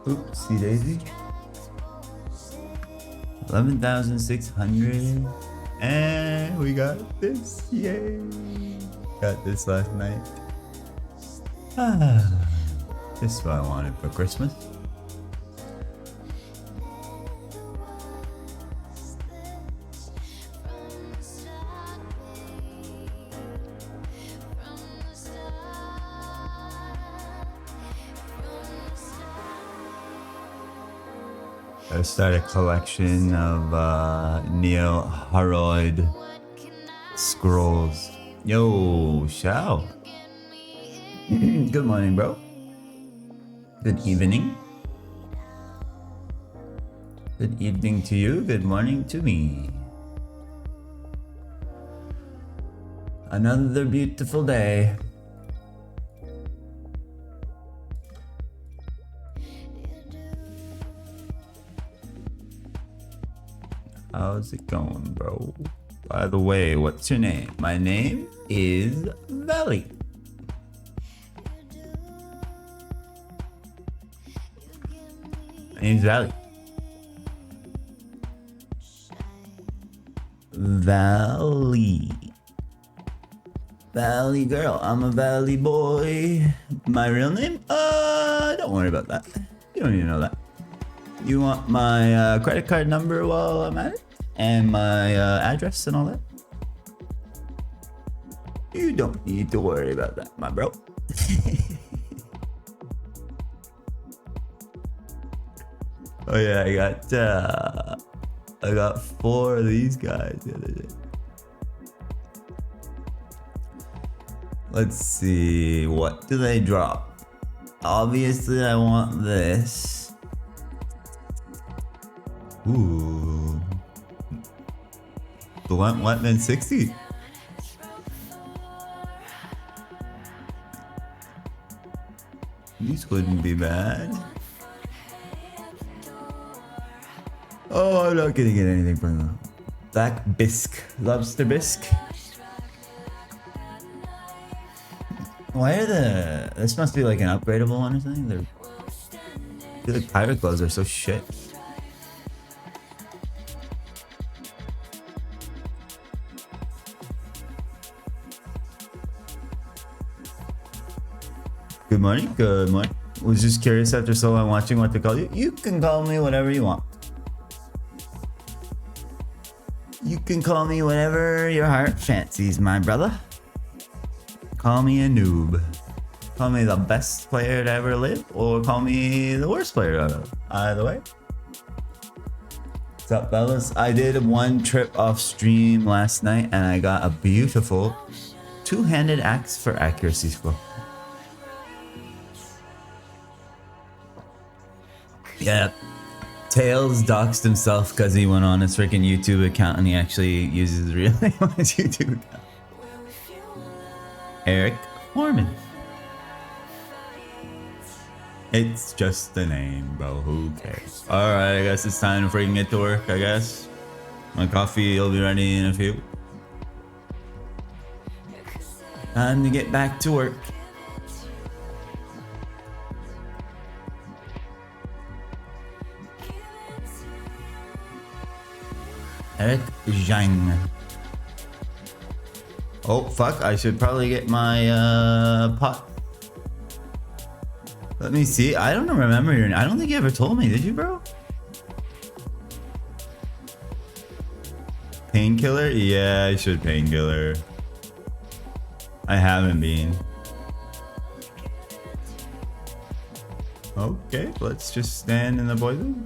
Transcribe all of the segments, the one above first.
Oopsie daisy. 11,600. And we got this. Yay. Got this last night. This is what I wanted for Christmas. I started a collection of Neo-Hwere scrolls. Yo, Shao. Good morning, bro. Good evening. Good evening to you. Good morning to me. Another beautiful day. How's it going, bro? By the way, what's your name? My name is Valley. My name's Valley. Valley. Valley girl. I'm a Valley boy. My real name? Don't worry about that. You don't need to know that. You want my credit card number while I'm at it? And my address and all that? You don't need to worry about that, my bro. Oh yeah, I got 4 of these guys the other day. Let's see, what do they drop? Obviously, I want this. Ooh. Blunt Weapon 60. These wouldn't be bad. Oh, I'm not gonna get anything from them. Black bisque. Lobster bisque. Why are this must be like an upgradable one or something? I feel like pirate gloves are so shit. Good morning, good morning. Was just curious after so long watching what to call you. You can call me whatever you want. You can call me whatever your heart fancies, my brother. Call me a noob. Call me the best player to ever live, or call me the worst player ever. Either way. What's up, fellas? I did one trip off stream last night and I got a beautiful two-handed axe for accuracy score. Yeah, Tails doxed himself because he went on his freaking YouTube account and he actually uses his real name on his YouTube account. Eric Foreman. It's just a name, bro. Who cares? Alright, I guess it's time to freaking get to work, I guess. My coffee will be ready in a few. Time to get back to work. Eric Zhang. Oh fuck, I should probably get my pot. Let me see. I don't remember your name. I don't think you ever told me, did you, bro? Painkiller? Yeah, I should painkiller. I haven't been. Okay, let's just stand in the boiler room.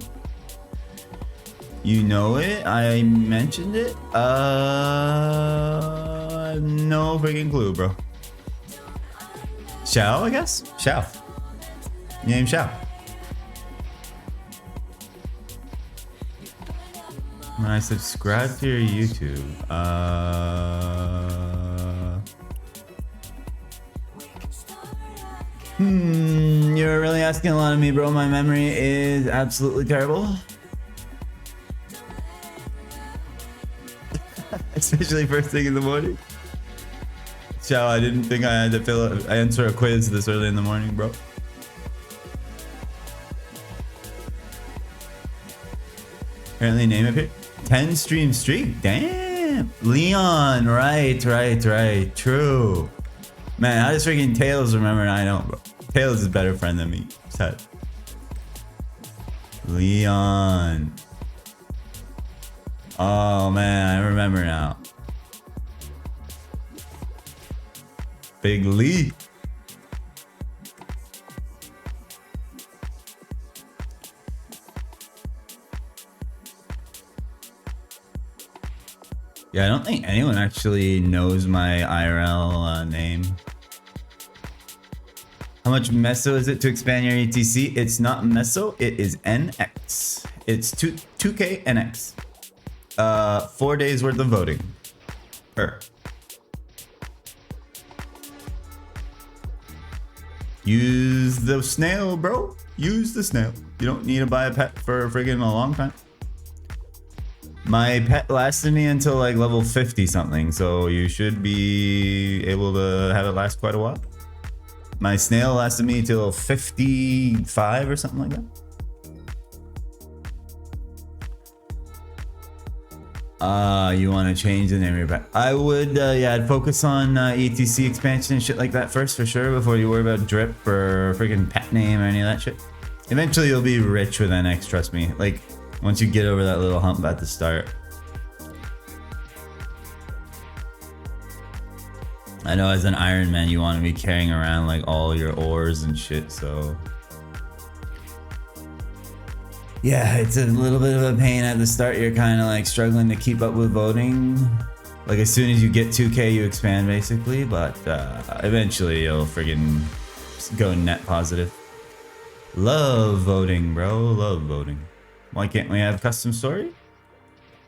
You know it? I mentioned it? No freaking clue, bro. Xiao, I guess? Xiao. Your name's Xiao. When I subscribe to your YouTube, you're really asking a lot of me, bro. My memory is absolutely terrible. Especially first thing in the morning. Chow, I didn't think I had to answer a quiz this early in the morning, bro. Apparently name it here. 10 stream streak? Damn. Leon, right. True. Man, how does freaking Tails remember and I don't, bro? Tails is a better friend than me. Sad. Leon. Oh man, I remember now. Big Lee. Yeah, I don't think anyone actually knows my IRL name. How much meso is it to expand your ETC? It's not meso, it is NX. It's 2K NX. 4 days worth of voting. Use the snail, bro. Use the snail. You don't need to buy a pet for friggin' a long time. My pet lasted me until like level 50 something, so you should be able to have it last quite a while. My snail lasted me till 55 or something like that. You want to change the name of your pet? I would, yeah, I'd focus on ETC expansion and shit like that first for sure before you worry about drip or freaking pet name or any of that shit. Eventually you'll be rich with NX, trust me. Like, once you get over that little hump at the start. I know as an Ironman you want to be carrying around like all your ores and shit, so... Yeah, it's a little bit of a pain at the start. You're kind of like struggling to keep up with voting. Like as soon as you get 2K, you expand basically, but eventually you'll friggin' go net positive. Love voting, bro. Love voting. Why can't we have custom story?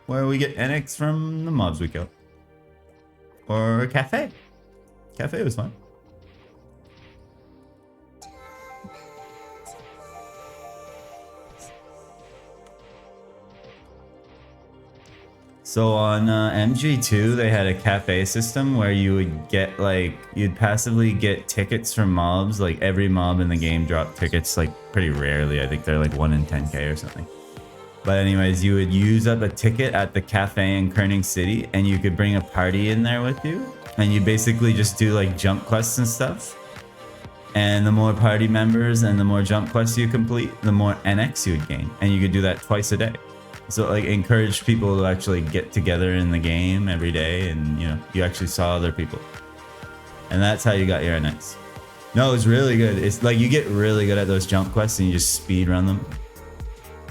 Where we get NX from the mobs we kill. Or a cafe. Cafe was fun. So on MG2, they had a cafe system where you would get like, you'd passively get tickets from mobs. Like every mob in the game dropped tickets like pretty rarely. I think they're like 1 in 10K or something. But anyways, you would use up a ticket at the cafe in Kerning City and you could bring a party in there with you. And you basically just do like jump quests and stuff. And the more party members and the more jump quests you complete, the more NX you would gain. And you could do that twice a day. So like encourage people to actually get together in the game every day and you know, you actually saw other people. And that's how you got your NX. No, it's really good. It's like you get really good at those jump quests and you just speed run them.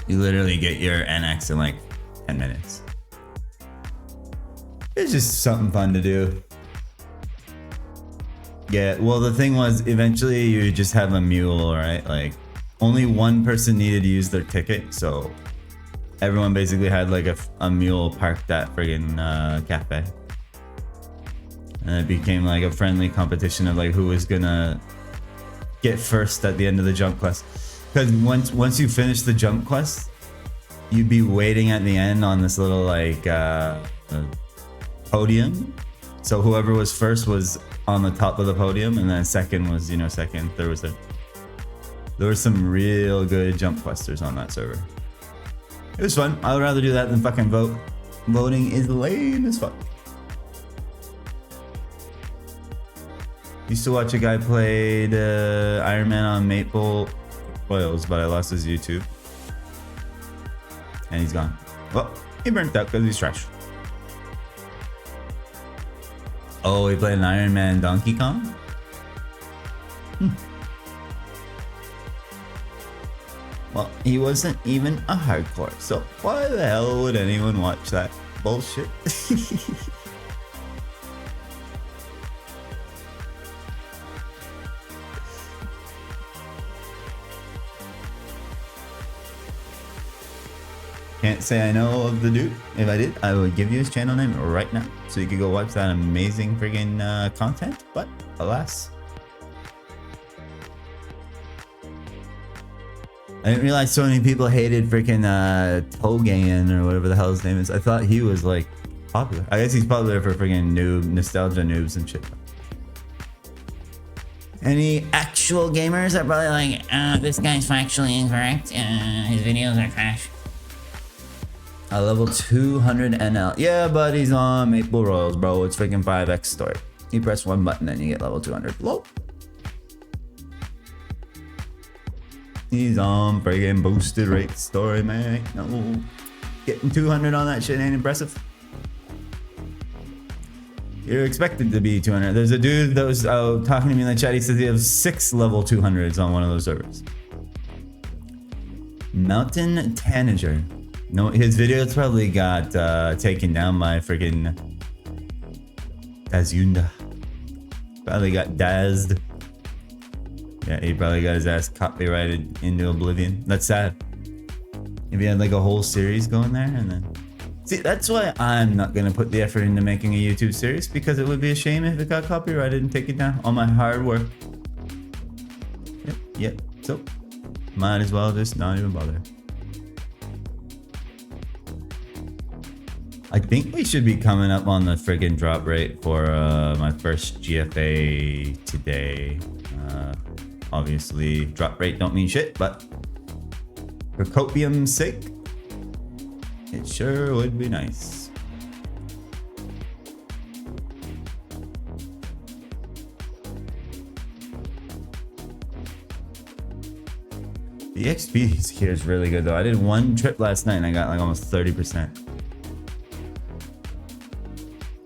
You literally get your NX in like 10 minutes. It's just something fun to do. Yeah, well the thing was eventually you just have a mule, right? Like only one person needed to use their ticket, so everyone basically had like a mule parked at friggin' cafe. And it became like a friendly competition of like who was gonna get first at the end of the jump quest. Because once you finish the jump quest, you'd be waiting at the end on this little like podium. So whoever was first was on the top of the podium, and then second was, you know, second, third was third. There were some real good jump questers on that server. It was fun. I would rather do that than fucking vote. Voting is lame as fuck. Used to watch a guy played Ironman on Maple Oils, but I lost his YouTube. And he's gone. Well, he burnt out because he's trash. Oh, he played an Ironman Donkey Kong? Well, he wasn't even a hardcore, so why the hell would anyone watch that bullshit? Can't say I know of the dude. If I did, I would give you his channel name right now, so you could go watch that amazing friggin' content. But alas, I didn't realize so many people hated freaking Togayan or whatever the hell his name is. I thought he was like popular. I guess he's popular for freaking nostalgia noobs and shit. Any actual gamers are probably like, this guy's factually incorrect. His videos are trash. A level 200 NL. Yeah, but he's on Maple Royals, bro. It's freaking 5x story. You press one button and you get level 200. Low. He's on friggin' boosted rate story, man. No, getting 200 on that shit ain't impressive. You're expected to be 200. There's a dude that was talking to me in the chat. He says he has 6 level 200s on one of those servers. Mountain Tanager. No, his videos probably got taken down by friggin' Dazunda. Probably got dazzed. Yeah, he probably got his ass copyrighted into oblivion. That's sad. If he had like a whole series going there and then... See, that's why I'm not going to put the effort into making a YouTube series, because it would be a shame if it got copyrighted and taken down. All my hard work. Yep. So, might as well just not even bother. I think we should be coming up on the friggin' drop rate for my first GFA today. Obviously, drop rate don't mean shit, but for copium's sake, it sure would be nice. The XP here is really good though. I did one trip last night and I got like almost 30%.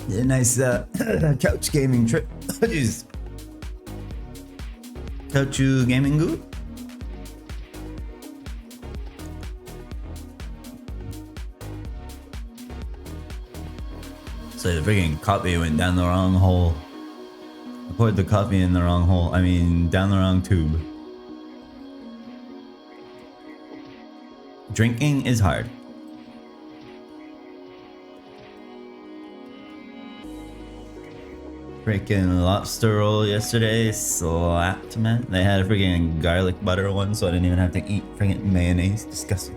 Did a nice couch gaming trip. Jeez. Couch gaming goo? So the freaking coffee went down the wrong hole. I poured the coffee in the wrong hole. I mean, down the wrong tube. Drinking is hard. Freaking lobster roll yesterday slapped, man. They had a freaking garlic butter one, so I didn't even have to eat freaking mayonnaise. Disgusting.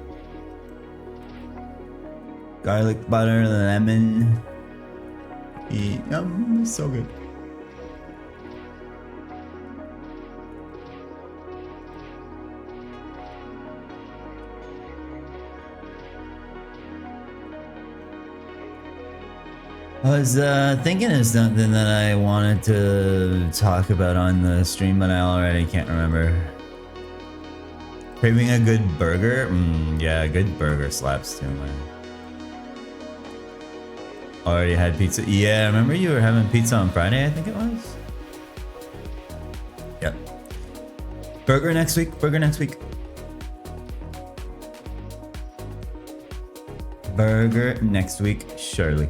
Garlic butter, lemon. Yum, so good. I was thinking of something that I wanted to talk about on the stream, but I already can't remember. Craving a good burger? Yeah, a good burger slaps too, man. Already had pizza? Yeah, remember you were having pizza on Friday, I think it was? Yep. Burger next week, burger next week. Burger next week, surely.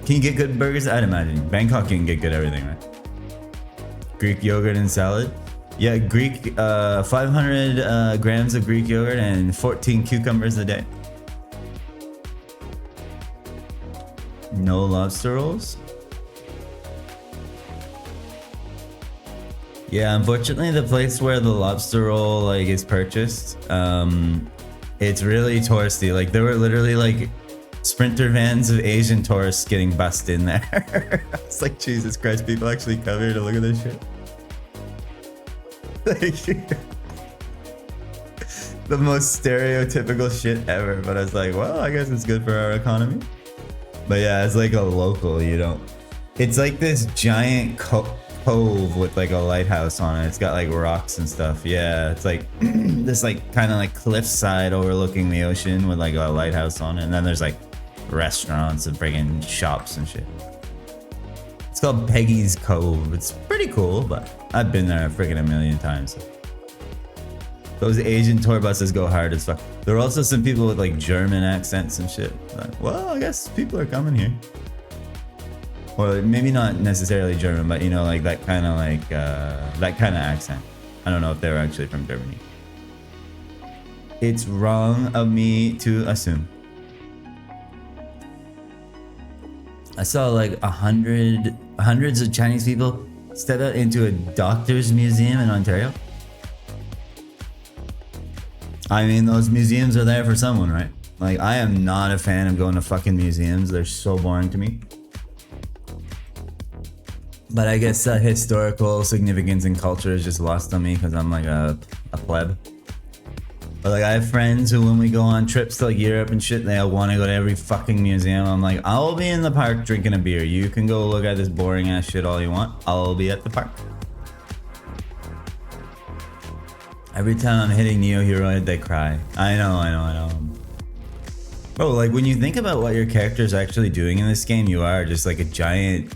Can you get good burgers? I'd imagine. Bangkok can get good everything, right? Greek yogurt and salad? Yeah, Greek, 500 grams of Greek yogurt and 14 cucumbers a day. No lobster rolls? Yeah, unfortunately the place where the lobster roll like is purchased, it's really touristy. Like there were literally like Sprinter vans of Asian tourists getting bussed in there. It's like, Jesus Christ, people actually come here to look at this shit. Like, the most stereotypical shit ever. But I was like, well, I guess it's good for our economy. But yeah, as like a local, you don't. It's like this giant cove with like a lighthouse on it. It's got like rocks and stuff. Yeah, it's like this like kind of like cliffside overlooking the ocean with like a lighthouse on it. And then there's like restaurants and friggin' shops and shit. It's called Peggy's Cove. It's pretty cool, but I've been there friggin' a million times. Those Asian tour buses go hard as fuck. There are also some people with like German accents and shit. Like, well, I guess people are coming here. Or maybe not necessarily German, but you know, like that kind of like that kind of accent. I don't know if they were actually from Germany. It's wrong of me to assume. I saw like hundreds of Chinese people step out into a doctor's museum in Ontario. I mean, those museums are there for someone, right? Like, I am not a fan of going to fucking museums. They're so boring to me. But I guess historical significance and culture is just lost on me because I'm like a pleb. But like, I have friends who, when we go on trips to like Europe and shit, they all want to go to every fucking museum. I'm like, I'll be in the park drinking a beer. You can go look at this boring ass shit all you want. I'll be at the park. Every time I'm hitting Neo Hero, they cry. I know. Bro, like when you think about what your character is actually doing in this game, you are just like a giant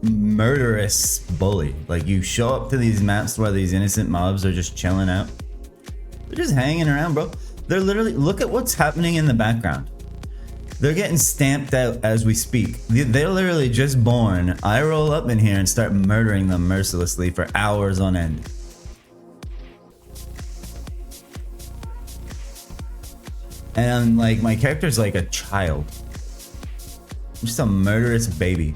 murderous bully. Like, you show up to these maps where these innocent mobs are just chilling out. They're just hanging around, bro. They're literally, look at what's happening in the background. They're getting stamped out as we speak. They're literally just born. I roll up in here and start murdering them mercilessly for hours on end. And like, my character's like a child. Just a murderous baby.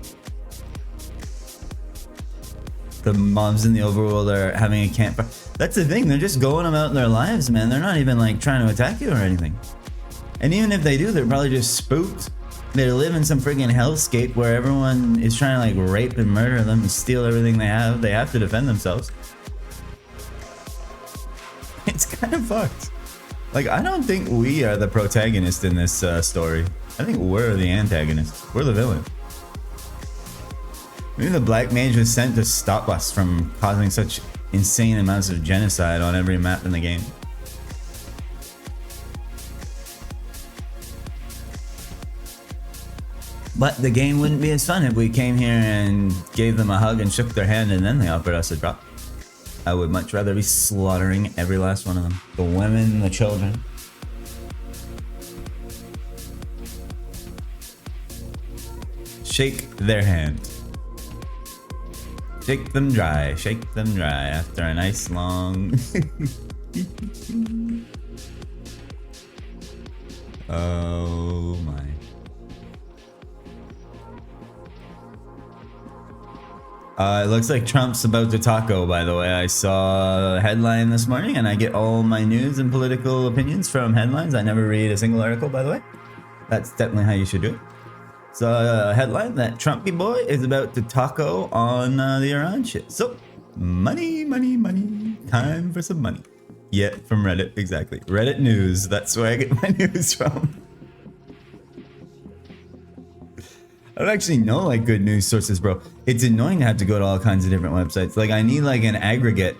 The mobs in the overworld are having a campfire. That's the thing, they're just going about their lives, man. They're not even like trying to attack you or anything. And even if they do, they're probably just spooked. They live in some friggin' hellscape where everyone is trying to like rape and murder them and steal everything they have. They have to defend themselves. It's kind of fucked. Like, I don't think we are the protagonist in this story. I think we're the antagonist. We're the villain. Maybe the Black Mage was sent to stop us from causing such insane amounts of genocide on every map in the game. But the game wouldn't be as fun if we came here and gave them a hug and shook their hand and then they offered us a drop. I would much rather be slaughtering every last one of them. The women, the children. Shake their hand. Shake them dry after a nice long... Oh my. It looks like Trump's about to taco, by the way. I saw a headline this morning, and I get all my news and political opinions from headlines. I never read a single article, by the way. That's definitely how you should do it. So, a headline that Trumpy boy is about to taco on the Iran shit. So, money. Time for some money. Yeah, from Reddit, exactly. Reddit news, that's where I get my news from. I don't actually know like good news sources, bro. It's annoying to have to go to all kinds of different websites. Like, I need like an aggregate.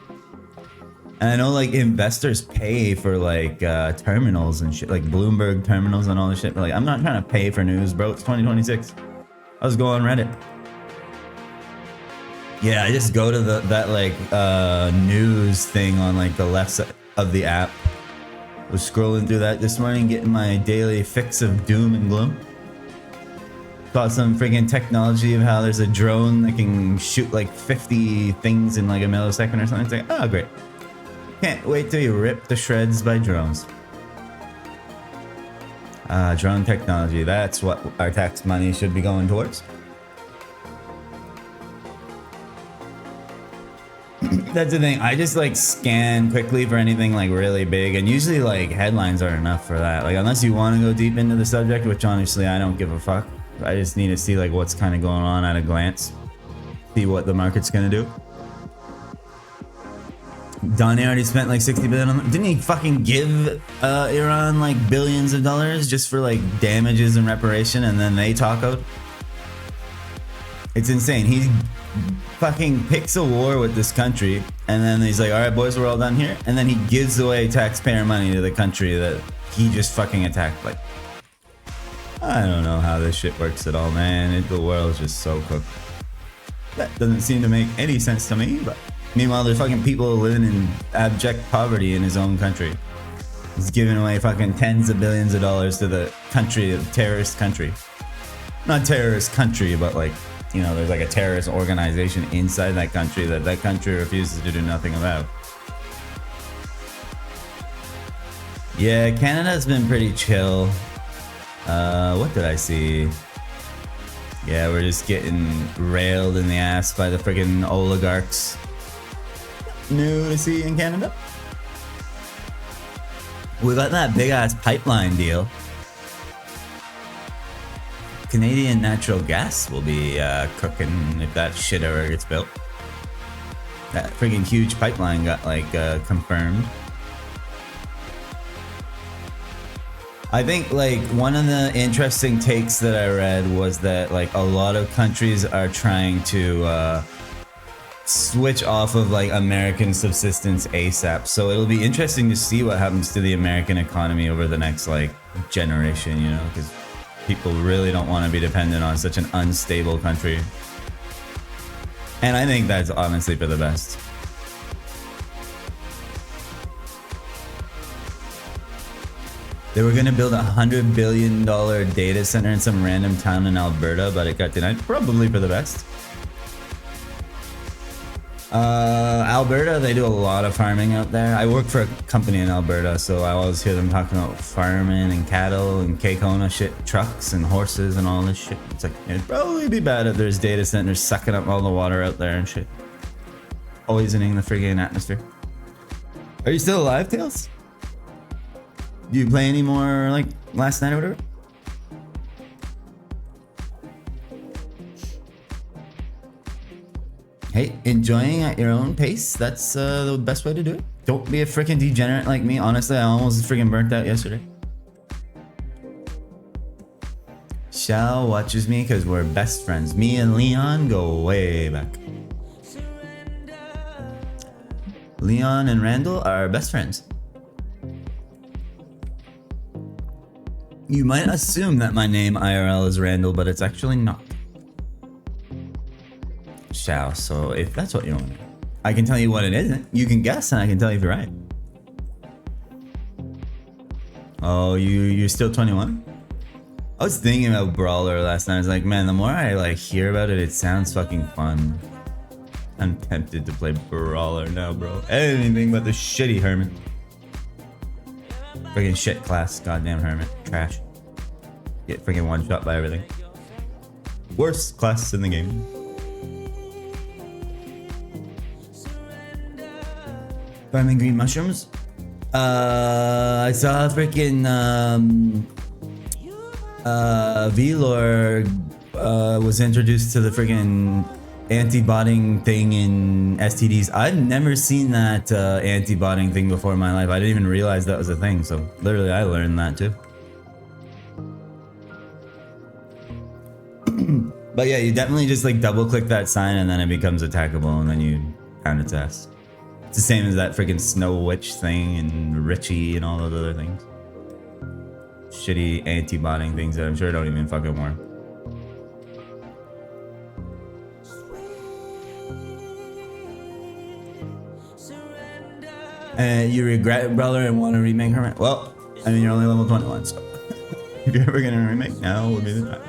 And I know like investors pay for like terminals and shit, like Bloomberg terminals and all this shit. But like, I'm not trying to pay for news, bro. It's 2026. I'll just go on Reddit. Yeah, I just go to that like news thing on like the left side of the app. I was scrolling through that this morning, getting my daily fix of doom and gloom. Saw some friggin' technology of how there's a drone that can shoot like 50 things in like a millisecond or something. It's like, oh great. Can't wait till you rip to shreds by drones. Drone technology, that's what our tax money should be going towards. That's the thing, I just like scan quickly for anything like really big, and usually like headlines are enough for that. Like, unless you want to go deep into the subject, which honestly I don't give a fuck. I just need to see like what's kind of going on at a glance. See what the market's gonna do. Donnie already spent like 60 billion on them. Didn't he fucking give Iran like billions of dollars just for like damages and reparation, and then they tacoed? It's insane. He fucking picks a war with this country, and then he's like, alright boys, we're all done here, and then he gives away taxpayer money to the country that he just fucking attacked. Like, I don't know how this shit works at all, man. The world's just so cooked. That doesn't seem to make any sense to me, but meanwhile, there's fucking people living in abject poverty in his own country. He's giving away fucking tens of billions of dollars to the country, the terrorist country. Not terrorist country, but like, you know, there's like a terrorist organization inside that country that that country refuses to do nothing about. Yeah, Canada's been pretty chill. What did I see? Yeah, we're just getting railed in the ass by the friggin' oligarchs. New to see in Canada. We got that big ass pipeline deal. Canadian natural gas will be cooking if that shit ever gets built. That friggin' huge pipeline got like confirmed. I think like one of the interesting takes that I read was that like a lot of countries are trying to switch off of like American subsistence ASAP. So it'll be interesting to see what happens to the American economy over the next like generation, you know, because people really don't want to be dependent on such an unstable country. And I think that's honestly for the best. They were gonna build $100 billion data center in some random town in Alberta, but it got denied. Probably for the best. Alberta, they do a lot of farming out there. I work for a company in Alberta, so I always hear them talking about farming and cattle and K-Kona shit, trucks and horses and all this shit. It's like, it'd probably be bad if there's data centers sucking up all the water out there and shit. Poisoning the friggin' atmosphere. Are you still alive, Tails? Do you play any more like last night or whatever? Hey, enjoying at your own pace. That's the best way to do it. Don't be a freaking degenerate like me. Honestly, I almost freaking burnt out yesterday. Shao watches me because we're best friends. Me and Leon go way back. Leon and Randall are best friends. You might assume that my name IRL is Randall, but it's actually not. Shao, so if that's what you want, I can tell you what it isn't. You can guess and I can tell you if you're right. Oh, you're still 21? I was thinking about Brawler last night. I was like, man, the more I like hear about it, it sounds fucking fun. I'm tempted to play Brawler now, bro. Anything but the shitty Hermit. Friggin' shit class, goddamn Hermit. Trash. Get friggin' one shot by everything. Worst class in the game. Farming green mushrooms? I saw freaking Velor was introduced to the friggin' anti-botting thing in STDs. I've never seen that anti-botting thing before in my life. I didn't even realize that was a thing, so literally I learned that too. But yeah, you definitely just like double click that sign and then it becomes attackable and then you pound its ass. It's the same as that freaking Snow Witch thing and Richie and all those other things. Shitty anti-botting things that I'm sure don't even fucking work. You regret it, brother, and want to remake Hermit? Well, I mean, you're only level 21, so if you're ever gonna remake, now would be the time.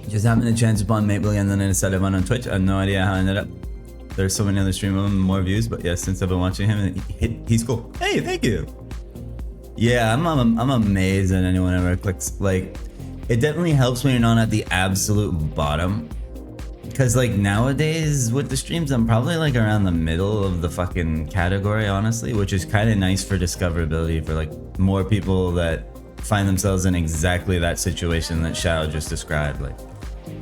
Just happened to chance upon Maple again, then I decided to run on Twitch. I have no idea how I ended up. There's so many other stream of him, more views, but yeah, since I've been watching him, he's cool. Hey, thank you. Yeah, I'm amazed that anyone ever clicks. Like, it definitely helps when you're not at the absolute bottom. Cause like nowadays with the streams, I'm probably like around the middle of the fucking category, honestly, which is kind of nice for discoverability for like more people that find themselves in exactly that situation that Shao just described. Like,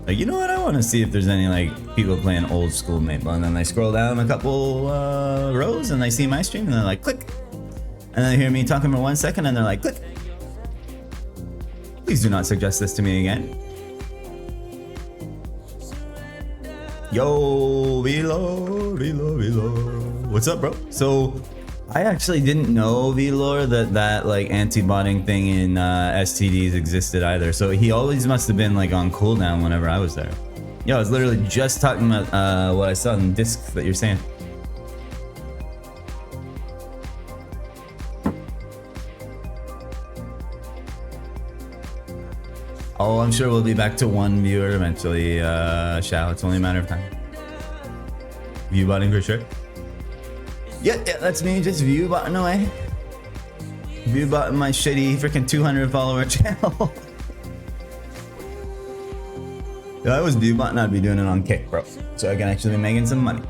you know what? I want to see if there's any like people playing old school Maple, and then they scroll down a couple rows and they see my stream and they're like, click, and then they hear me talking for 1 second and they're like, click. Please do not suggest this to me again. Yo, Velor. What's up, bro? So, I actually didn't know, Velor, that like anti-botting thing in STDs existed either. So he always must have been like on cooldown whenever I was there. Yo, I was literally just talking about what I saw in disc that you're saying. Oh, I'm sure we'll be back to one viewer eventually, Shao. It's only a matter of time. View botting for sure. Yeah, that's me, just view botting away. View bot in my shitty freaking 200 follower channel. If I was view bot, I'd be doing it on Kick, bro. So I can actually be making some money.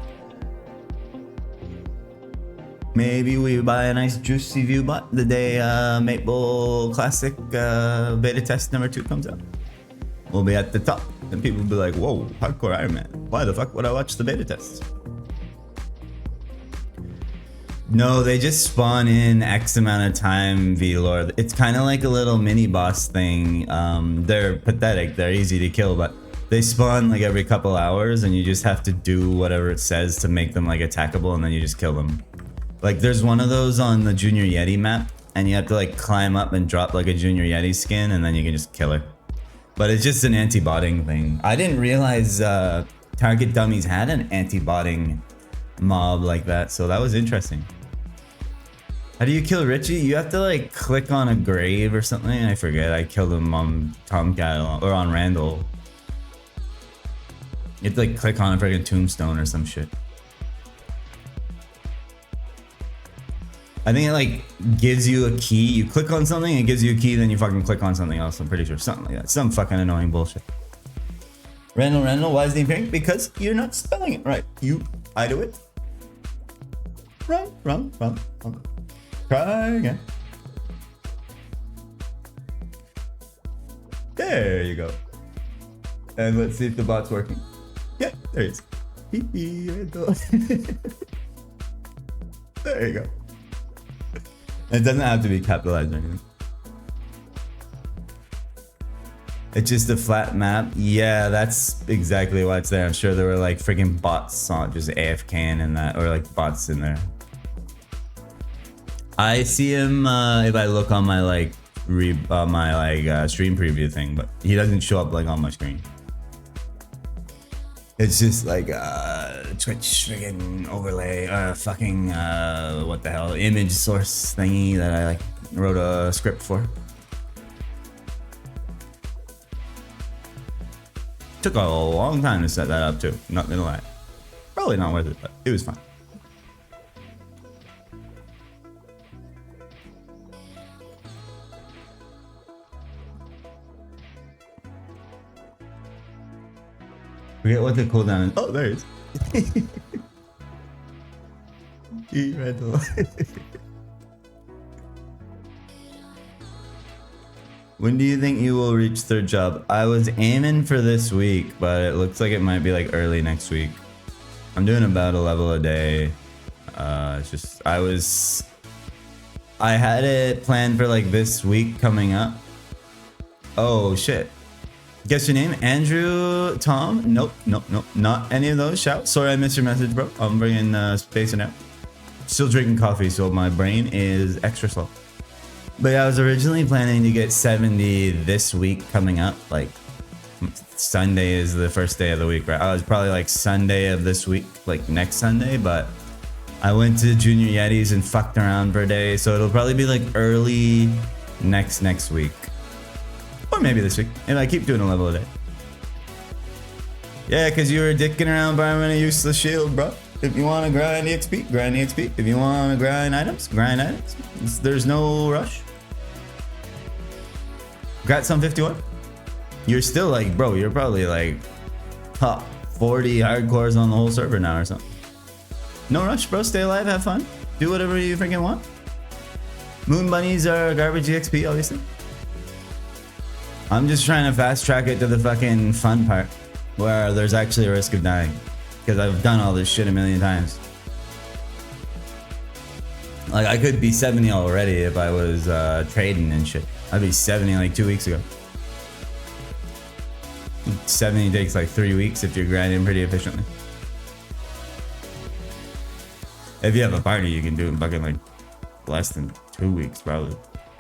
Maybe we buy a nice juicy view bot the day Maple Classic beta test number 2 comes out. We'll be at the top, and people will be like, "Whoa, hardcore Ironman! Why the fuck would I watch the beta tests?" No, they just spawn in X amount of time, V-Lord. It's kind of like a little mini boss thing. They're pathetic. They're easy to kill, but they spawn like every couple hours, and you just have to do whatever it says to make them like attackable, and then you just kill them. Like there's one of those on the Junior Yeti map, and you have to like climb up and drop like a Junior Yeti skin, and then you can just kill her. But it's just an anti-botting thing. I didn't realize Target Dummies had an anti-botting mob like that, so that was interesting. How do you kill Richie? You have to like click on a grave or something. I forget. I killed him on Tomcat or on Randall. You have to like click on a freaking tombstone or some shit. I think it like gives you a key. You click on something, it gives you a key, then you fucking click on something else. I'm pretty sure something like that. Some fucking annoying bullshit. Randall, why is he pink? Because you're not spelling it right. I do it. Wrong. Try again. There you go. And let's see if the bot's working. Yeah, there it is. There you go. It doesn't have to be capitalized or anything. It's just a flat map. Yeah, that's exactly why it's there. I'm sure there were like freaking bots on just AFKing and that, or like bots in there. I see him if I look on my like stream preview thing, but he doesn't show up like on my screen. It's just like Twitch friggin' overlay, fucking what the hell, image source thingy that I like wrote a script for. Took a long time to set that up too, not gonna lie. Probably not worth it, but it was fun. Forget what the cooldown is. Oh, there it is. Randall. When do you think you will reach third job? I was aiming for this week, but it looks like it might be like early next week. I'm doing about a level a day. It's just I had it planned for like this week coming up. Oh shit. Guess your name? Andrew? Tom? Nope. Not any of those. Shout. Sorry I missed your message, bro. I'm bringing spacing out. Still drinking coffee, so my brain is extra slow. But yeah, I was originally planning to get 70 this week coming up. Like, Sunday is the first day of the week, right? I was probably like Sunday of this week, like next Sunday, but I went to Junior Yetis and fucked around for a day, so it'll probably be like early next week. Or maybe this week, and I keep doing a level a day. Yeah, because you were dicking around buying a useless shield, bro. If you want to grind EXP, grind EXP. If you want to grind items, grind items. There's no rush. Congrats on 51. You're still like, bro, you're probably like top 40 hardcores on the whole server now or something. No rush, bro. Stay alive, have fun. Do whatever you freaking want. Moon bunnies are garbage EXP, obviously. I'm just trying to fast track it to the fucking fun part where there's actually a risk of dying, because I've done all this shit a million times. Like, I could be 70 already if I was trading and shit. I'd be 70 like 2 weeks ago. 70 takes like 3 weeks if you're grinding pretty efficiently. If you have a party, you can do it in fucking like less than 2 weeks probably.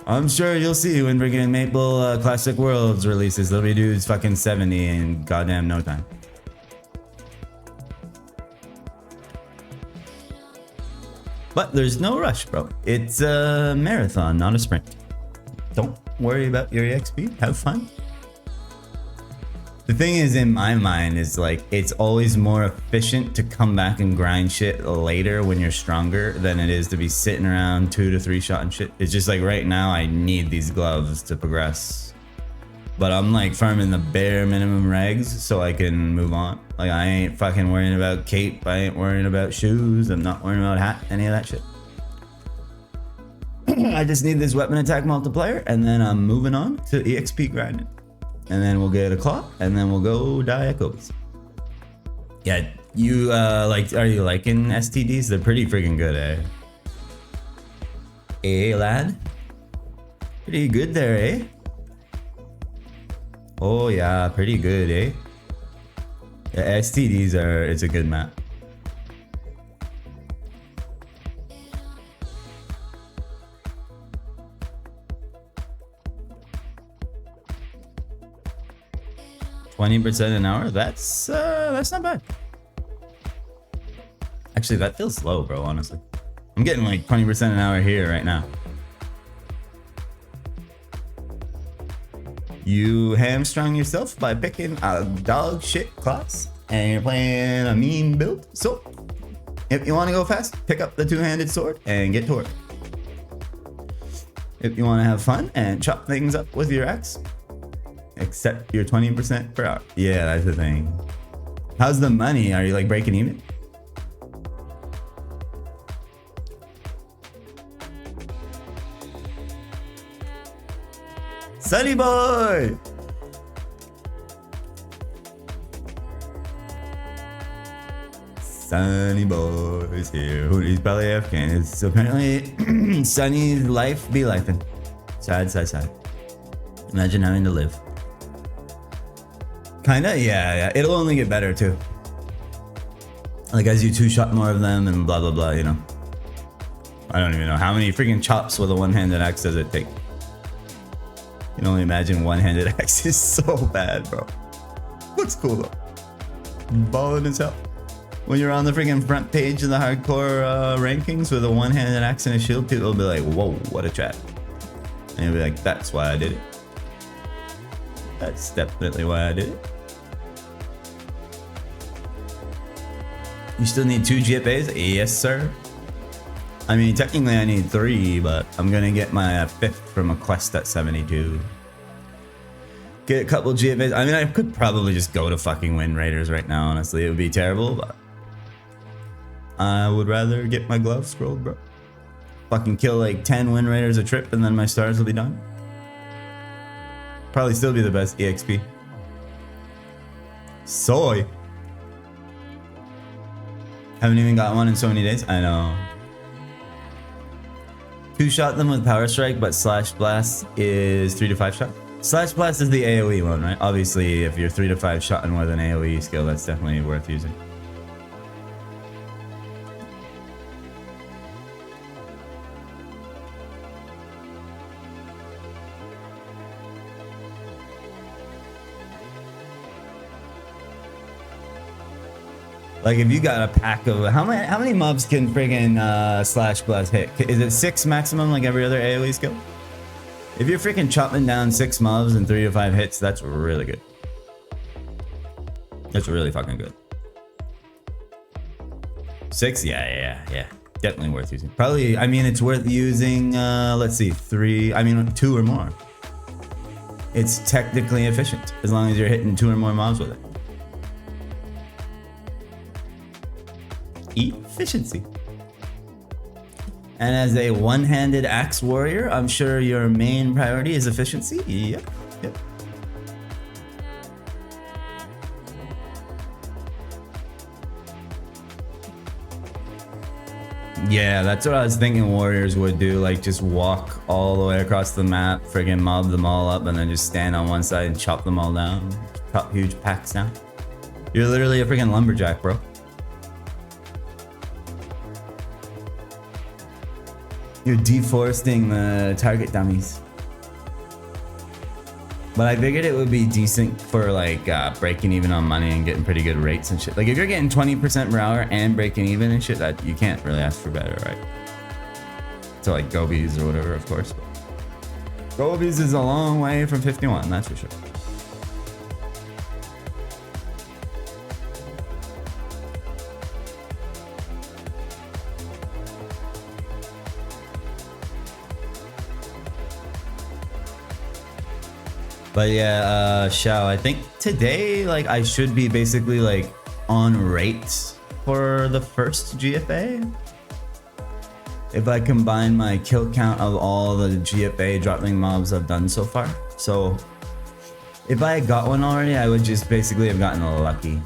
I'm sure you'll see when freaking Maple Classic Worlds releases. There'll be dudes fucking 70 in goddamn no time. But there's no rush, bro. It's a marathon, not a sprint. Don't worry about your EXP. Have fun. The thing is, in my mind, is like it's always more efficient to come back and grind shit later when you're stronger than it is to be sitting around 2 to 3 shot and shit. It's just like right now I need these gloves to progress. But I'm like farming the bare minimum regs so I can move on. Like I ain't fucking worrying about cape, I ain't worrying about shoes, I'm not worrying about hat, any of that shit. I just need this weapon attack multiplier and then I'm moving on to EXP grinding. And then we'll get a claw, and then we'll go die echoes. Yeah, you are you liking STDs? They're pretty freaking good, eh? Eh, lad? Pretty good there, eh? Oh yeah, pretty good, eh? Yeah, STDs it's a good map. $20 an hour? That's not bad. Actually, that feels slow, bro, honestly. I'm getting like 20% an hour here right now. You hamstrung yourself by picking a dog shit class and you're playing a mean build. So, if you want to go fast, pick up the two-handed sword and get to work. If you want to have fun and chop things up with your axe, accept your 20% per hour. Yeah, that's the thing. How's the money? Are you like breaking even? Sunny boy! Sunny boy's here. He's probably Afghan. It's apparently Sunny's life be lifing. Sad, sad, sad. Imagine having to live. Kinda, yeah. It'll only get better too. Like as you two-shot more of them and blah blah blah, you know. I don't even know how many freaking chops with a one-handed axe does it take. You can only imagine one-handed axe is so bad, bro. Looks cool though. Ballin' as hell. When you're on the freaking front page of the hardcore rankings with a one-handed axe and a shield, people will be like, whoa, what a chat. And you'll be like, that's why I did it. That's definitely why I did it. You still need 2 GFAs? Yes, sir. I mean, technically I need 3, but I'm gonna get my 5th from a quest at 72. Get a couple GFAs. I mean, I could probably just go to fucking Wind Raiders right now, honestly. It would be terrible, but I would rather get my glove scrolled, bro. Fucking kill like 10 Wind Raiders a trip and then my stars will be done. Probably still be the best EXP. Soy. Haven't even got one in so many days. I know. 2-shot them with Power Strike, but Slash Blast is 3 to 5 shot. Slash Blast is the AoE one, right? Obviously, if you're 3 to 5 shotting with an AoE skill, that's definitely worth using. Like if you got a pack of how many mobs can friggin' Slash Blast hit? Is it 6 maximum like every other AoE skill? If you're freaking chopping down 6 mobs and 3 to 5 hits, that's really good. That's really fucking good. 6? Yeah. Definitely worth using. Probably, I mean, it's worth using, let's see, 3, I mean, 2 or more. It's technically efficient as long as you're hitting 2 or more mobs with it. Efficiency. And as a one-handed axe warrior, I'm sure your main priority is efficiency. Yep. Yeah, that's what I was thinking warriors would do, like just walk all the way across the map, friggin' mob them all up, and then just stand on one side and chop them all down. Chop huge packs down. You're literally a friggin' lumberjack, bro. You're deforesting the target dummies. But I figured it would be decent for like breaking even on money and getting pretty good rates and shit. Like if you're getting 20% per hour and breaking even and shit, that you can't really ask for better, right? So like Gobies or whatever, of course. Gobies is a long way from 51, that's for sure. But yeah, Shao, I think today, like, I should be basically, like, on rate for the first GFA. If I combine my kill count of all the GFA dropping mobs I've done so far. So, if I had got one already, I would just basically have gotten lucky.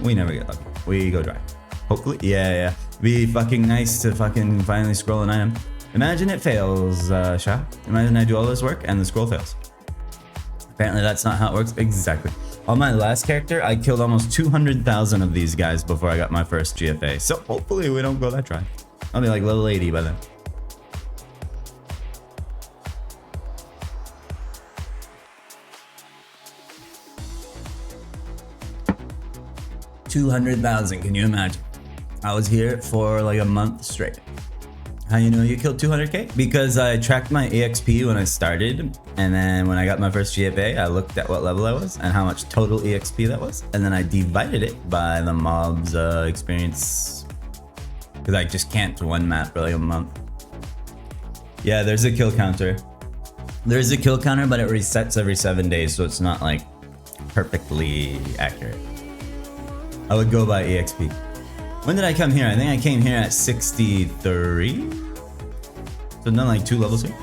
We never get lucky. We go dry. Hopefully. Yeah. Be fucking nice to fucking finally scroll an item. Imagine it fails, Shao. Imagine I do all this work and the scroll fails. Apparently that's not how it works. Exactly. On my last character, I killed almost 200,000 of these guys before I got my first GFA. So hopefully we don't go that dry. I'll be like level 80 by then. $200,000, can you imagine? I was here for like a month straight. How you know you killed 200k? Because I tracked my EXP when I started, and then when I got my first GFA, I looked at what level I was and how much total EXP that was, and then I divided it by the mob's experience, because I just can't one map for like a month. Yeah, there's a kill counter. There's a kill counter, but it resets every 7 days, so it's not like perfectly accurate. I would go by EXP. When did I come here? I think I came here at 63. So done like 2 levels here.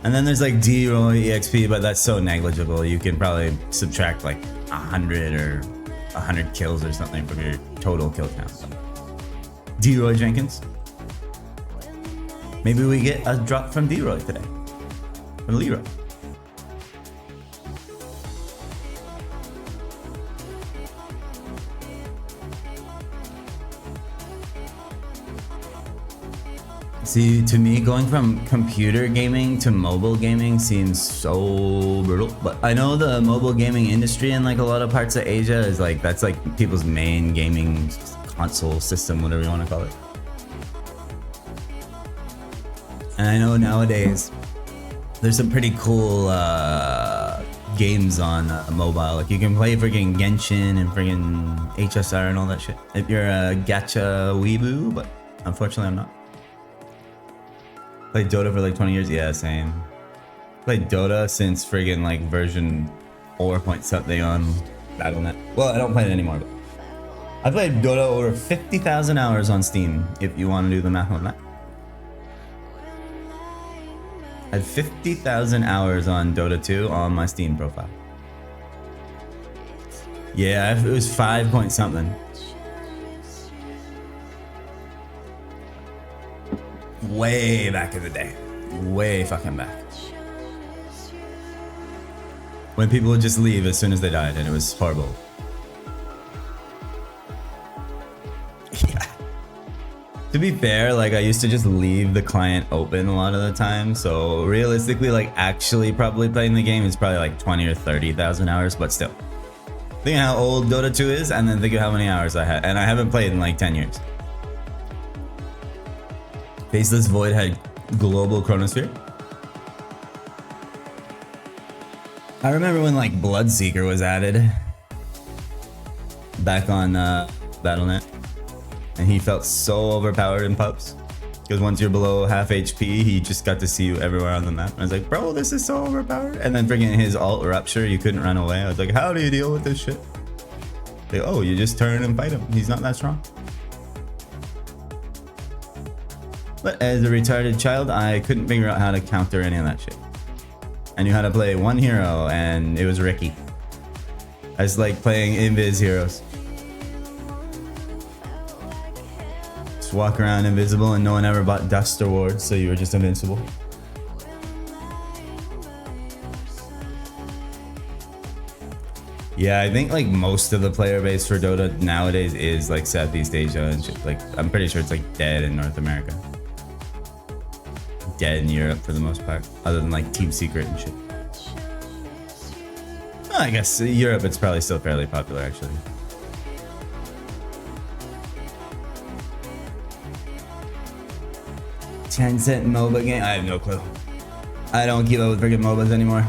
And then there's like D-Roy EXP, but that's so negligible. You can probably subtract like 100 or 100 kills or something from your total kill count. D-Roy Jenkins. Maybe we get a drop from D-Roy today. From Leroy. See, to me, going from computer gaming to mobile gaming seems so brutal. But I know the mobile gaming industry in like a lot of parts of Asia is like, that's like people's main gaming console system, whatever you want to call it. And I know nowadays there's some pretty cool games on mobile. Like you can play friggin' Genshin and friggin' HSR and all that shit. If you're a gacha weeboo, but unfortunately I'm not. Played Dota for like 20 years? Yeah, same. Played Dota since friggin' like version 4 point something on Battle.net. Well, I don't play it anymore, but I played Dota over 50,000 hours on Steam, if you want to do the math on that. I had 50,000 hours on Dota 2 on my Steam profile. Yeah, it was 5 point something. Way back in the day. Way fucking back. When people would just leave as soon as they died, and it was horrible. Yeah. To be fair, like I used to just leave the client open a lot of the time, so realistically, like actually probably playing the game is probably like 20 or 30,000 hours, but still. Think of how old Dota 2 is, and then think of how many hours I had, and I haven't played in like 10 years. Faceless Void had global chronosphere. I remember when like Bloodseeker was added back on Battle.net, and he felt so overpowered in pubs because once you're below half HP, he just got to see you everywhere on the map. And I was like, bro, this is so overpowered. And then freaking his alt Rupture, you couldn't run away. I was like, how do you deal with this shit? Like, oh, you just turn and fight him. He's not that strong. But as a retarded child, I couldn't figure out how to counter any of that shit. I knew how to play one hero, and it was Ricky. I just like playing invis heroes. Just walk around invisible, and no one ever bought dust or wards, so you were just invincible. Yeah, I think like most of the player base for Dota nowadays is like Southeast Asia and shit. Like, I'm pretty sure it's like dead in North America. Dead in Europe for the most part, other than like Team Secret and shit. Well, I guess Europe it's probably still fairly popular actually. $0.10 MOBA game? I have no clue. I don't keep up with freaking MOBAs anymore.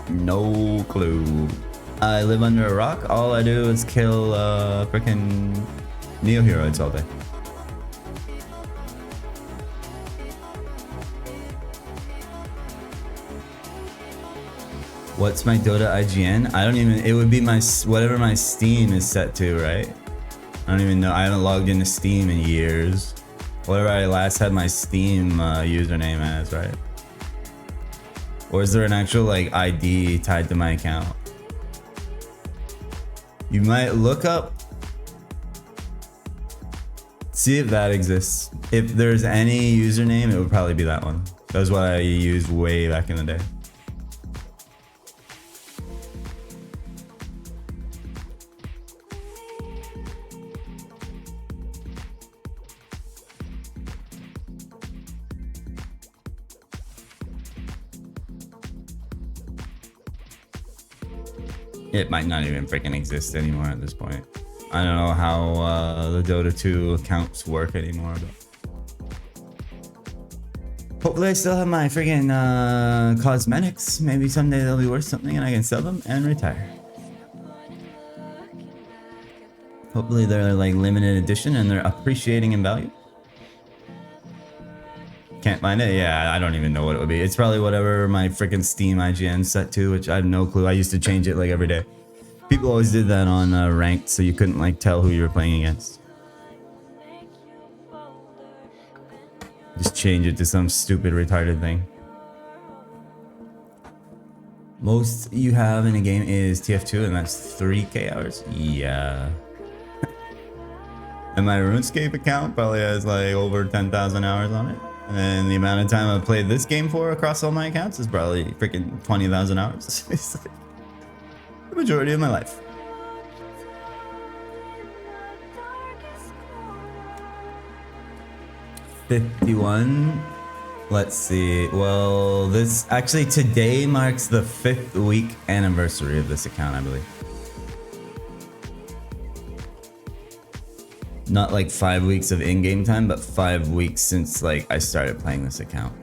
No clue. I live under a rock. All I do is kill freaking Neo Heroes all day. What's my Dota IGN? I don't even, it would be my, whatever my Steam is set to, right? I don't even know. I haven't logged into Steam in years. Whatever I last had my Steam username as, right? Or is there an actual like ID tied to my account? You might look up, see if that exists. If there's any username, it would probably be that one. That was what I used way back in the day. It might not even freaking exist anymore at this point. I don't know how the Dota 2 accounts work anymore, but hopefully I still have my freaking cosmetics. Maybe someday they'll be worth something and I can sell them and retire. Hopefully they're like limited edition and they're appreciating in value. Can't find it? Yeah, I don't even know what it would be. It's probably whatever my freaking Steam IGN set to, which I have no clue. I used to change it like every day. People always did that on ranked, so you couldn't like tell who you were playing against. Just change it to some stupid retarded thing. Most you have in a game is TF2 and that's 3k hours? Yeah. And my RuneScape account probably has like over 10,000 hours on it. And the amount of time I've played this game for across all my accounts is probably freaking 20,000 hours. It's like the majority of my life. $51. Let's see. Well, this actually today marks the 5th week anniversary of this account, I believe. Not like 5 weeks of in-game time, but 5 weeks since like I started playing this account.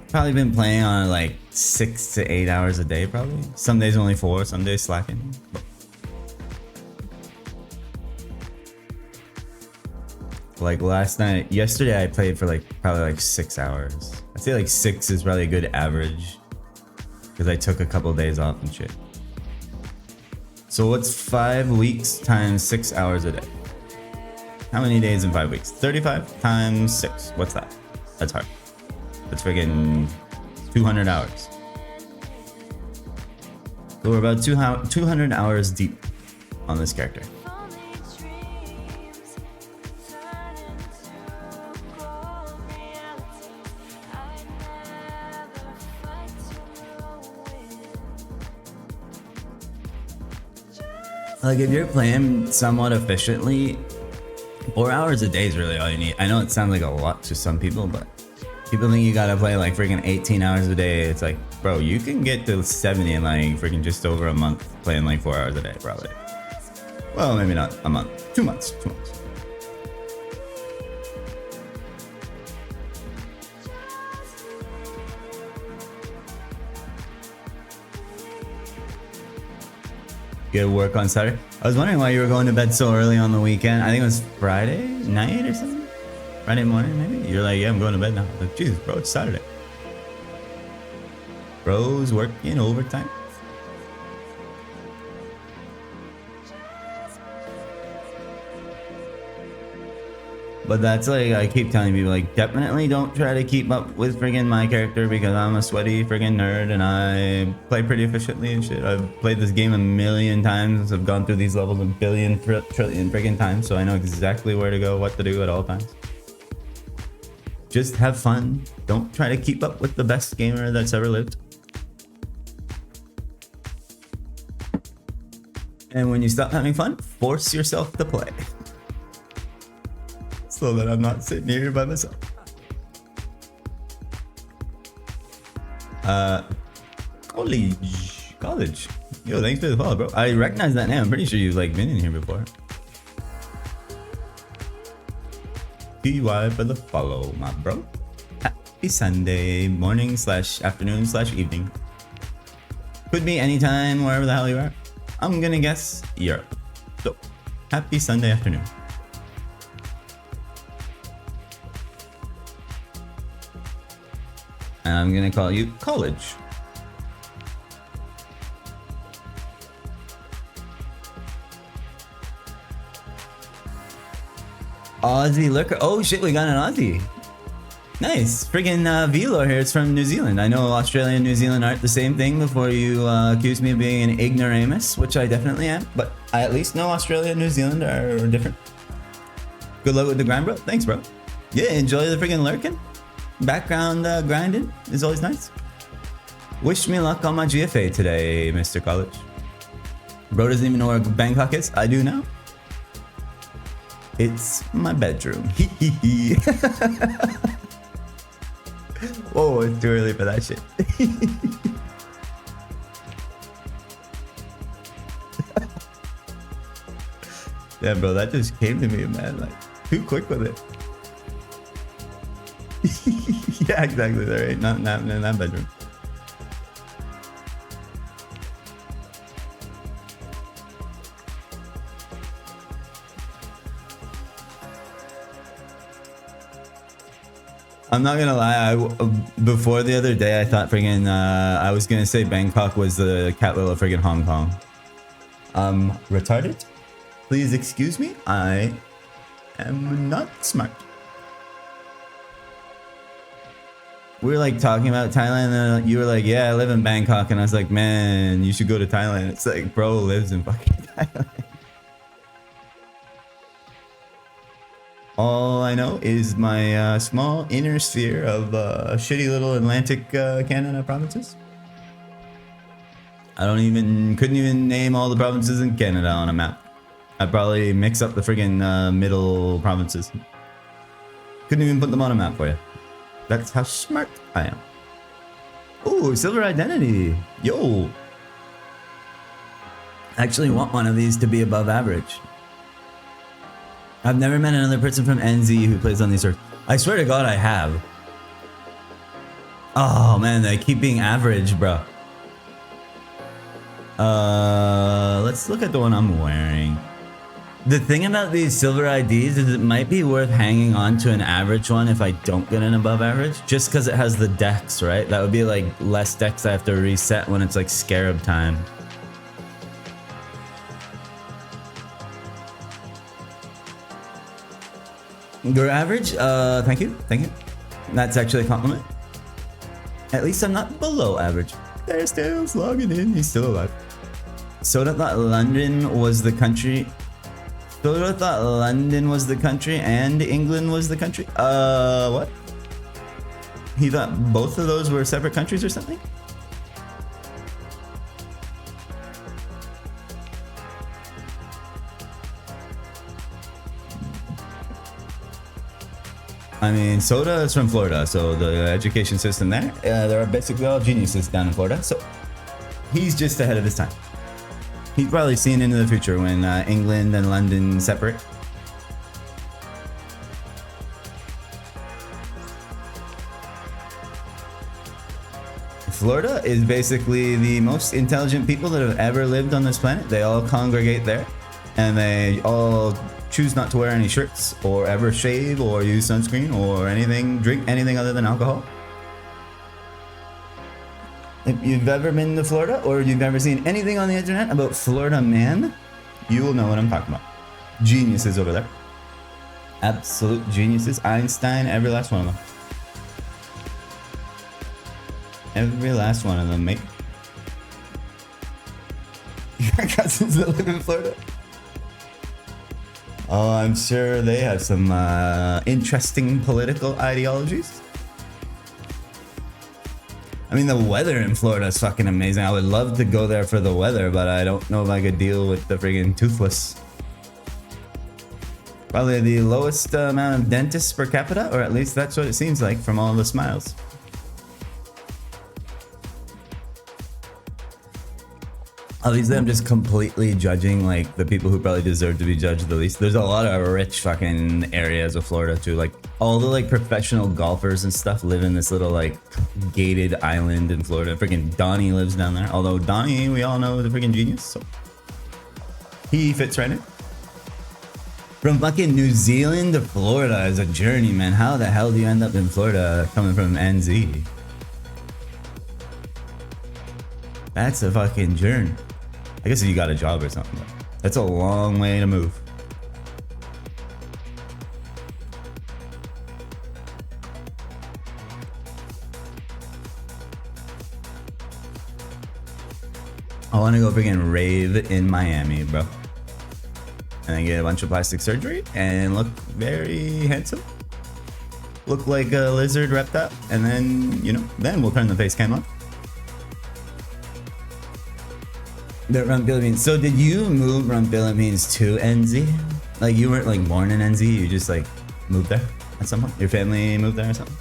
Probably been playing on like 6 to 8 hours a day probably. Some days only 4, some days slacking. Like yesterday I played for like probably like 6 hours. I'd say like 6 is probably a good average because I took a couple of days off and shit. So what's 5 weeks times 6 hours a day? How many days in 5 weeks? 35 times 6. What's that? That's hard. That's freaking 200 hours. So we're about 200 hours deep on this character. Like if you're playing somewhat efficiently, 4 hours a day is really all you need. I know it sounds like a lot to some people, but people think you gotta play like freaking 18 hours a day. It's like, bro, you can get to 70 in like freaking just over a month playing like 4 hours a day, probably. Well, maybe not a month. 2 months. 2 months. You gotta work on Saturday. I was wondering why you were going to bed so early on the weekend. I think it was Friday night or something. Friday morning, maybe. You're like, yeah, I'm going to bed now. I'm like, Jesus, bro, it's Saturday. Bro's working overtime. But that's like, I keep telling people, like, definitely don't try to keep up with friggin' my character because I'm a sweaty friggin' nerd and I play pretty efficiently and shit. I've played this game a million times. I've gone through these levels a billion, trillion friggin' times, so I know exactly where to go, what to do at all times. Just have fun. Don't try to keep up with the best gamer that's ever lived. And when you stop having fun, force yourself to play. So that I'm not sitting here by myself. College. Yo, thanks for the follow, bro. I recognize that name. I'm pretty sure you've like been in here before. PY for the follow, my bro. Happy Sunday morning / afternoon / evening. Could be anytime, wherever the hell you are. I'm gonna guess Europe. So, happy Sunday afternoon. And I'm gonna call you college. Aussie lurker. Oh shit, we got an Aussie. Nice. Friggin' Velo here. It's from New Zealand. I know Australia and New Zealand aren't the same thing before you accuse me of being an ignoramus, which I definitely am. But I at least know Australia and New Zealand are different. Good luck with the grind, bro. Thanks, bro. Yeah, enjoy the friggin' lurking. Background grinding is always nice. Wish me luck on my GFA today, Mr. College. Bro doesn't even know where Bangkok is. I do now. It's my bedroom. Whoa, it's too early for that shit. Yeah, bro, that just came to me, man. Like, too quick with it. Yeah, exactly. There ain't nothing happening in that bedroom. I'm not gonna lie, before the other day I thought friggin' I was gonna say Bangkok was the capital of friggin' Hong Kong. Retarded? Please excuse me, I am not smart. We were like talking about Thailand and you were like, yeah, I live in Bangkok, and I was like, man, you should go to Thailand. It's like, bro lives in fucking Thailand. All I know is my small inner sphere of shitty little Atlantic Canada provinces. Couldn't even name all the provinces in Canada on a map. I'd probably mix up the friggin' middle provinces. Couldn't even put them on a map for you. That's how smart I am. Ooh, silver identity. Yo. I actually want one of these to be above average. I've never met another person from NZ who plays on these servers. I swear to God I have. Oh man, they keep being average, bro. Let's look at the one I'm wearing. The thing about these silver IDs is it might be worth hanging on to an average one if I don't get an above average. Just because it has the decks, right? That would be like less decks I have to reset when it's like scarab time. Your average? Thank you. That's actually a compliment. At least I'm not below average. There's Tails logging in. He's still alive. Soda thought London was the country. Soda thought London was the country and England was the country. What? He thought both of those were separate countries or something? I mean, Soda is from Florida, so the education system there, there are basically all geniuses down in Florida, so he's just ahead of his time. He's probably seen into the future when England and London separate. Florida is basically the most intelligent people that have ever lived on this planet. They all congregate there, and they all choose not to wear any shirts or ever shave or use sunscreen or anything, drink anything other than alcohol. If you've ever been to Florida or you've ever seen anything on the internet about Florida man, you will know what I'm talking about. Geniuses over there. Absolute geniuses. Einstein, every last one of them. Every last one of them, mate. Your cousins that live in Florida? Oh, I'm sure they have some interesting political ideologies. I mean, the weather in Florida is fucking amazing. I would love to go there for the weather, but I don't know if I could deal with the friggin' toothless. Probably the lowest amount of dentists per capita, or at least that's what it seems like from all the smiles. Obviously, I'm just completely judging like the people who probably deserve to be judged the least. There's a lot of rich fucking areas of Florida too. Like all the like professional golfers and stuff live in this little like gated island in Florida. Freaking Donnie lives down there. Although Donnie, we all know, is a freaking genius, so he fits right in. From fucking New Zealand to Florida is a journey, man. How the hell do you end up in Florida coming from NZ? That's a fucking journey. I guess if you got a job or something. That's a long way to move. I want to go freaking rave in Miami, bro. And then get a bunch of plastic surgery and look very handsome. Look like a lizard reptile. And then, you know, then we'll turn the face cam on. The Rum Philippines. So did you move Rum Philippines to NZ? Like you weren't like born in NZ, you just like moved there at some point? Your family moved there or something?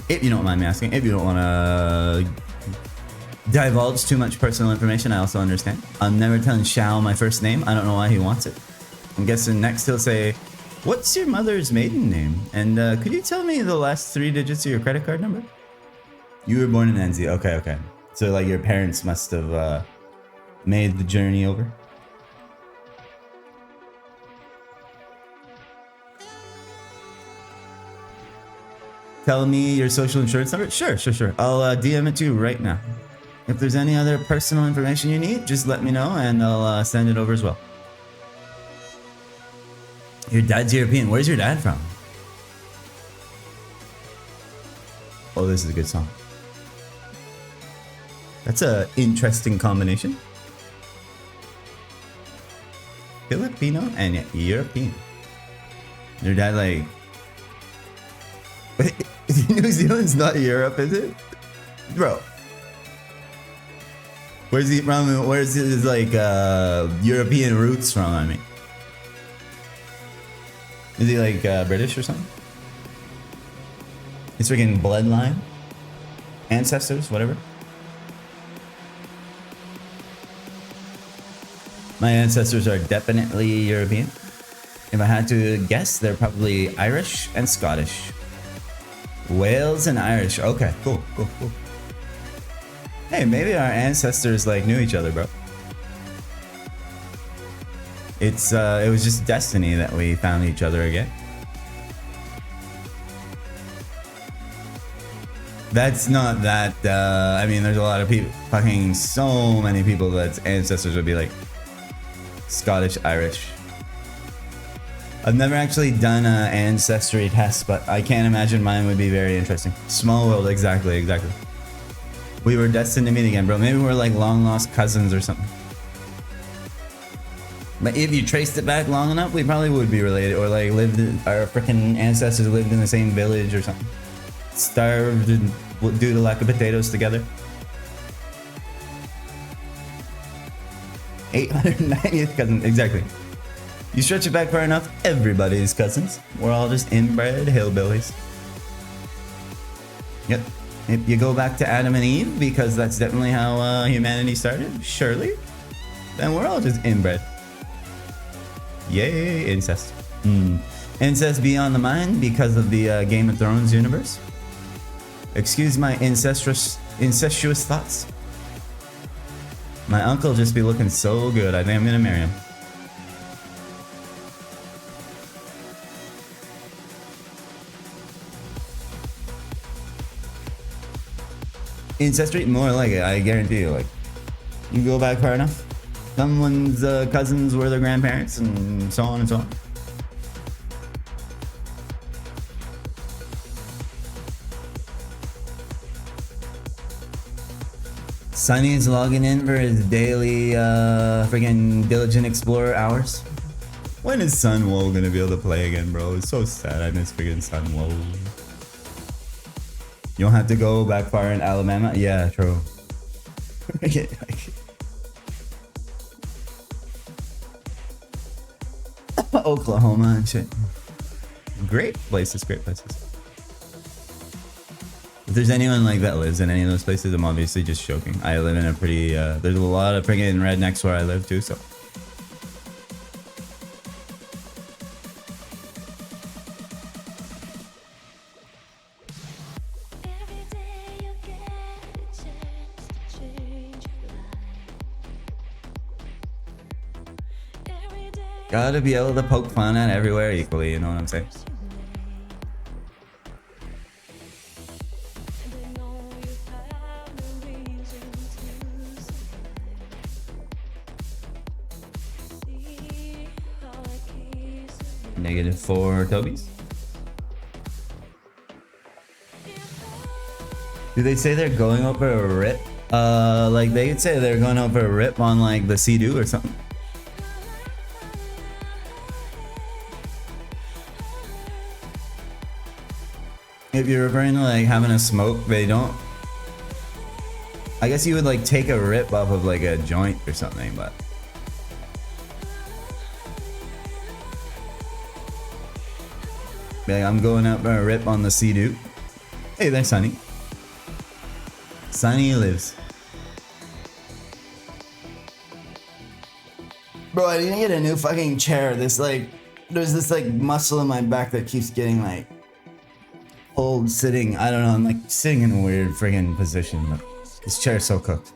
If you don't mind me asking, if you don't want to divulge too much personal information, I also understand. I'm never telling Shao my first name. I don't know why he wants it. I'm guessing next he'll say, what's your mother's maiden name? And could you tell me the last 3 digits of your credit card number? You were born in NZ. Okay, okay. So like your parents must have made the journey over. Tell me your social insurance number? Sure. I'll DM it to you right now. If there's any other personal information you need, just let me know and I'll send it over as well. Your dad's European. Where's your dad from? Oh, this is a good song. That's an interesting combination. Filipino and European. Your dad like... Wait, New Zealand's not Europe, is it? Bro. Where's he from? Where's his like European roots from, I mean? Is he like British or something? His freaking bloodline? Ancestors, whatever. My ancestors are definitely European. If I had to guess, they're probably Irish and Scottish. Wales and Irish. Okay, cool. Hey, maybe our ancestors like knew each other, bro. It was just destiny that we found each other again. That's not that, I mean, there's a lot of people, fucking so many people that's ancestors would be like Scottish, Irish. I've never actually done an ancestry test, but I can't imagine mine would be very interesting. Small world, exactly. We were destined to meet again, bro. Maybe we're like long lost cousins or something. But if you traced it back long enough, we probably would be related, or like our freaking ancestors lived in the same village or something. Starved due to lack of potatoes together. 890th cousin, exactly. You stretch it back far enough, everybody's cousins. We're all just inbred hillbillies. Yep. If you go back to Adam and Eve, because that's definitely how humanity started, surely, then we're all just inbred. Yay, incest. Incest beyond the mind because of the Game of Thrones universe. Excuse my incestuous thoughts. My uncle just be looking so good. I think I'm gonna marry him. Ancestry, more like it. I guarantee you. Like, you go back far enough, someone's cousins were their grandparents, and so on and so on. Sunny's logging in for his daily freaking Diligent Explorer hours. When is Sunwoe gonna be able to play again, bro? It's so sad. I miss freaking Sunwoe. You don't have to go back far in Alabama? Yeah, true. Oklahoma and shit. Great places. If there's anyone like that lives in any of those places, I'm obviously just joking. I live in a pretty, there's a lot of freaking rednecks where I live too, so. Gotta be able to poke fun at everywhere equally, you know what I'm saying? -4 Tobies. Do they say they're going over a rip? Like they could say they're going over a rip on like the Sea-Doo or something. If you're referring to like having a smoke, they don't. I guess you would like take a rip off of like a joint or something, but. Like, I'm going out for a rip on the Sea-Doo. Hey there, Sonny. Sonny lives. Bro, I need to get a new fucking chair. There's this like muscle in my back that keeps getting like pulled sitting. I don't know, I'm like sitting in a weird friggin' position, but this chair's so cooked.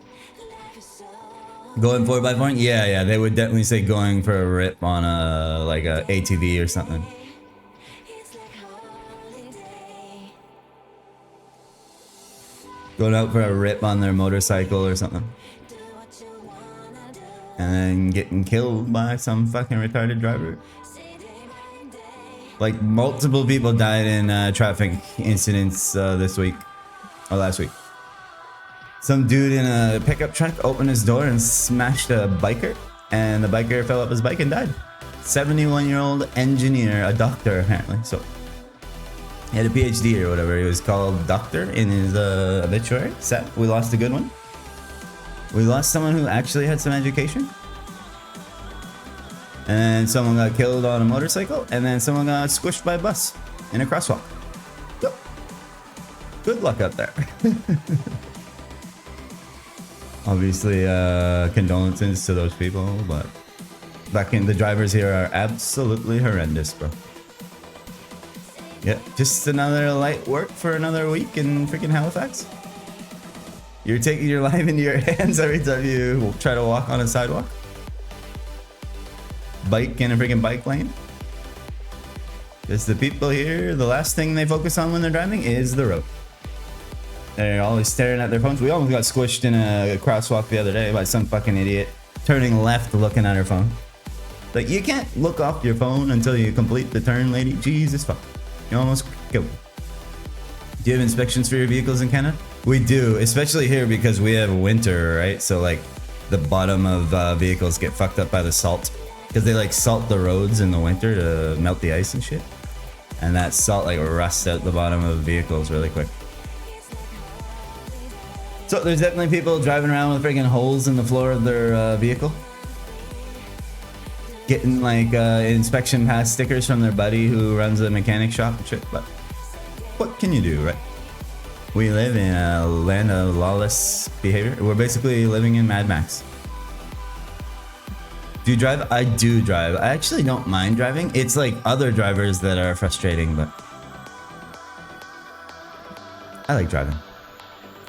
Going 4x4? Yeah, they would definitely say going for a rip on a like a ATV or something. Going out for a rip on their motorcycle or something. And then getting killed by some fucking retarded driver. Like multiple people died in traffic incidents this week. Or last week. Some dude in a pickup truck opened his door and smashed a biker. And the biker fell off his bike and died. 71-year-old engineer, a doctor apparently. So he had a PhD or whatever. He was called doctor in his obituary. Sad. We lost a good one. We lost someone who actually had some education. And someone got killed on a motorcycle. And then someone got squished by a bus in a crosswalk. So, good luck out there. Obviously, condolences to those people. But fucking the drivers here are absolutely horrendous, bro. Yeah, just another light work for another week in freaking Halifax. You're taking your life into your hands every time you try to walk on a sidewalk. Bike in a freaking bike lane. Because the people here, the last thing they focus on when they're driving is the road. They're always staring at their phones. We almost got squished in a crosswalk the other day by some fucking idiot turning left looking at her phone. Like, you can't look off your phone until you complete the turn, lady. Jesus fuck. You almost killed me. Do you have inspections for your vehicles in Canada? We do, especially here because we have winter, right? So like the bottom of vehicles get fucked up by the salt because they like salt the roads in the winter to melt the ice and shit. And that salt like rusts out the bottom of vehicles really quick. So there's definitely people driving around with freaking holes in the floor of their vehicle. Getting like inspection pass stickers from their buddy who runs a mechanic shop and shit, but what can you do, right? We live in a land of lawless behavior. We're basically living in Mad Max. Do you drive? I do drive. I actually don't mind driving. It's like other drivers that are frustrating, but I like driving.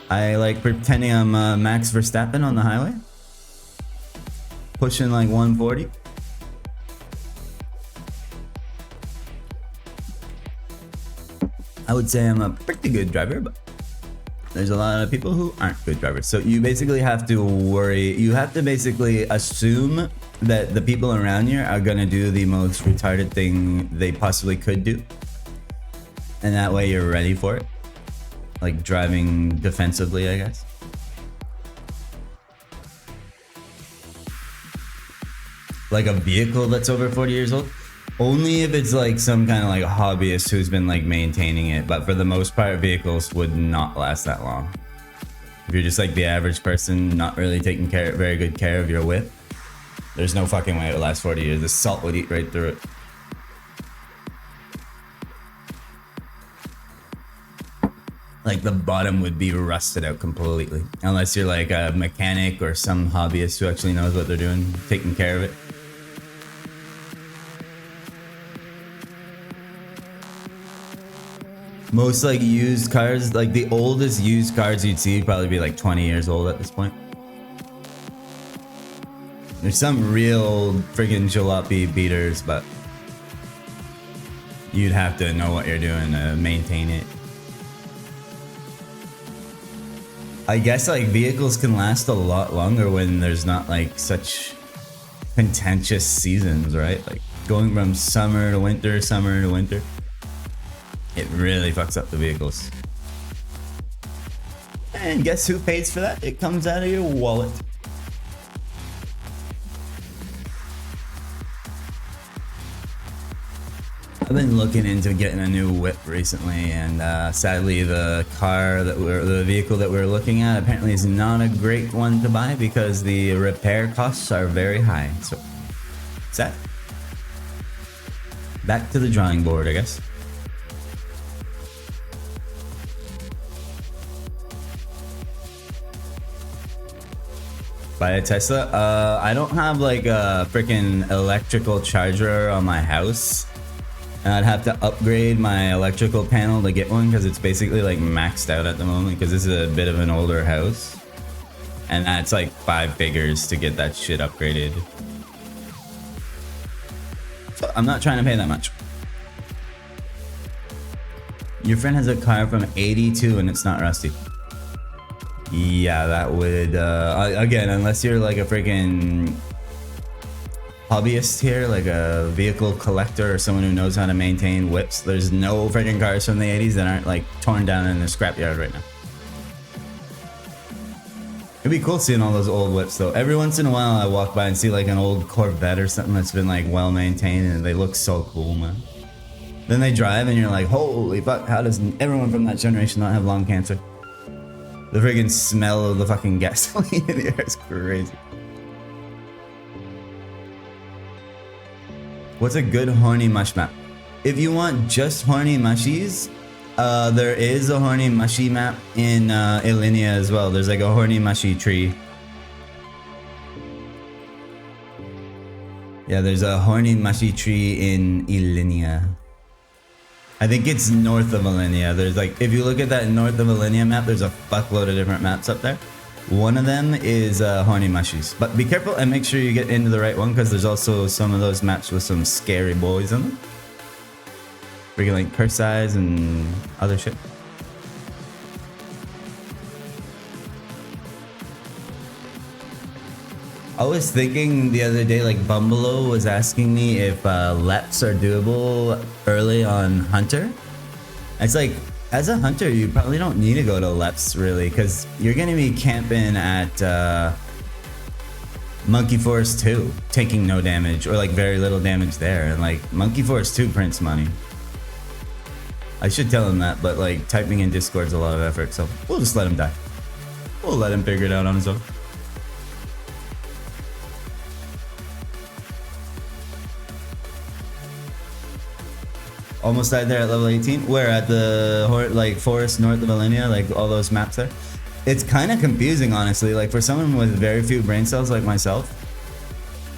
I like pretending I'm Max Verstappen on the highway. Pushing like 140. I would say I'm a pretty good driver, but there's a lot of people who aren't good drivers. So you basically have to worry. You have to basically assume that the people around you are going to do the most retarded thing they possibly could do. And that way you're ready for it. Like driving defensively, I guess. Like a vehicle that's over 40 years old. Only if it's like some kind of like hobbyist who's been like maintaining it, but for the most part vehicles would not last that long. If you're just like the average person not really taking very good care of your whip, there's no fucking way it would last 40 years. The salt would eat right through it. Like the bottom would be rusted out completely. Unless you're like a mechanic or some hobbyist who actually knows what they're doing, taking care of it. Most like used cars, like the oldest used cars you'd see would probably be like 20 years old at this point. There's some real friggin' jalopy beaters, but you'd have to know what you're doing to maintain it. I guess like vehicles can last a lot longer when there's not like such contentious seasons, right? Like going from summer to winter, it really fucks up the vehicles. And guess who pays for that? It comes out of your wallet. I've been looking into getting a new whip recently, and sadly the vehicle that we're looking at apparently is not a great one to buy because the repair costs are very high. So, sad. Back to the drawing board, I guess. Buy a Tesla? I don't have like a freaking electrical charger on my house. And I'd have to upgrade my electrical panel to get one because it's basically like maxed out at the moment because this is a bit of an older house. And that's like 5 figures to get that shit upgraded. So I'm not trying to pay that much. Your friend has a car from 82 and it's not rusty. Yeah, that would, again, unless you're like a freaking hobbyist here, like a vehicle collector or someone who knows how to maintain whips, there's no freaking cars from the 80s that aren't like torn down in the scrapyard right now. It'd be cool seeing all those old whips though. Every once in a while I walk by and see like an old Corvette or something that's been like well maintained and they look so cool, man. Then they drive and you're like, holy fuck, how does everyone from that generation not have lung cancer? The friggin' smell of the fucking gasoline in the air is crazy. What's a good horny mush map? If you want just horny mushies, there is a horny mushy map in Illenia as well. There's like a horny mushy tree. Yeah, there's a horny mushy tree in Illenia. I think it's north of Illenia. There's like, if you look at that north of Illenia map, there's a fuckload of different maps up there. One of them is horny mushies, but be careful and make sure you get into the right one because there's also some of those maps with some scary boys in them. Freaking like curse eyes and other shit. I was thinking the other day, like Bumbalo was asking me if LEPs are doable early on Hunter. It's like, as a hunter, you probably don't need to go to LEPs really, because you're going to be camping at Monkey Forest 2, taking no damage or like very little damage there. And like Monkey Forest 2 prints money. I should tell him that, but like typing in Discord's a lot of effort, so we'll just let him die. We'll let him figure it out on his own. Almost died there at level 18. Where? At the like forest north of Illenia, like all those maps there. It's kind of confusing, honestly. Like for someone with very few brain cells like myself,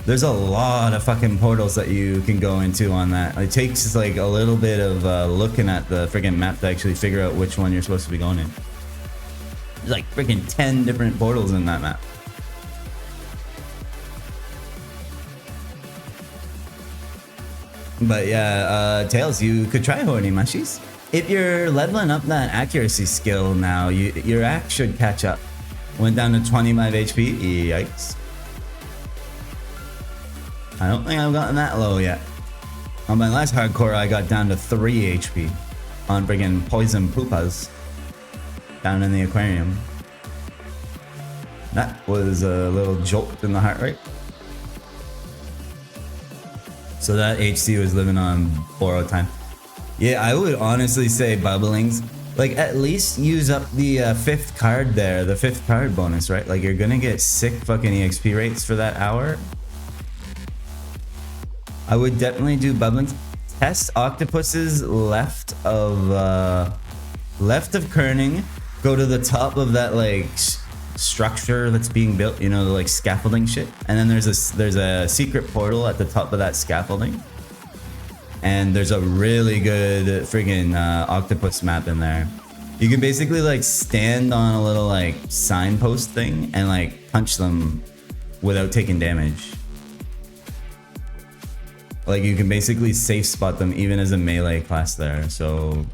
there's a lot of fucking portals that you can go into on that. It takes like a little bit of looking at the friggin' map to actually figure out which one you're supposed to be going in. There's like friggin' 10 different portals in that map. But yeah, Tails, you could try horny mushies. If you're leveling up that accuracy skill now, your axe should catch up. Went down to 25 HP. Yikes. I don't think I've gotten that low yet. On my last hardcore, I got down to 3 HP on friggin' poison poopas down in the aquarium. That was a little jolt in the heart rate. So that HC was living on borrowed time. Yeah, I would honestly say bubblings. Like at least use up the 5th card there, the 5th card bonus, right? Like you're gonna get sick fucking EXP rates for that hour. I would definitely do bubblings. Test octopuses left of kerning. Go to the top of that like structure that's being built, you know, the like scaffolding shit, and then there's a secret portal at the top of that scaffolding, and there's a really good friggin' octopus map in there. You can basically like stand on a little like signpost thing and like punch them without taking damage. Like you can basically safe spot them even as a melee class there. So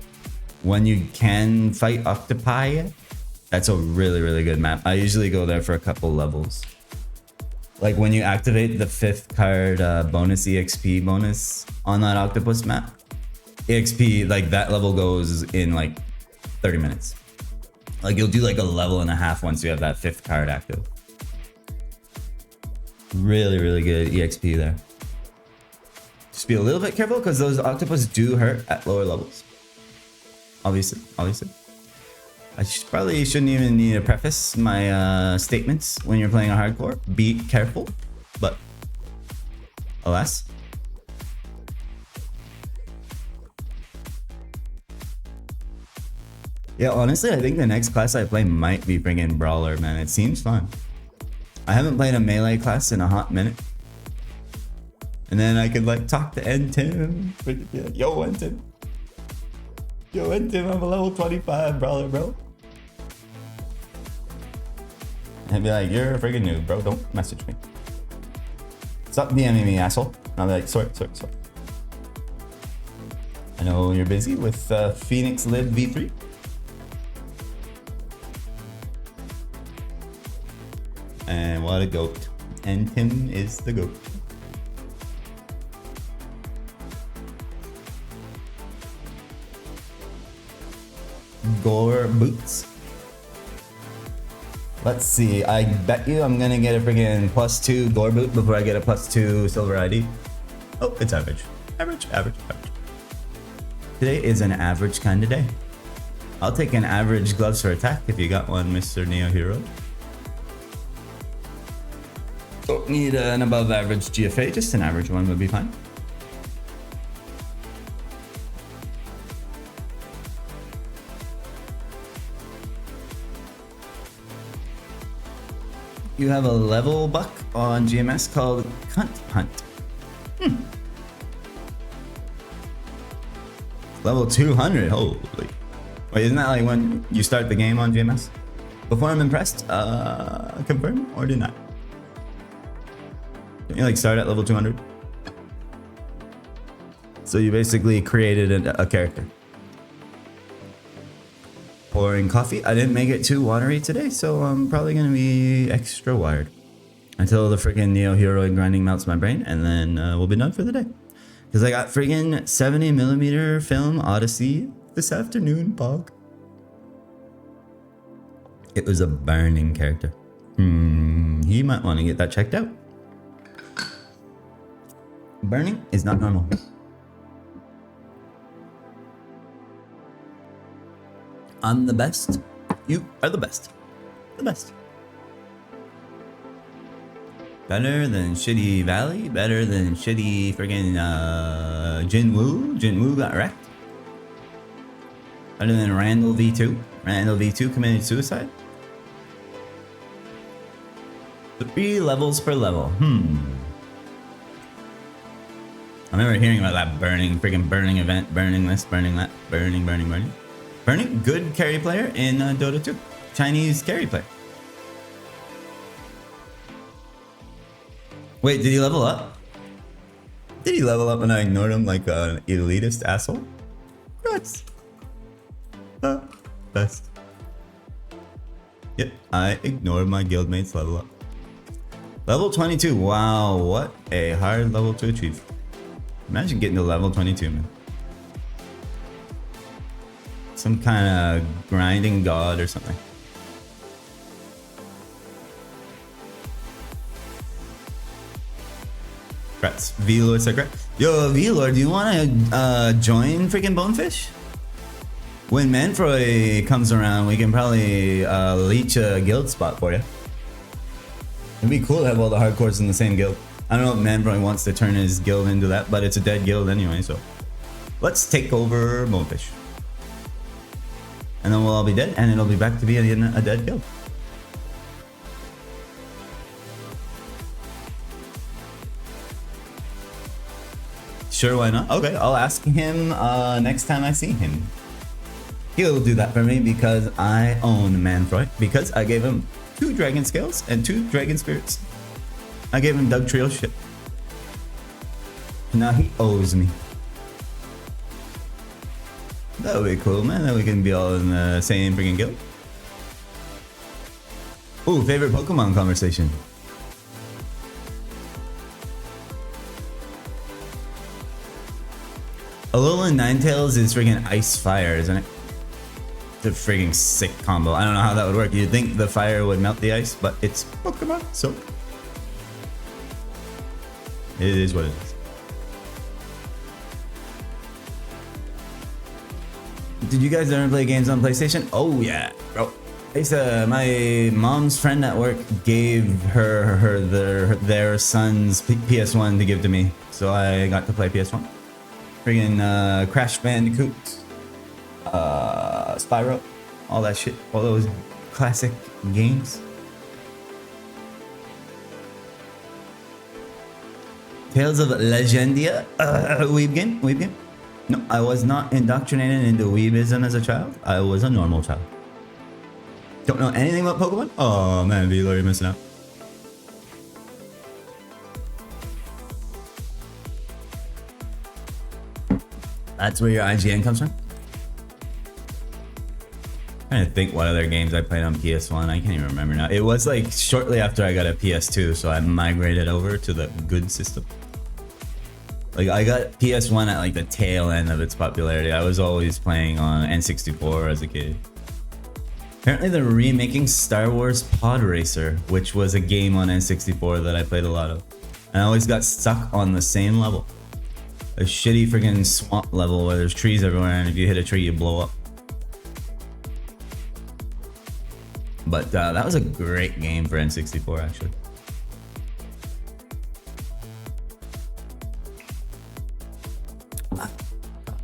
when you can fight octopi, that's a really, really good map. I usually go there for a couple levels. Like when you activate the 5th card bonus EXP bonus on that octopus map, EXP, like that level goes in like 30 minutes. Like you'll do like a level and a half once you have that 5th card active. Really, really good EXP there. Just be a little bit careful because those octopus do hurt at lower levels. Obviously. I probably shouldn't even need to preface my statements when you're playing a hardcore. Be careful, but alas. Yeah, honestly, I think the next class I play might be friggin' Brawler, man. It seems fun. I haven't played a melee class in a hot minute. And then I could like talk to N-Tim. Yo, N-Tim. Yo, N-Tim, I'm a level 25 Brawler, bro. And be like, you're a friggin' noob, bro. Don't message me. Stop DMing me, asshole. And I'll be like, sorry. I know you're busy with Phoenix Live V3. And what a goat. And Tim is the goat. Gore boots. Let's see. I bet you I'm gonna get a friggin' +2 gore boot before I get a +2 silver ID. Oh, it's average. Average. Today is an average kind of day. I'll take an average gloves for attack if you got one, Mr. Neo Hero. Don't need an above average GFA, just an average one would be fine. You have a level buck on GMS called Cunt Hunt. Level 200, holy. Wait, isn't that like when you start the game on GMS? Before I'm impressed, confirm or deny? Don't you like start at level 200? So you basically created a character. Pouring coffee. I didn't make it too watery today, so I'm probably gonna be extra wired until the freaking Neo Heroic grinding melts my brain, and then we'll be done for the day. Because I got friggin' 70mm film Odyssey this afternoon, Pog. It was a burning character. You might want to get that checked out. Burning is not normal. I'm the best. You are the best. The best. Better than shitty Valley. Better than shitty friggin' Jinwoo. Jinwoo got wrecked. Better than Randall V2. Randall V2 committed suicide. 3 levels per level. I remember hearing about that friggin' burning event. Burning this, burning that. Burning. Burning, good carry player in Dota 2. Chinese carry player. Wait, did he level up? Did he level up and I ignored him like an elitist asshole? Congrats. Best. Yep, I ignored my guildmates level up. Level 22, wow, what a hard level to achieve. Imagine getting to level 22, man. Some kind of grinding god or something. Congrats. V-Lord Secret. Yo, V-Lord, do you want to join freaking Bonefish? When Manfroy comes around, we can probably leech a guild spot for you. It'd be cool to have all the hardcores in the same guild. I don't know if Manfroy wants to turn his guild into that, but it's a dead guild anyway, so. Let's take over Bonefish. And then we'll all be dead, and it'll be back to being a dead guild. Sure, why not? Okay, I'll ask him next time I see him. He'll do that for me because I own Manfroy. Because I gave him 2 dragon scales and 2 dragon spirits. I gave him Doug Trio shit. Now he owes me. That would be cool, man. Then we can be all in the same freaking guild. Ooh, favorite Pokemon conversation. Alolan Ninetales is freaking Ice Fire, isn't it? The frigging sick combo. I don't know how that would work. You'd think the fire would melt the ice, but it's Pokemon, so it is what it is. Did you guys ever play games on PlayStation? Oh yeah, bro. My mom's friend at work gave their son's PS1 to give to me, so I got to play PS1. Friggin' Crash Bandicoot, Spyro, all that shit, all those classic games. Tales of Legendia, weeb game. No, I was not indoctrinated into weebism as a child. I was a normal child. Don't know anything about Pokemon? Oh man, Velo, you're missing out. That's where your IGN comes from? I'm trying to think what other games I played on PS1. I can't even remember now. It was like shortly after I got a PS2, so I migrated over to the good system. Like I got PS1 at like the tail end of its popularity. I was always playing on N64 as a kid. Apparently they're remaking Star Wars Pod Racer, which was a game on N64 that I played a lot of. And I always got stuck on the same level. A shitty freaking swamp level where there's trees everywhere, and if you hit a tree you blow up. But that was a great game for N64 actually.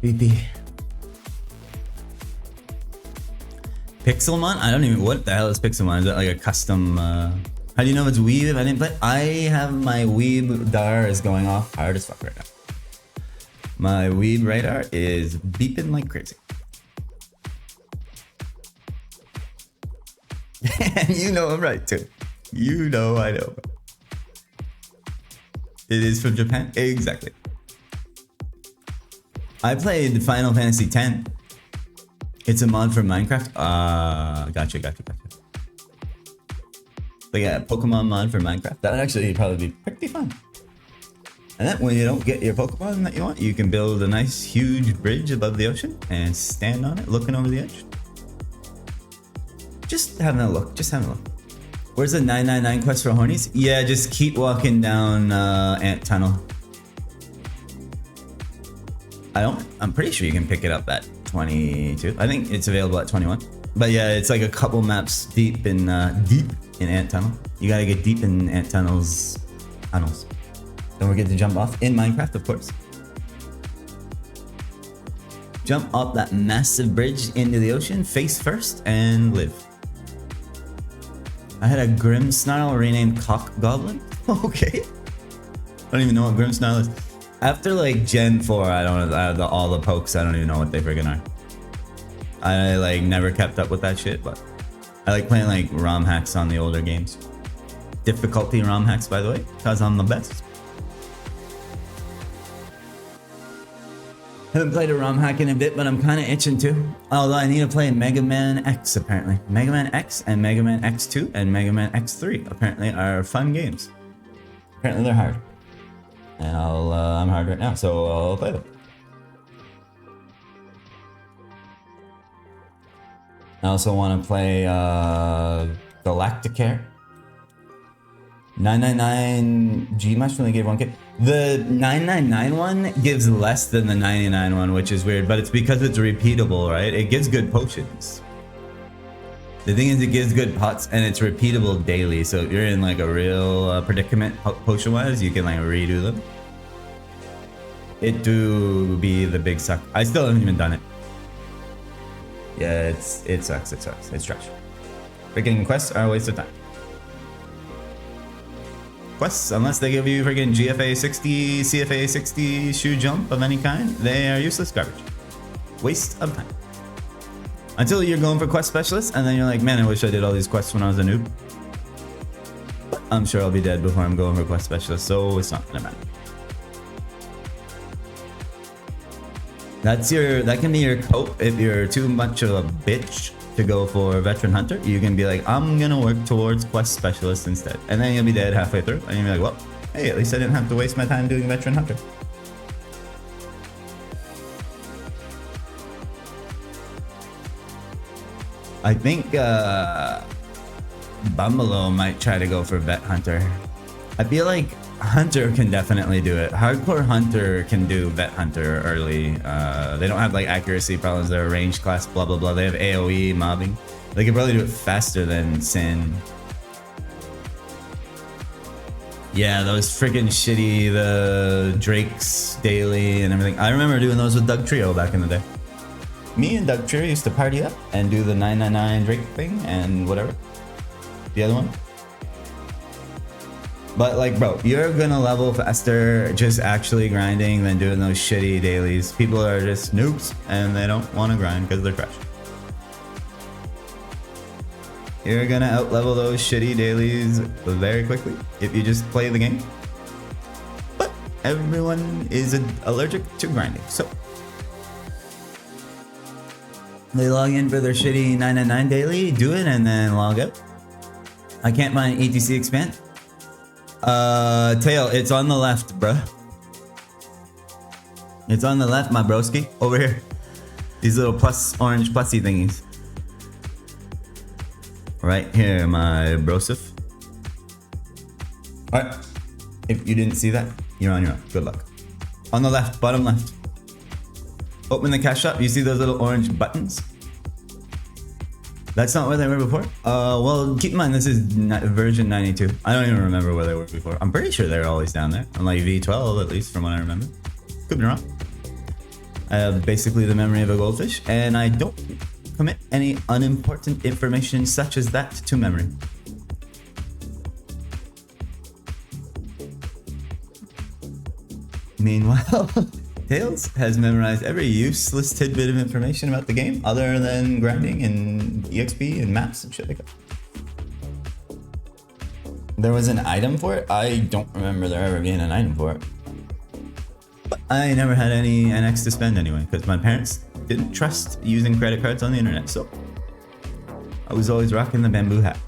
BP. Pixelmon? I don't even, what the hell is Pixelmon? Is that like a custom, how do you know it's Weeb if I didn't play? I have my Weeb radar is going off hard as fuck right now. My Weeb radar is beeping like crazy. And you know I'm right too. You know I know. It is from Japan? Exactly. I played Final Fantasy X. It's a mod for Minecraft. Gotcha. But yeah, Pokemon mod for Minecraft. That would actually probably be pretty fun. And then when you don't get your Pokemon that you want, you can build a nice huge bridge above the ocean and stand on it, looking over the edge. Just having a look. Where's the 999 quest for hornies? Yeah, just keep walking down Ant Tunnel. I'm pretty sure you can pick it up at 22. I think it's available at 21. But yeah, it's like a couple maps deep in Ant Tunnel. You gotta get deep in Ant Tunnel's tunnels. Don't forget to jump off in Minecraft, of course. Jump up that massive bridge into the ocean, face first, and live. I had a Grimmsnarl renamed Cock Goblin. Okay. I don't even know what Grimmsnarl is. After like Gen 4, I don't know, all the pokes, I don't even know what they friggin' are. I like never kept up with that shit, but I like playing like ROM hacks on the older games. Difficulty ROM hacks, by the way, because I'm the best. Haven't played a ROM hack in a bit, but I'm kind of itching to. Although I need to play Mega Man X apparently. Mega Man X and Mega Man X2 and Mega Man X3 apparently are fun games. Apparently they're hard. And I'm hard right now, so I'll play them. I also want to play Galacticare. 999 Gmash only gave 1k. The 999 one gives less than the 99 one, which is weird, but it's because it's repeatable, right? It gives good potions. The thing is, it gives good pots and it's repeatable daily. So if you're in like a real predicament potion wise, you can like redo them. It do be the big suck. I still haven't even done it. Yeah, it sucks. It's trash. Freaking quests are a waste of time. Quests, unless they give you freaking GFA 60, CFA 60 shoe jump of any kind, they are useless garbage. Waste of time. Until you're going for quest specialists, and then you're like, man, I wish I did all these quests when I was a noob. But I'm sure I'll be dead before I'm going for quest specialists, so it's not gonna matter. That can be your cope if you're too much of a bitch to go for veteran hunter. You can be like, I'm gonna work towards quest specialist instead, and then you'll be dead halfway through, and you'll be like, well, hey, at least I didn't have to waste my time doing veteran hunter. I think Bumbaloo might try to go for Vet Hunter. I feel like Hunter can definitely do it. Hardcore Hunter can do Vet Hunter early. They don't have like accuracy problems. They're a range class, blah blah blah. They have AoE mobbing. They could probably do it faster than Sin. Yeah, those freaking shitty, the Drakes daily and everything. I remember doing those with Doug Trio back in the day. Me and Doug Trio used to party up and do the 999 Drake thing and whatever. The other one. But like, bro, you're gonna level faster just actually grinding than doing those shitty dailies. People are just noobs and they don't want to grind because they're trash. You're gonna outlevel those shitty dailies very quickly if you just play the game. But everyone is allergic to grinding, so they log in for their shitty 999 daily, do it, and then log out. I can't find ETC expand. Tail, it's on the left, bruh. It's on the left, my broski. Over here. These little plus orange plusy thingies. Right here, my brosif. Alright. If you didn't see that, you're on your own. Good luck. On the left, bottom left. Open the cash shop. You see those little orange buttons? That's not where they were before? Well, keep in mind, this is version 92. I don't even remember where they were before. I'm pretty sure they're always down there. On like V12, at least from what I remember. Could be wrong. I have basically the memory of a goldfish, and I don't commit any unimportant information such as that to memory. Meanwhile, Tails has memorized every useless tidbit of information about the game other than grinding and EXP and maps and shit like that. There was an item for it? I don't remember there ever being an item for it. But I never had any NX to spend anyway, because my parents didn't trust using credit cards on the internet, so I was always rocking the bamboo hat.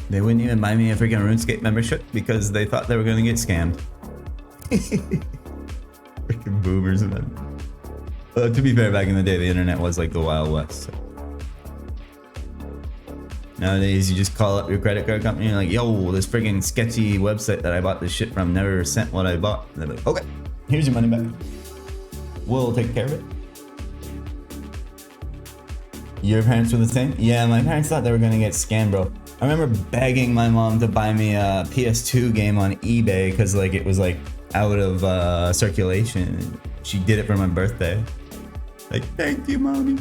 They wouldn't even buy me a freaking RuneScape membership because they thought they were gonna get scammed. Freaking boomers, man. To be fair, back in the day, the internet was like the Wild West. So. Nowadays, you just call up your credit card company and you're like, yo, this freaking sketchy website that I bought this shit from never sent what I bought. And they're like, okay, here's your money back. We'll take care of it. Your parents were the same? Yeah, my parents thought they were gonna get scammed, bro. I remember begging my mom to buy me a PS2 game on eBay because like it was like out of circulation. She did it for my birthday. Like, thank you, mommy.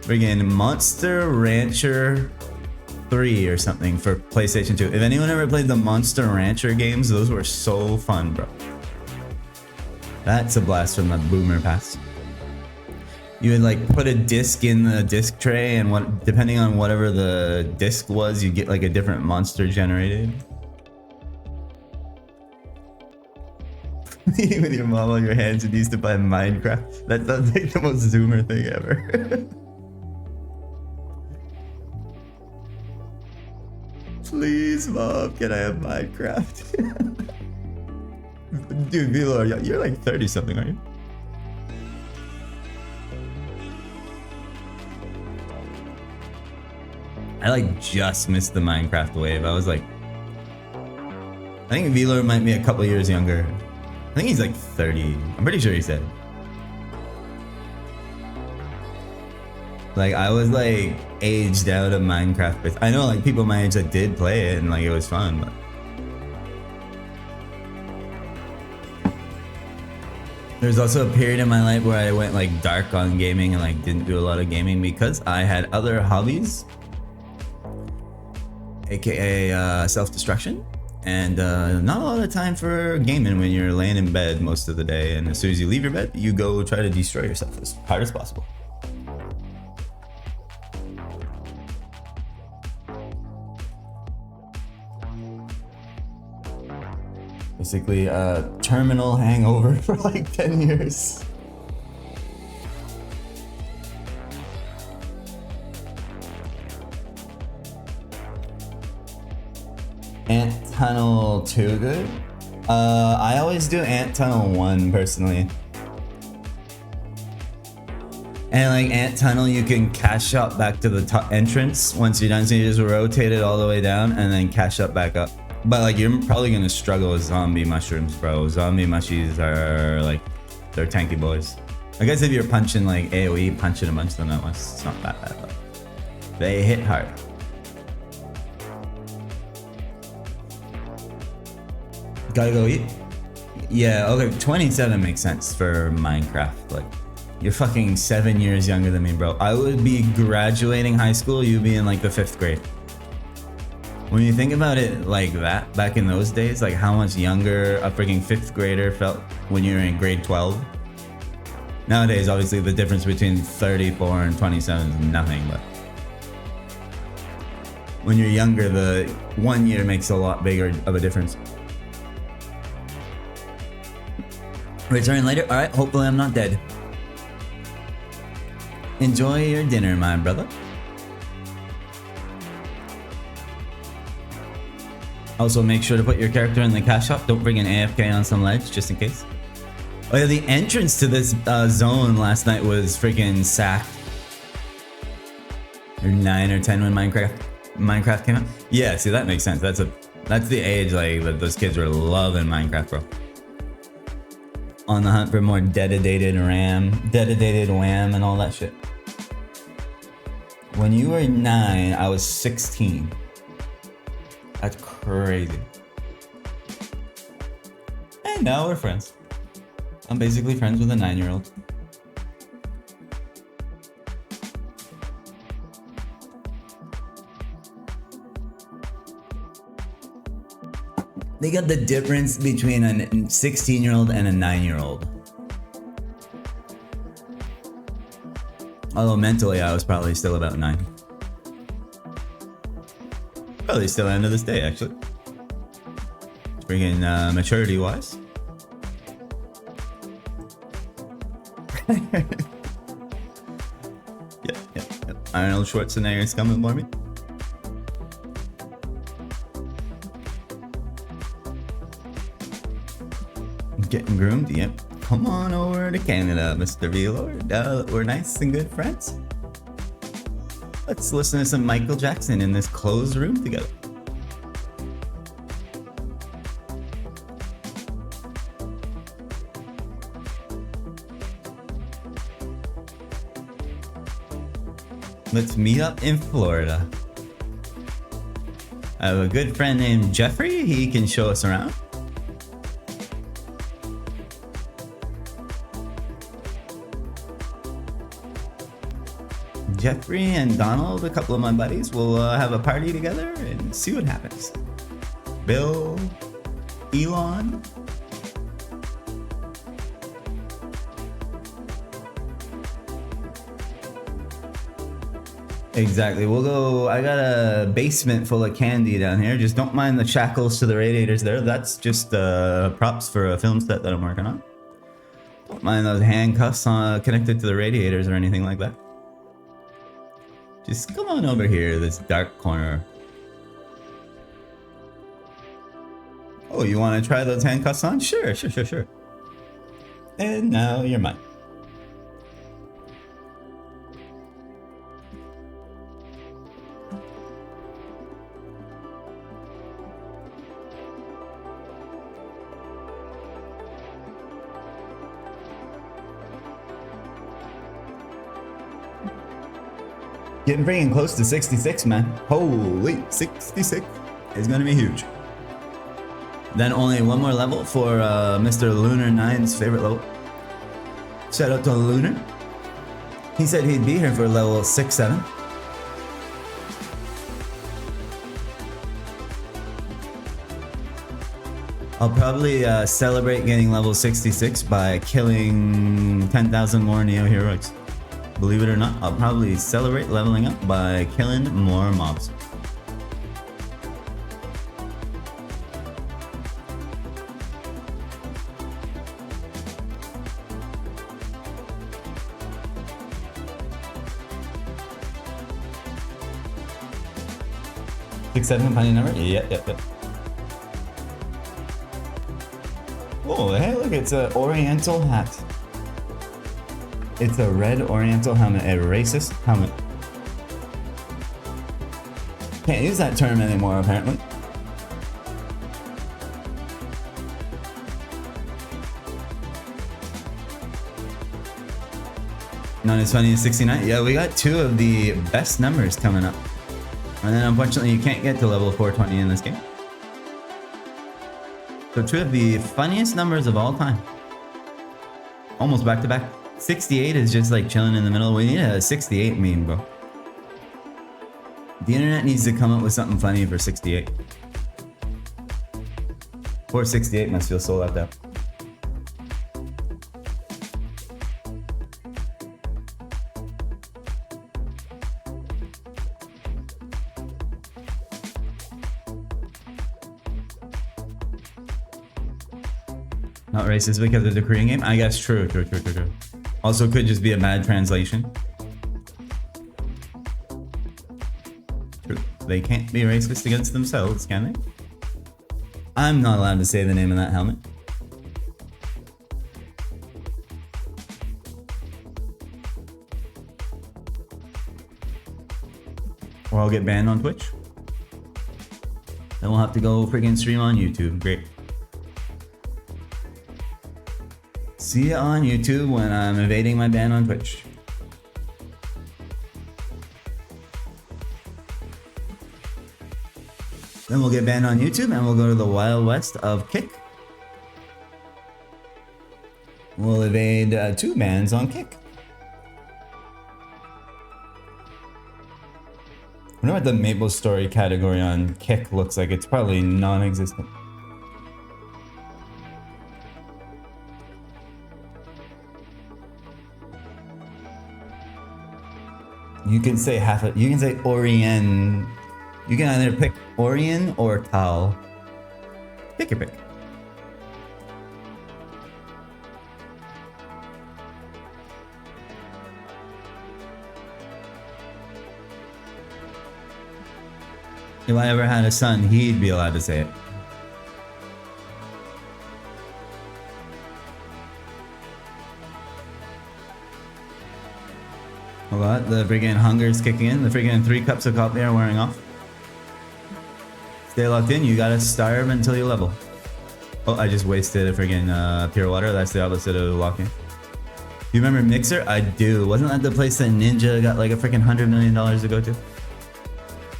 Friggin' Monster Rancher 3 or something for PlayStation 2. If anyone ever played the Monster Rancher games, those were so fun, bro. That's a blast from the boomer past. You would like put a disc in the disc tray, and what, depending on whatever the disc was, you get like a different monster generated. Eating with your mom on your hands and used to play Minecraft. That sounds like the most zoomer thing ever. Please, mom, can I have Minecraft? Dude, Vilo, you're like 30 something, aren't you? I like just missed the Minecraft wave. I was like, I think Vilo might be a couple years younger. I think he's like 30. I'm pretty sure he said. Like I was like aged out of Minecraft. I know like people my age that did play it and like it was fun, but there's also a period in my life where I went like dark on gaming and like didn't do a lot of gaming because I had other hobbies, aka self-destruction, and not a lot of time for gaming when you're laying in bed most of the day, and as soon as you leave your bed you go try to destroy yourself as hard as possible. Basically a terminal hangover for like 10 years. Ant Tunnel 2 good? I always do Ant Tunnel 1 personally. And like Ant Tunnel, you can cash up back to the top entrance once you're done. So you just rotate it all the way down and then cash up back up. But like you're probably gonna struggle with zombie mushrooms, bro. Zombie mushies are like, they're tanky boys. I guess if you're punching like AoE, punching a bunch of them at once, it's not that bad. But they hit hard. Gotta go eat. Yeah, okay, 27 makes sense for Minecraft. Like, you're fucking 7 years younger than me, bro. I would be graduating high school, you'd be in like the 5th grade. When you think about it like that, back in those days, like how much younger a freaking 5th grader felt when you were in grade 12. Nowadays, obviously, the difference between 34 and 27 is nothing, but when you're younger, the 1 year makes a lot bigger of a difference. Return later? Alright, hopefully I'm not dead. Enjoy your dinner, my brother. Also, make sure to put your character in the cash shop. Don't bring an AFK on some ledge, just in case. Oh yeah, the entrance to this zone last night was freaking sacked. Or 9 or 10 when Minecraft came out. Yeah, see that makes sense. That's the age like that those kids were loving Minecraft, bro. On the hunt for more dedicated RAM, dedicated WAM, and all that shit. When you were 9, I was 16. That's crazy. And now we're friends. I'm basically friends with a 9-year-old. They got the difference between a 16-year-old and a 9-year-old. Although mentally I was probably still about 9. Probably still end of this day, actually. Freaking maturity-wise. Yep. Arnold Schwarzenegger's coming for me. Getting groomed? Yep. Come on over to Canada, Mr. V-Lord. We're nice and good friends. Let's listen to some Michael Jackson in this closed room together. Let's meet up in Florida. I have a good friend named Jeffrey. He can show us around. Jeffrey and Donald, a couple of my buddies, will have a party together and see what happens. Bill, Elon. Exactly. We'll go. I got a basement full of candy down here. Just don't mind the shackles to the radiators there. That's just props for a film set that I'm working on. Don't mind those handcuffs connected to the radiators or anything like that. Just come on over here, this dark corner. Oh, you want to try those handcuffs on? Sure. And now you're mine. Getting freaking close to 66, man. Holy, 66 is gonna be huge. Then only one more level for Mr. Lunar 9's favorite level. Shout out to Lunar. He said he'd be here for level 6, 7. I'll probably celebrate getting level 66 by killing 10,000 more Neo Heroics. Believe it or not, I'll probably celebrate leveling up by killing more mobs. Six, 7 funny number? Yep. Oh, hey, look, it's an Oriental hat. It's a red Oriental helmet, a racist helmet. Can't use that term anymore, apparently. Not as funny as 69. Yeah, we got two of the best numbers coming up. And then unfortunately you can't get to level 420 in this game. So two of the funniest numbers of all time. Almost back to back. 68 is just like chilling in the middle. We need a 68 meme, bro. The internet needs to come up with something funny for 68. Poor 68 must feel so left out. Not racist because it's a Korean game? I guess true. Also could just be a bad translation. True. They can't be racist against themselves, can they? I'm not allowed to say the name of that helmet. Or I'll get banned on Twitch. Then we'll have to go freaking stream on YouTube. Great. See ya on YouTube when I'm evading my ban on Twitch. Then we'll get banned on YouTube and we'll go to the Wild West of Kick. We'll evade 2 bans on Kick. I wonder what the Maple Story category on Kick looks like. It's probably non-existent. You can say you can say Orion. You can either pick Orion or Tal. Pick your pick. If I ever had a son, he'd be allowed to say it. Hold on, the friggin' hunger's kicking in. The friggin' 3 cups of coffee are wearing off. Stay locked in. You gotta starve until you level. Oh, I just wasted a friggin' pure water. That's the opposite of lock in. You remember Mixer? I do. Wasn't that the place that Ninja got like a freaking $100 million to go to?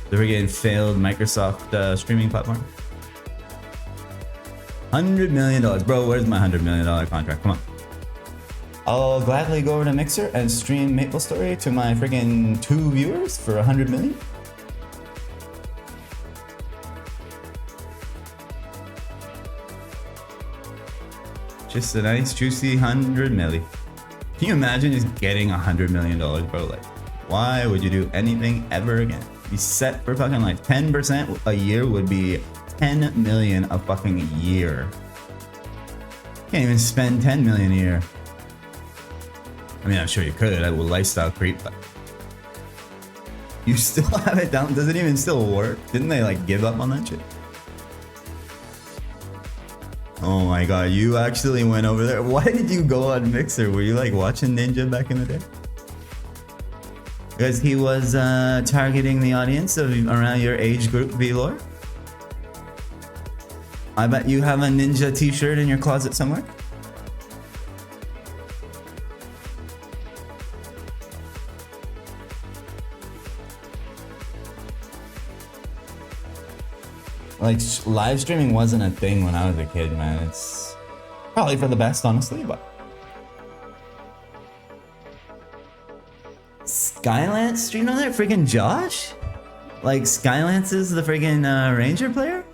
The friggin' failed Microsoft streaming platform. $100 million. Bro, where's my $100 million contract? Come on. I'll gladly go over to Mixer and stream Maple Story to my friggin' 2 viewers for 100 million. Just a nice juicy 100 milli. Can you imagine just getting $100 million, bro? Like, why would you do anything ever again? Be set for fucking life. 10% a year would be 10 million a fucking year. Can't even spend 10 million a year. I mean, I'm sure you could. I will lifestyle creep, but you still have it down. Does it even still work? Didn't they like give up on that shit? Oh my god, you actually went over there. Why did you go on Mixer? Were you like watching Ninja back in the day? Because he was targeting the audience of around your age group, Vlore. I bet you have a Ninja t-shirt in your closet somewhere. Like, live streaming wasn't a thing when I was a kid, man. It's probably for the best, honestly, but... Skylance streamed on there? Freaking Josh? Like, Skylance is the freaking Ranger player?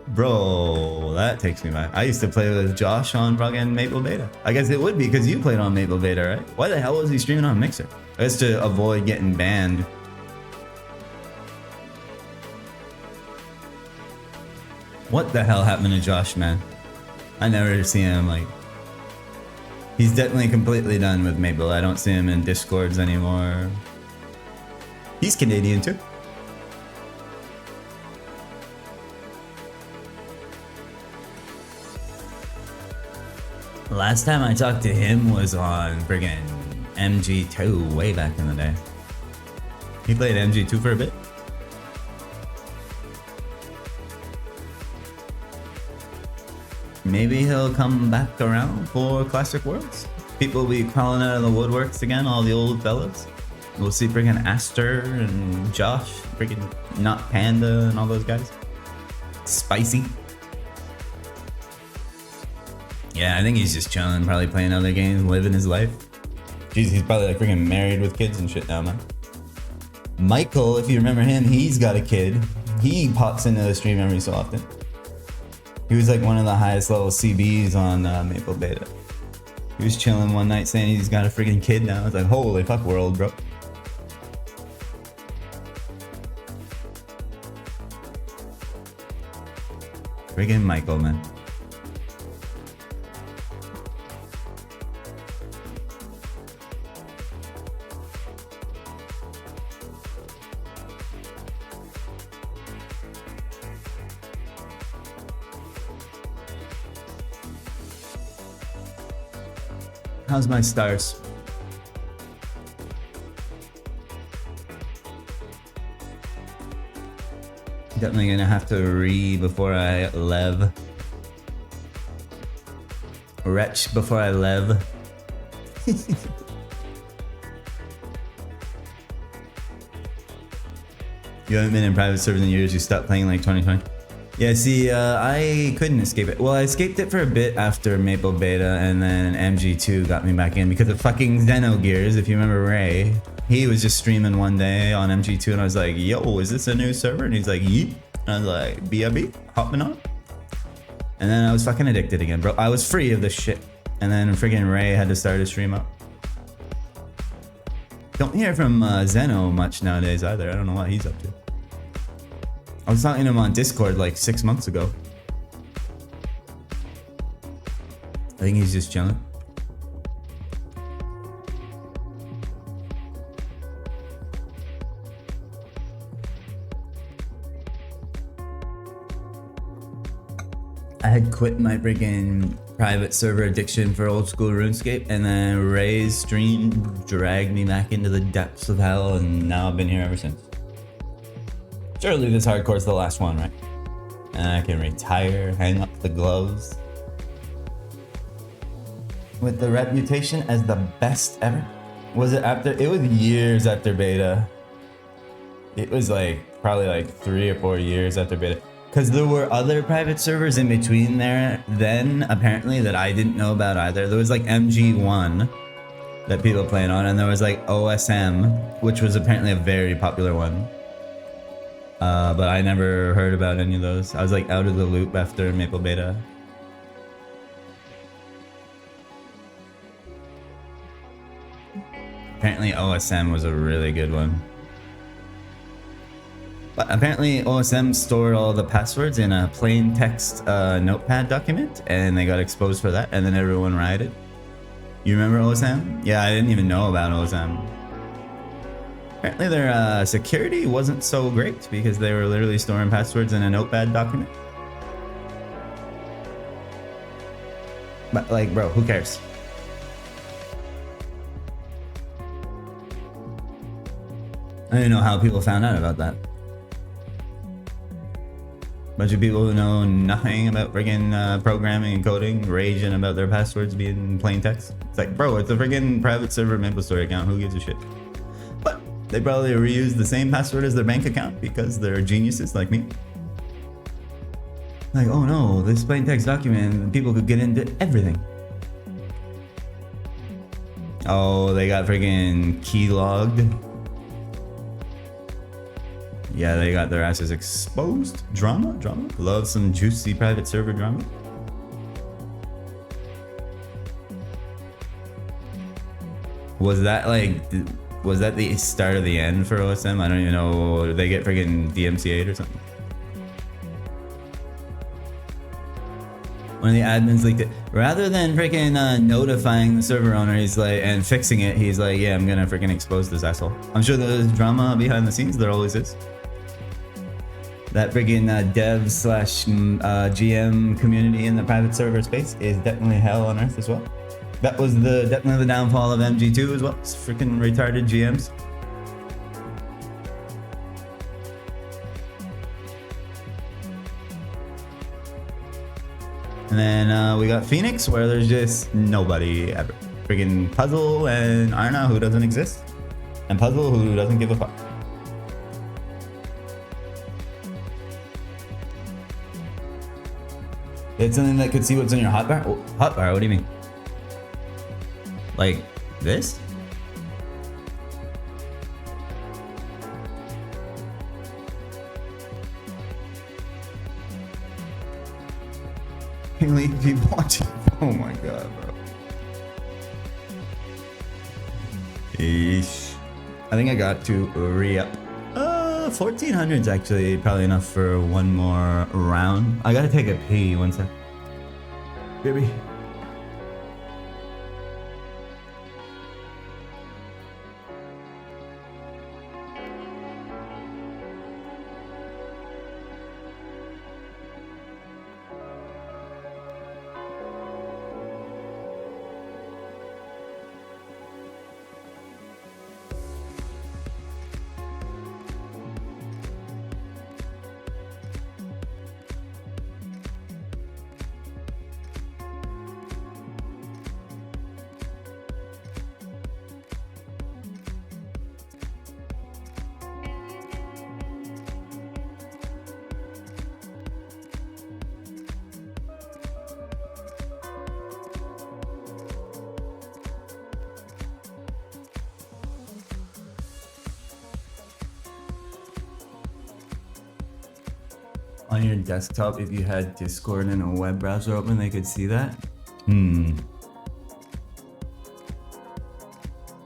Bro, that takes me back. I used to play with Josh on fucking Maple Beta. I guess it would be because you played on Maple Beta, right? Why the hell was he streaming on Mixer? I guess to avoid getting banned. What the hell happened to Josh, man? I never see him, like... He's definitely completely done with Maple. I don't see him in Discords anymore. He's Canadian, too. Last time I talked to him was on friggin' MG2 way back in the day. He played MG2 for a bit. Maybe he'll come back around for Classic Worlds. People will be crawling out of the woodworks again, all the old fellas. We'll see freaking Aster and Josh, freaking Not Panda and all those guys. Spicy. Yeah, I think he's just chilling, probably playing other games, living his life. Jeez, he's probably like freaking married with kids and shit now, man. Michael, if you remember him, he's got a kid. He pops into the stream every so often. He was like one of the highest level CBs on Maple Beta. He was chilling one night saying he's got a freaking kid now. It's like, holy fuck world, bro. Friggin' Michael, man. How's my stars? Definitely gonna have to read before I lev. Retch before I lev. You haven't been in private servers in years, you stopped playing like 2020. Yeah, see, I couldn't escape it. Well, I escaped it for a bit after Maple Beta, and then MG2 got me back in because of fucking Xenogears, if you remember Ray. He was just streaming one day on MG2, and I was like, yo, is this a new server? And he's like, yeet. And I was like, BRB, hopping on. And then I was fucking addicted again, bro. I was free of this shit. And then freaking Ray had to start his stream up. Don't hear from Zeno much nowadays either. I don't know what he's up to. I was talking to him on Discord like 6 months ago. I think he's just chilling. I had quit my freaking private server addiction for old school RuneScape, and then Ray's stream dragged me back into the depths of hell, and now I've been here ever since. Surely this hardcore's the last one, right? And I can retire, hang up the gloves. With the reputation as the best ever? Was it after? It was years after beta. It was like, probably like 3 or 4 years after beta. Because there were other private servers in between there then, apparently, that I didn't know about either. There was like MG1 that people played on, and there was like OSM, which was apparently a very popular one. But I never heard about any of those. I was like out of the loop after Maple Beta. Apparently OSM was a really good one. But apparently OSM stored all the passwords in a plain text notepad document, and they got exposed for that, and then everyone rioted. You remember OSM? Yeah, I didn't even know about OSM. Apparently their security wasn't so great because they were literally storing passwords in a notepad document. But like, bro, who cares? I don't know how people found out about that. Bunch of people who know nothing about friggin' programming and coding, raging about their passwords being plain text. It's like, bro, it's a friggin' private server MapleStory account. Who gives a shit? But they probably reuse the same password as their bank account because they're geniuses like me. Like, oh no, this plain text document, people could get into everything. Oh, they got friggin' keylogged. Yeah, they got their asses exposed. Drama. Love some juicy private server drama. Was that like, was that the start of the end for OSM? I don't even know. Did they get friggin' DMCA'd or something? One of the admins leaked it. Rather than freaking notifying the server owner, he's like, and fixing it, he's like, yeah, I'm gonna freaking expose this asshole. I'm sure there's drama behind the scenes. There always is. That friggin' dev slash GM community in the private server space is definitely hell on earth as well. That was definitely the downfall of MG2 as well. It's freaking retarded GMs. And then we got Phoenix, where there's just nobody ever. Freaking Puzzle and Arna, who doesn't exist. And Puzzle, who doesn't give a fuck. It's something that could see what's in your hotbar? Oh, hotbar, what do you mean? Like this? Leave people watching. Oh my god, bro. Eesh. I think I got to re-up. 1400 is actually probably enough for one more round. I gotta take a pee, one sec. Baby. On your desktop, if you had Discord and a web browser open, they could see that?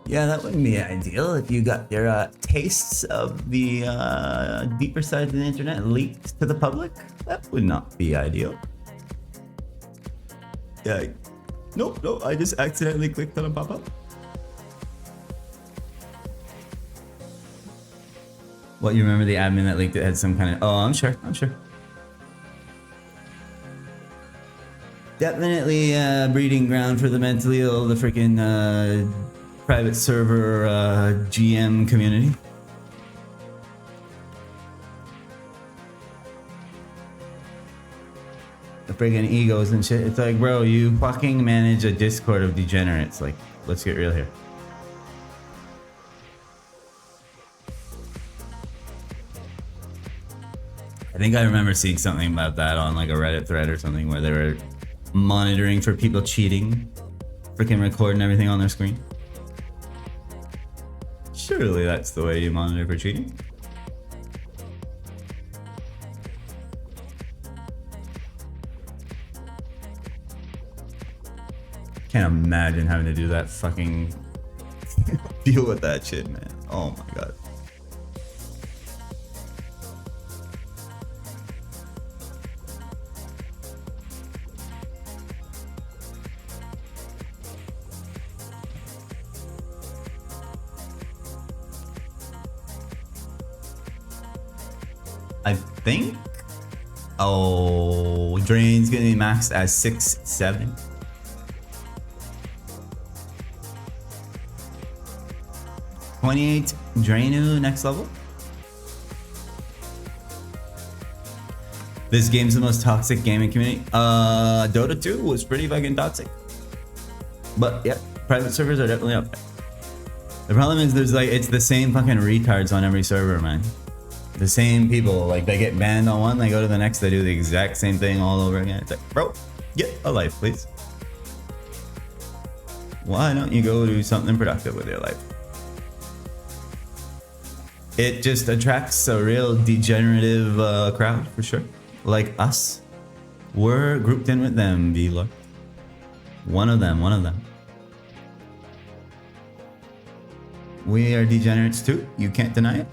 Yeah, that wouldn't be ideal if you got your tastes of the deeper side of the internet leaked to the public. That would not be ideal. Yeah. Nope, I just accidentally clicked on a pop-up. What, you remember the admin that leaked it had some kind of... Oh, I'm sure. Definitely breeding ground for the mentally ill, the freaking private server GM community. The friggin' egos and shit. It's like, bro, you fucking manage a Discord of degenerates. Like, let's get real here. I think I remember seeing something about that on like a Reddit thread or something where they were monitoring for people cheating, freaking recording everything on their screen. Surely that's the way you monitor for cheating. Can't imagine having to do that fucking deal with that shit, man. Oh my god. I think. Oh, Drain's gonna be maxed as 6-7. Drainu next level. This game's the most toxic gaming community. Dota 2 was pretty fucking toxic. But yeah, private servers are definitely up there. The problem is there's like, it's the same fucking retards on every server, man. The same people, like they get banned on one, they go to the next, they do the exact same thing all over again. It's like, bro, get a life, please. Why don't you go do something productive with your life? It just attracts a real degenerative crowd, for sure. Like us. We're grouped in with them, V-Lord. One of them. We are degenerates too, you can't deny it.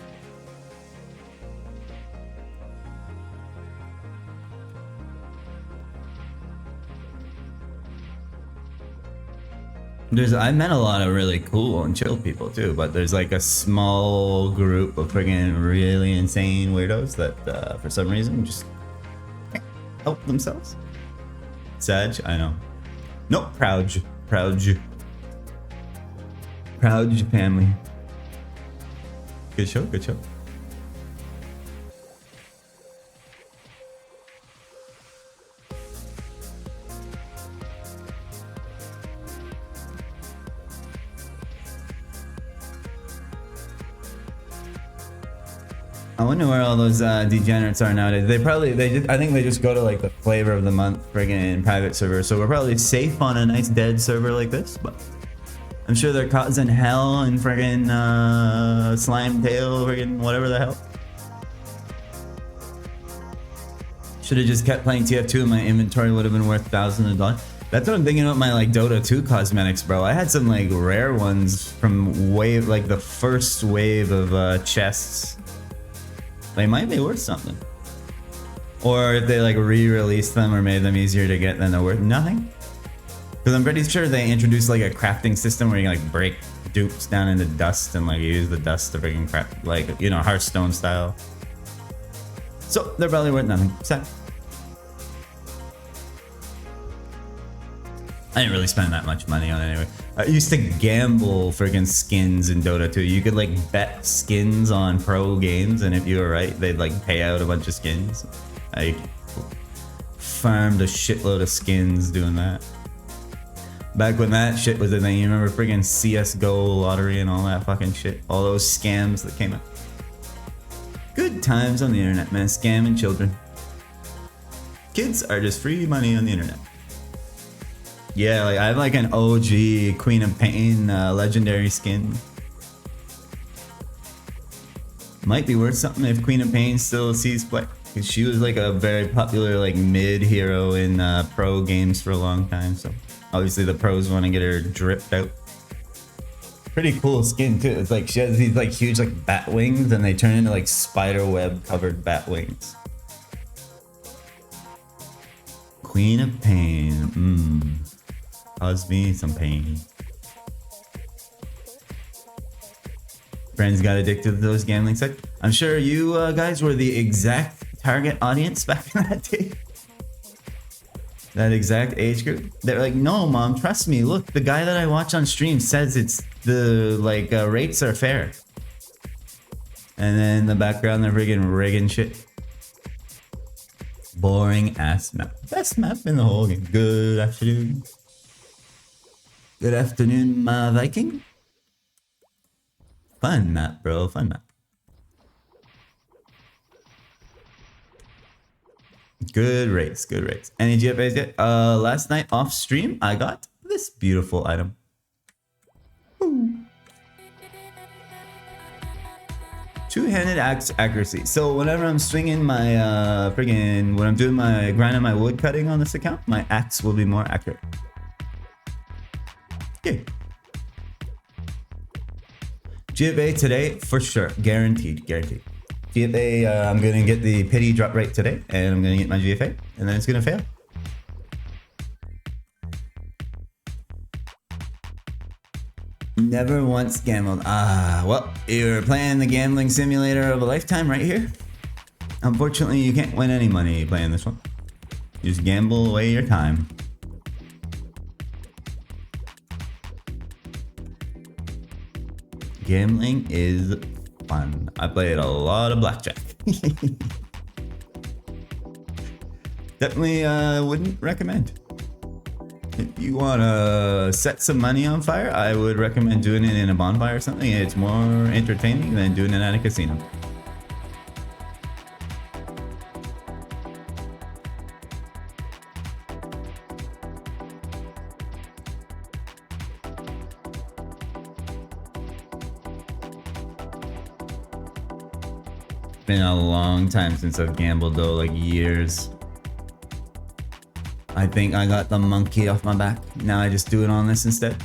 I met a lot of really cool and chill people too, but there's like a small group of friggin' really insane weirdos that for some reason just can't help themselves. Sag, I know. Nope, proud. Proud you. Proud you, family. Good show, good show. I wonder where all those degenerates are nowadays. I think they just go to like the flavor of the month friggin' private server. So we're probably safe on a nice dead server like this, but I'm sure they're causing hell in friggin' slime tail, friggin' whatever the hell. Should have just kept playing TF2 and my inventory would have been worth thousands of dollars. That's what I'm thinking about my like Dota 2 cosmetics, bro. I had some like rare ones from the first wave of chests. They might be worth something. Or if they like re-released them or made them easier to get, then they're worth nothing. Because I'm pretty sure they introduced like a crafting system where you can like break dupes down into dust and like use the dust to freaking craft, like, you know, Hearthstone style. So they're probably worth nothing. Sad. I didn't really spend that much money on it anyway. I used to gamble friggin' skins in Dota 2. You could like bet skins on pro games, and if you were right, they'd like pay out a bunch of skins. I farmed a shitload of skins doing that. Back when that shit was a thing, you remember friggin' CSGO lottery and all that fucking shit? All those scams that came out. Good times on the internet, man. Scamming children. Kids are just free money on the internet. Yeah, like I have like an OG Queen of Pain legendary skin. Might be worth something if Queen of Pain still sees play. Cause she was like a very popular like mid hero in pro games for a long time. So obviously the pros want to get her dripped out. Pretty cool skin too. It's like she has these like huge like bat wings and they turn into like spider web covered bat wings. Queen of Pain. Cause me some pain. Friends got addicted to those gambling sites. I'm sure you guys were the exact target audience back in that day. That exact age group. They're like, no, mom, trust me. Look, the guy that I watch on stream says it's the like rates are fair. And then in the background, they're friggin' rigging shit. Boring ass map. Best map in the whole game. Good afternoon. Good afternoon, my Viking. Fun map, bro. Fun map. Good race. Good race. Any GFAs yet? Last night off stream, I got this beautiful item. Ooh. Two-handed axe accuracy. So whenever I'm swinging my when I'm doing my grinding my wood cutting on this account, my axe will be more accurate. Okay. GFA today for sure, guaranteed. GFA, I'm gonna get the pity drop right today, and I'm gonna get my GFA, and then it's gonna fail. Never once gambled. Well, you're playing the gambling simulator of a lifetime right here. Unfortunately, you can't win any money playing this one. You just gamble away your time. Gambling is fun. I played a lot of blackjack. Definitely wouldn't recommend. If you want to set some money on fire, I would recommend doing it in a bonfire or something. It's more entertaining than doing it at a casino. Been a long time since I've gambled though, like years. I think I got the monkey off my back. Now I just do it on this instead.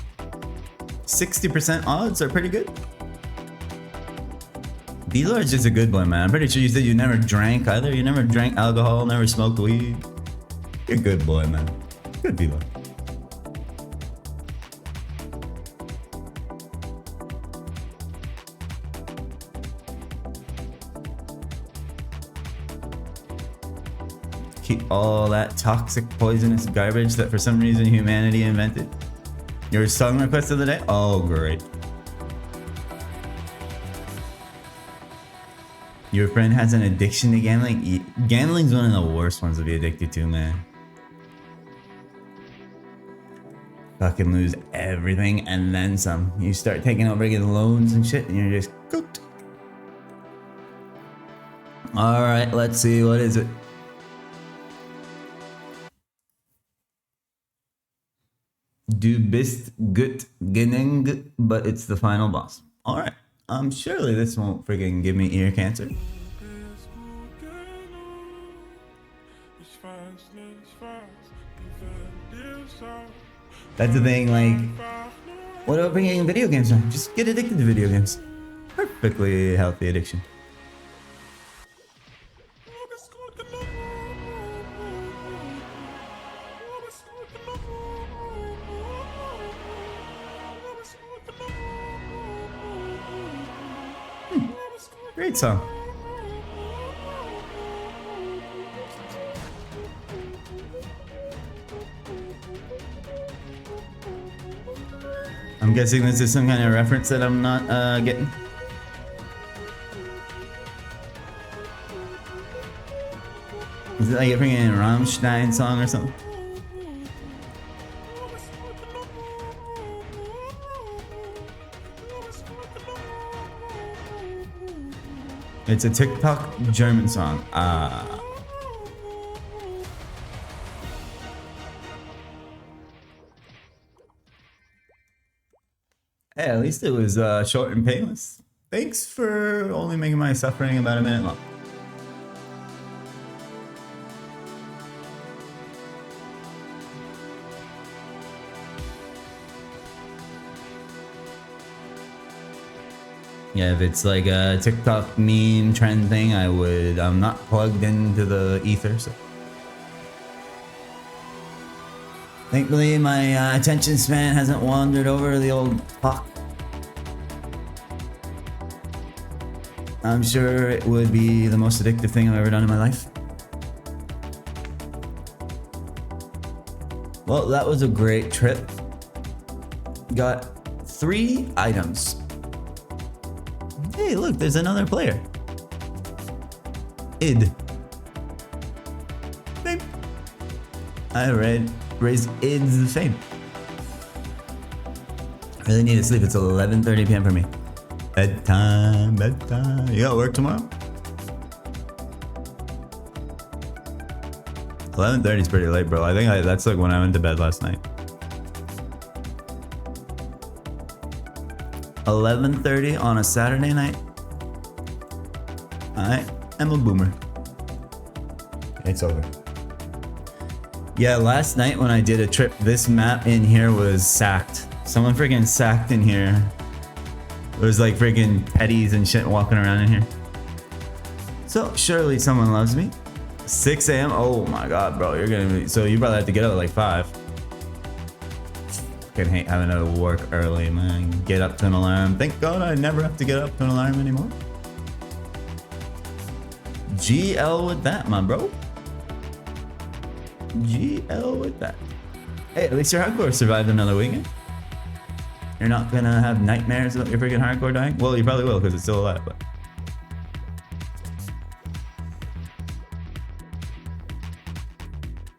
60% odds are pretty good. D-Lord's just a good boy, man. I'm pretty sure you said you never drank either. You never drank alcohol, never smoked weed. You're a good boy, man. Good D-Lord. Keep all that toxic, poisonous garbage that for some reason humanity invented. Your song request of the day? Oh, great. Your friend has an addiction to gambling? Gambling's one of the worst ones to be addicted to, man. Fucking lose everything and then some. You start taking out regular loans and shit and you're just cooked. Alright, let's see. What is it? Du bist gut genug, but it's the final boss. Alright. Surely this won't freaking give me ear cancer. That's the thing, like, what about bringing video games on? Just get addicted to video games. Perfectly healthy addiction. Great song. I'm guessing this is some kind of reference that I'm not getting. Is it like a freaking Rammstein song or something? It's a TikTok German song. Hey, at least it was short and painless. Thanks for only making my suffering about a minute long. Yeah, if it's like a TikTok meme trend thing, I'm not plugged into the ether, so. Thankfully, my attention span hasn't wandered over the old fuck. I'm sure it would be the most addictive thing I've ever done in my life. Well, that was a great trip. Got 3 items. Hey, look, there's another player. Id. Fame. I raised Id's the fame. I really need to sleep. It's 11:30 p.m. for me. Bedtime, bedtime. You got work tomorrow? 11:30 is pretty late, bro. I think that's like when I went to bed last night. 11:30 on a Saturday night. I am a boomer. It's over. Yeah, last night when I did a trip, this map in here was sacked. Someone freaking sacked in here. There was like freaking petties and shit walking around in here. So surely someone loves me. 6 a.m. Oh my god, bro. You're gonna be, so you probably have to get up at like 5. Fucking hate having to work early, man. Get up to an alarm. Thank God I never have to get up to an alarm anymore. GL with that, my bro. GL with that. Hey, at least your hardcore survived another weekend. You're not gonna have nightmares about your freaking hardcore dying? Well, you probably will because it's still alive, but.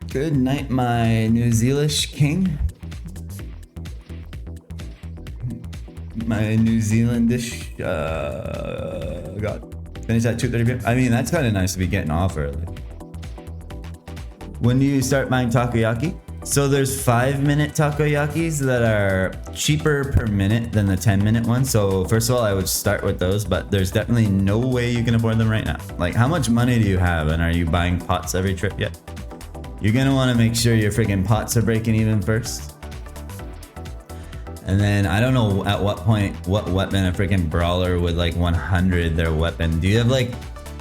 Good night, my New Zealandish king. My New Zealandish got finished at 2:30 p.m. I mean, that's kind of nice to be getting off early. When do you start buying takoyaki? So there's 5-minute takoyakis that are cheaper per minute than the 10-minute ones. So first of all, I would start with those, but there's definitely no way you can afford them right now. Like, how much money do you have, and are you buying pots every trip yet? You're gonna want to make sure your freaking pots are breaking even first. And then I don't know at what point, what weapon a freaking brawler would like 100 their weapon. Do you have like,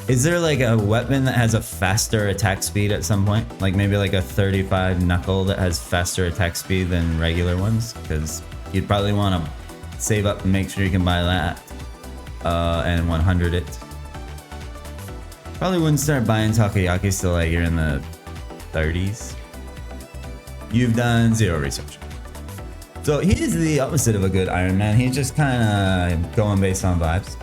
is there like a weapon that has a faster attack speed at some point? Like maybe like a 35 knuckle that has faster attack speed than regular ones? Because you'd probably want to save up and make sure you can buy that and 100 it. Probably wouldn't start buying takoyakis till like you're in the 30s. You've done 0 research. So he's the opposite of a good Ironman. He's just kind of going based on vibes.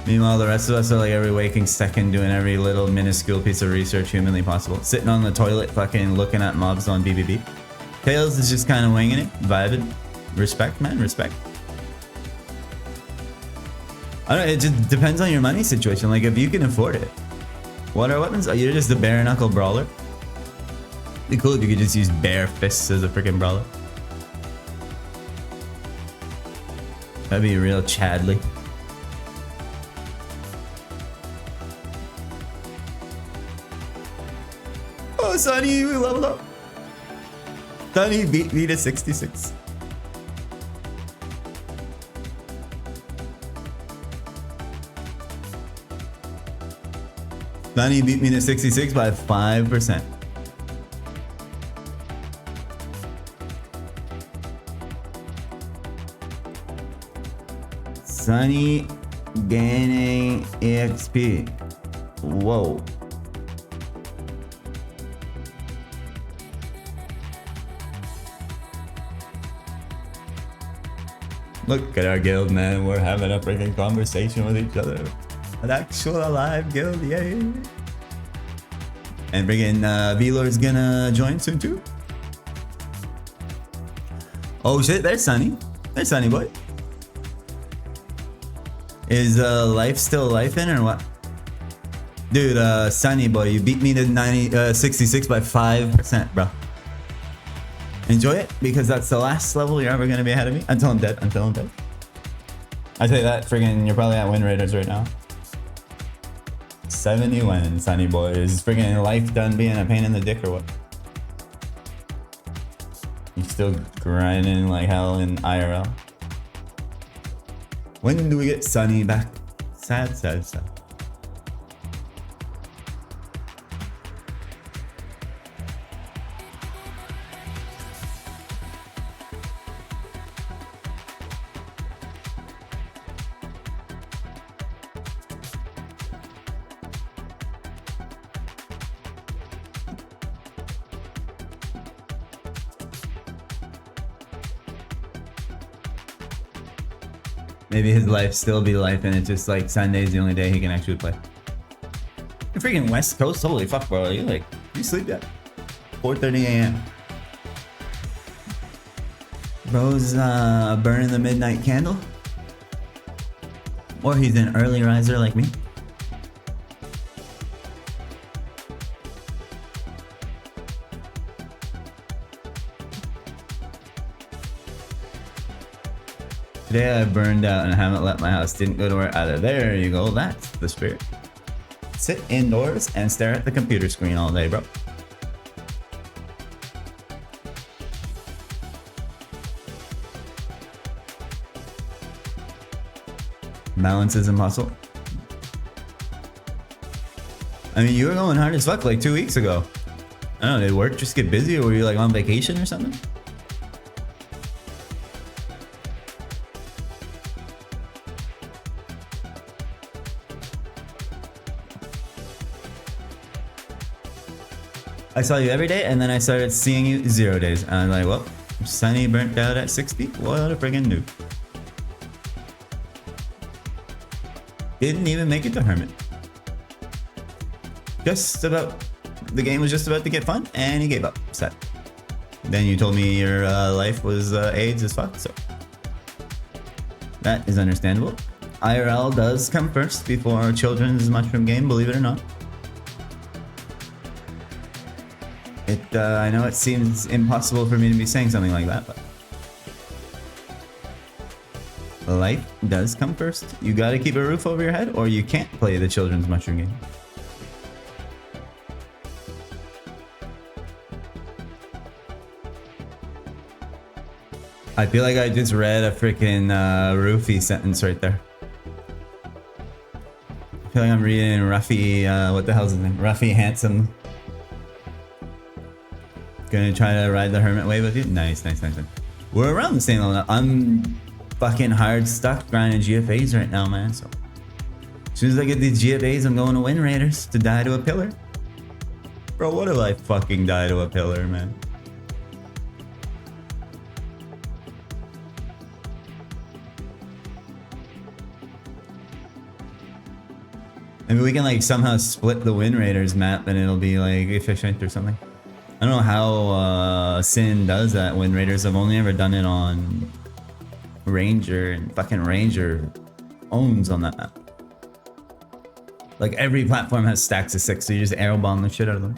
Meanwhile, the rest of us are like every waking second doing every little minuscule piece of research humanly possible. Sitting on the toilet fucking looking at mobs on BBB. Tails is just kind of winging it, vibing. Respect, man, respect. I don't know, it just depends on your money situation. Like, if you can afford it. What are weapons? You're just a bare knuckle brawler. It'd be cool if you could just use bare fists as a freaking brawler. That'd be real Chadley. Oh, Sonny, we leveled up. Sonny beat me to 66. Sonny beat me to 66 by 5%. Sonny gaining EXP. Whoa. Look at our guild, man. We're having a freaking conversation with each other. An actual alive guild, yay. And freaking V-Lord's gonna join soon too. Oh shit, there's Sonny. There's Sonny boy. Is life still life in or what? Dude, Sonny boy, you beat me to 66 by 5%, bro. Enjoy it, because that's the last level you're ever gonna be ahead of me. Until I'm dead, until I'm dead. I tell you that, friggin' you're probably at win raiders right now. 70 wins, Sonny boy. Is friggin' life done being a pain in the dick or what? You still grinding like hell in IRL? When do we get Sonny back? Sad, sad, sad. Maybe his life still be life and it's just like Sunday's the only day he can actually play. You're freaking West Coast? Holy fuck, bro. You sleep yet? 4:30 a.m. Bro's burning the midnight candle? Or he's an early riser like me? Today I burned out and haven't left my house. Didn't go to work either. There you go. That's the spirit. Sit indoors and stare at the computer screen all day, bro. Balance is impossible. I mean, you were going hard as fuck like 2 weeks ago. I don't know, did work just get busy or were you like on vacation or something? I saw you every day and then I started seeing you 0 days. And I'm like, well, Sonny burnt out at 60. What a friggin' noob. Didn't even make it to Hermit. Just about, the game was just about to get fun and he gave up. Sad. Then you told me your life was AIDS as fuck, so. That is understandable. IRL does come first before children's mushroom game, believe it or not. I know it seems impossible for me to be saying something like that, but life does come first. You gotta keep a roof over your head or you can't play the children's mushroom game. I feel like I just read a freaking roofie sentence right there. I feel like I'm reading Ruffy, what the hell's his name? Ruffy Handsome. Gonna try to ride the hermit wave with you? Nice, nice, nice, nice. We're around the same level. I'm fucking hard stuck grinding GFAs right now, man. So as soon as I get these GFAs, I'm going to win raiders to die to a pillar. Bro, what if I fucking die to a pillar, man? Maybe we can like somehow split the Wind Raiders map and it'll be like efficient or something. I don't know how Sin does that. Wind Raiders, I've only ever done it on Ranger, and fucking Ranger owns on that map. Like every platform has stacks of 6, so you just arrow bomb the shit out of them.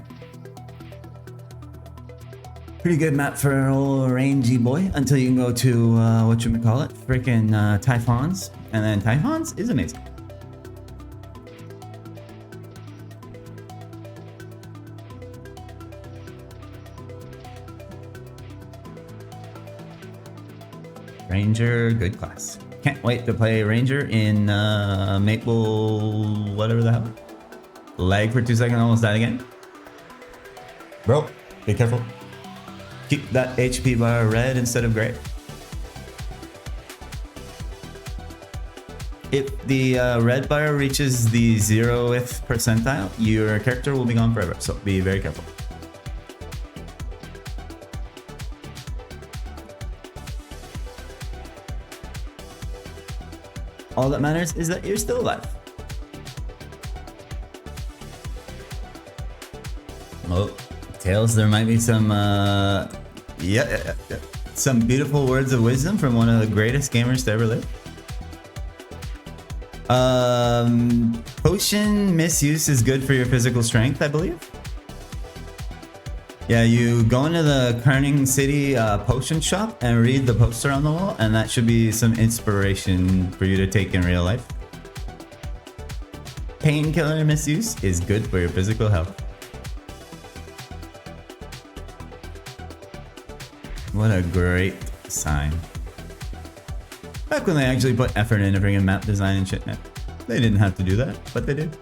Pretty good map for an old rangy boy until you can go to whatchamacallit, freaking Typhons, and then Typhons is amazing. Ranger, good class. Can't wait to play Ranger in Maple, whatever the hell. Lag for 2 seconds, almost died again. Bro, be careful. Keep that HP bar red instead of gray. If the red bar reaches the 0th percentile, your character will be gone forever, so be very careful. All that matters is that you're still alive. Oh, Tails, there might be some, some beautiful words of wisdom from one of the greatest gamers to ever live. Potion misuse is good for your physical strength, I believe. Yeah, you go into the Kerning City potion shop and read the poster on the wall, and that should be some inspiration for you to take in real life. Painkiller misuse is good for your physical health. What a great sign. Back when they actually put effort into bringing map design and shit, man. They didn't have to do that, but they did.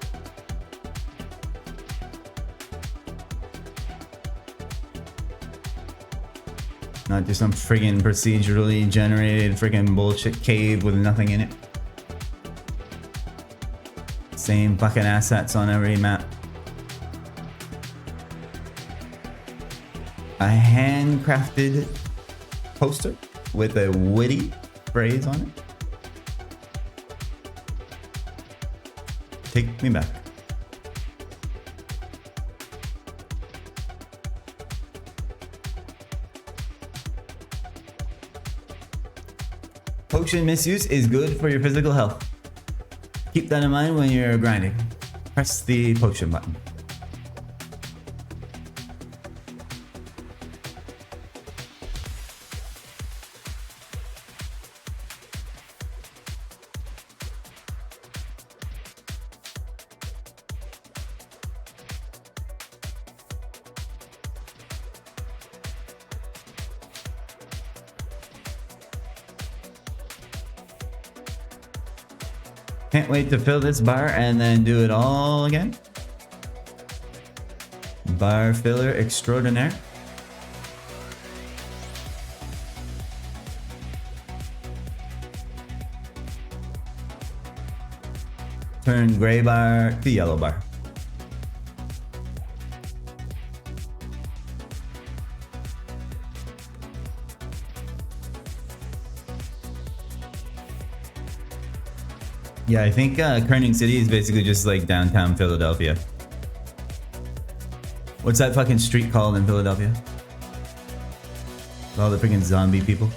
Not just some friggin' procedurally generated friggin' bullshit cave with nothing in it. Same fucking assets on every map. A handcrafted poster with a witty phrase on it. Take me back. Potion misuse is good for your physical health. Keep that in mind when you're grinding. Press the potion button. Can't wait to fill this bar and then do it all again. Bar filler extraordinaire. Turn gray bar to yellow bar. Yeah, I think Kerning City is basically just like downtown Philadelphia. What's that fucking street called in Philadelphia? All the freaking zombie people.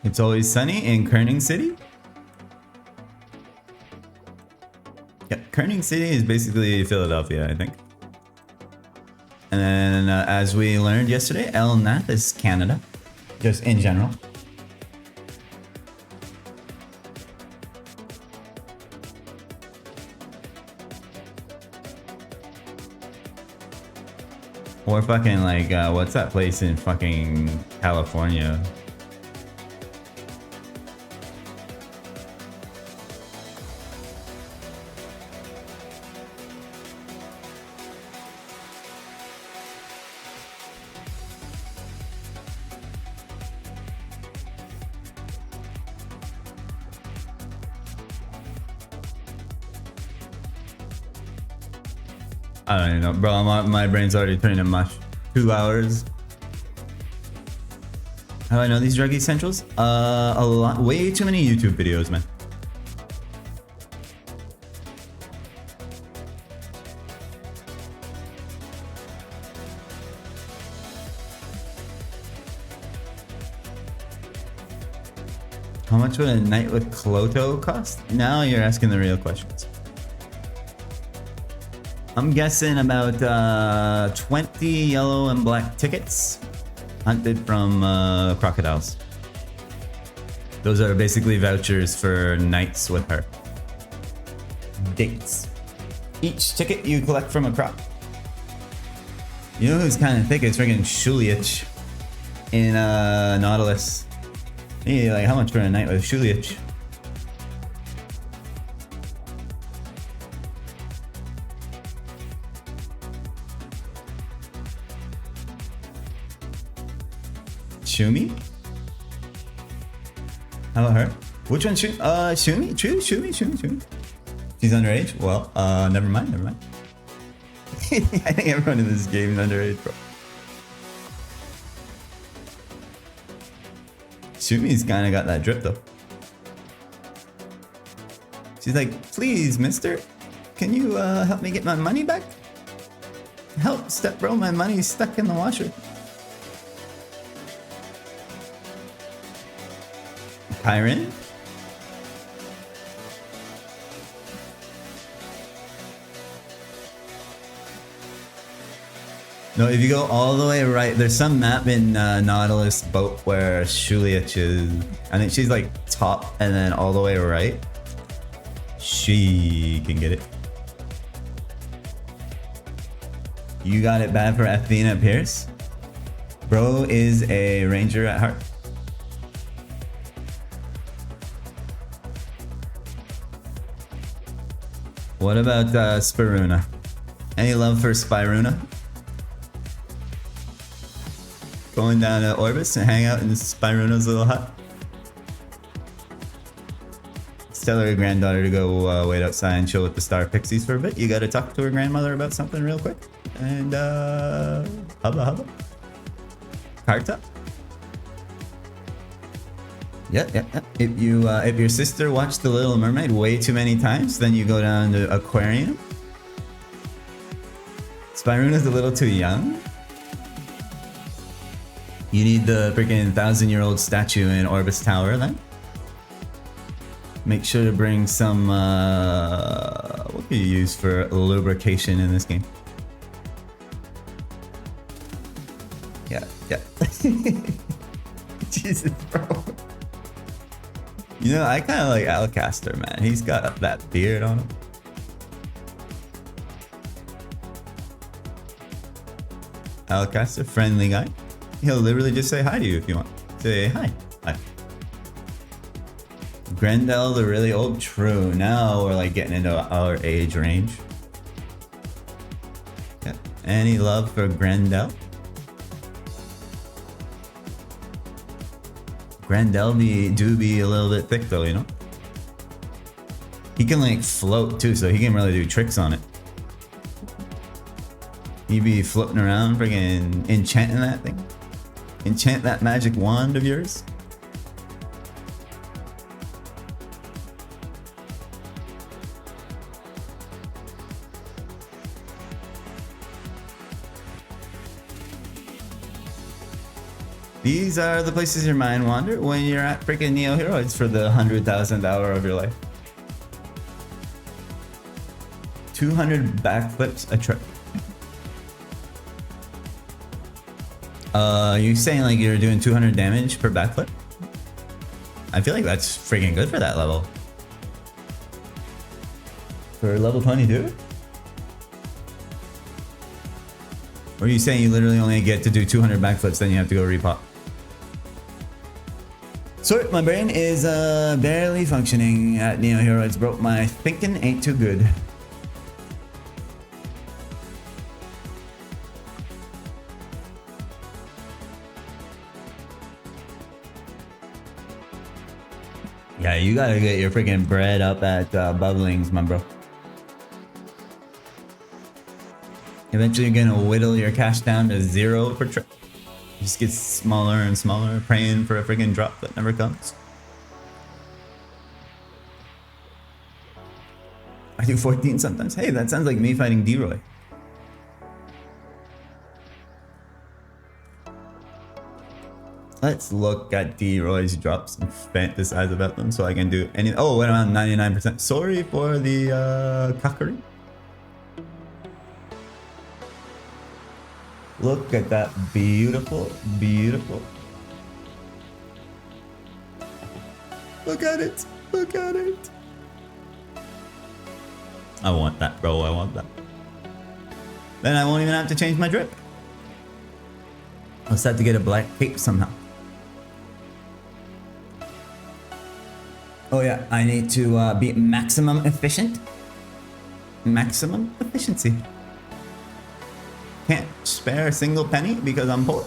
It's always sunny in Kerning City. Yeah, Kerning City is basically Philadelphia, I think. And then, as we learned yesterday, El Nat is Canada, just in general. Or fucking like, what's that place in fucking California? I don't even know, bro. My brain's already turning to mush. 2 hours. How do I know these drug essentials? A lot. Way too many YouTube videos, man. How much would a night with Cloto cost? Now you're asking the real questions. I'm guessing about 20 yellow and black tickets hunted from crocodiles. Those are basically vouchers for nights with her. Dates. Each ticket you collect from a croc. You know who's kind of thick? It's freaking Shuliach in Nautilus. Hey, like how much for a night with Shuliach? Shumi? How about her? Which one? Shumi? True? Shumi? She's underage? Well, never mind. I think everyone in this game is underage, bro. Shumi's kind of got that drip, though. She's like, please, mister, can you help me get my money back? Help, step bro, my money's stuck in the washer. Kyron? No, if you go all the way right, there's some map in Nautilus boat where Shuliach is. I think she's like top and then all the way right. She can get it. You got it bad for Athena Pierce? Bro is a ranger at heart. What about Spiruna? Any love for Spiruna? Going down to Orbis and hang out in Spiruna's little hut? Tell her granddaughter to go wait outside and chill with the star pixies for a bit. You gotta talk to her grandmother about something real quick. And hubba. Carta? Yeah. If your sister watched The Little Mermaid way too many times, then you go down to Aquarium. Spiruna's a little too young. You need the freaking 1,000-year-old statue in Orbis Tower then. Make sure to bring some, what can you use for lubrication in this game? Yeah. Jesus, bro. You know, I kind of like Alcaster, man. He's got that beard on him. Alcaster, friendly guy. He'll literally just say hi to you if you want. Say hi. Grendel, the really old? True. Now we're like getting into our age range. Yeah. Any love for Grendel? Grendel do be a little bit thick though, you know? He can like float too, so he can really do tricks on it. He be floating around, friggin' enchanting that thing. Enchant that magic wand of yours. These are the places your mind wander when you're at freaking Neo Heroes for the 100,000th hour of your life. 200 backflips a trip. You saying like you're doing 200 damage per backflip? I feel like that's freaking good for that level. For level 22? Or are you saying you literally only get to do 200 backflips, then you have to go repop? Sorry, my brain is barely functioning at Neo Heroes, bro. My thinking ain't too good. Yeah, you gotta get your freaking bread up at Bubblings, my bro. Eventually you're gonna whittle your cash down to 0 per trip. It just gets smaller and smaller, praying for a friggin' drop that never comes. I do 14 sometimes. Hey, that sounds like me fighting D-Roy. Let's look at D-Roy's drops and fantasize about them so I can do any. Oh, what around 99%. Sorry for the cockery. Look at that beautiful, beautiful. Look at it. Look at it. I want that, bro. I want that. Then I won't even have to change my drip. I'll just have to get a black cape somehow. Oh yeah, I need to be maximum efficient. Maximum efficiency. Can't spare a single penny because I'm poor.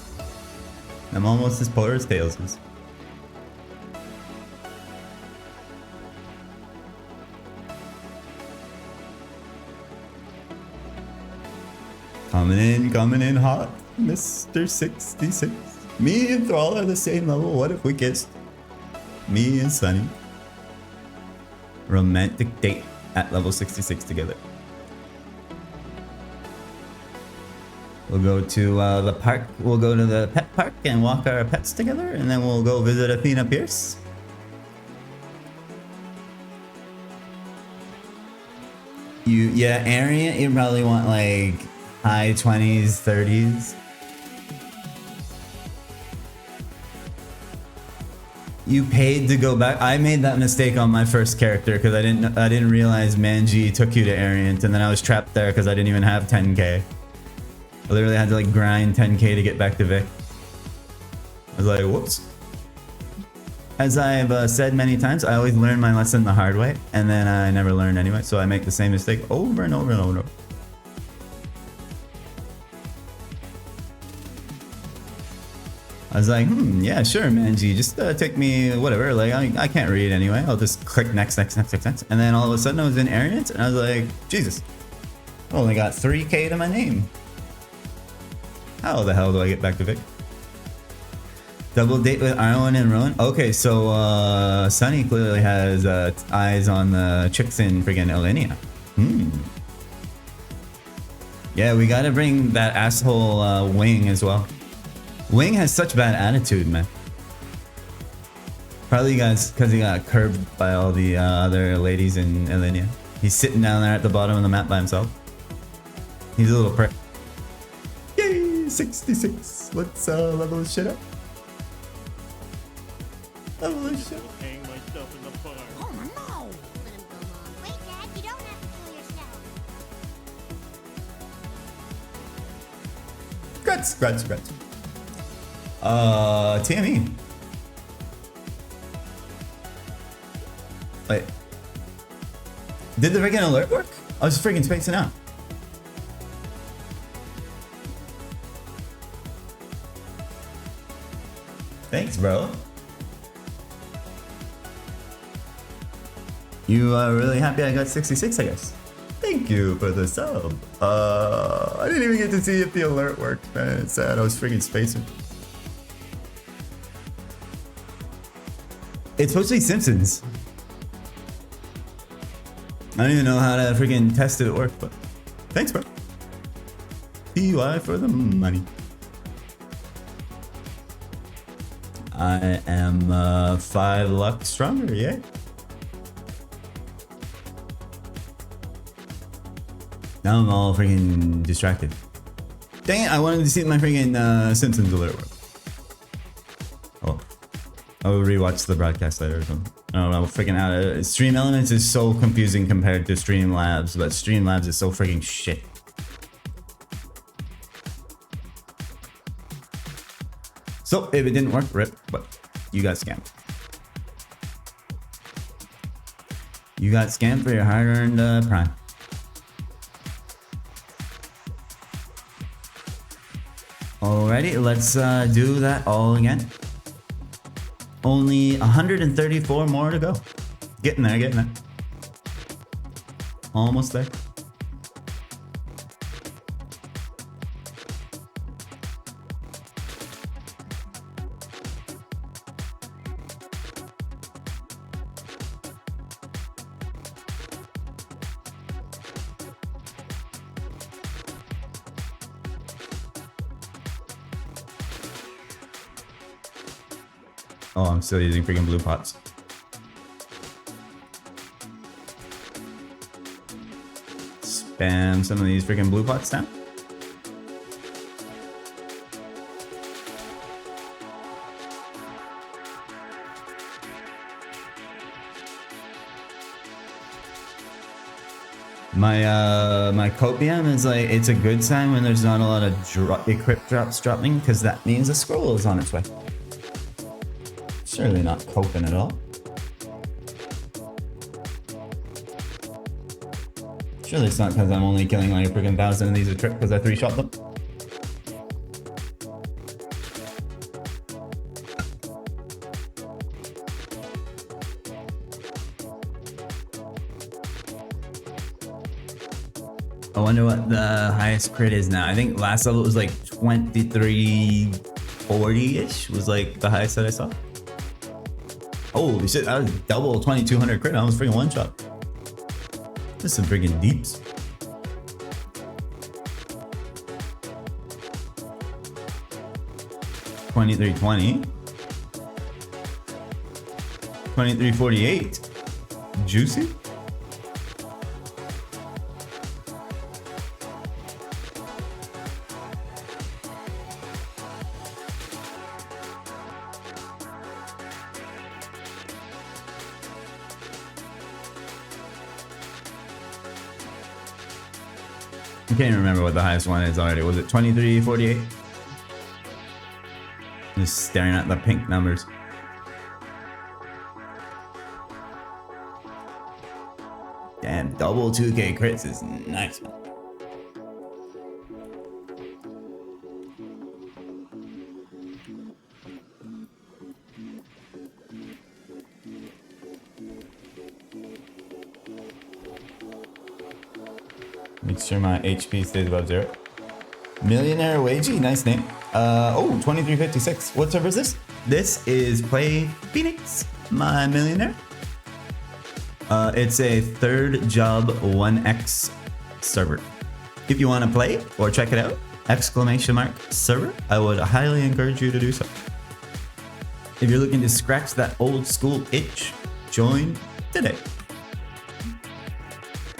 I'm almost as poor as Tails is. Coming in hot, Mr. 66. Me and Thrall are the same level. What if we kissed? Me and Sunny. Romantic date at level 66 together. We'll go to the park. We'll go to the pet park and walk our pets together, and then we'll go visit Athena Pierce. Yeah, Arian, you probably want like high 20s, 30s. You paid to go back. I made that mistake on my first character because I didn't realize Manji took you to Ariant, and then I was trapped there because I didn't even have 10k. I literally had to like grind 10k to get back to Vic. I was like, whoops. As I've said many times, I always learn my lesson the hard way, and then I never learn anyway, so I make the same mistake over and over and over and over. I was like, yeah, sure, Manji, just take me, whatever, like, I can't read anyway, I'll just click next, and then all of a sudden I was in Ariant, and I was like, Jesus, I only got 3k to my name. How the hell do I get back to Vic? Double date with Arwen and Rowan? Okay, so, Sunny clearly has eyes on the chicks in friggin' Elenia. Yeah, we gotta bring that asshole Wing as well. Wing has such bad attitude, man. Probably because he got curbed by all the other ladies in Elenia. He's sitting down there at the bottom of the map by himself. He's a little prick. Yay, 66. Let's level this shit up. Level this shit up. Hang myself in the bar. Oh no! Let him go on. Wait, Dad, you don't have to kill yourself. Scratch. TME. Wait. Did the friggin' alert work? I was friggin' spacing out. Thanks, bro. You are really happy I got 66, I guess. Thank you for the sub. I didn't even get to see if the alert worked, man. It's sad. I was friggin' spacing. It's supposed to be Simpsons. I don't even know how to freaking test it at work, but thanks, bro. PUI for the money. I am 5 luck stronger, yeah. Now I'm all freaking distracted. Dang it, I wanted to see my freaking Simpsons alert work. Oh. I'll rewatch the broadcast later or something. I don't know, freaking out. Stream Elements is so confusing compared to Streamlabs, but Streamlabs is so freaking shit. So, if it didn't work, rip, but you got scammed. You got scammed for your hard-earned Prime. Alrighty, let's do that all again. Only 134 more to go. Getting there. Almost there. Oh, I'm still using freaking blue pots. Spam some of these freaking blue pots down. My copium is like, it's a good sign when there's not a lot of equip drops dropping, because that means a scroll is on its way. Surely not coping at all. Surely it's not because I'm only killing like a freaking 1,000 of these a trip because I 3-shot them. I wonder what the highest crit is now. I think last level it was like 2340-ish was like the highest that I saw. Holy shit, that was double 2200 crit. I was freaking one-shot. This is some freaking deeps. $23.20. $23.48. Juicy. I can't even remember what the highest one is already. Was it 2348? Just staring at the pink numbers. Damn, double 2k crits is nice, man. Make sure my HP stays above 0. Millionaire Wagey, nice name. Oh, 2356. What server is this? This is Play Phoenix, my millionaire. It's a third job 1x server. If you want to play or check it out, !server, I would highly encourage you to do so. If you're looking to scratch that old school itch, join today.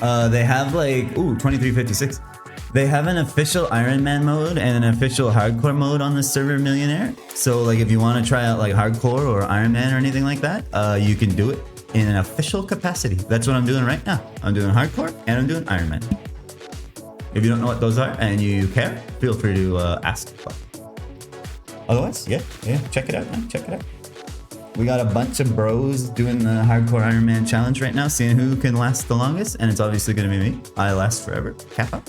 They have like, ooh, 2356. They have an official Ironman mode and an official hardcore mode on the server Millionaire. So like if you want to try out like hardcore or Ironman or anything like that, you can do it in an official capacity. That's what I'm doing right now. I'm doing hardcore and I'm doing Ironman. If you don't know what those are and you care, feel free to ask. Otherwise, yeah, check it out, man. Check it out. We got a bunch of bros doing the hardcore Ironman challenge right now, seeing who can last the longest, and it's obviously gonna be me. I last forever. Kappa.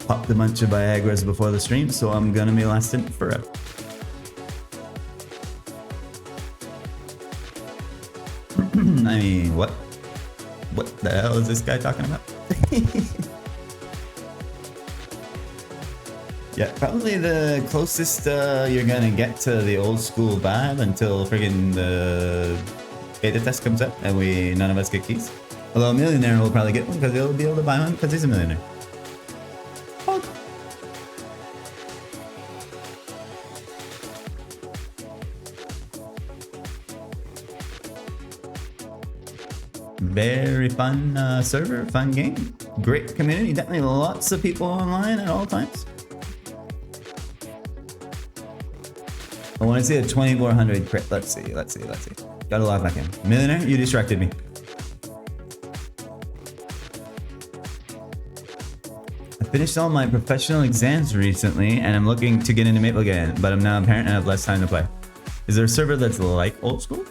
Popped a bunch of Viagra's before the stream, so I'm gonna be lasting forever. I mean, what? What the hell is this guy talking about? Yeah, probably the closest you're gonna get to the old school vibe until friggin' the beta test comes up and none of us get keys. Although a millionaire will probably get one because he'll be able to buy one because he's a millionaire. Oh. Very fun server, fun game, great community, definitely lots of people online at all times. I want to see a 2400 crit. Let's see. Gotta log back in. Millionaire, you distracted me. I finished all my professional exams recently and I'm looking to get into Maple again, but I'm now a parent and have less time to play. Is there a server that's like old school?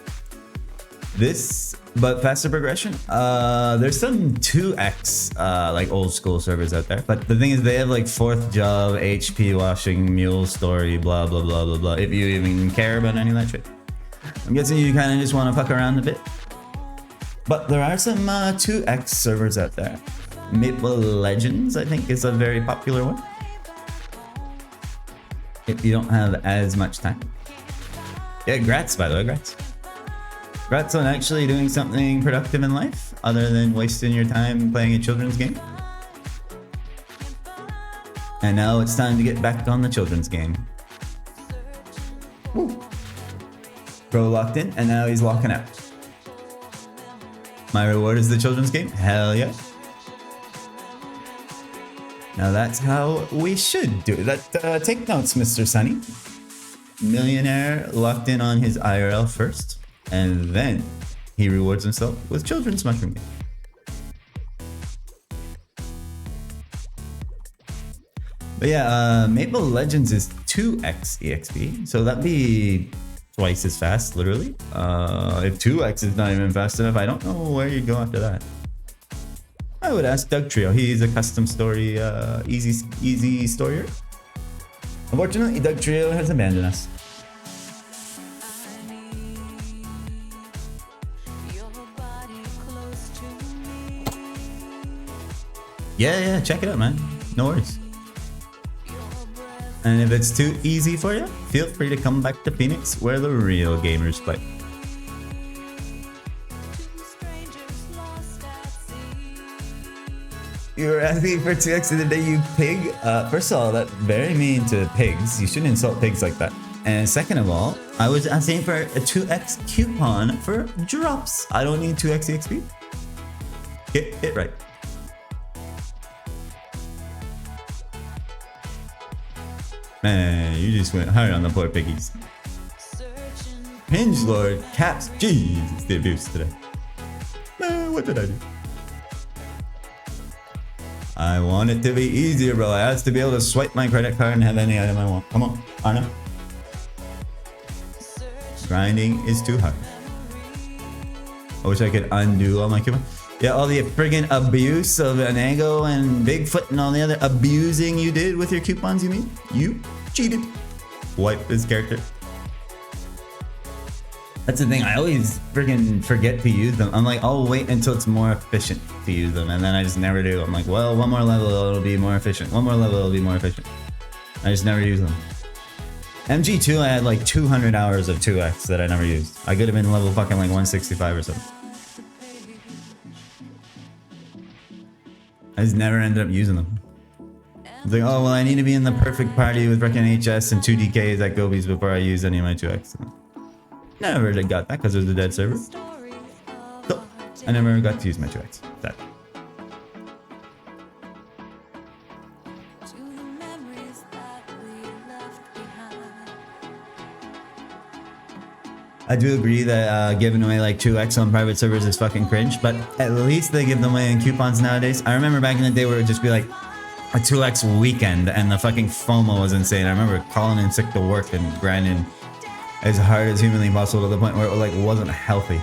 This, but faster progression? There's some 2x like old school servers out there, but the thing is they have like 4th job, HP washing, mule story, blah blah blah blah blah, if you even care about any of that shit. I'm guessing you kind of just want to fuck around a bit. But there are some 2x servers out there. Maple Legends, I think, is a very popular one. If you don't have as much time. Yeah, grats, by the way, grats. Congrats on actually doing something productive in life other than wasting your time playing a children's game. And now it's time to get back on the children's game. Woo. Bro locked in, and now he's locking out. My reward is the children's game? Hell yeah. Now that's how we should do it. Take notes, Mr. Sunny. Millionaire locked in on his IRL first, and then he rewards himself with children's mushroom game. But yeah, Maple Legends is 2x EXP, so that'd be twice as fast, literally. If 2x is not even fast enough, I don't know where you go after that. I would ask Doug Trio. He's a custom story, easy storyer. Unfortunately, Doug Trio has abandoned us. Yeah, check it out, man. No worries. And if it's too easy for you, feel free to come back to Phoenix where the real gamers play. You were asking for 2x of the day, you pig? First of all, that's very mean to pigs. You shouldn't insult pigs like that. And second of all, I was asking for a 2x coupon for drops. I don't need 2x EXP. Get it right. Man, you just went hard on the poor piggies. Hinge Lord, Caps, jeez, it's the abuse today. Man, what did I do? I want it to be easier, bro. I asked to be able to swipe my credit card and have any item I want. Come on, Arna. Grinding is too hard. I wish I could undo all my coupons. Yeah, all the friggin' abuse of Anago and Bigfoot and all the other abusing you did with your coupons, you mean? You cheated. Wipe his character. That's the thing, I always friggin' forget to use them. I'm like, I'll wait until it's more efficient to use them, and then I just never do. I'm like, well, one more level, it'll be more efficient. One more level, it'll be more efficient. I just never use them. MG2, I had like 200 hours of 2x that I never used. I could have been level fucking like 165 or something. I just never ended up using them. It's like, oh, well, I need to be in the perfect party with freaking HS and 2 DKs at Gobies before I use any of my 2x. Never got that because it was a dead server. So, I never got to use my 2x. That. I do agree that giving away like 2x on private servers is fucking cringe, but at least they give them away in coupons nowadays. I remember back in the day where it would just be like a 2x weekend and the fucking FOMO was insane. I remember calling in sick to work and grinding as hard as humanly possible to the point where it like wasn't healthy.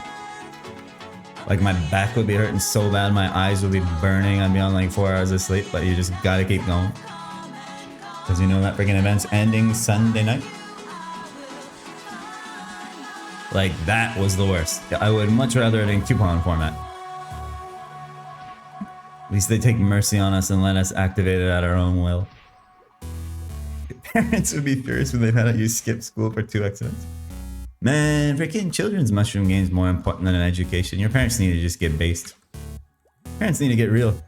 Like my back would be hurting so bad, my eyes would be burning, I'd be on like 4 hours of sleep, but you just gotta keep going. Cause you know that freaking event's ending Sunday night. Like, that was the worst. I would much rather it in coupon format. At least they take mercy on us and let us activate it at our own will. Parents would be furious when they found out you skipped school for 2x events. Man, freaking children's mushroom game is more important than an education. Your parents need to just get based. Parents need to get real.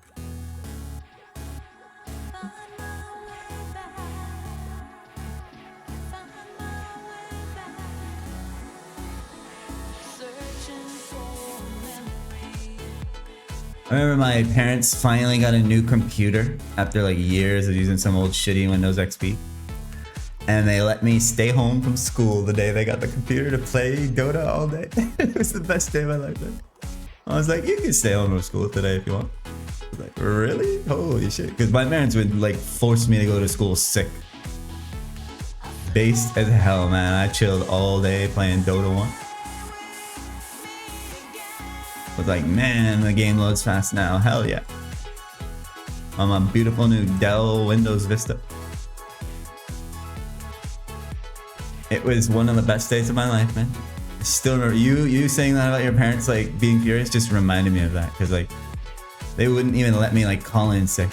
I remember my parents finally got a new computer after like years of using some old shitty Windows XP. And they let me stay home from school the day they got the computer to play Dota all day. It was the best day of my life, man. I was like, you can stay home from school today if you want. I was like, really? Holy shit. Because my parents would like force me to go to school sick. Based as hell, man. I chilled all day playing Dota 1. Was like, man, the game loads fast now. Hell yeah. On my beautiful new Dell Windows Vista. It was one of the best days of my life, man. I still remember you saying that about your parents like being furious just reminded me of that, because like they wouldn't even let me like call in sick.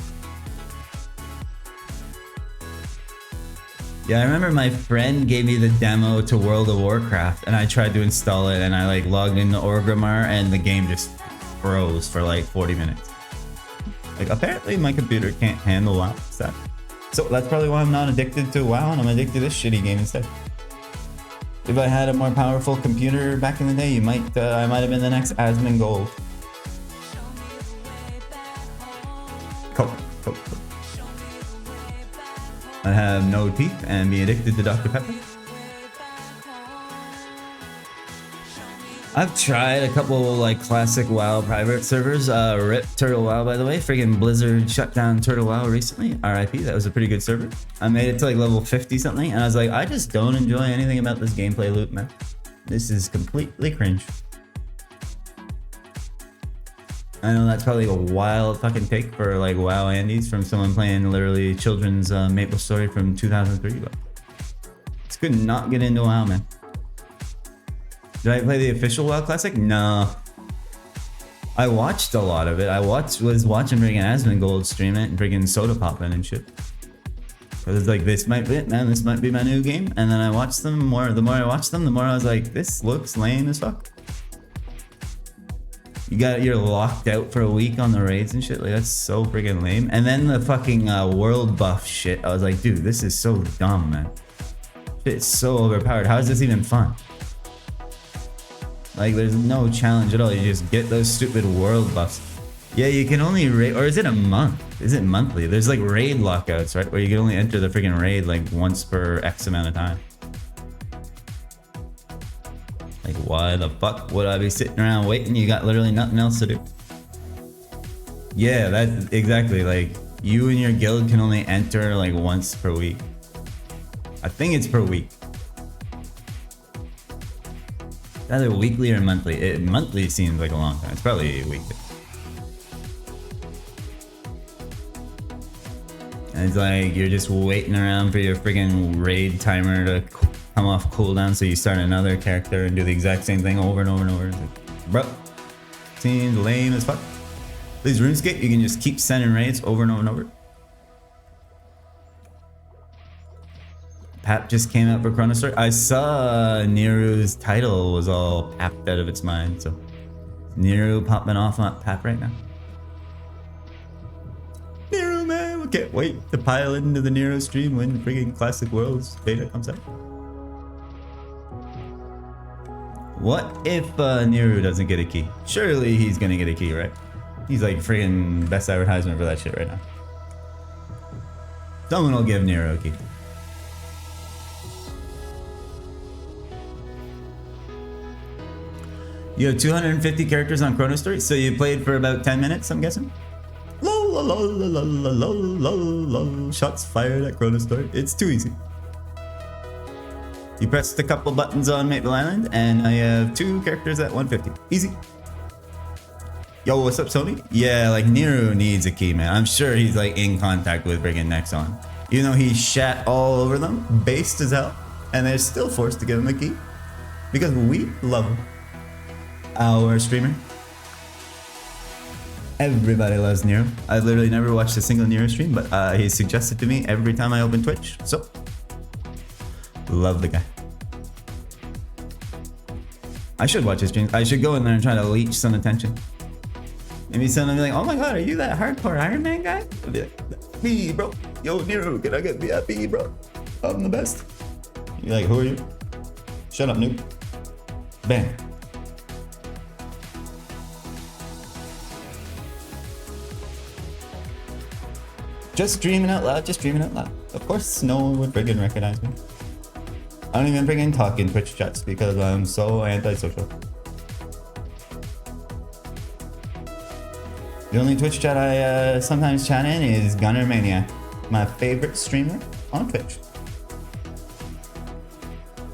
Yeah, I remember my friend gave me the demo to World of Warcraft and I tried to install it and I like logged into Orgrimmar and the game just froze for like 40 minutes. Like apparently my computer can't handle WoW stuff. So that's probably why I'm not addicted to WoW and I'm addicted to this shitty game instead. If I had a more powerful computer back in the day, I might have been the next Asmongold. Coke. I'd have no teeth and be addicted to Dr. Pepper. I've tried a couple like classic WoW private servers. RIP Turtle WoW, by the way. Friggin' Blizzard shut down Turtle WoW recently. RIP, that was a pretty good server. I made it to like level 50 something, and I was like, I just don't enjoy anything about this gameplay loop, man. This is completely cringe. I know that's probably a wild fucking take for like WoW Andes from someone playing literally children's Maple Story from 2003, but it's good not get into WoW, man. Did I play the official WoW Classic? No. I watched a lot of it. Was watching friggin' Asmongold stream it and friggin' soda popping and shit. I was like, this might be it, man. This might be my new game. And then I watched them more. The more I watched them, the more I was like, this looks lame as fuck. You're locked out for a week on the raids and shit. Like, that's so friggin' lame. And then the fucking world buff shit. I was like, dude, this is so dumb, man. It's so overpowered. How is this even fun? Like, there's no challenge at all. You just get those stupid world buffs. Yeah, you can only raid, or is it a month? Is it monthly? There's like raid lockouts, right? Where you can only enter the freaking raid like once per X amount of time. Like, why the fuck would I be sitting around waiting? You got literally nothing else to do. Yeah, that's exactly. Like, you and your guild can only enter like once per week. I think it's per week. Either weekly or monthly. Monthly seems like a long time. It's probably a weekly. And it's like you're just waiting around for your friggin' raid timer to come off cooldown so you start another character and do the exact same thing over and over and over. It's like, bro, seems lame as fuck. These RuneScape, you can just keep sending raids over and over and over. Pap just came out for Chrono Story. I saw Neru's title was all papped out of its mind, so Neru popping off on Pap right now. Neru, man, we can't wait to pile into the Neru stream when friggin' Classic Worlds beta comes out. What if Neru doesn't get a key? Surely he's gonna get a key, right? He's like friggin' best advertisement for that shit right now. Someone will give Neru a key. You have 250 characters on Chrono Story, so you played for about 10 minutes, I'm guessing? Shots fired at Chrono Story. It's too easy. You pressed a couple buttons on Maple Island, and I have 2 characters at 150. Easy. Yo, what's up, Sony? Yeah, like Neru needs a key, man. I'm sure he's like in contact with friggin' Nexon. Even though he shat all over them, based as hell, and they're still forced to give him a key. Because we love him. Our streamer. Everybody loves Nero. I literally never watched a single Nero stream, but he's suggested to me every time I open Twitch. So, love the guy. I should watch his streams. I should go in there and try to leech some attention. Maybe someone will be like, oh my god, are you that hardcore Ironman guy? I'll be like, me, bro. Yo, Nero, can I get VIP, bro? I'm the best. You're like, who are you? Shut up, noob. Bam. Just dreaming out loud, just dreaming out loud. Of course, no one would friggin' recognize me. I don't even friggin' talk in Twitch chats because I'm so antisocial. The only Twitch chat I sometimes chat in is Gunner Maniac, my favorite streamer on Twitch.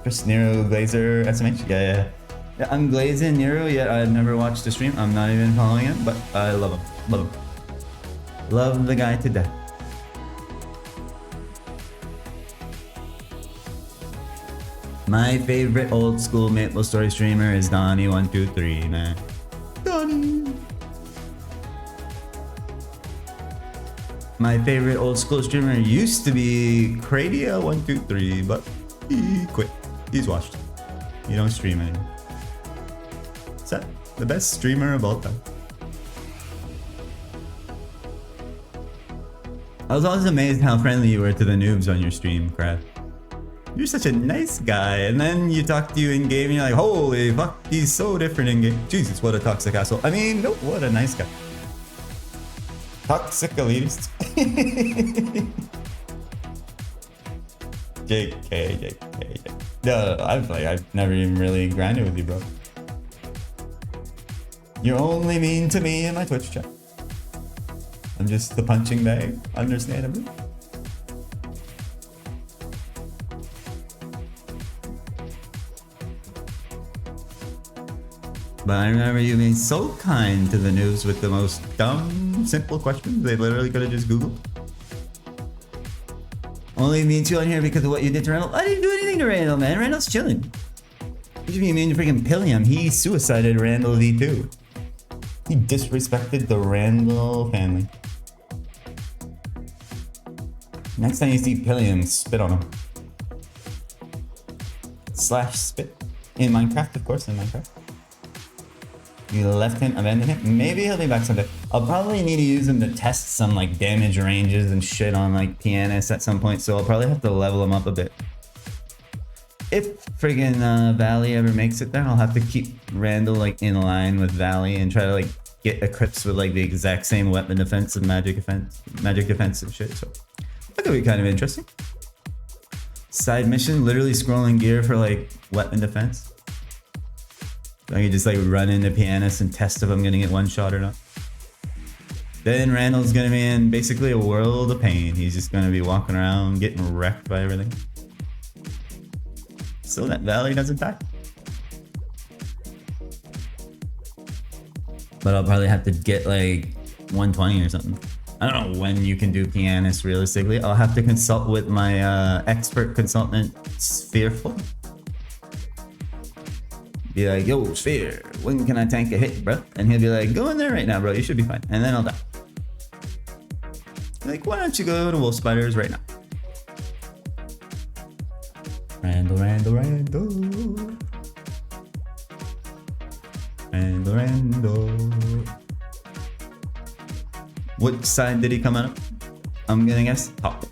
Chris Nero Glazer SMH, yeah. I'm glazing Nero, yet I've never watched the stream. I'm not even following him, but I love him, love him. Love the guy to death. My favorite old school Maple Story streamer is Donnie123, man. Donnie. My favorite old school streamer used to be Cradia123, but he quit. He's washed. He don't stream anymore. Is that the best streamer of all time? I was always amazed how friendly you were to the noobs on your stream, Crab. You're such a nice guy. And then you talk to you in game and you're like, holy fuck, he's so different in game. Jesus, what a toxic asshole. I mean, no, what a nice guy. Toxic elitist. JK. No, I've never even really grinded with you, bro. You're only mean to me in my Twitch chat. I'm just the punching bag, understandably. But I remember you being so kind to the noobs with the most dumb, simple questions they literally could have just Googled. Only mean to you on here because of what you did to Randall. I didn't do anything to Randall, man. Randall's chilling. You should be mean to freaking Pilliam. He suicided Randall V2. He disrespected the Randall family. Next time you see Pilliam, spit on him. / spit. In Minecraft, of course, in Minecraft. You left him, abandoned him. Maybe he'll be back someday. I'll probably need to use him to test some like damage ranges and shit on like pianists at some point, so I'll probably have to level him up a bit. If friggin' Valley ever makes it there, I'll have to keep Randall like in line with Valley and try to like get equips with like the exact same weapon defense and magic defense and shit. So that could be kind of interesting. Side mission, literally scrolling gear for like weapon defense. I can just like run into pianists and test if I'm gonna get one shot or not. Then Randall's gonna be in basically a world of pain. He's just gonna be walking around getting wrecked by everything. So that Valley doesn't die. But I'll probably have to get like 120 or something. I don't know when you can do pianist realistically. I'll have to consult with my expert consultant, Sphereful. Be like, yo, Sphere, when can I tank a hit, bro? And he'll be like, go in there right now, bro. You should be fine. And then I'll die. Like, why don't you go to Wolf Spiders right now? Randall. What side did he come out of? I'm gonna guess top.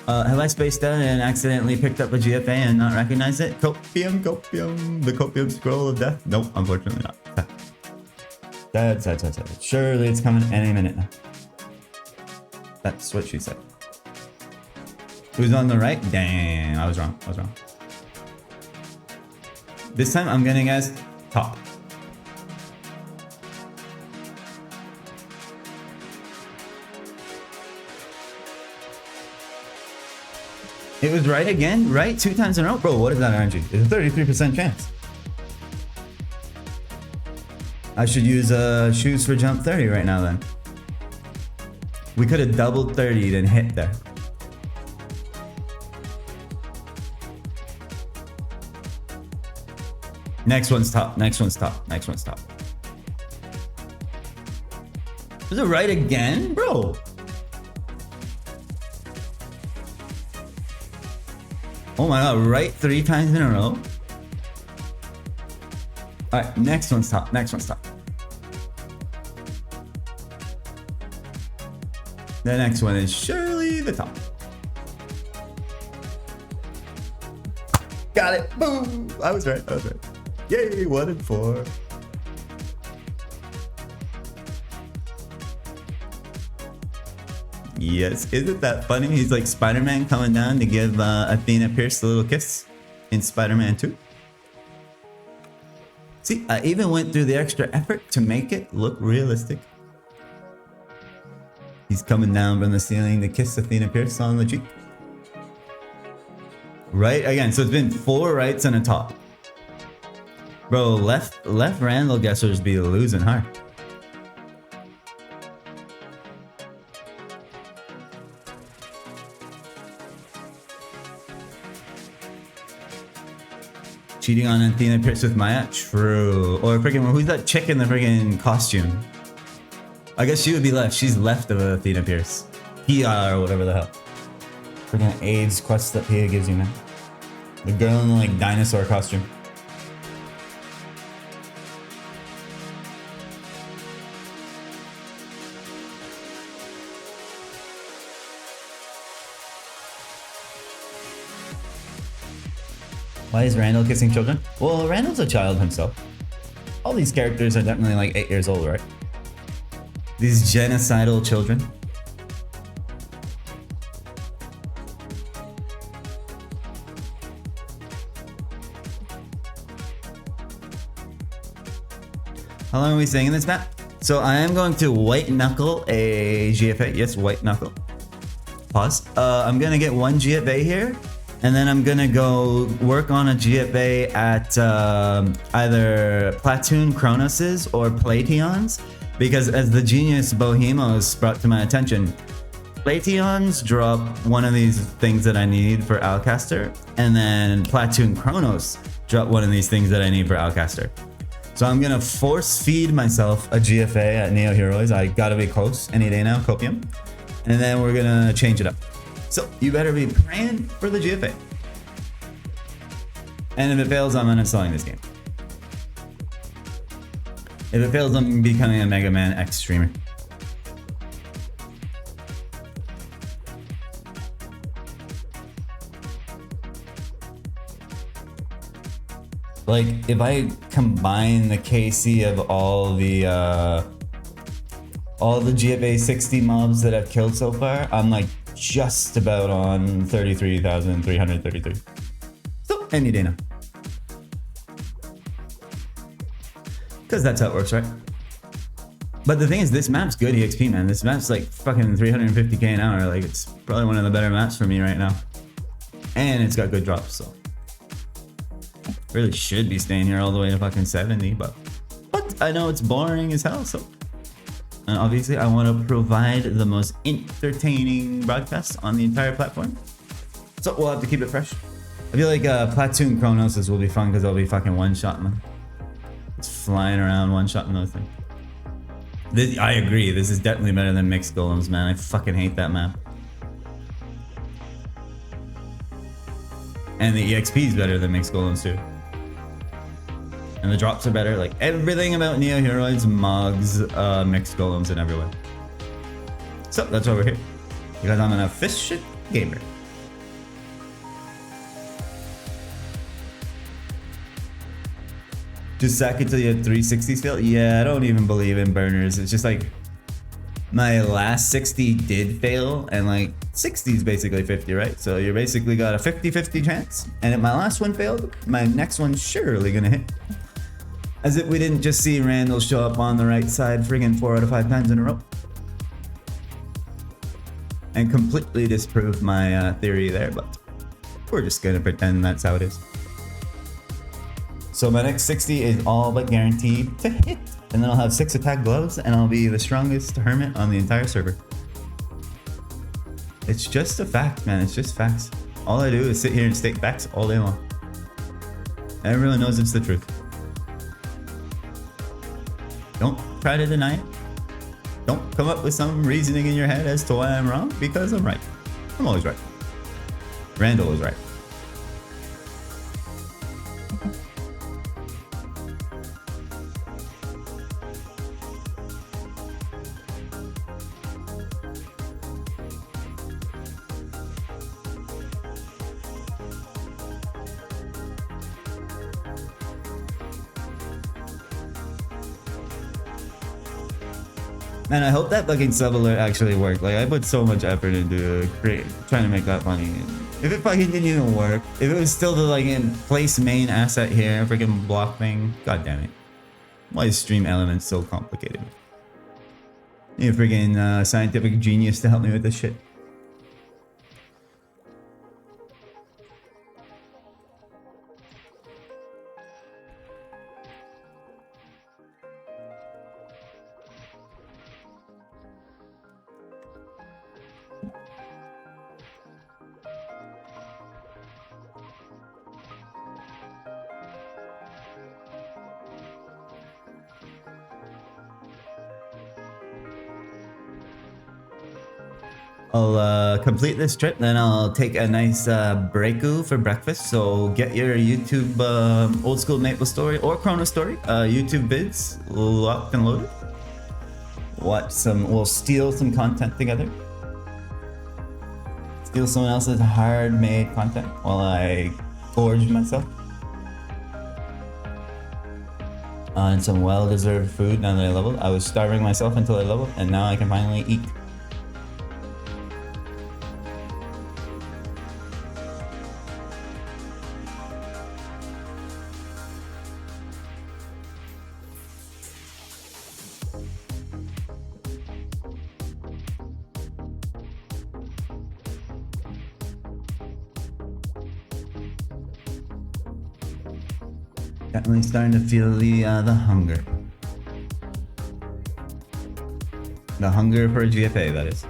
Have I spaced out and accidentally picked up a GFA and not recognized it? Copium. The copium scroll of death? Nope, unfortunately not. Sad. Surely it's coming any minute now. That's what she said. Who's on the right? Damn, I was wrong. This time I'm gonna guess top. It was right again, right? 2 times in a row? Bro, what is that RNG? It's a 33% chance. I should use shoes for jump 30 right now then. We could have doubled 30 and hit there. Next one's top. Was it right again? Bro. Oh my god, right 3 times in a row? Alright, next one's top. The next one is surely the top. Got it! Boom! I was right. Yay, 1 and 4. Yes, isn't that funny? He's like Spider-Man coming down to give Athena Pierce a little kiss in Spider-Man 2. See, I even went through the extra effort to make it look realistic. He's coming down from the ceiling to kiss Athena Pierce on the cheek. Right again, so it's been 4 rights and a top. Bro, left Randall guessers be losing hard. Cheating on Athena Pierce with Maya? True. Or freaking, who's that chick in the freaking costume? I guess she would be left. She's left of Athena Pierce. PR or whatever the hell. Freaking AIDS quest that PA gives you, man. The girl in the like dinosaur costume. Why is Randall kissing children? Well, Randall's a child himself. All these characters are definitely like 8 years old, right? These genocidal children. How long are we staying in this map? So I am going to white knuckle a GFA. Yes, white knuckle. Pause. I'm gonna get one GFA here, and then I'm gonna go work on a GFA at either Platoon Chronos's or Plations, because as the genius Bohemos brought to my attention, Plations drop one of these things that I need for Alcaster, and then Platoon Chronos drop one of these things that I need for Alcaster. So I'm gonna force feed myself a GFA at Neo Heroes. I gotta be close any day now, Copium. And then we're gonna change it up. So you better be praying for the GFA. And if it fails, I'm uninstalling this game. If it fails, I'm becoming a Mega Man X streamer. Like, if I combine the KC of all the GFA 60 mobs that I've killed so far, I'm like just about on 33,333. So, any day now. Because that's how it works, right? But the thing is, this map's good EXP, man. This map's like fucking 350k an hour. Like, it's probably one of the better maps for me right now. And it's got good drops, so. Really should be staying here all the way to fucking 70, but I know it's boring as hell, so. And obviously, I want to provide the most entertaining broadcast on the entire platform. So we'll have to keep it fresh. I feel like Platoon Chronos will be fun because I'll be fucking one-shotting them. It's flying around one-shotting those things. I agree, this is definitely better than Mixed Golems, man. I fucking hate that map. And the EXP is better than Mixed Golems too. And the drops are better. Like everything about Neo Heroes, Mugs, Mixed Golems, and everywhere. So that's why we're here. Because I'm an efficient gamer. Just sack it till you have 360s fail? Yeah, I don't even believe in burners. It's just like my last 60 did fail, and like 60 is basically 50, right? So you basically got a 50-50 chance. And if my last one failed, my next one's surely gonna hit. As if we didn't just see Randall show up on the right side friggin' 4 out of 5 times in a row. And completely disprove my theory there, but we're just gonna pretend that's how it is. So my next 60 is all but guaranteed to hit. And then I'll have 6 attack gloves and I'll be the strongest hermit on the entire server. It's just a fact, man. It's just facts. All I do is sit here and state facts all day long. Everyone knows it's the truth. Don't try to deny it. Don't come up with some reasoning in your head as to why I'm wrong, because I'm right. I'm always right. Randall is right. Man, I hope that fucking sub alert actually worked. Like, I put so much effort into trying to make that funny. If it fucking didn't even work, if it was still the like in place main asset here, freaking block thing, god damn it. Why is stream elements so complicated? Need a freaking scientific genius to help me with this shit. I'll complete this trip, then I'll take a nice breaku for breakfast. So get your YouTube old school Maple Story or Chrono Story YouTube vids locked and loaded. Watch some, we'll steal some content together. Steal someone else's hard made content while I gorge myself. And some well-deserved food now that I leveled. I was starving myself until I leveled, and now I can finally eat. Definitely starting to feel the hunger. The hunger for a GFA, that is.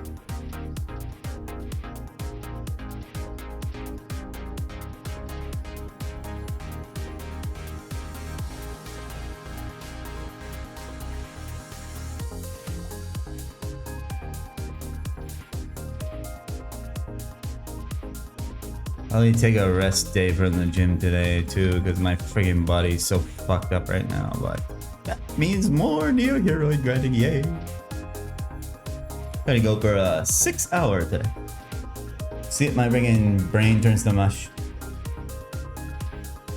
I'll need to take a rest day from the gym today too, because my friggin' body's so fucked up right now, but that means more neo-heroid grinding, yay! Gotta go for a 6 hour today. See if my friggin' brain turns to mush.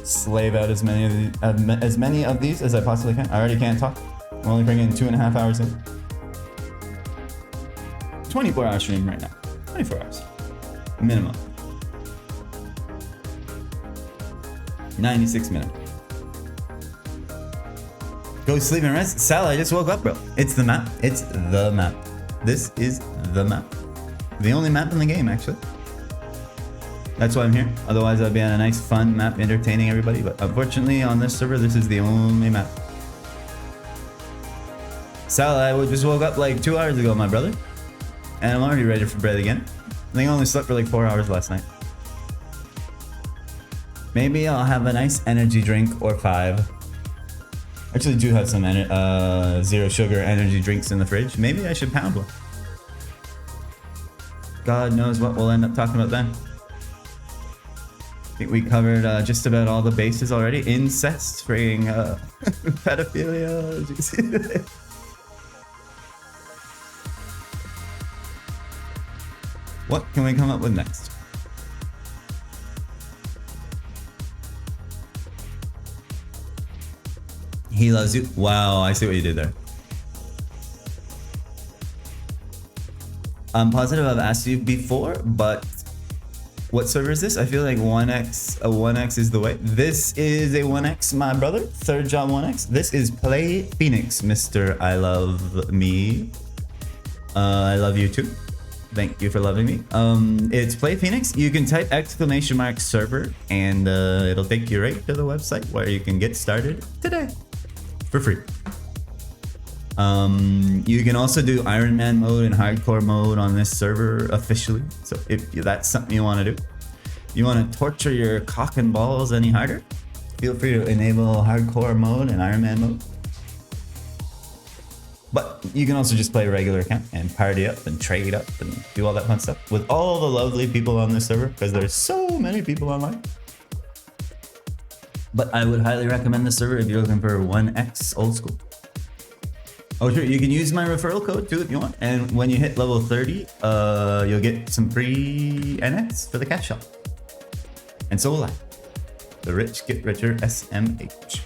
Slave out as many of these as I possibly can. I already can't talk. I'm only friggin' 2.5 hours in. 24 hour stream right now. 24 hours. Minimum. 96 minutes. Go sleep and rest. Sal, I just woke up, bro. It's the map. It's the map. This is the map. The only map in the game, actually. That's why I'm here. Otherwise, I'd be on a nice, fun map entertaining everybody. But unfortunately, on this server, this is the only map. Sal, I just woke up like 2 hours ago, my brother. And I'm already ready for bed again. I think I only slept for like 4 hours last night. Maybe I'll have a nice energy drink or 5. Actually do have some zero sugar energy drinks in the fridge. Maybe I should pound one. God knows what we'll end up talking about then. I think we covered just about all the bases already. Incest, freaking pedophilia. Did you see that? What can we come up with next? He loves you. Wow, I see what you did there. I'm positive I've asked you before, but what server is this? I feel like 1x, a 1x is the way. This is a 1x, my brother. Third job 1x. This is Play Phoenix, Mr. I love me. I love you too. Thank you for loving me. It's Play Phoenix. You can type !server and it'll take you right to the website where you can get started today. For free. You can also do Ironman mode and hardcore mode on this server officially. So if that's something you want to do, you want to torture your cock and balls any harder, feel free to enable hardcore mode and Ironman mode. But you can also just play a regular account and party up and trade up and do all that fun stuff with all the lovely people on this server, because there's so many people online. But I would highly recommend this server if you're looking for 1x old school. Oh sure, you can use my referral code too if you want. And when you hit level 30, you'll get some free NX for the cash shop. And so will I. The rich get richer, SMH.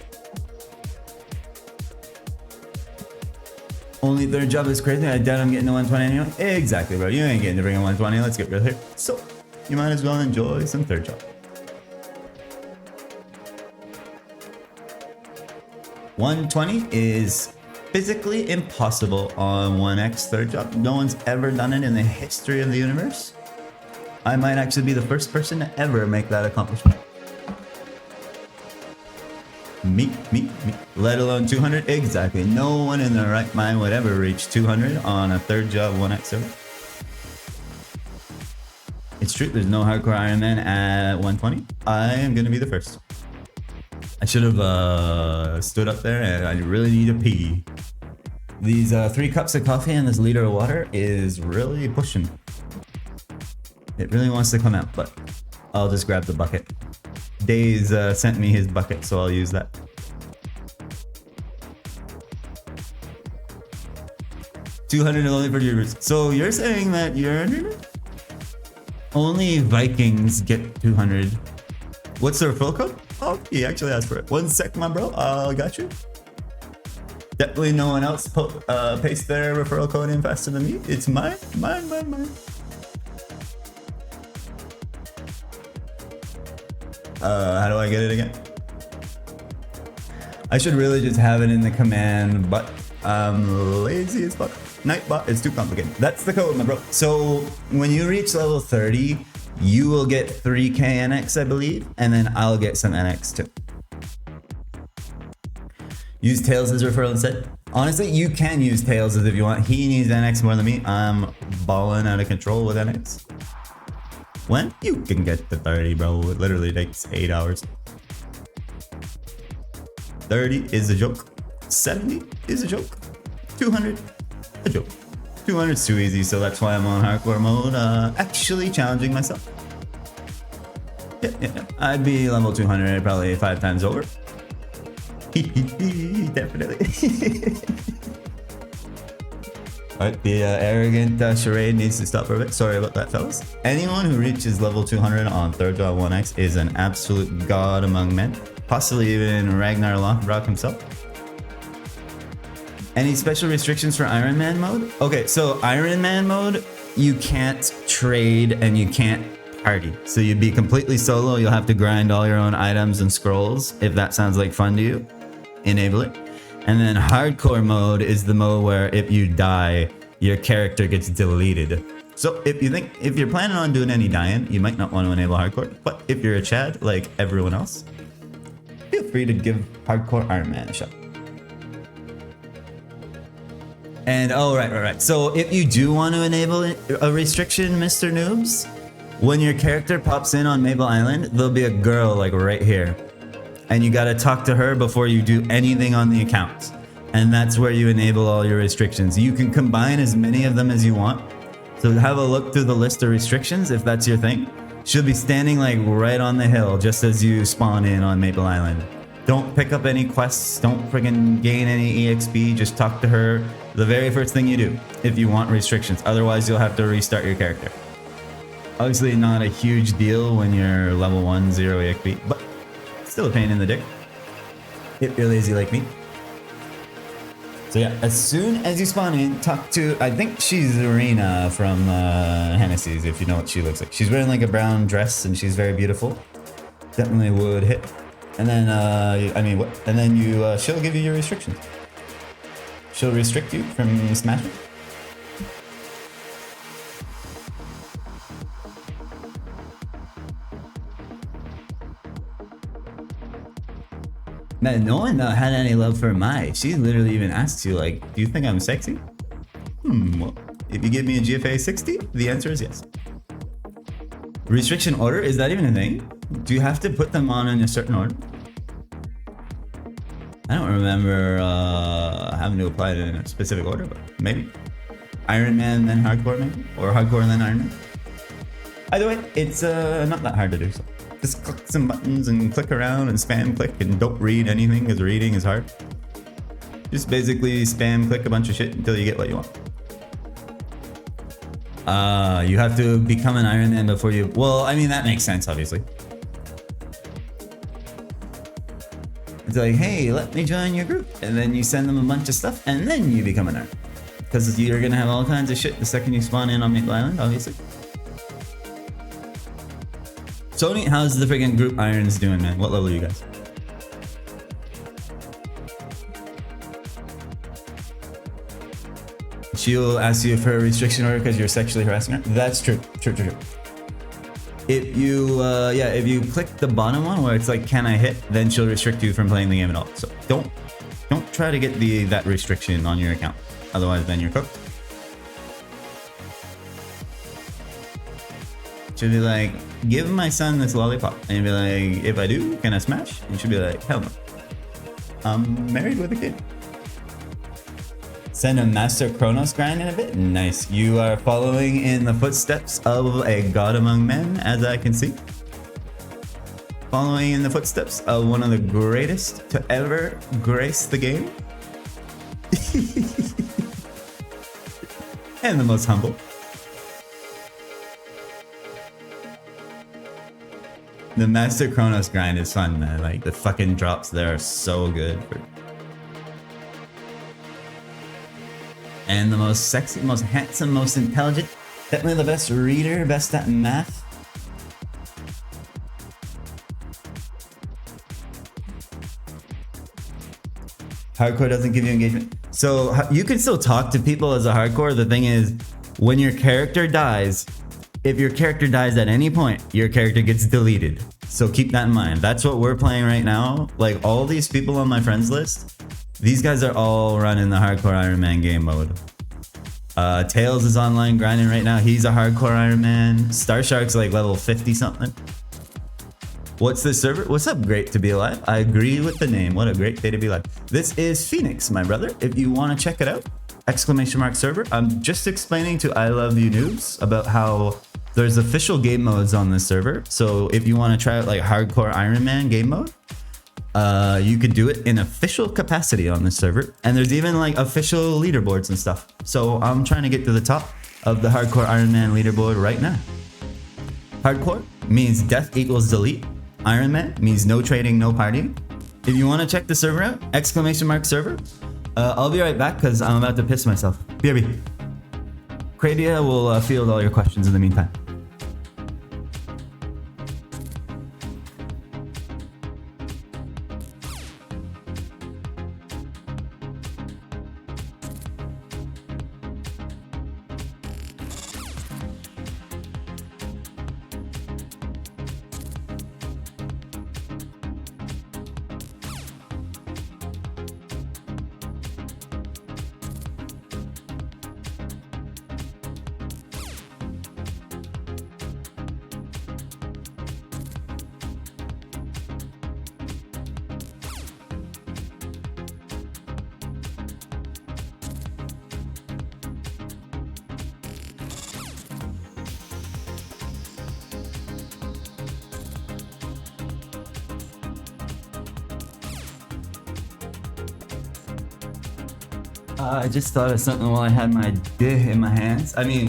Only third job is crazy. I doubt I'm getting to 120 anyway. Exactly, bro. You ain't getting to bring a 120. Let's get real here. So, you might as well enjoy some third job. 120 is physically impossible on 1x third job. No one's ever done it in the history of the universe. I might actually be the first person to ever make that accomplishment. Me. Let alone 200. Exactly. No one in their right mind would ever reach 200 on a third job 1x server. It's true. There's no hardcore Ironman at 120. I am going to be the first. I should have stood up there, and I really need to pee. These 3 cups of coffee and this liter of water is really pushing. It really wants to come out, but I'll just grab the bucket. Days sent me his bucket, so I'll use that. $200 only for viewers. So you're saying that only Vikings get 200. What's the referral code? Oh, he actually asked for it. 1 sec, my bro. Got you. Definitely no one else paste their referral code in faster than me. It's mine. How do I get it again? I should really just have it in the command, but I'm lazy as fuck. Nightbot is too complicated. That's the code, my bro. So when you reach level 30, you will get 3k NX, I believe, and then I'll get some NX too. Use Tails as referral instead. Honestly, you can use Tails as if you want. He needs NX more than me. I'm balling out of control with NX. When you can get to 30, bro, it literally takes 8 hours. 30 is a joke. 70 is a joke. 200, a joke. 200 is too easy, so that's why I'm on hardcore mode. Actually challenging myself. Yeah. I'd be level 200 probably 5 times over. Definitely. Alright, the arrogant charade needs to stop for a bit. Sorry about that, fellas. Anyone who reaches level 200 on 3rd.1x is an absolute god among men. Possibly even Ragnar Lothbrok himself. Any special restrictions for Ironman mode? Okay, so Ironman mode, you can't trade and you can't party. So you'd be completely solo. You'll have to grind all your own items and scrolls. If that sounds like fun to you, enable it. And then hardcore mode is the mode where if you die, your character gets deleted. So if you're planning on doing any dying, you might not want to enable hardcore. But if you're a Chad like everyone else, feel free to give hardcore Ironman a shot. And oh, right. So if you do want to enable a restriction, Mr. Noobs, when your character pops in on Maple Island, there'll be a girl like right here. And you gotta talk to her before you do anything on the account. And that's where you enable all your restrictions. You can combine as many of them as you want. So have a look through the list of restrictions if that's your thing. She'll be standing like right on the hill just as you spawn in on Maple Island. Don't pick up any quests, don't friggin' gain any EXP, just talk to her the very first thing you do if you want restrictions. Otherwise you'll have to restart your character. Obviously not a huge deal when you're level 1, 0 EXP, but still a pain in the dick if you're lazy like me. So yeah, as soon as you spawn in, talk to, I think she's Arena from Hennessy's, if you know what she looks like. She's wearing like a brown dress and she's very beautiful. Definitely would hit. And then, she'll give you your restrictions. She'll restrict you from smashing. Man, no one had any love for Mai. She literally even asks you, like, do you think I'm sexy? Well, if you give me a GFA 60, the answer is yes. Restriction order, is that even a thing? Do you have to put them on in a certain order? I don't remember having to apply it in a specific order, but maybe. Ironman, then hardcore, maybe? Or hardcore, then Ironman? Either way, it's not that hard to do, so. Just click some buttons and click around and spam click and don't read anything because reading is hard. Just basically spam click a bunch of shit until you get what you want. You have to become an Ironman before you... Well, I mean, that makes sense, obviously. It's like, hey, let me join your group. And then you send them a bunch of stuff and then you become an Ironman. Because you're going to have all kinds of shit the second you spawn in on Maple Island, obviously. Sony, how's the friggin' group Irons doing, man? What level are you guys? She'll ask you for a restriction order because you're sexually harassing her. That's true. True. If you, if you click the bottom one where it's like, can I hit? Then she'll restrict you from playing the game at all. So don't try to get that restriction on your account. Otherwise, then you're cooked. She'll be like, give my son this lollipop. And you'll be like, if I do, can I smash? And she'll be like, hell no. I'm married with a kid. Send a Master Chronos grind in a bit? Nice. You are following in the footsteps of a god among men, as I can see. Following in the footsteps of one of the greatest to ever grace the game. And the most humble. The Master Chronos grind is fun, man. Like, the fucking drops there are so good. And the most sexy, most handsome, most intelligent. Definitely the best reader, best at math. Hardcore doesn't give you engagement. So you can still talk to people as a hardcore. The thing is, when your character dies, if your character dies at any point, your character gets deleted. So keep that in mind. That's what we're playing right now. Like all these people on my friends list, these guys are all running the hardcore Iron Man game mode. Tails is online grinding right now. He's a hardcore Iron Man. Star Shark's like level 50 something. What's this server? What's up? Great to be alive. I agree with the name. What a great day to be alive. This is Phoenix, my brother. If you want to check it out, ! server. I'm just explaining to I Love You Noobs about how there's official game modes on this server. So if you want to try out like hardcore Iron Man game mode, you could do it in official capacity on this server. And there's even like official leaderboards and stuff. So I'm trying to get to the top of the hardcore Iron Man leaderboard right now. Hardcore means death equals delete. Iron Man means no trading, no partying. If you want to check the server out, ! server. I'll be right back because I'm about to piss myself. BRB. Cradia will field all your questions in the meantime. I just thought of something while I had my dick in my hands. I mean,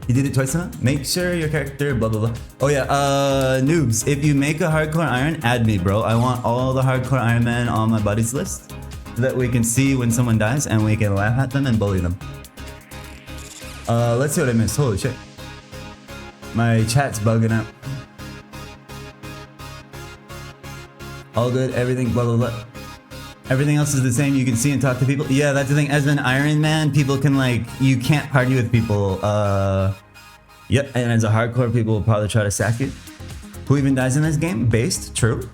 you did it twice now? Make sure your character, blah, blah, blah. Oh yeah, noobs, if you make a hardcore Iron, add me, bro. I want all the hardcore Iron Men on my buddies list so that we can see when someone dies and we can laugh at them and bully them. Let's see what I missed. Holy shit. My chat's bugging out. All good, everything, blah, blah, blah. Everything else is the same. You can see and talk to people. Yeah, that's the thing. As an Iron Man, people can like, you can't party with people. Yep, and as a hardcore, people will probably try to sack you. Who even dies in this game? Based, true.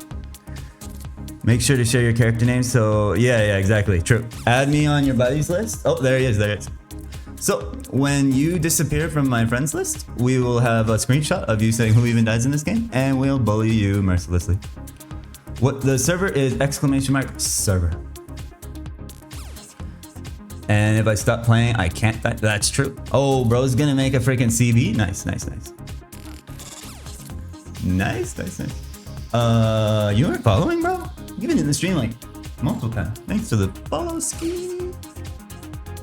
Make sure to share your character name. So yeah, exactly, true. Add me on your buddies list. Oh, there he is, there he is. So when you disappear from my friends list, we will have a screenshot of you saying who even dies in this game, and we'll bully you mercilessly. What the server is ! server. And if I stop playing, I can't die. That's true. Oh, bro's gonna make a freaking CB. Nice. Nice. You weren't following, bro? You've been in the stream like multiple times. Thanks for the follow, Ski.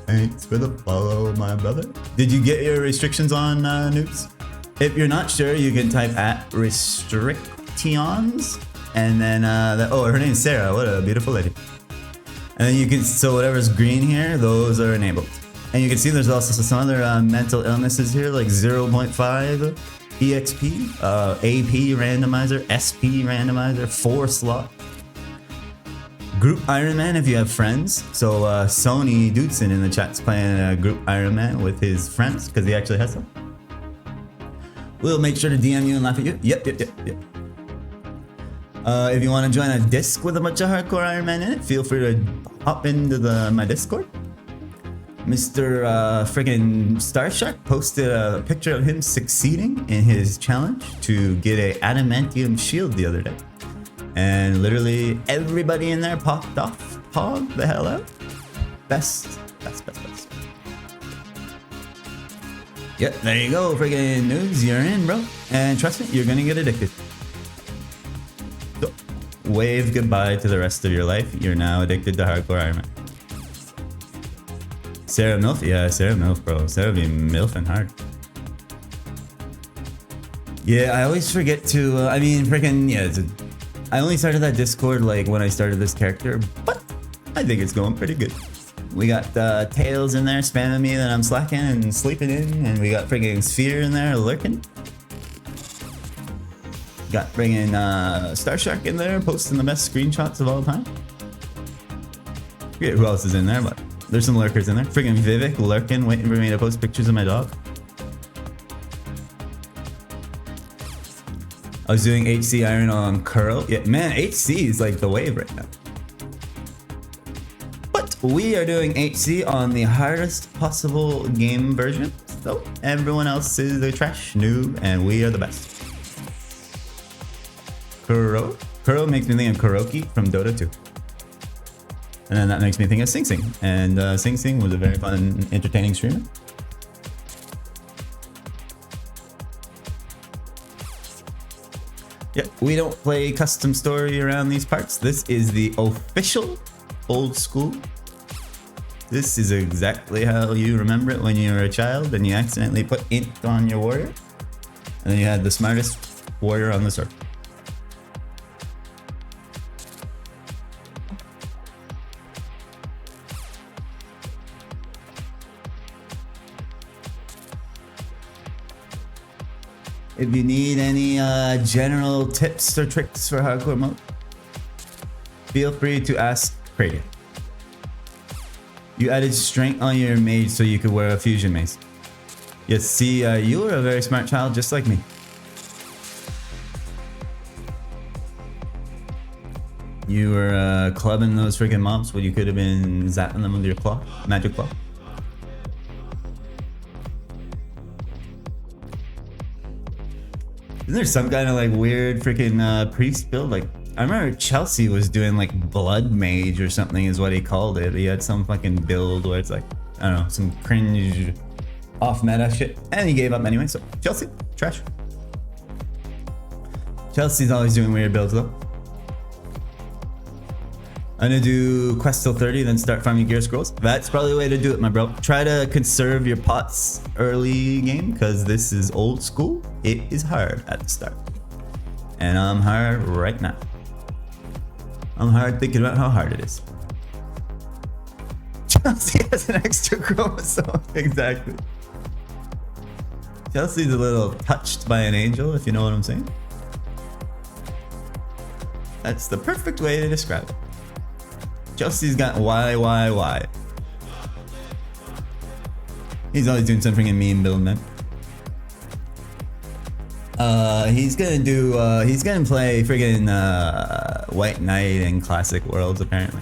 Thanks for the follow, my brother. Did you get your restrictions on, noobs? If you're not sure, you can type at restrictions. And then, oh, her name's Sarah. What a beautiful lady. And then you can, so whatever's green here, those are enabled. And you can see there's also some other mental illnesses here, like 0.5 EXP, AP randomizer, SP randomizer, 4 slot. Group Ironman if you have friends. So Sony Dudson in the chat's playing a group Ironman with his friends because he actually has some. We'll make sure to DM you and laugh at you. Yep. If you want to join a disc with a bunch of hardcore Iron Man in it, feel free to hop into my Discord. Mr. Friggin' Star Shark posted a picture of him succeeding in his challenge to get a adamantium shield the other day. And literally everybody in there popped off, pogged the hell out. Best. Yep, there you go, friggin' news, you're in, bro. And trust me, you're gonna get addicted. So, wave goodbye to the rest of your life. You're now addicted to hardcore Iron Man. Sarah Milf? Yeah, Sarah Milf, bro. Sarah be milfing hard. Yeah, I always forget to, I mean, freaking, yeah, I only started that Discord like when I started this character, but I think it's going pretty good. We got Tails in there spamming me that I'm slacking and sleeping in, and we got friggin' Sphere in there lurking. Got bringing Star Shark in there, posting the best screenshots of all time. Forget who else is in there, but there's some lurkers in there. Friggin' Vivek lurking, waiting for me to post pictures of my dog. I was doing HC Iron on Curl. Yeah, man, HC is like the wave right now. But we are doing HC on the hardest possible game version. So everyone else is a trash noob, and we are the best. Kuro makes me think of Kuroki from Dota 2. And then that makes me think of Sing Sing. And Sing Sing was a very fun, entertaining streamer. Yeah, we don't play custom story around these parts. This is the official old school. This is exactly how you remember it when you were a child and you accidentally put int on your warrior. And then you had the smartest warrior on the server. If you need any general tips or tricks for hardcore mode, feel free to ask Kraken. You added strength on your mage so you could wear a fusion mace. Yes, see, you were a very smart child just like me. You were clubbing those freaking mobs when you could have been zapping them with your claw, magic claw. Isn't there some kind of like weird freaking priest build? Like, I remember Chelsea was doing like blood mage or something is what he called it. He had some fucking build where it's like, I don't know, some cringe off meta shit. And he gave up anyway, so Chelsea, trash. Chelsea's always doing weird builds though. I'm gonna do quest till 30, then start farming gear scrolls. That's probably the way to do it, my bro. Try to conserve your pots early game, because this is old school. It is hard at the start. And I'm hard right now. I'm hard thinking about how hard it is. Chelsea has an extra chromosome. Exactly. Chelsea's a little touched by an angel, if you know what I'm saying. That's the perfect way to describe it. Chelsea's got why. He's always doing some freaking meme build, man. He's gonna play friggin' White Knight in Classic Worlds, apparently.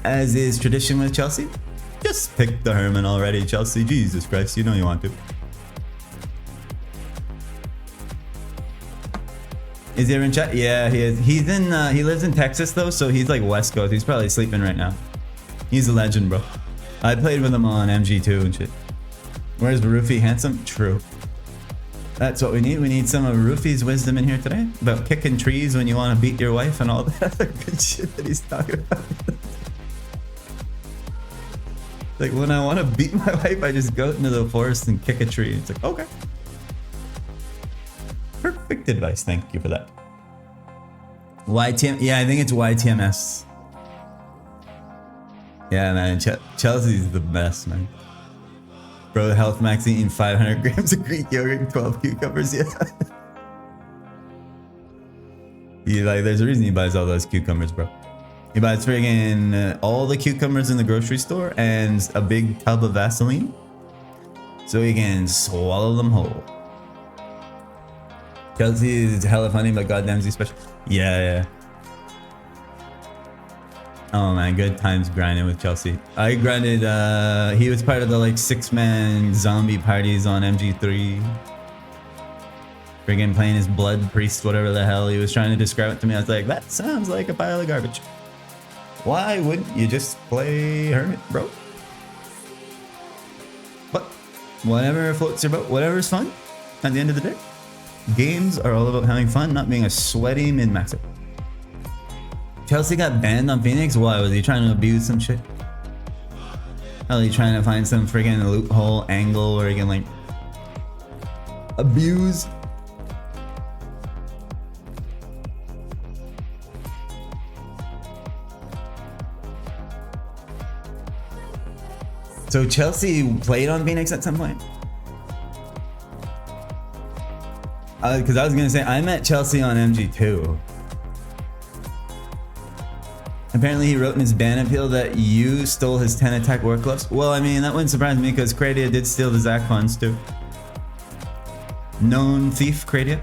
As is tradition with Chelsea. Just pick the Herman already, Chelsea. Jesus Christ, you know you want to. Is he ever in chat? Yeah, he is. He's in. He lives in Texas though, so he's like West Coast. He's probably sleeping right now. He's a legend, bro. I played with him on MG2 and shit. Where's Rufy handsome? True. That's what we need. We need some of Rufy's wisdom in here today about kicking trees when you want to beat your wife and all that other good shit that he's talking about. Like when I want to beat my wife, I just go into the forest and kick a tree. It's like, okay. Perfect advice. Thank you for that. YTM. Yeah, I think it's YTMS. Yeah, man. Chelsea's the best, man. Bro, health max eating 500 grams of Greek yogurt and 12 cucumbers. Yeah. There's a reason he buys all those cucumbers, bro. He buys friggin' all the cucumbers in the grocery store and a big tub of Vaseline so he can swallow them whole. Chelsea is hella funny, but goddamn, he's special. Yeah. Oh man, good times grinding with Chelsea. I grinded, he was part of the like 6-man zombie parties on MG3. Friggin' playing his blood priest, whatever the hell he was trying to describe it to me. I was like, that sounds like a pile of garbage. Why wouldn't you just play Hermit, bro? But whatever floats your boat, whatever's fun at the end of the day. Games are all about having fun, not being a sweaty min-maxer. Chelsea got banned on Phoenix? Why? Was he trying to abuse some shit? Hell, he trying to find some friggin' loophole angle where he can like abuse? So Chelsea played on Phoenix at some point? Because I was gonna say I met Chelsea on MG2. Apparently he wrote in his ban appeal that you stole his 10 attack work gloves. Well, I mean, that wouldn't surprise me because Kradia did steal the Zach funds too. Known thief, Kradia.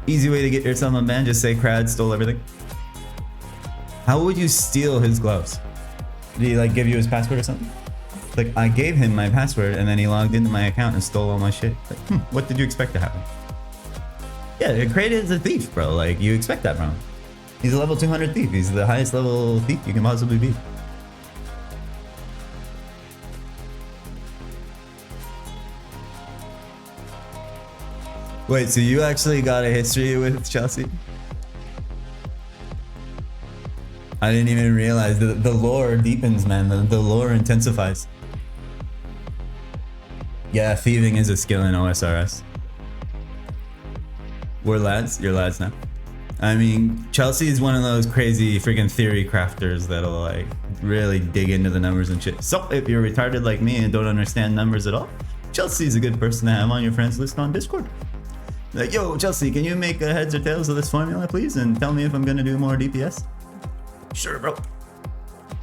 Easy way to get yourself unbanned, just say Krad stole everything. How would you steal his gloves? Did he like give you his password or something? Like, I gave him my password and then he logged into my account and stole all my shit. Like, what did you expect to happen? Yeah, Kradia is a thief, bro. Like, you expect that from him. He's a level 200 thief. He's the highest level thief you can possibly be. Wait, so you actually got a history with Chelsea? I didn't even realize the lore deepens, man. The lore intensifies. Yeah, thieving is a skill in OSRS. We're lads. You're lads now. I mean, Chelsea is one of those crazy freaking theory crafters that'll like really dig into the numbers and shit. So if you're retarded like me and don't understand numbers at all, Chelsea's a good person to have on your friends list on Discord. Like, yo, Chelsea, can you make a heads or tails of this formula, please? And tell me if I'm gonna do more DPS. Sure, bro.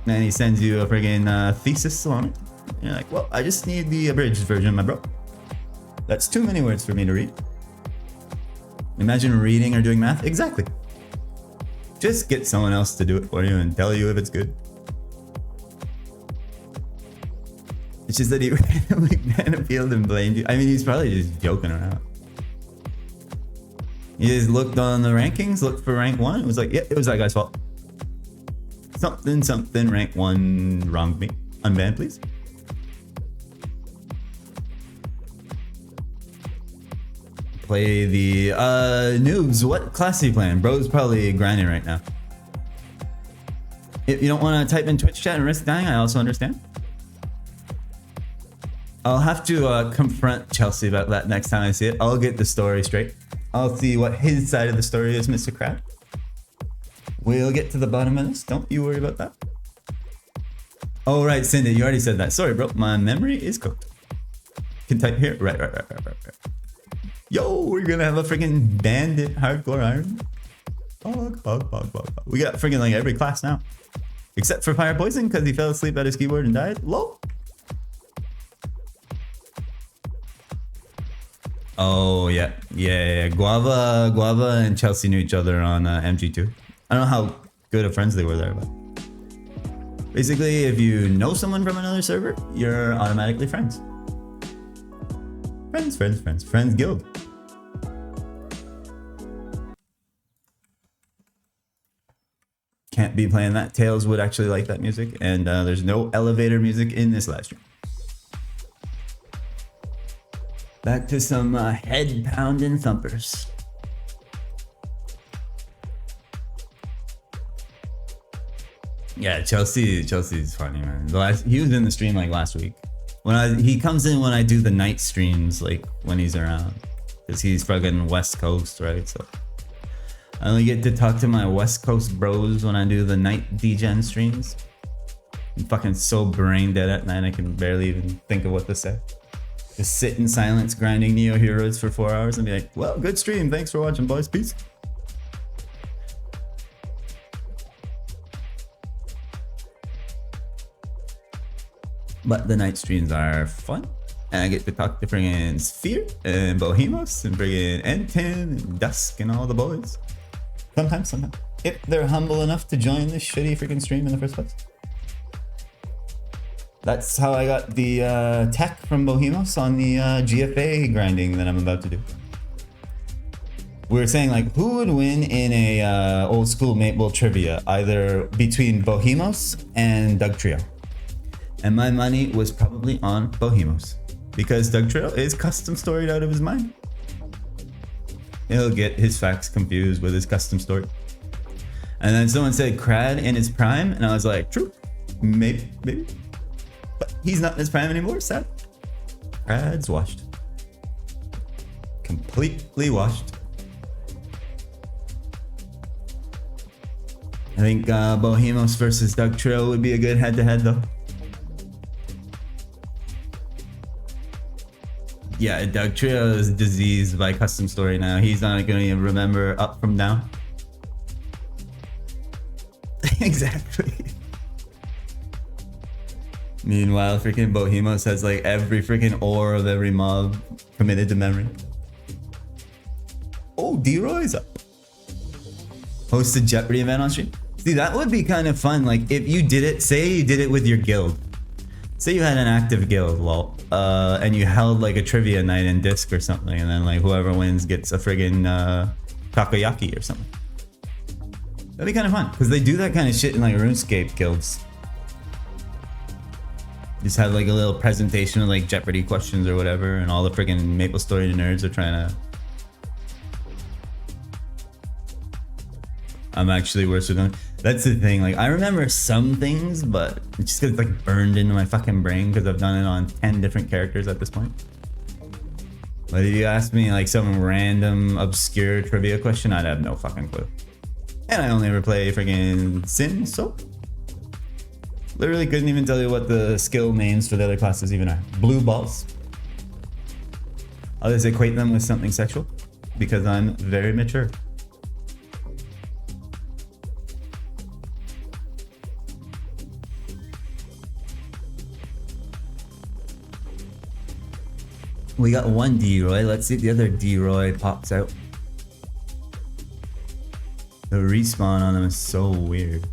And he sends you a friggin' thesis on it. And you're like, well, I just need the abridged version, my bro. That's too many words for me to read. Imagine reading or doing math. Exactly. Just get someone else to do it for you and tell you if it's good. It's just that he randomly banned a field and blamed you. I mean, he's probably just joking around. He just looked on the rankings, looked for rank 1. It was like, yeah, it was that guy's fault. Something, rank 1 wronged me. Unban, please. Play the noobs. What class are you playing? Bro's probably grinding right now. If you don't want to type in Twitch chat and risk dying, I also understand. I'll have to confront Chelsea about that next time I see it. I'll get the story straight. I'll see what his side of the story is, Mr. Crab. We'll get to the bottom of this. Don't you worry about that. Oh, right, Cindy, you already said that. Sorry, bro. My memory is cooked. Can type here. Right. Yo, we're gonna have a freaking bandit hardcore iron. We got freaking like every class now. Except for Fire Poison because he fell asleep at his keyboard and died. Lol. Oh, yeah. Guava and Chelsea knew each other on MG2. I don't know how good of friends they were there, but basically, if you know someone from another server, you're automatically friends. Friends guild. Can't be playing that. Tails would actually like that music, and there's no elevator music in this live stream. Back to some head pounding thumpers. Yeah, Chelsea's funny, man. He was in the stream like last week. He comes in when I do the night streams, like when he's around, because he's fucking West Coast, right? So I only get to talk to my West Coast bros when I do the night degen streams. I'm fucking so brain dead at night I can barely even think of what to say. Just sit in silence grinding Neo Heroes for 4 hours and be like, well, good stream. Thanks for watching, boys. Peace. But the night streams are fun. And I get to talk to friggin' Sphere and Bohemos and friggin' N10 and Dusk and all the boys. Sometimes. If they're humble enough to join this shitty freaking stream in the first place. That's how I got the tech from Bohemos on the GFA grinding that I'm about to do. We were saying like, who would win in a old school Maple trivia, either between Bohemos and Doug Trio? And my money was probably on Bohemos, because Doug Trio is custom storied out of his mind. He'll get his facts confused with his custom story. And then someone said Crad in his prime, and I was like, true, maybe. But he's not in his prime anymore, sad. Crad's washed. Completely washed. I think Bohemos versus Doug Trio would be a good head-to-head though. Yeah, Doug Trio is diseased by custom story now. He's not gonna even remember up from down. Exactly. Meanwhile, freaking Bohemos has like every freaking ore of every mob committed to memory. Oh, D-Roy's up. Host a Jeopardy event on stream. See, that would be kind of fun. Like if you did it, say you did it with your guild. Say you had an active guild, lol, and you held like a trivia night in Disc or something, and then like whoever wins gets a friggin' takoyaki or something. That'd be kind of fun, because they do that kind of shit in like RuneScape guilds. Just have like a little presentation of like Jeopardy questions or whatever, and all the friggin' Maple Story nerds are trying to... I'm actually worse with them. That's the thing, like I remember some things, but it just gets like burned into my fucking brain because I've done it on 10 different characters at this point. But if you ask me like some random obscure trivia question, I'd have no fucking clue. And I only ever play friggin' Sin, so literally couldn't even tell you what the skill names for the other classes even are. Blue balls. I'll just equate them with something sexual because I'm very mature. We got one D-Roy. Let's see if the other D-Roy pops out. The respawn on them is so weird.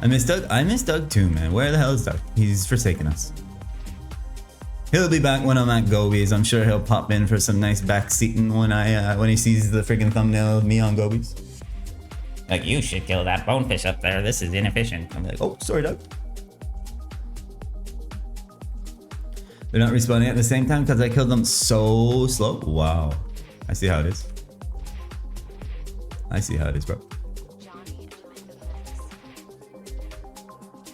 I miss Doug. I miss Doug too, man. Where the hell is Doug? He's forsaken us. He'll be back when I'm at Gobies. I'm sure he'll pop in for some nice backseating when he sees the freaking thumbnail of me on Gobies. Like, you should kill that bonefish up there. This is inefficient. I'm like, oh, sorry, Doug. They're not respawning at the same time because I killed them so slow. Wow. I see how it is. I see how it is, bro.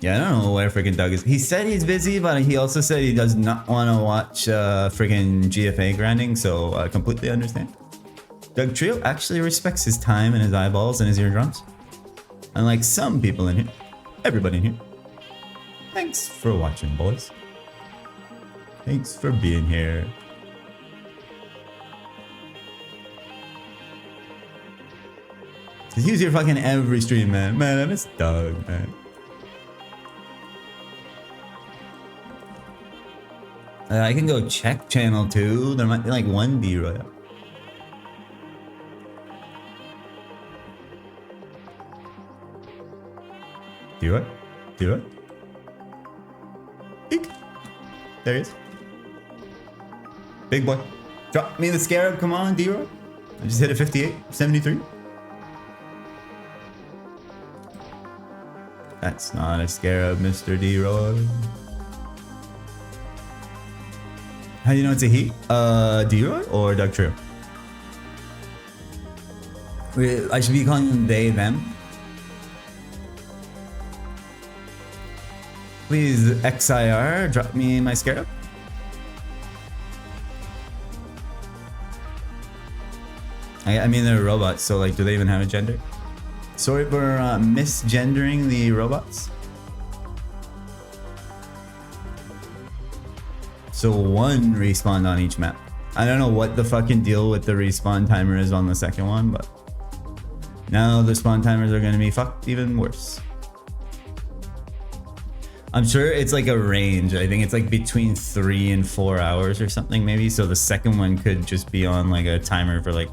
Yeah, I don't know where freaking Doug is. He said he's busy, but he also said he does not want to watch freaking GFA grinding, so I completely understand. Doug Trio actually respects his time and his eyeballs and his eardrums. Unlike some people in here. Everybody in here. Thanks for watching, boys. Thanks for being here. Cause he was here fucking every stream, man. Man, I miss Doug, man. I can go check channel 2. There might be like one D-Roy. D-Roy? D-Roy? Eek. There he is. Big boy. Drop me the scarab, come on, D-Roy. I just hit a 58, 73. That's not a scarab, Mr. D-Roy. How do you know it's a he? D-Roy or Doug Trio? I should be calling them they, them. Please, XIR, drop me my scarab. I mean, they're robots, so like, do they even have a gender? Sorry for misgendering the robots. So one respawned on each map. I don't know what the fucking deal with the respawn timer is on the second one, but now the spawn timers are gonna be fucked even worse. I'm sure it's like a range. I think it's like between 3 and 4 hours or something maybe. So the second one could just be on like a timer for like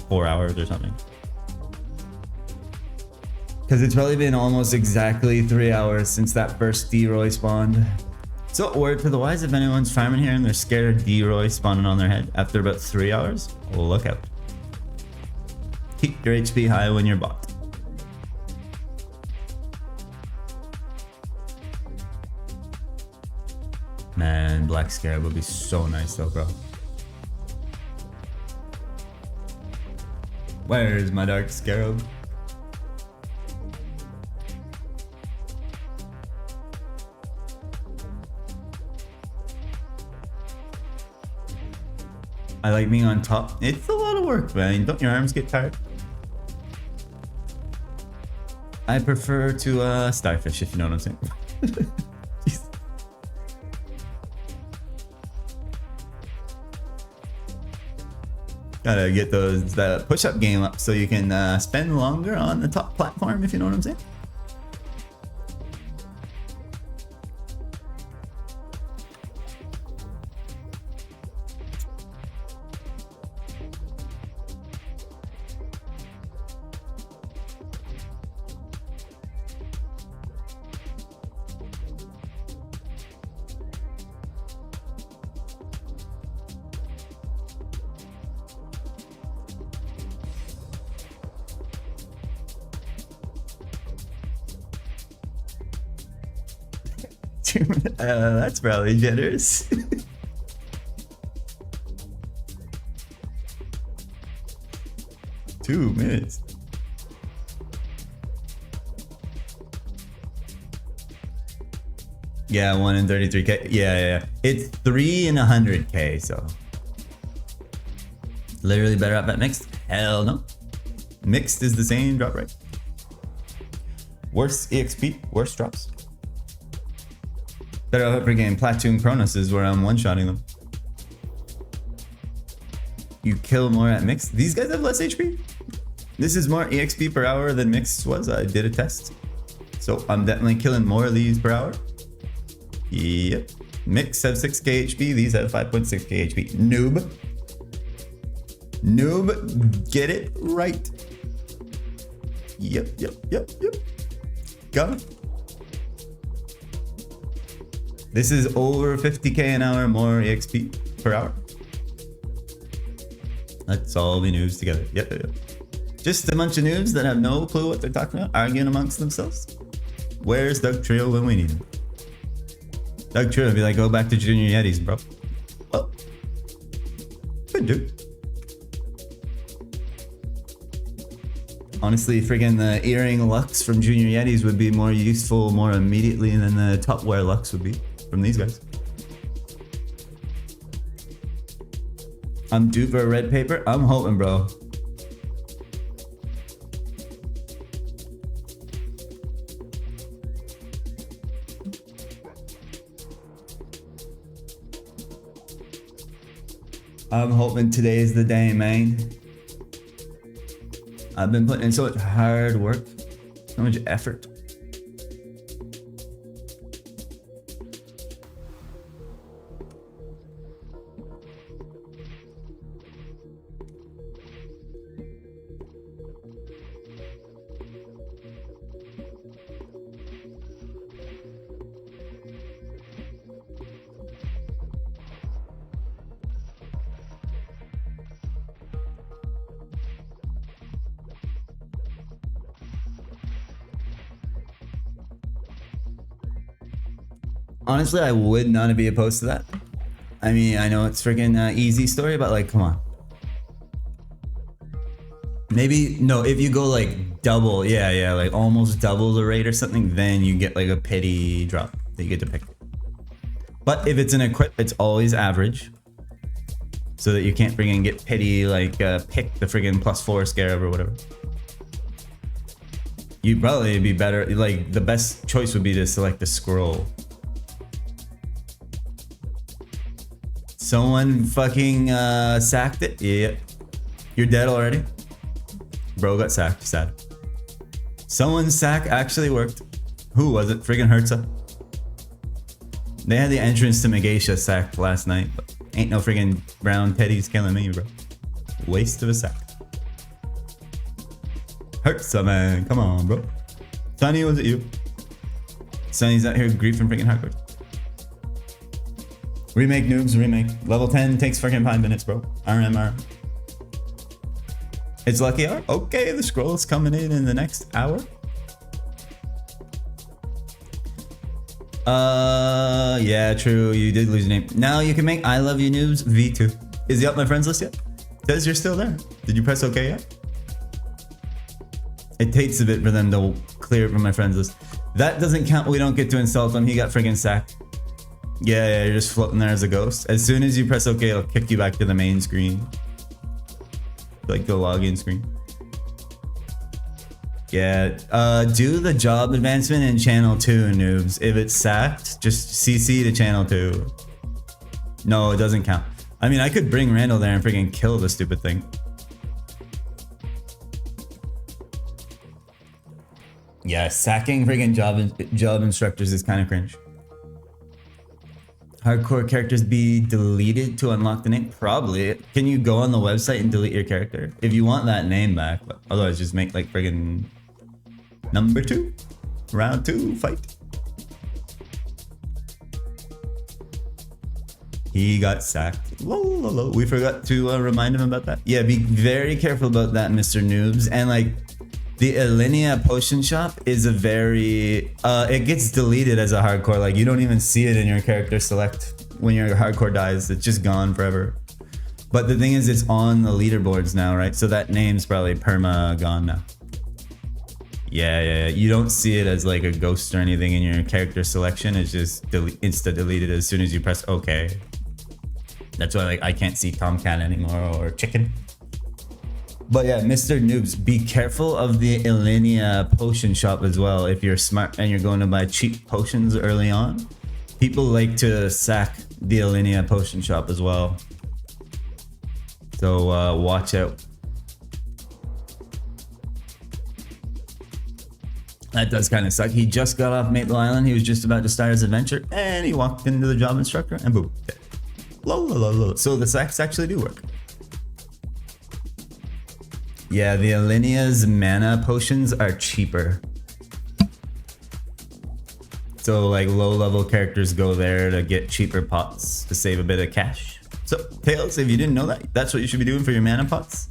4 hours or something. Because it's probably been almost exactly 3 hours since that first D-Roy spawned. So word to the wise, if anyone's farming here and they're scared of D-Roy spawning on their head after about 3 hours, look out. Keep your HP high when you're bot. Man, Black Scarab would be so nice though, bro. Where's my Dark Scarab? I like being on top. It's a lot of work, man. Don't your arms get tired? I prefer to starfish, if you know what I'm saying. Jeez. Gotta get those push-up game up so you can spend longer on the top platform, if you know what I'm saying. That's probably generous. 2 minutes. Yeah, 1 in 33k. Yeah. It's 3 in 100k, so. Literally better up at mixed? Hell no. Mixed is the same drop rate. Worse EXP, worse drops. Better up per game. Platoon Cronus is where I'm one-shotting them. You kill more at mixed. These guys have less HP. This is more EXP per hour than mixed was. I did a test. So I'm definitely killing more of these per hour. Yep. Mixed have 6k HP. These have 5.6k HP. Noob. Noob. Get it right. Yep. Got it. This is over 50k an hour more EXP per hour. Let's all be noobs together. Yep. Just a bunch of noobs that have no clue what they're talking about, arguing amongst themselves. Where's Doug Trio when we need him? Doug Trio would be like, go back to Junior Yetis, bro. Well, could do. Honestly, friggin' the earring Lux from Junior Yetis would be more useful more immediately than the top wear Lux would be from these guys. I'm due for a red paper. I'm hoping, bro. I'm hoping today's the day, man. I've been putting in so much hard work, so much effort. Honestly, I would not be opposed to that. I mean, I know it's freaking easy story, but like, come on. Maybe, no, if you go like double, yeah, like almost double the rate or something, then you get like a pity drop that you get to pick. But if it's an equip, it's always average. So that you can't freaking get pity, like pick the freaking +4 scarab or whatever. You'd probably be better, like the best choice would be to select the scroll. Someone fucking sacked it? Yeah. You're dead already? Bro got sacked, sad. Someone's sack actually worked. Who was it? Friggin' Hertza. They had the entrance to Megacia sacked last night, but ain't no friggin' brown teddies killing me, bro. Waste of a sack. Hertza, man. Come on, bro. Sonny, was it you? Sonny's out here griefing freaking hardcore. Remake noobs, remake. Level 10 takes freaking 5 minutes, bro. RMR. It's lucky hour? Okay, the scroll's coming in the next hour. Yeah, true. You did lose your name. Now you can make I Love You Noobs V2. Is he up my friends list yet? Says you're still there. Did you press OK yet? It takes a bit for them to clear it from my friends list. That doesn't count. We don't get to insult him. He got friggin' sacked. Yeah, you're just floating there as a ghost. As soon as you press OK, it'll kick you back to the main screen. Like the login screen. Yeah, do the job advancement in channel 2, noobs. If it's sacked, just CC to channel 2. No, it doesn't count. I mean, I could bring Randall there and freaking kill the stupid thing. Yeah, sacking freaking job instructors is kind of cringe. Hardcore characters be deleted to unlock the name? Probably. Can you go on the website and delete your character? If you want that name back, but otherwise just make like friggin' number 2, round 2 fight. He got sacked. Lol. We forgot to remind him about that. Yeah, be very careful about that, Mr. Noobs. And like, the Alinea potion shop is a very, it gets deleted as a hardcore. Like, you don't even see it in your character select when your hardcore dies. It's just gone forever. But the thing is, it's on the leaderboards now, right? So that name's probably perma gone now. Yeah. You don't see it as like a ghost or anything in your character selection. It's just insta deleted as soon as you press OK. That's why like I can't see Tomcat anymore or Chicken. But yeah, Mr. Noobs, be careful of the Alinea potion shop as well. If you're smart and you're going to buy cheap potions early on, people like to sack the Alinea potion shop as well. So watch out. That does kind of suck. He just got off Maple Island. He was just about to start his adventure and he walked into the job instructor and boom. Dead. So the sacks actually do work. Yeah, the Alinea's mana potions are cheaper. So like low level characters go there to get cheaper pots to save a bit of cash. So Tails, if you didn't know that, that's what you should be doing for your mana pots.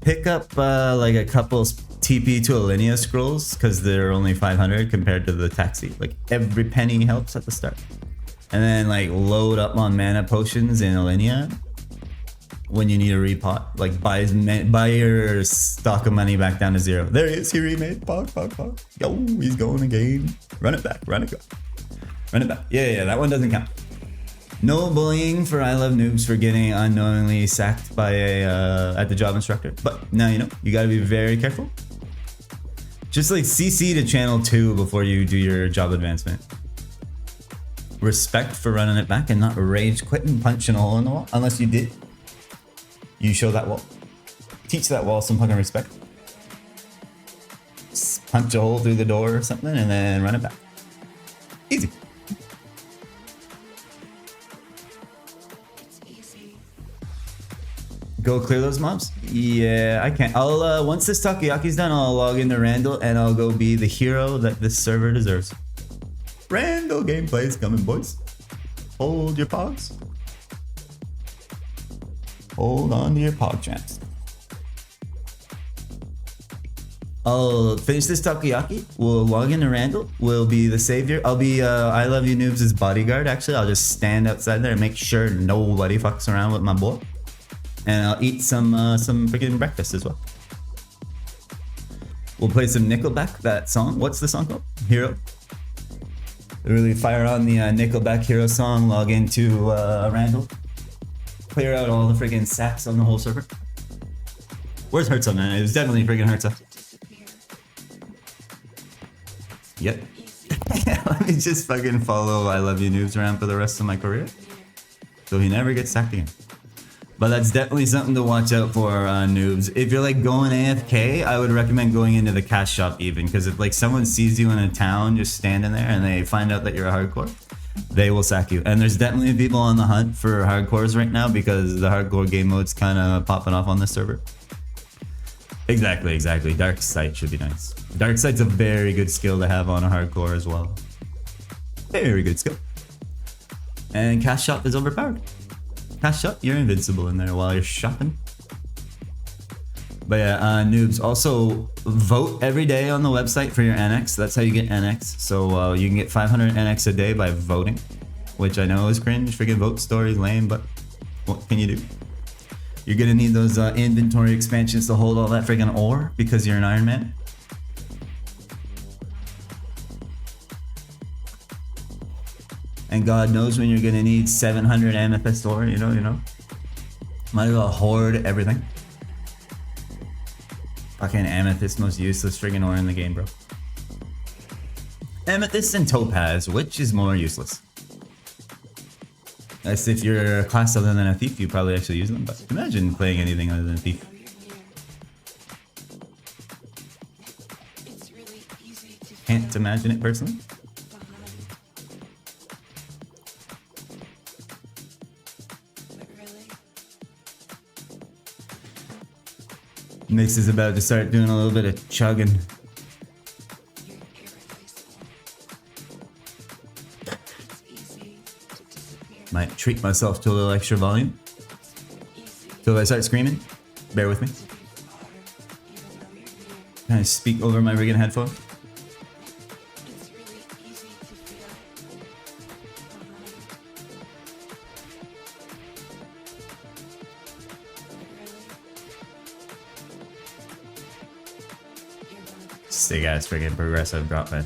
Pick up like a couple TP to Alinea scrolls because they're only 500 compared to the taxi. Like every penny helps at the start. And then like load up on mana potions in Alinea. When you need a repot, like buy your stock of money back down to 0. There he is, he remade. Pog. Yo, he's going again. Run it back, run it back. Yeah, that one doesn't count. No bullying for I Love Noobs for getting unknowingly sacked by a at the job instructor. But now you know, you gotta be very careful. Just like CC to channel 2 before you do your job advancement. Respect for running it back and not rage quit and punching a hole in the wall, unless you did. You show that wall. Teach that wall some fucking respect. Just punch a hole through the door or something and then run it back. Easy. Go clear those mobs? Yeah, I can't. I'll once this takoyaki's done, I'll log into Randall and I'll go be the hero that this server deserves. Randall gameplay is coming, boys. Hold your pogs. Hold on to your pog champs. I'll finish this takoyaki. We'll log into Randall. We'll be the savior. I'll be I Love You Noobs' bodyguard. Actually, I'll just stand outside there and make sure nobody fucks around with my boy. And I'll eat some freaking breakfast as well. We'll play some Nickelback, that song. What's the song called? Hero. Really fire on the Nickelback Hero song. Log into Randall. Clear out all the friggin' sacks on the whole server. Where's Hertz on that? It was definitely friggin' Hertz. Yep. Let me just fucking follow I Love You Noobs around for the rest of my career. So he never gets sacked again. But that's definitely something to watch out for, noobs. If you're like going AFK, I would recommend going into the cash shop even. Because if like someone sees you in a town just standing there and they find out that you're a hardcore, they will sack you. And there's definitely people on the hunt for hardcores right now because the hardcore game mode's kind of popping off on this server. Exactly. Dark Sight should be nice. Dark Sight's a very good skill to have on a hardcore as well. Very good skill. And cash shop is overpowered. Cash shop, you're invincible in there while you're shopping. But yeah, noobs, also vote every day on the website for your NX. That's how you get NX. So you can get 500 NX a day by voting, which I know is cringe. Freaking vote story, lame, but what can you do? You're gonna need those inventory expansions to hold all that freaking ore because you're an Ironman. And God knows when you're gonna need 700 amethyst ore, you know. Might as well hoard everything. Fucking amethyst, most useless friggin' ore in the game, bro. Amethyst and topaz, which is more useless? As if you're a class other than a thief, you probably actually use them, but imagine playing anything other than a thief. Can't imagine it personally. Mix is about to start doing a little bit of chugging. Might treat myself to a little extra volume. So if I start screaming, bear with me. Kind of speak over my rigging headphone. Sick ass friggin' progressive drop in.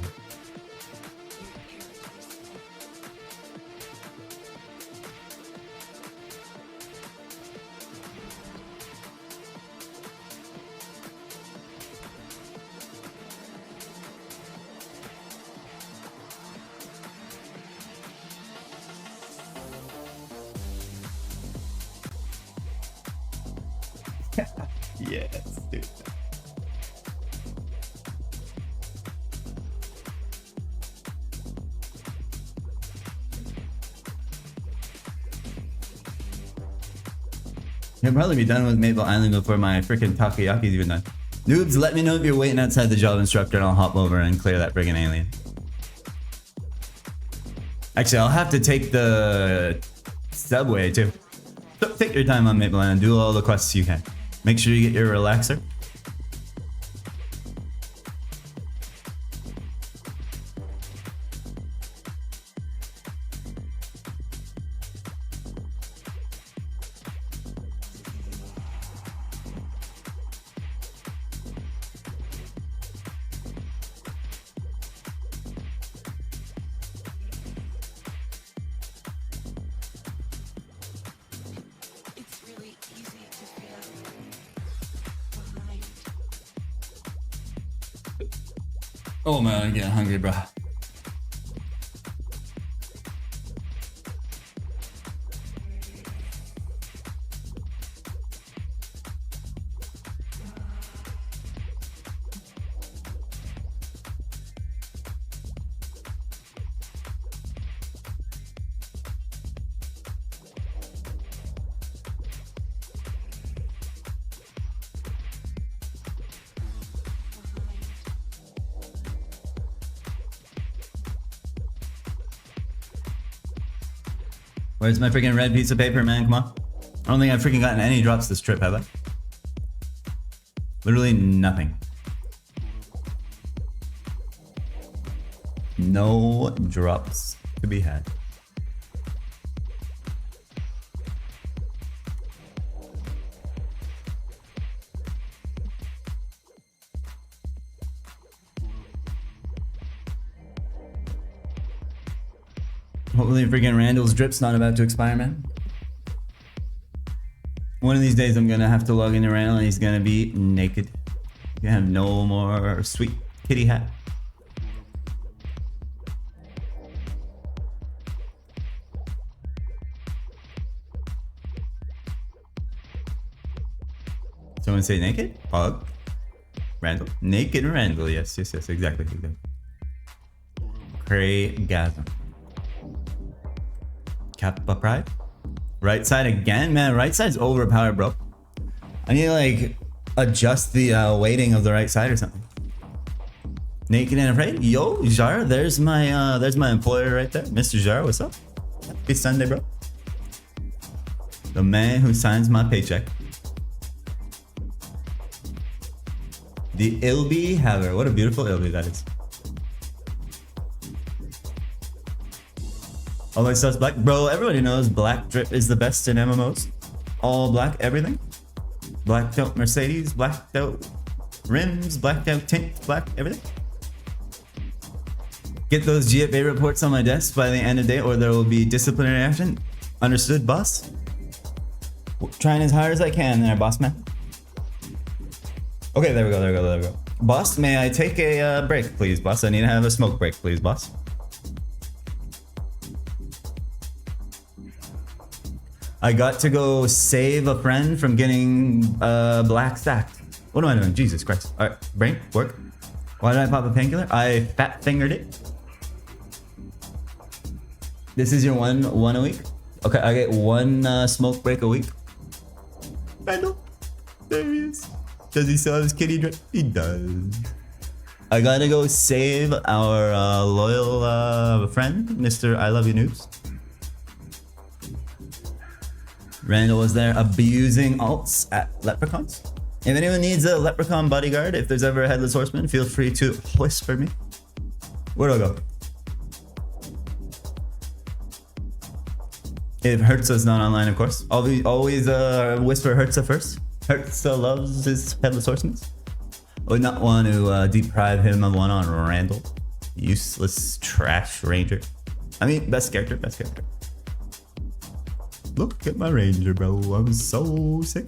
Yes, dude. I'll probably be done with Maple Island before my freaking takoyaki's even done. Noobs, let me know if you're waiting outside the Java instructor and I'll hop over and clear that friggin' alien. Actually, I'll have to take the subway too. So take your time on Maple Island, do all the quests you can. Make sure you get your relaxer. Oh man, I'm getting hungry, bro. Where's my freaking red piece of paper, man? Come on. I don't think I've freaking gotten any drops this trip, have I? Literally nothing. No drops to be had. Hopefully freaking Randall's drip's not about to expire, man. One of these days I'm gonna have to log into Randall and he's gonna be naked. He's gonna have no more sweet kitty hat. Someone say naked? Pug. Randall. Naked Randall, yes, exactly. Craygasm. Kappa Pride? Right side again? Man, right side's overpowered, bro. I need to like adjust the weighting of the right side or something. Naked and afraid? Yo, Jar, there's my employer right there. Mr. Jar, what's up? Happy Sunday, bro. The man who signs my paycheck. The Ilby Hwere. What a beautiful Ilby that is. All my stuff's black. Bro, everybody knows black drip is the best in MMOs. All black, everything. Blacked out Mercedes, blacked out rims, blacked out tint, black, everything. Get those GFA reports on my desk by the end of the day or there will be disciplinary action. Understood, boss? Trying as hard as I can there, boss man. Okay, there we go, there we go, there we go. Boss, may I take a break, please, boss? I need to have a smoke break, please, boss. I got to go save a friend from getting black stacked. What am I doing? Jesus Christ. All right, brain, work. Why did I pop a painkiller? I fat fingered it. This is your one a week? Okay, I get one smoke break a week. Randall, there he is. Does he still have his kitty drip? He does. I gotta go save our loyal friend, Mr. I Love You Noobs. Randall was there abusing alts at leprechauns. If anyone needs a leprechaun bodyguard, if there's ever a headless horseman, feel free to whisper me. Where do I go? If Hertza's not online, of course. Always whisper Hertza first. Hertza loves his headless horsemen. Would not want to deprive him of one on Randall. Useless trash ranger. I mean, best character, best character. Look at my ranger, bro. I'm so sick.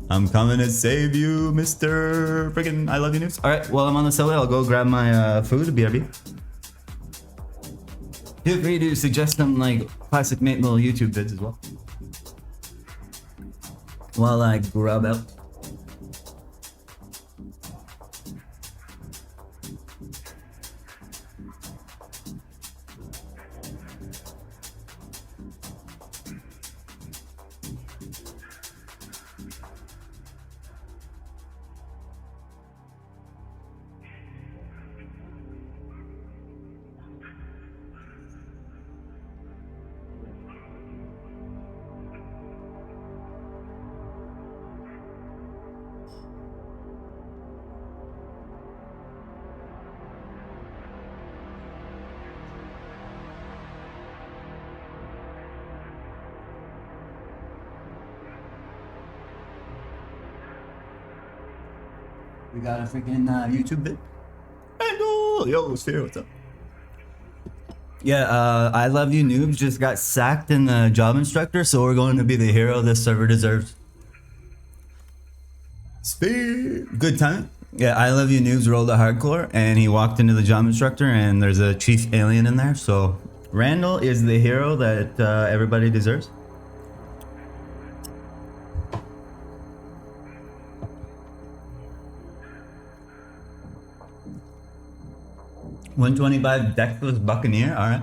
I'm coming to save you, Mr. Friggin' I Love You Noobs. Alright, while I'm on the subway, I'll go grab my food, BRB. Feel free to suggest some like classic mate little YouTube vids as well. While I grub out. We got a freaking YouTube vid. Randall! Yo, Sphere, what's up? Yeah, I Love You Noobs just got sacked in the job instructor, so we're going to be the hero this server deserves. Sphere! Good time. Yeah, I Love You Noobs rolled a hardcore, and he walked into the job instructor, and there's a chief alien in there, so Randall is the hero that everybody deserves. $125 Dexless Buccaneer, alright.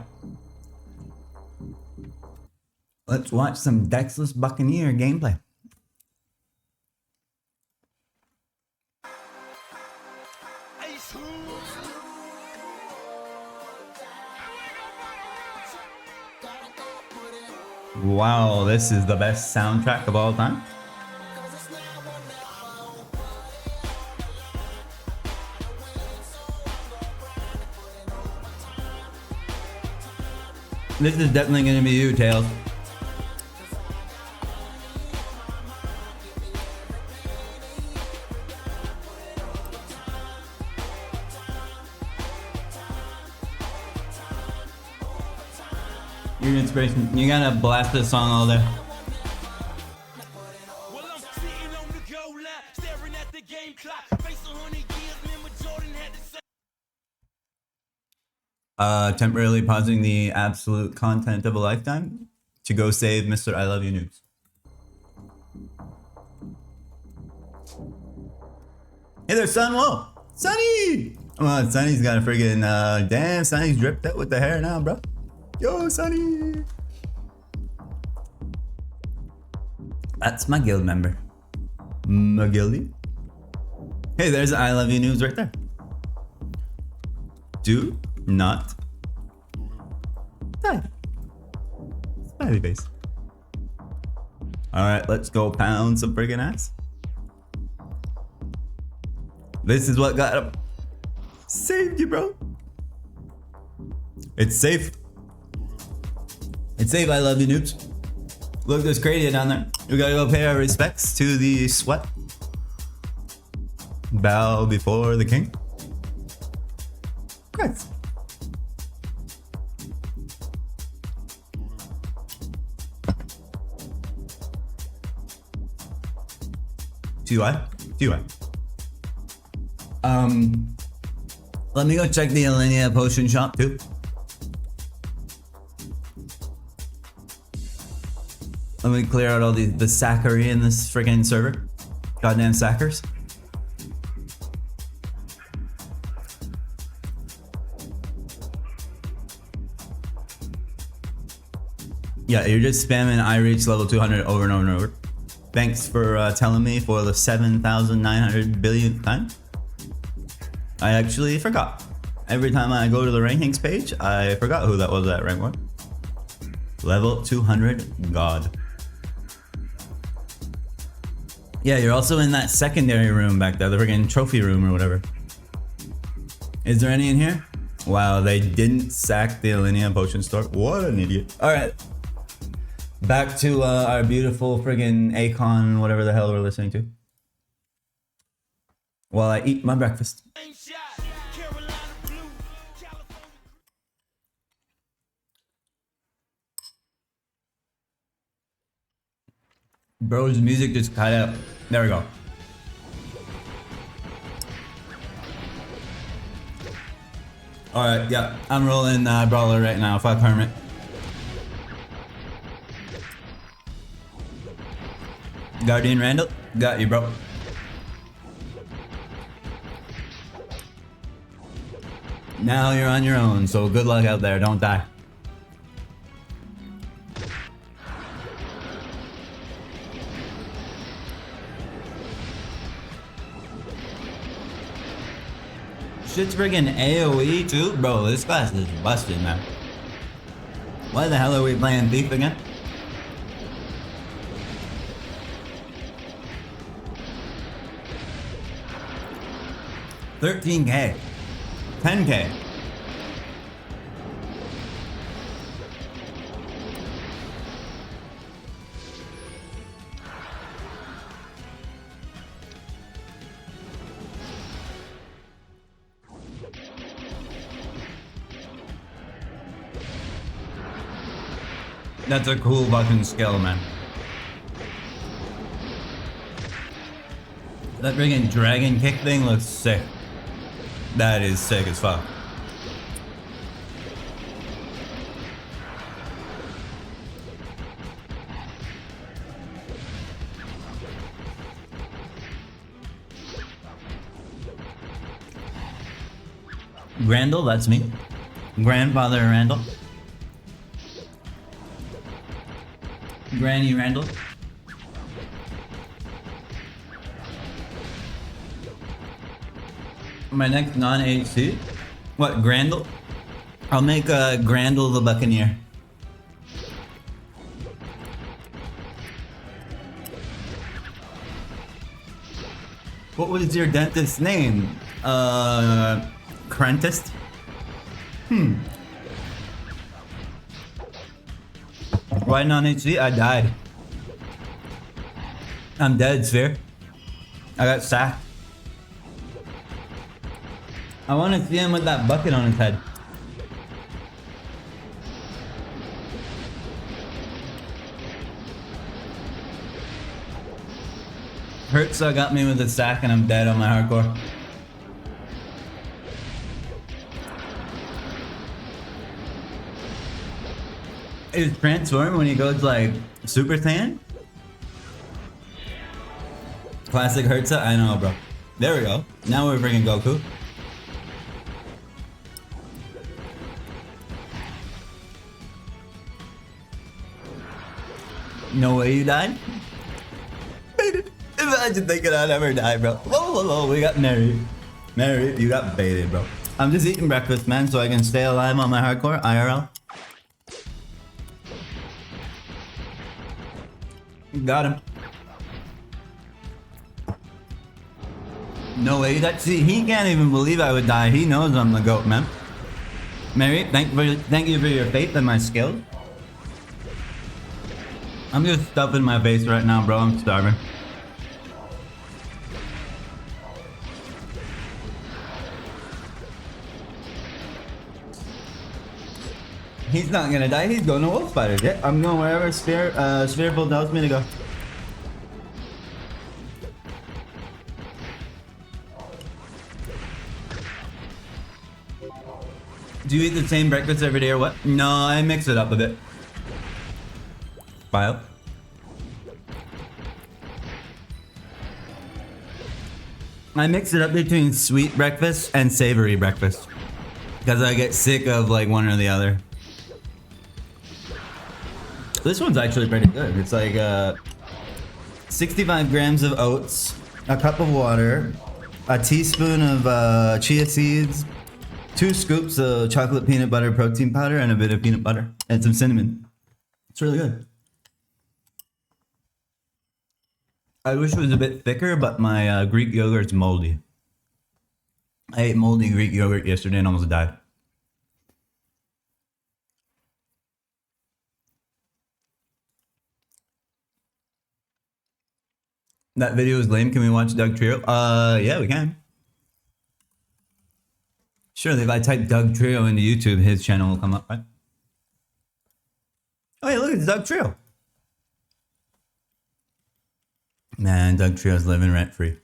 Let's watch some Dexless Buccaneer gameplay. Wow, this is the best soundtrack of all time. This is definitely gonna be you, Tails. Your inspiration. You gotta blast this song all day. Temporarily pausing the absolute content of a lifetime to go save Mr. I Love You Noobs. Hey there, son. Whoa, Sonny! Come on, Sonny's got a friggin' damn. Sonny's dripped out with the hair now, bro. Yo, Sonny! That's my guild member. My guildie. Hey, there's I Love You Noobs right there. Do not die. Smiley face. Alright, let's go pound some friggin' ass. This is what got him. Saved you, bro. It's safe. It's safe, I Love You Noobs. Look, there's Cradia down there. We gotta go pay our respects to the sweat. Bow before the king. Great. TY? TY. Let me go check the Alinea potion shop too. Let me clear out all the sackery in this freaking server. Goddamn sackers. Yeah, you're just spamming I reach level 200 over and over and over. Thanks for telling me for the 7,900 billionth time. I actually forgot. Every time I go to the rankings page, I forgot who that was at rank 1. Level 200, God. Yeah, you're also in that secondary room back there, the freaking trophy room or whatever. Is there any in here? Wow, they didn't sack the Alinea potion store. What an idiot. Alright. Back to our beautiful friggin' Akon, whatever the hell we're listening to. While I eat my breakfast. Bro's music just cut out. There we go. Alright, yeah. I'm rolling Brawler right now. Fuck Hermit. Guardian Randall, got you, bro. Now you're on your own, so good luck out there, don't die. Shit's friggin' AoE too? Bro, this class is busted, man. Why the hell are we playing Thief again? $13K. $10K. That's a cool fucking skill, man. That friggin' dragon kick thing looks sick. That is sick as fuck. Grandall, that's me. Grandfather Randall. Granny Randall. My next non-HC? What, Grandall? I'll make Grandall the Buccaneer. What was your dentist's name? Crentist? Why non-HC? I died. I'm dead, Sphere. I got sacked. I want to see him with that bucket on his head. Hertza got me with a sack and I'm dead on my hardcore. Is transform when he goes like Super Saiyan? Classic Hertza? I know, bro. There we go. Now we're bringing Goku. No way you died? Baited. Imagine thinking I'd ever die, bro. Whoa, whoa, whoa, we got married. Married, you got baited, bro. I'm just eating breakfast, man, so I can stay alive on my hardcore, IRL. Got him. No way, that, see, he can't even believe I would die. He knows I'm the GOAT, man. Mary, thank you for your faith in my skills. I'm just stuffing my face right now, bro. I'm starving. He's not gonna die. He's going to Wolf Fighters. Yeah, I'm going wherever Spherical tells me to go. Do you eat the same breakfast every day or what? No, I mix it up a bit. Bio. I mix it up between sweet breakfast and savory breakfast. Because I get sick of like one or the other. This one's actually pretty good. It's like 65 grams of oats, a cup of water, a teaspoon of chia seeds, 2 scoops of chocolate peanut butter protein powder, and a bit of peanut butter, and some cinnamon. It's really good. I wish it was a bit thicker, but my Greek yogurt's moldy. I ate moldy Greek yogurt yesterday and almost died. That video is lame. Can we watch Doug Trio? Yeah, we can. Sure, if I type Doug Trio into YouTube, his channel will come up, right? Oh, yeah, look, it's Doug Trio. Man, Doug Trio's living rent-free.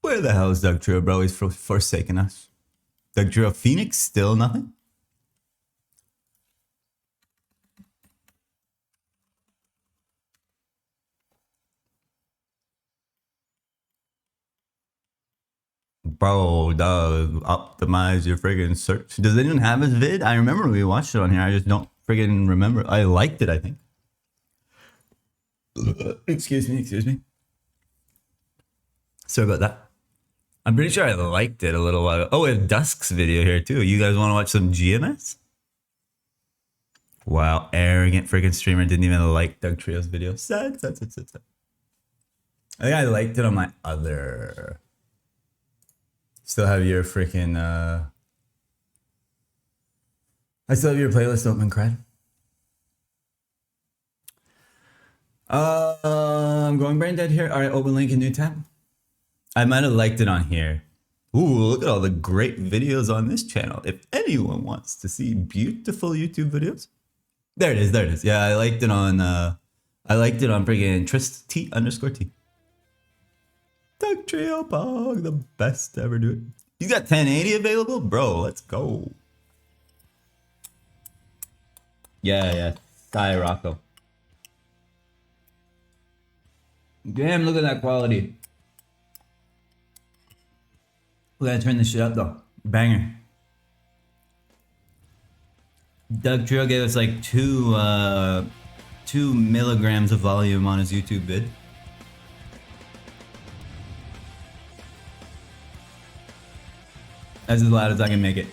Where the hell is Doug Trio, bro? He's forsaken us. Doug Trio Phoenix, still nothing? Bro, Doug, optimize your friggin' search. Does anyone have his vid? I remember we watched it on here. I just don't friggin' remember. I liked it, I think. Excuse me. Sorry about that. I'm pretty sure I liked it a little while ago. Oh, we have Dusk's video here too. You guys want to watch some GMS? Wow, arrogant freaking streamer didn't even like Doug Trio's video. Sad. I think I liked it on my other. Still have your freaking I still have your playlist open, Cred. I'm going brain dead here. Alright, open link in new tab. I might have liked it on here. Ooh, look at all the great videos on this channel. If anyone wants to see beautiful YouTube videos. There it is. Yeah, I liked it on freaking Trist T _T. Doug Trio Pog, the best to ever do it. He's got 1080 available? Bro, let's go. Yeah. Sai Rocco. Damn, look at that quality. We gotta turn this shit up though. Banger. Doug Trio gave us like 2 milligrams of volume on his YouTube vid. That's as loud as I can make it.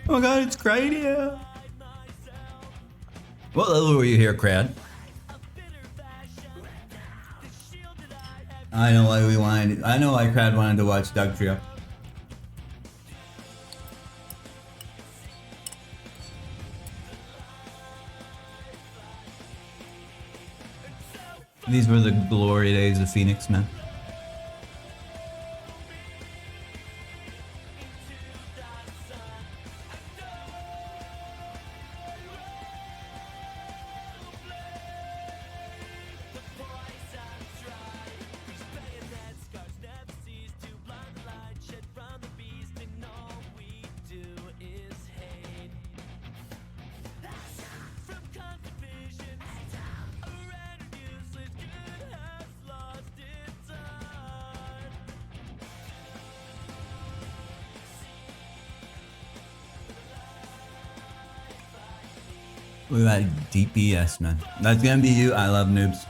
Oh my god, it's Cradia! What level were you here, Crad? I know why Crad wanted to watch Doug Trio. These were the glory days of Phoenix, man. Look at that DPS, man. That's gonna be you, I love noobs.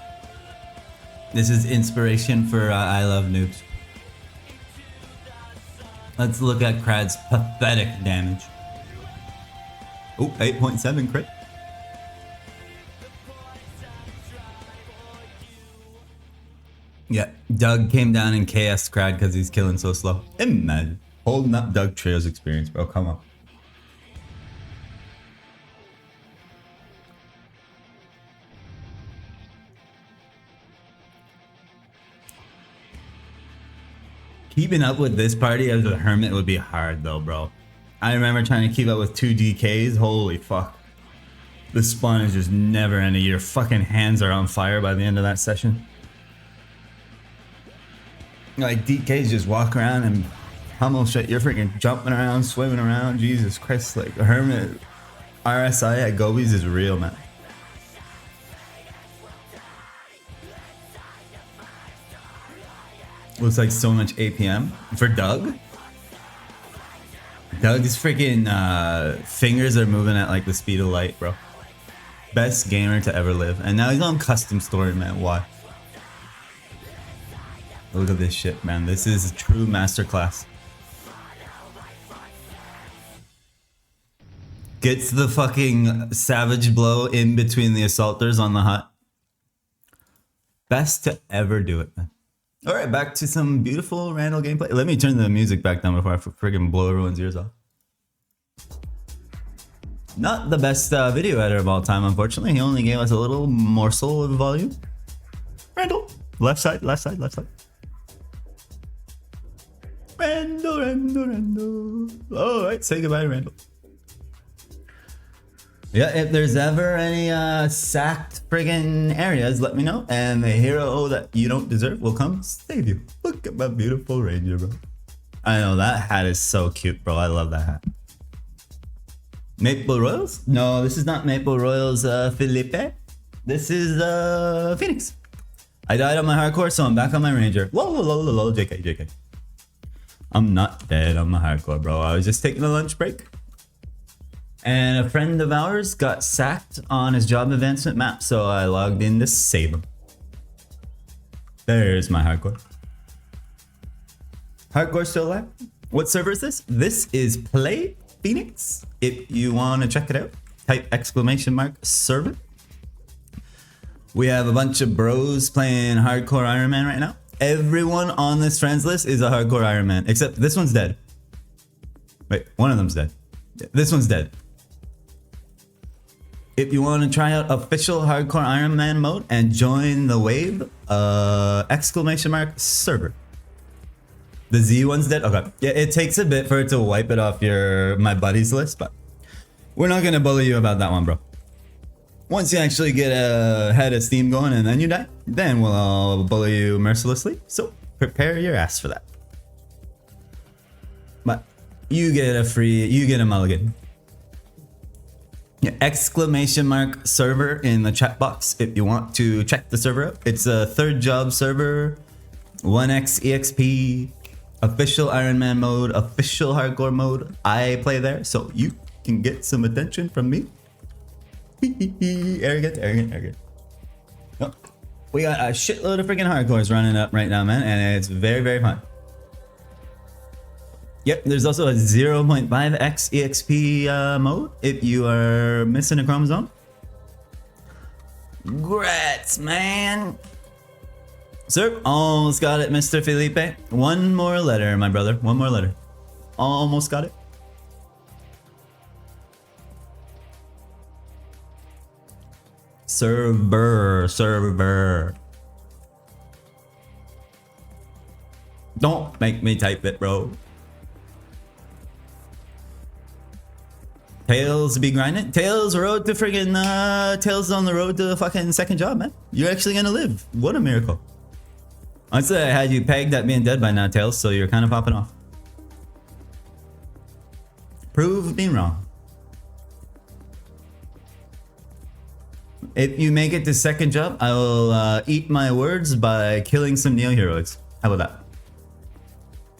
This is inspiration for I love noobs. Let's look at Crad's pathetic damage. Oh, 8.7 crit. Yeah, Doug came down and KS Crad because he's killing so slow. Imagine holding up Doug Trio's experience, bro. Come on. Keeping up with this party as a hermit would be hard though, bro. I remember trying to keep up with 2 DKs. Holy fuck. The spawn is just never ending. Your fucking hands are on fire by the end of that session. Like DKs just walk around and pummel shit. You're freaking jumping around, swimming around. Jesus Christ, like hermit RSI at Gobies is real, man. Looks like so much APM for Doug. Doug's freaking fingers are moving at like the speed of light, bro. Best gamer to ever live. And now he's on custom story, man. Why? Look at this shit, man. This is a true masterclass. Gets the fucking savage blow in between the assaulters on the hut. Best to ever do it, man. Alright, back to some beautiful Randall gameplay. Let me turn the music back down before I friggin' blow everyone's ears off. Not the best video editor of all time, unfortunately. He only gave us a little morsel of volume. Randall. Left side, left side, left side. Randall, Randall, Randall. Alright, say goodbye to Randall. Yeah, if there's ever any sacked friggin' areas, let me know. And the hero that you don't deserve will come save you. Look at my beautiful ranger, bro. I know, that hat is so cute, bro. I love that hat. Maple Royals? No, this is not Maple Royals, Felipe. This is Phoenix. I died on my hardcore, so I'm back on my ranger. Whoa, whoa, whoa, whoa, JK, JK. I'm not dead on my hardcore, bro. I was just taking a lunch break. And a friend of ours got sacked on his job advancement map, so I logged in to save him. There's my hardcore. Hardcore still alive? What server is this? This is Play Phoenix. If you want to check it out, type !server. We have a bunch of bros playing hardcore Ironman right now. Everyone on this friends list is a hardcore Ironman, except this one's dead. Wait, one of them's dead. This one's dead. If you want to try out official hardcore Ironman mode and join the wave, !server. The Z one's dead? Okay. Yeah, it takes a bit for it to wipe it off my buddies list, but we're not gonna bully you about that one, bro. Once you actually get a head of steam going and then you die, then we'll all bully you mercilessly. So prepare your ass for that. But you get a mulligan. Yeah, !server in the chat box if you want to check the server out. It's a third job server, 1x EXP, official Ironman mode, official hardcore mode. I play there, so you can get some attention from me. Arrogant, arrogant, arrogant. Oh, we got a shitload of freaking hardcores running up right now, man, and it's very, very fun. Yep, there's also a 0.5x EXP mode if you are missing a chromosome. Grats, man. Sir, almost got it, Mr. Felipe. One more letter, my brother. One more letter. Almost got it. Server. Don't make me type it, bro. Tails be grinding. Tails road to friggin' Tails on the road to the fucking second job, man. You're actually gonna live. What a miracle. I'd say I had you pegged at being dead by now, Tails, so you're kind of popping off. Prove me wrong. If you make it to second job, I will eat my words by killing some Neo Heroes. How about that?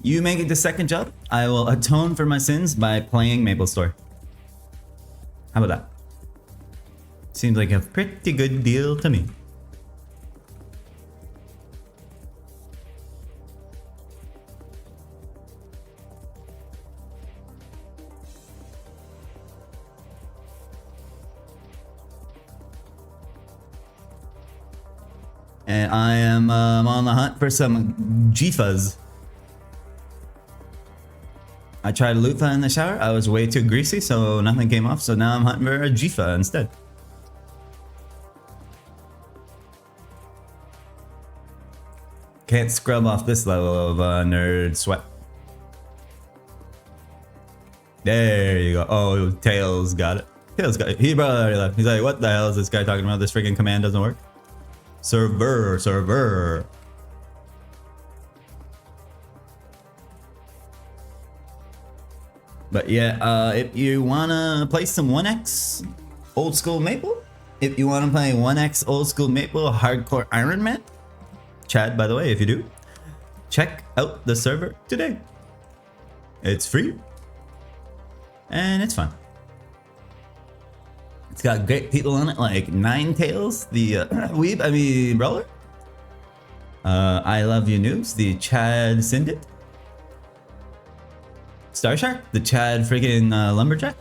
You make it to second job, I will atone for my sins by playing Maple Story. How about that? Seems like a pretty good deal to me. And I am on the hunt for some GFAs. I tried loofah in the shower. I was way too greasy, so nothing came off. So now I'm hunting for a GFA instead. Can't scrub off this level of nerd sweat. There you go. Oh, Tails got it. Tails got it. He probably left. He's like, what the hell is this guy talking about? This freaking command doesn't work. Server. But yeah, if you wanna play some 1x old school Maple, if you wanna play 1x old school Maple hardcore Ironman, Chad, by the way, if you do, check out the server today. It's free and it's fun. It's got great people on it like Ninetales, the brawler. I Love You Noobs, the Chad Syndit. Starshark, the Chad friggin' Lumberjack.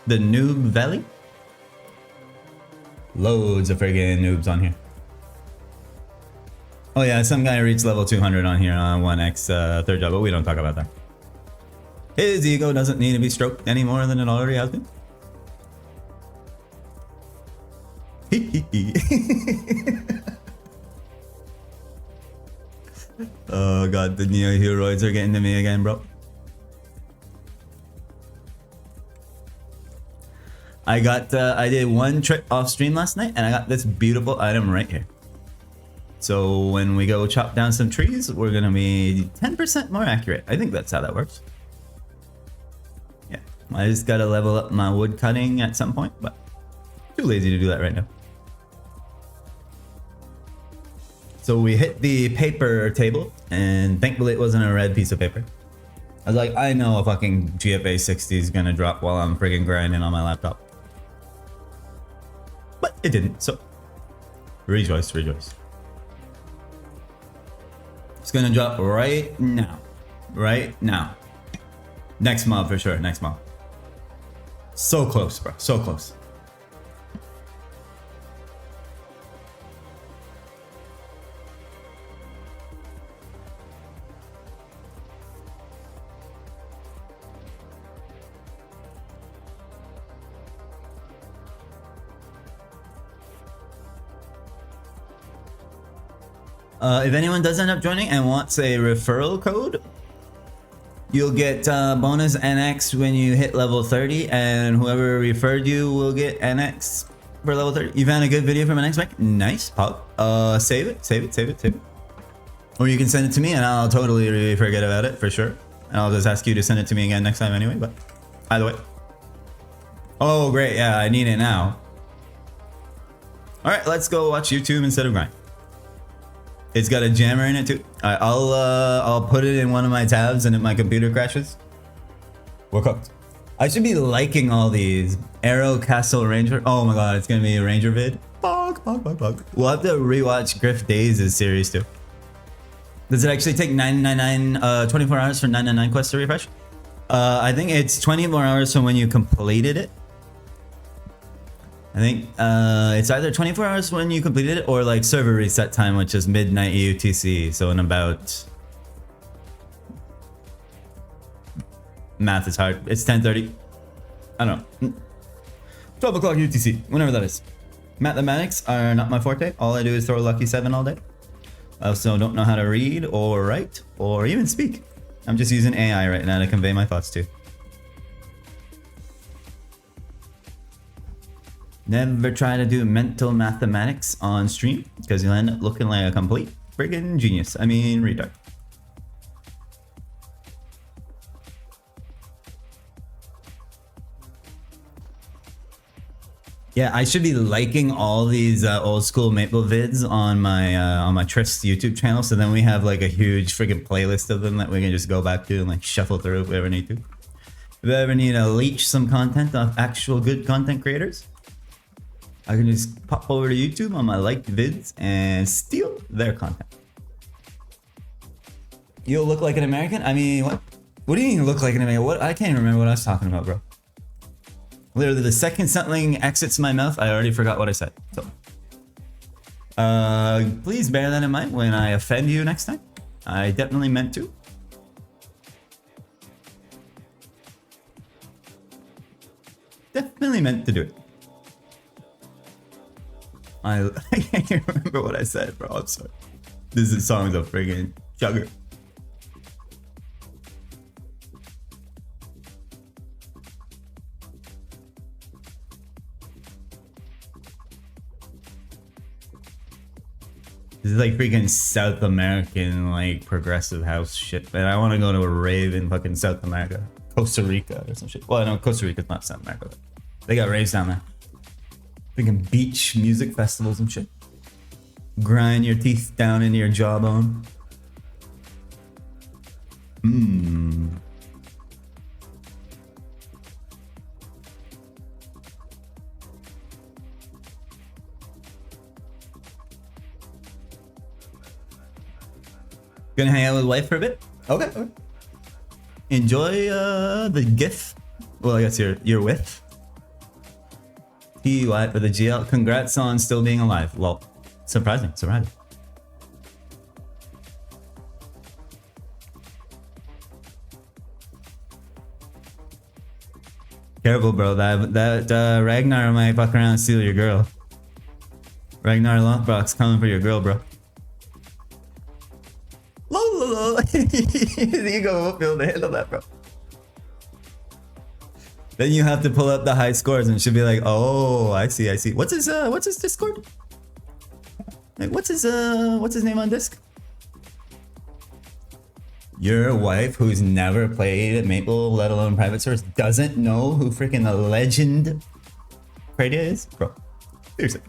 The Noob Valley. Loads of friggin' noobs on here. Oh yeah, some guy reached level 200 on here on 1x third job, but we don't talk about that. His ego doesn't need to be stroked any more than it already has been. Oh god, the neo heroids are getting to me again, bro. I did one trick off stream last night and I got this beautiful item right here. So when we go chop down some trees, we're gonna be 10% more accurate. I think that's how that works. Yeah, I just gotta level up my wood cutting at some point, but too lazy to do that right now. So we hit the paper table, and thankfully it wasn't a red piece of paper. I was like, I know a fucking GFA 60 is gonna drop while I'm friggin' grinding on my laptop. But it didn't, so rejoice, rejoice. It's gonna drop right now. Right now. Next mob for sure, next mob. So close, bro, so close. If anyone does end up joining and wants a referral code, you'll get bonus NX when you hit level 30, and whoever referred you will get NX for level 30. You found a good video from NX Mike? Nice, Pop. Save it. Or you can send it to me and I'll totally forget about it for sure. And I'll just ask you to send it to me again next time anyway, but either way. Oh, great. Yeah, I need it now. All right, let's go watch YouTube instead of grind. It's got a jammer in it too. I'll put it in one of my tabs, and if my computer crashes, we're cooked. I should be liking all these. Arrow Castle Ranger. Oh my god, it's gonna be a Ranger vid. Bog. We'll have to rewatch Griff Days' series too. Does it actually take 24 hours for 999 quests to refresh? I think it's 24 hours from when you completed it. I think it's either 24 hours when you completed it or like server reset time, which is midnight UTC. So in about... Math is hard. It's 10:30. I don't know. 12 o'clock UTC, whenever that is. Mathematics are not my forte. All I do is throw lucky 7 all day. I also don't know how to read or write or even speak. I'm just using AI right now to convey my thoughts to. Never try to do mental mathematics on stream because you'll end up looking like a complete friggin' genius. I mean, retard. Yeah, I should be liking all these old school Maple vids on my Trist YouTube channel, so then we have like a huge friggin' playlist of them that we can just go back to and like shuffle through if we ever need to. If we ever need to leech some content off actual good content creators, I can just pop over to YouTube on my liked vids and steal their content. You'll look like an American? I mean, what? What do you mean look like an American? What? I can't even remember what I was talking about, bro. Literally, the second something exits my mouth, I already forgot what I said. So, please bear that in mind when I offend you next time. I definitely meant to. Definitely meant to do it. I can't remember what I said, bro. I'm sorry. This song's a friggin' chugger. This is like freaking South American, like progressive house shit. Man, I want to go to a rave in fucking South America, Costa Rica or some shit. Well, no, Costa Rica's not South America. But they got raves down there. Freaking beach music festivals and shit. Grind your teeth down into your jawbone. Mmm. Gonna hang out with wife for a bit? Okay. Enjoy the GIF. Well, I guess you're with. TY for the GL. Congrats on still being alive. Lol. Surprising. Careful, bro. That Ragnar might fuck around and steal your girl. Ragnar Lockbox coming for your girl, bro. You go be able to handle that, bro. Then you have to pull up the high scores and she'll be like, oh, I see. What's his Discord? Like, what's his name on Disc? Your wife, who's never played at Maple, let alone private source, doesn't know who freaking the legend Kradia is? Bro, seriously.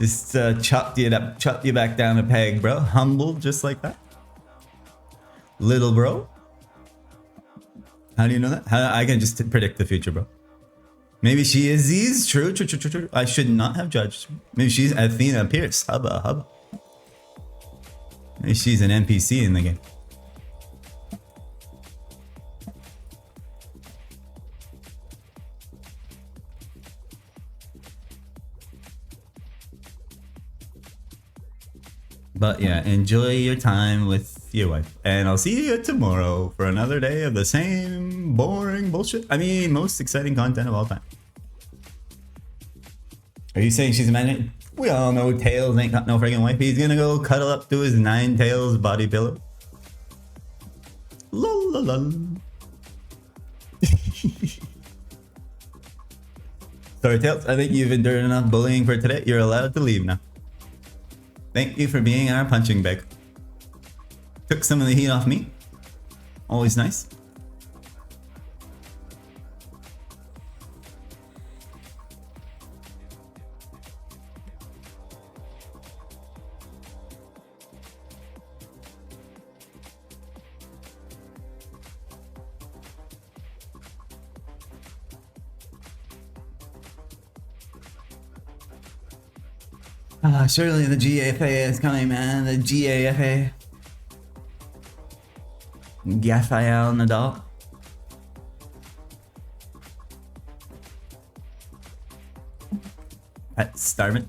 Just chopped you back down a peg, bro. Humble just like that. Little bro. How do you know that? I can just predict the future, bro. Maybe she is Z's. True. I should not have judged. Maybe she's Athena Pierce. Hubba. Maybe she's an NPC in the game. But yeah, enjoy your time with your wife. And I'll see you tomorrow for another day of the same boring bullshit. I mean, most exciting content of all time. Are you saying she's a man? We all know Tails ain't got no friggin' wife. He's gonna go cuddle up to his 9 Tails body pillow. Lol. Sorry, Tails. I think you've endured enough bullying for today. You're allowed to leave now. Thank you for being our punching bag. Took some of the heat off me. Always nice. Surely the GFA is coming, man. The GAFA. Gafael Nadal. Pet starving.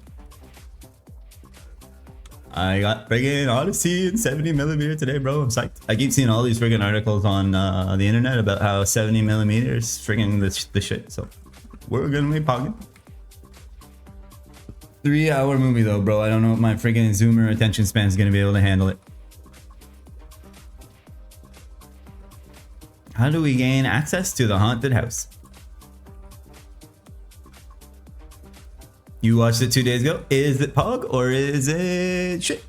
I got friggin' Odyssey in 70mm today, bro. I'm psyched. I keep seeing all these friggin' articles on the internet about how 70mm is friggin' the shit. So we're gonna be pogging. 3-hour movie though, bro. I don't know if my friggin' Zoomer attention span is gonna be able to handle it. How do we gain access to the haunted house? You watched it 2 days ago. Is it Pog or is it shit?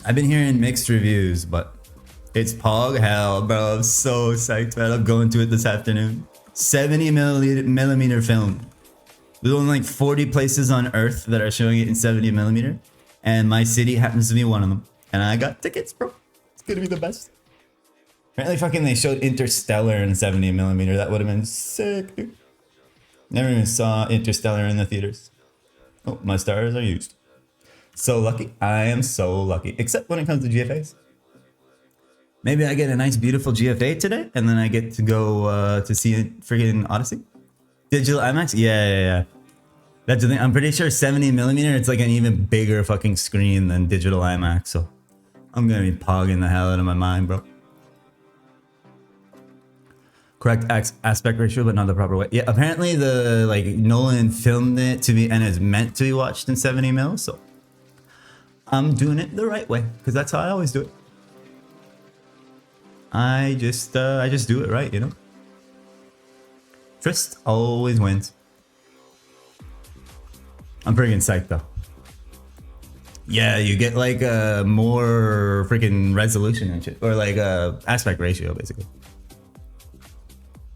I've been hearing mixed reviews, but it's Pog hell, bro. I'm so psyched, man. I'm going to it this afternoon. 70mm film. There's only like 40 places on Earth that are showing it in 70mm, and my city happens to be one of them. And I got tickets, bro. It's gonna be the best. Apparently, fucking they showed Interstellar in 70mm. That would have been sick, dude. Never even saw Interstellar in the theaters. Oh, my stars are used. So lucky. I am so lucky. Except when it comes to GFAs. Maybe I get a nice, beautiful GFA today, and then I get to go to see freaking Odyssey. Digital IMAX? Yeah. That's the thing. I'm pretty sure 70mm, it's like an even bigger fucking screen than digital IMAX. So I'm gonna be pogging the hell out of my mind, bro. Correct aspect ratio, but not the proper way. Yeah, apparently the like Nolan filmed it to be and is meant to be watched in 70 mil. So I'm doing it the right way because that's how I always do it. I just do it right, you know. Trist always wins. I'm freaking psyched though. Yeah, you get like a more freaking resolution and shit, or like a aspect ratio basically.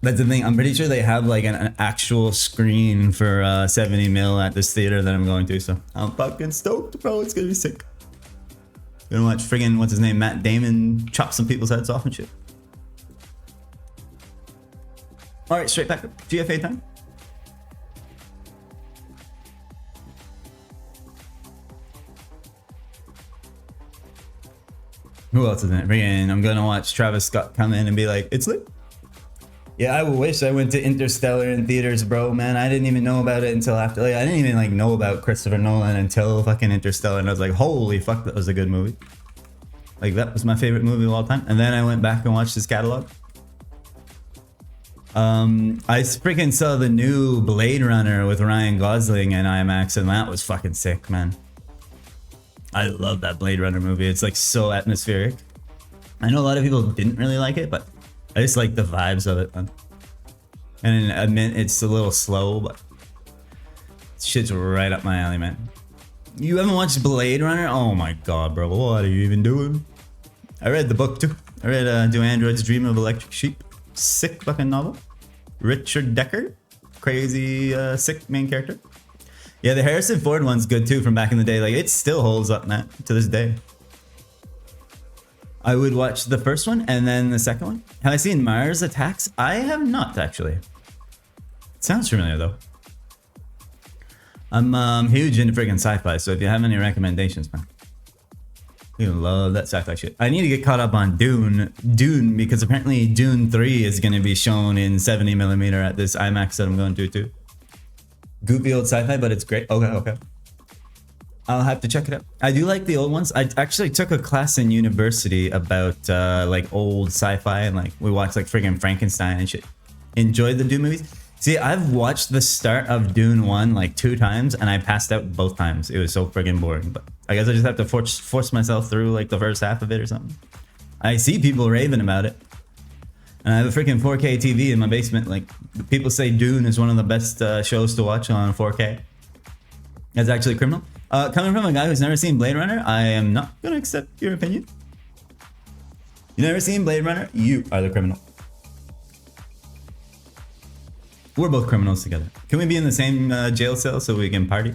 That's the thing. I'm pretty sure they have like an actual screen for 70 mil at this theater that I'm going to. So I'm fucking stoked, bro. It's gonna be sick. Gonna watch friggin' what's his name, Matt Damon, chop some people's heads off and shit. All right, straight back up. GFA time. Who else is in it? Friggin', I'm gonna watch Travis Scott come in and be like, it's lit. Yeah, I wish I went to Interstellar in theaters, bro, man. I didn't even know about it until after. Like, I didn't even like know about Christopher Nolan until fucking Interstellar, and I was like, holy fuck, that was a good movie. Like, that was my favorite movie of all time. And then I went back and watched his catalog. I freaking saw the new Blade Runner with Ryan Gosling in IMAX, and that was fucking sick, man. I love that Blade Runner movie. It's like so atmospheric. I know a lot of people didn't really like it, but I just like the vibes of it, man. And I admit it's a little slow, but shit's right up my alley, man. You haven't watched Blade Runner? Oh my god, bro. What are you even doing? I read the book too. I read Do Androids Dream of Electric Sheep? Sick fucking novel. Richard Decker. Crazy sick main character. Yeah, the Harrison Ford one's good too from back in the day. Like, it still holds up, man, to this day. I would watch the first one and then the second one. Have I seen Mars Attacks? I have not, actually. It sounds familiar, though. I'm huge into friggin' sci-fi, so if you have any recommendations, man. You love that sci-fi shit. I need to get caught up on Dune, because apparently Dune 3 is going to be shown in 70mm at this IMAX that I'm going to, too. Goofy old sci-fi, but it's great. Okay. I'll have to check it out. I do like the old ones. I actually took a class in university about like old sci-fi, and like we watched like friggin' Frankenstein and shit. Enjoyed the Dune movies. See, I've watched the start of Dune 1 like 2 times, and I passed out both times. It was so friggin' boring. But I guess I just have to force myself through like the first half of it or something. I see people raving about it. And I have a freaking 4K TV in my basement. Like, people say Dune is one of the best shows to watch on 4K. That's actually criminal. Coming from a guy who's never seen Blade Runner, I am not going to accept your opinion. You never seen Blade Runner? You are the criminal. We're both criminals together. Can we be in the same jail cell so we can party?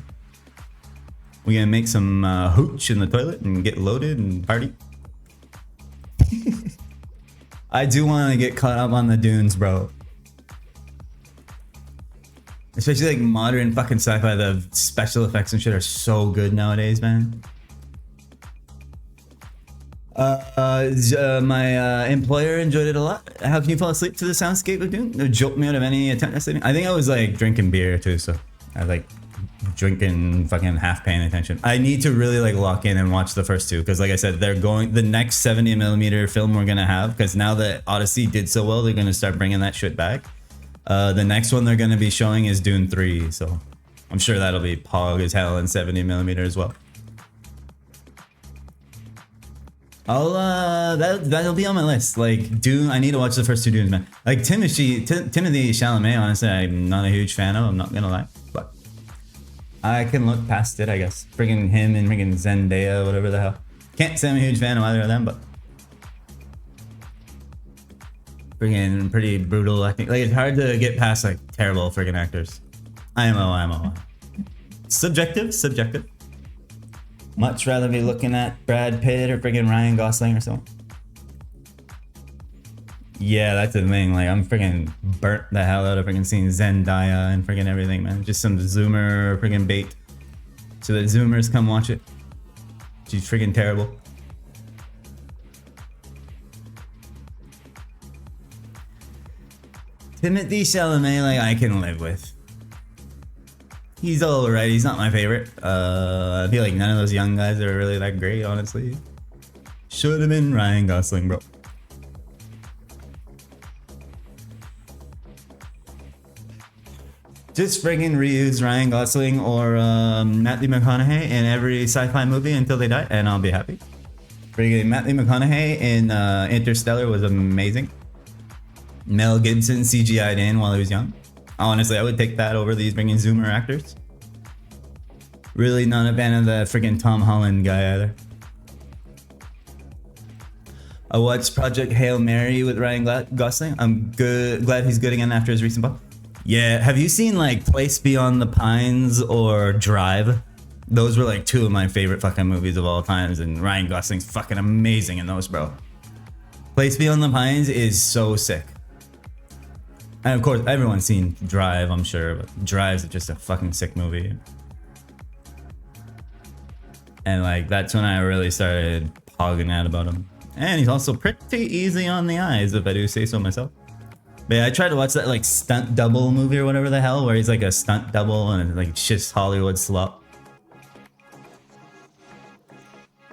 We gonna make some hooch in the toilet and get loaded and party? I do want to get caught up on the Dunes, bro. Especially like modern fucking sci-fi. The special effects and shit are so good nowadays, man. My employer enjoyed it a lot. How can you fall asleep to the soundscape of Dune? It jolted me out of any attempt at sleeping. I think I was like drinking beer too, so I like drinking fucking half paying attention. I need to really like lock in and watch the first two, because like I said, they're going the next 70mm film we're gonna have, because now that Odyssey did so well, they're gonna start bringing that shit back. The next one they're gonna be showing is Dune 3, so I'm sure that'll be pog as hell in 70mm as well. That'll be on my list. Like Dune, I need to watch the first 2 Dunes, man. Like Timothy Chalamet, honestly, I'm not a huge fan of. I'm not gonna lie, but I can look past it, I guess. Friggin' him and friggin' Zendaya, whatever the hell. Can't say I'm a huge fan of either of them, but friggin' pretty brutal acting. Like, it's hard to get past like terrible friggin' actors. IMO. Subjective. Much rather be looking at Brad Pitt or friggin' Ryan Gosling or something. Yeah, that's the thing. Like, I'm friggin' burnt the hell out of friggin' seeing Zendaya and friggin' everything, man. Just some Zoomer friggin' bait, so that Zoomers come watch it. She's friggin' terrible. Timothy Chalamet, like, I can live with. He's alright. He's not my favorite. I feel like none of those young guys are really that great, honestly. Should have been Ryan Gosling, bro. Just friggin' reuse Ryan Gosling or Matthew McConaughey in every sci-fi movie until they die, and I'll be happy. Friggin' Matthew McConaughey in Interstellar was amazing. Mel Gibson CGI'd in while he was young. Honestly, I would take that over these friggin' Zoomer actors. Really not a fan of the friggin' Tom Holland guy either. I watched Project Hail Mary with Ryan Gosling. I'm glad he's good again after his recent bump. Yeah, have you seen like Place Beyond the Pines or Drive? Those were like two of my favorite fucking movies of all times, and Ryan Gosling's fucking amazing in those, bro. Place Beyond the Pines is so sick. And of course, everyone's seen Drive, I'm sure, but Drive's just a fucking sick movie. And like, that's when I really started pogging out about him. And he's also pretty easy on the eyes, if I do say so myself. But yeah, I tried to watch that like stunt double movie or whatever the hell, where he's like a stunt double and like just Hollywood slop.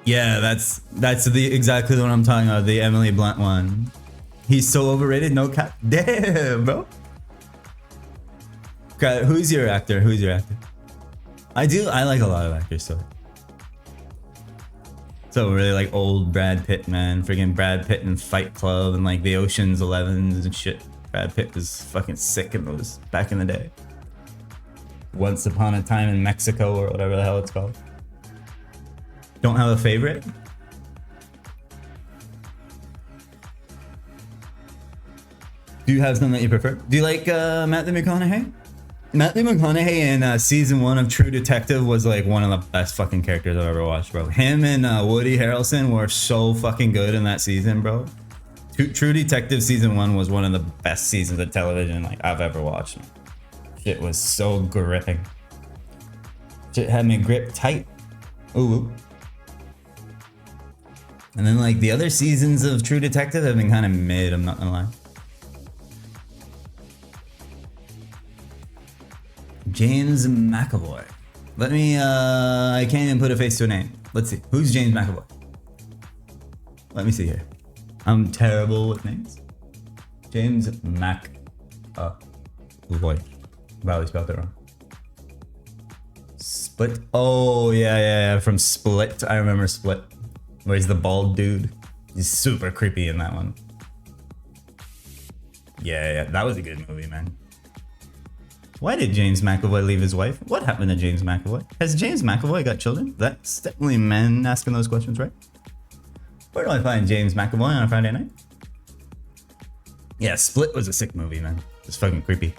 Yeah, that's exactly the one I'm talking about, the Emily Blunt one. He's so overrated, no cap. Damn, bro. Okay, who's your actor? Who's your actor? I like a lot of actors, so really like old Brad Pitt, man. Friggin' Brad Pitt in Fight Club and like the Ocean's 11s and shit. Brad Pitt was fucking sick in those back in the day. Once Upon a Time in Mexico or whatever the hell it's called. Don't have a favorite? Do you have something that you prefer? Do you like Matthew McConaughey? Matthew McConaughey in season 1 of True Detective was like one of the best fucking characters I've ever watched, bro. Him and Woody Harrelson were so fucking good in that season, bro. True Detective season 1 was one of the best seasons of television like I've ever watched. Shit was so gripping. Shit had me gripped tight. Ooh. And then like the other seasons of True Detective have been kind of mid, I'm not gonna lie. James McAvoy. Let me, I can't even put a face to a name. Let's see. Who's James McAvoy? Let me see here. I'm terrible with names. James McAvoy. Probably spelled it wrong. Split. Oh, yeah. From Split. I remember Split. Where he's the bald dude. He's super creepy in that one. Yeah. That was a good movie, man. Why did James McAvoy leave his wife? What happened to James McAvoy? Has James McAvoy got children? That's definitely men asking those questions, right? Where do I find James McAvoy on a Friday night? Yeah, Split was a sick movie, man. It's fucking creepy.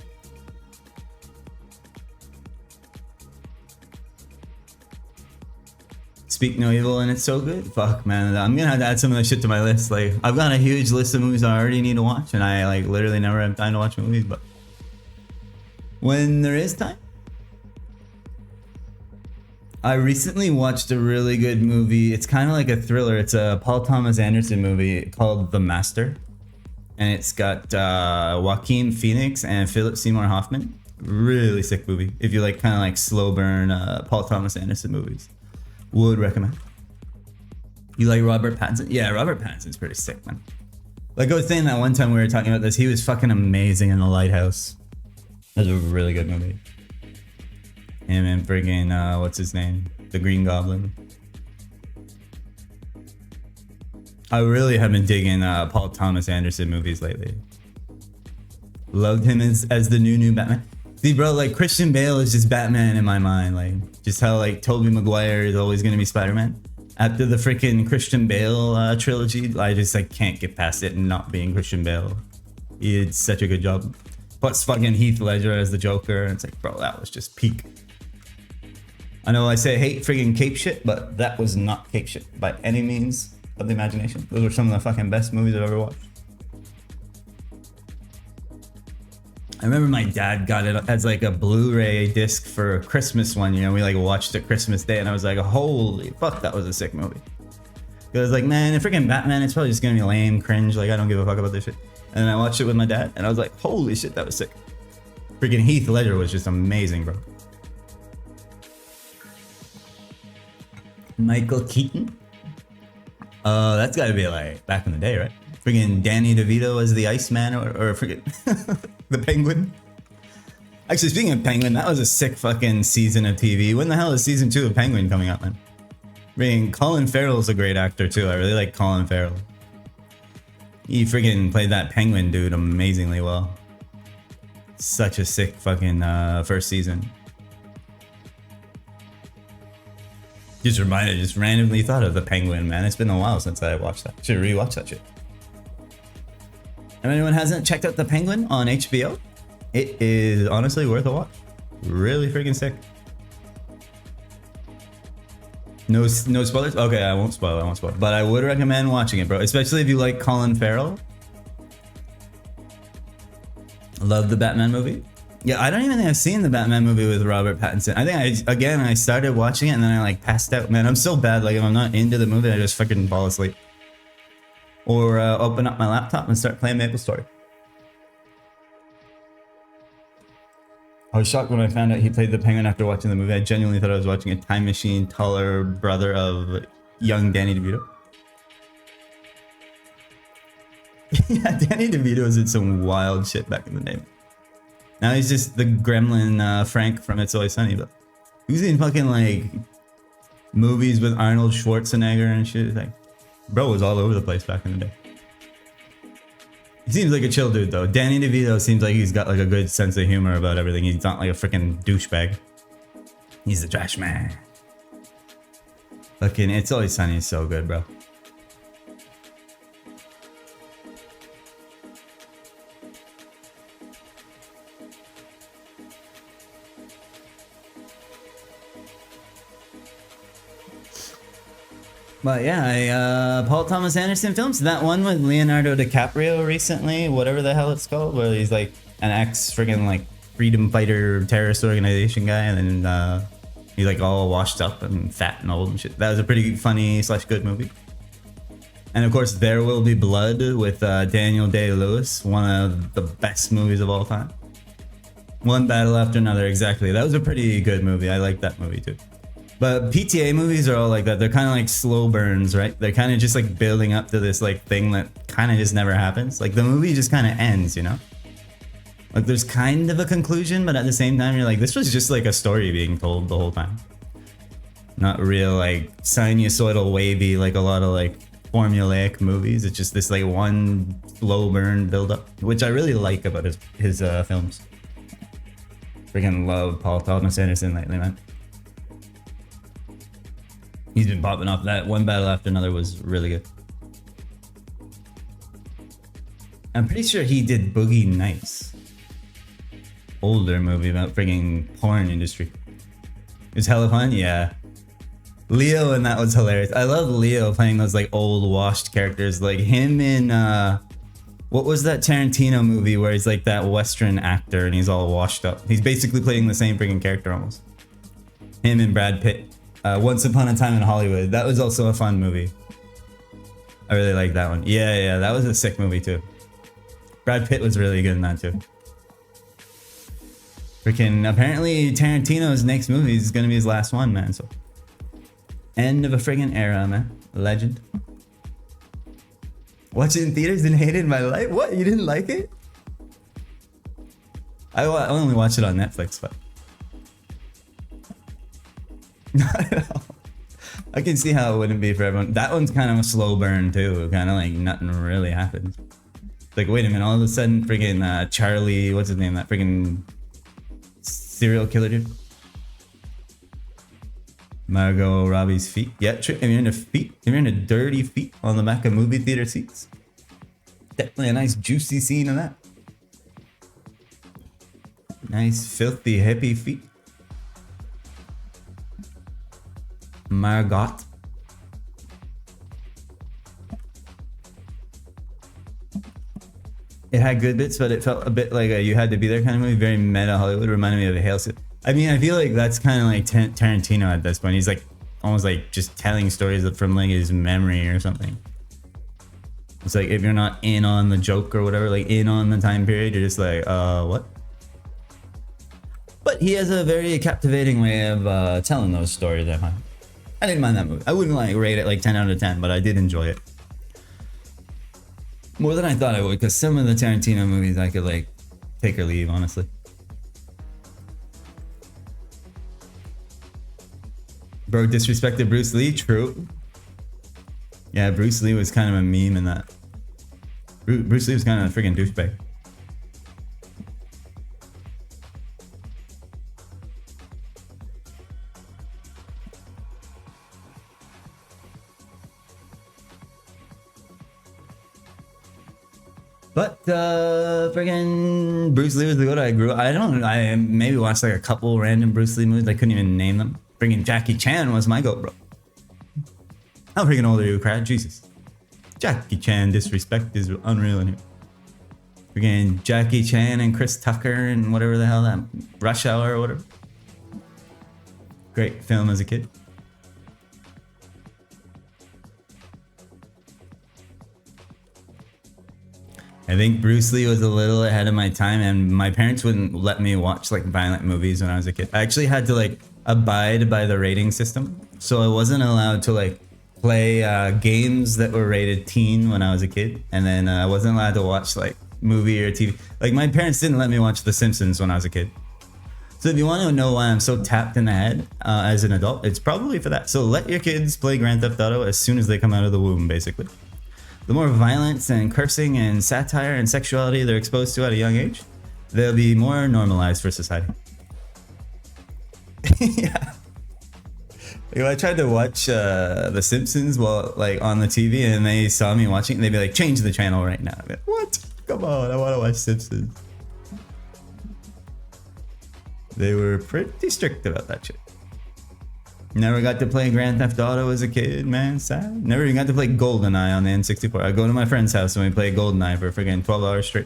Speak No Evil and it's so good. Fuck, man. I'm gonna have to add some of that shit to my list. Like, I've got a huge list of movies I already need to watch, and I like literally never have time to watch movies, but when there is time. I recently watched a really good movie. It's kind of like a thriller. It's a Paul Thomas Anderson movie called The Master. And it's got Joaquin Phoenix and Philip Seymour Hoffman. Really sick movie. If you like kind of like slow burn Paul Thomas Anderson movies. Would recommend. You like Robert Pattinson? Yeah, Robert Pattinson's pretty sick, man. Like I was saying that one time we were talking about this, he was fucking amazing in The Lighthouse. That was a really good movie. Him and friggin' what's his name? The Green Goblin. I really have been digging Paul Thomas Anderson movies lately. Loved him as the new Batman. See, bro, like Christian Bale is just Batman in my mind. Like, just how like Tobey Maguire is always gonna be Spider-Man. After the freaking Christian Bale trilogy, I just like can't get past it and not being Christian Bale. He did such a good job. Plus fucking Heath Ledger as the Joker. And it's like, bro, that was just peak. I know I say hate friggin' cape shit, but that was not cape shit by any means of the imagination. Those were some of the fucking best movies I've ever watched. I remember my dad got it as like a Blu-ray disc for Christmas one year, and we like watched it Christmas Day, and I was like, holy fuck, that was a sick movie. I was like, man, if freaking Batman, it's probably just gonna be lame, cringe, like I don't give a fuck about this shit. And then I watched it with my dad, and I was like, holy shit, that was sick. Freaking Heath Ledger was just amazing, bro. Michael Keaton? That's gotta be like back in the day, right? Friggin' Danny DeVito as the Iceman or friggin' the Penguin. Actually, speaking of Penguin, that was a sick fucking season of TV. When the hell is season 2 of Penguin coming up, man? I mean, Colin Farrell's a great actor too. I really like Colin Farrell. He freaking played that Penguin dude amazingly well. Such a sick fucking first season. Just randomly thought of the Penguin, man. It's been a while since I watched that. Should rewatch that shit. If anyone hasn't checked out the Penguin on HBO, it is honestly worth a watch. Really freaking sick. No spoilers? Okay, I won't spoil. But I would recommend watching it, bro. Especially if you like Colin Farrell. Love the Batman movie. Yeah, I don't even think I've seen the Batman movie with Robert Pattinson. I think I started watching it and then I like passed out. Man, I'm so bad. Like if I'm not into the movie, I just fucking fall asleep. Or open up my laptop and start playing Maple Story. I was shocked when I found out he played the Penguin after watching the movie. I genuinely thought I was watching a time machine, taller brother of young Danny DeVito. Yeah, Danny DeVito was in some wild shit back in the day. Now he's just the gremlin Frank from It's Always Sunny, but he was in fucking like movies with Arnold Schwarzenegger and shit. Like, bro was all over the place back in the day. He seems like a chill dude though. Danny DeVito seems like he's got like a good sense of humor about everything. He's not like a freaking douchebag. He's the trash man. Fucking It's Always Sunny is so good, bro. But yeah, Paul Thomas Anderson films. That one with Leonardo DiCaprio recently, whatever the hell it's called, where he's like an ex-friggin' like freedom fighter terrorist organization guy, and then he's like all washed up and fat and old and shit. That was a pretty funny / good movie. And of course, There Will Be Blood with Daniel Day-Lewis, one of the best movies of all time. One battle after another, exactly. That was a pretty good movie. I like that movie too. But PTA movies are all like that. They're kind of like slow burns, right? They're kind of just like building up to this like thing that kind of just never happens. Like the movie just kind of ends, you know? Like there's kind of a conclusion, but at the same time, you're like, this was just like a story being told the whole time. Not real like sinusoidal wavy, like a lot of like formulaic movies. It's just this like one slow burn build up, which I really like about his films. Freaking love Paul Thomas Anderson lately, man. He's been popping off. That One Battle After Another was really good. I'm pretty sure he did Boogie Nights. Older movie about frigging porn industry. It was hella fun, yeah. Leo and that was hilarious. I love Leo playing those like old washed characters. Like him in what was that Tarantino movie where he's like that Western actor and he's all washed up. He's basically playing the same frigging character almost. Him and Brad Pitt. Once Upon a Time in Hollywood. That was also a fun movie. I really like that one. Yeah, that was a sick movie too. Brad Pitt was really good in that too. Freaking apparently Tarantino's next movie is gonna be his last one, man. So end of a friggin' era, man. A legend. Watched it in theaters and hated my life. What? You didn't like it? I only watched it on Netflix, but not at all. I can see how it wouldn't be for everyone. That one's kind of a slow burn too. Kind of like nothing really happens. Like, wait a minute, all of a sudden friggin' Charlie, what's his name? That friggin' serial killer dude? Margot Robbie's feet. Yeah, if you're into feet, if you're into dirty feet on the back of movie theater seats, definitely a nice juicy scene of that. Nice filthy hippie feet. Margot. It had good bits, but it felt a bit like a You Had to Be There kind of movie. Very meta Hollywood. Reminded me of a Hail. I mean, I feel like that's kind of like Tarantino at this point. He's like almost like just telling stories from like his memory or something. It's like if you're not in on the joke or whatever, like in on the time period, you're just like, what? But he has a very captivating way of telling those stories. I didn't mind that movie. I wouldn't like rate it like 10 out of 10, but I did enjoy it. More than I thought I would, because some of the Tarantino movies I could like take or leave, honestly. Bro disrespected Bruce Lee. True. Yeah, Bruce Lee was kind of a meme in that. Bruce Lee was kind of a freaking douchebag. But friggin' Bruce Lee was the goat. I maybe watched like a couple random Bruce Lee movies. I couldn't even name them. Friggin' Jackie Chan was my goat, bro. How freaking old are you, crowd? Jesus. Jackie Chan disrespect is unreal in here. Friggin' Jackie Chan and Chris Tucker and whatever the hell that Rush Hour or whatever. Great film as a kid. I think Bruce Lee was a little ahead of my time, and my parents wouldn't let me watch like violent movies when I was a kid. I actually had to like abide by the rating system, so I wasn't allowed to like play games that were rated teen when I was a kid, and then I wasn't allowed to watch like movie or TV. Like my parents didn't let me watch The Simpsons when I was a kid. So if you want to know why I'm so tapped in the head as an adult, it's probably for that. So let your kids play Grand Theft Auto as soon as they come out of the womb, basically. The more violence and cursing and satire and sexuality they're exposed to at a young age, they'll be more normalized for society. Yeah. Like, I tried to watch The Simpsons while like on the TV, and they saw me watching, and they'd be like, "Change the channel right now." Like, what? Come on, I want to watch Simpsons. They were pretty strict about that shit. Never got to play Grand Theft Auto as a kid, man. Sad. Never even got to play GoldenEye on the N64. I go to my friend's house and we play GoldenEye for freaking 12 hours straight.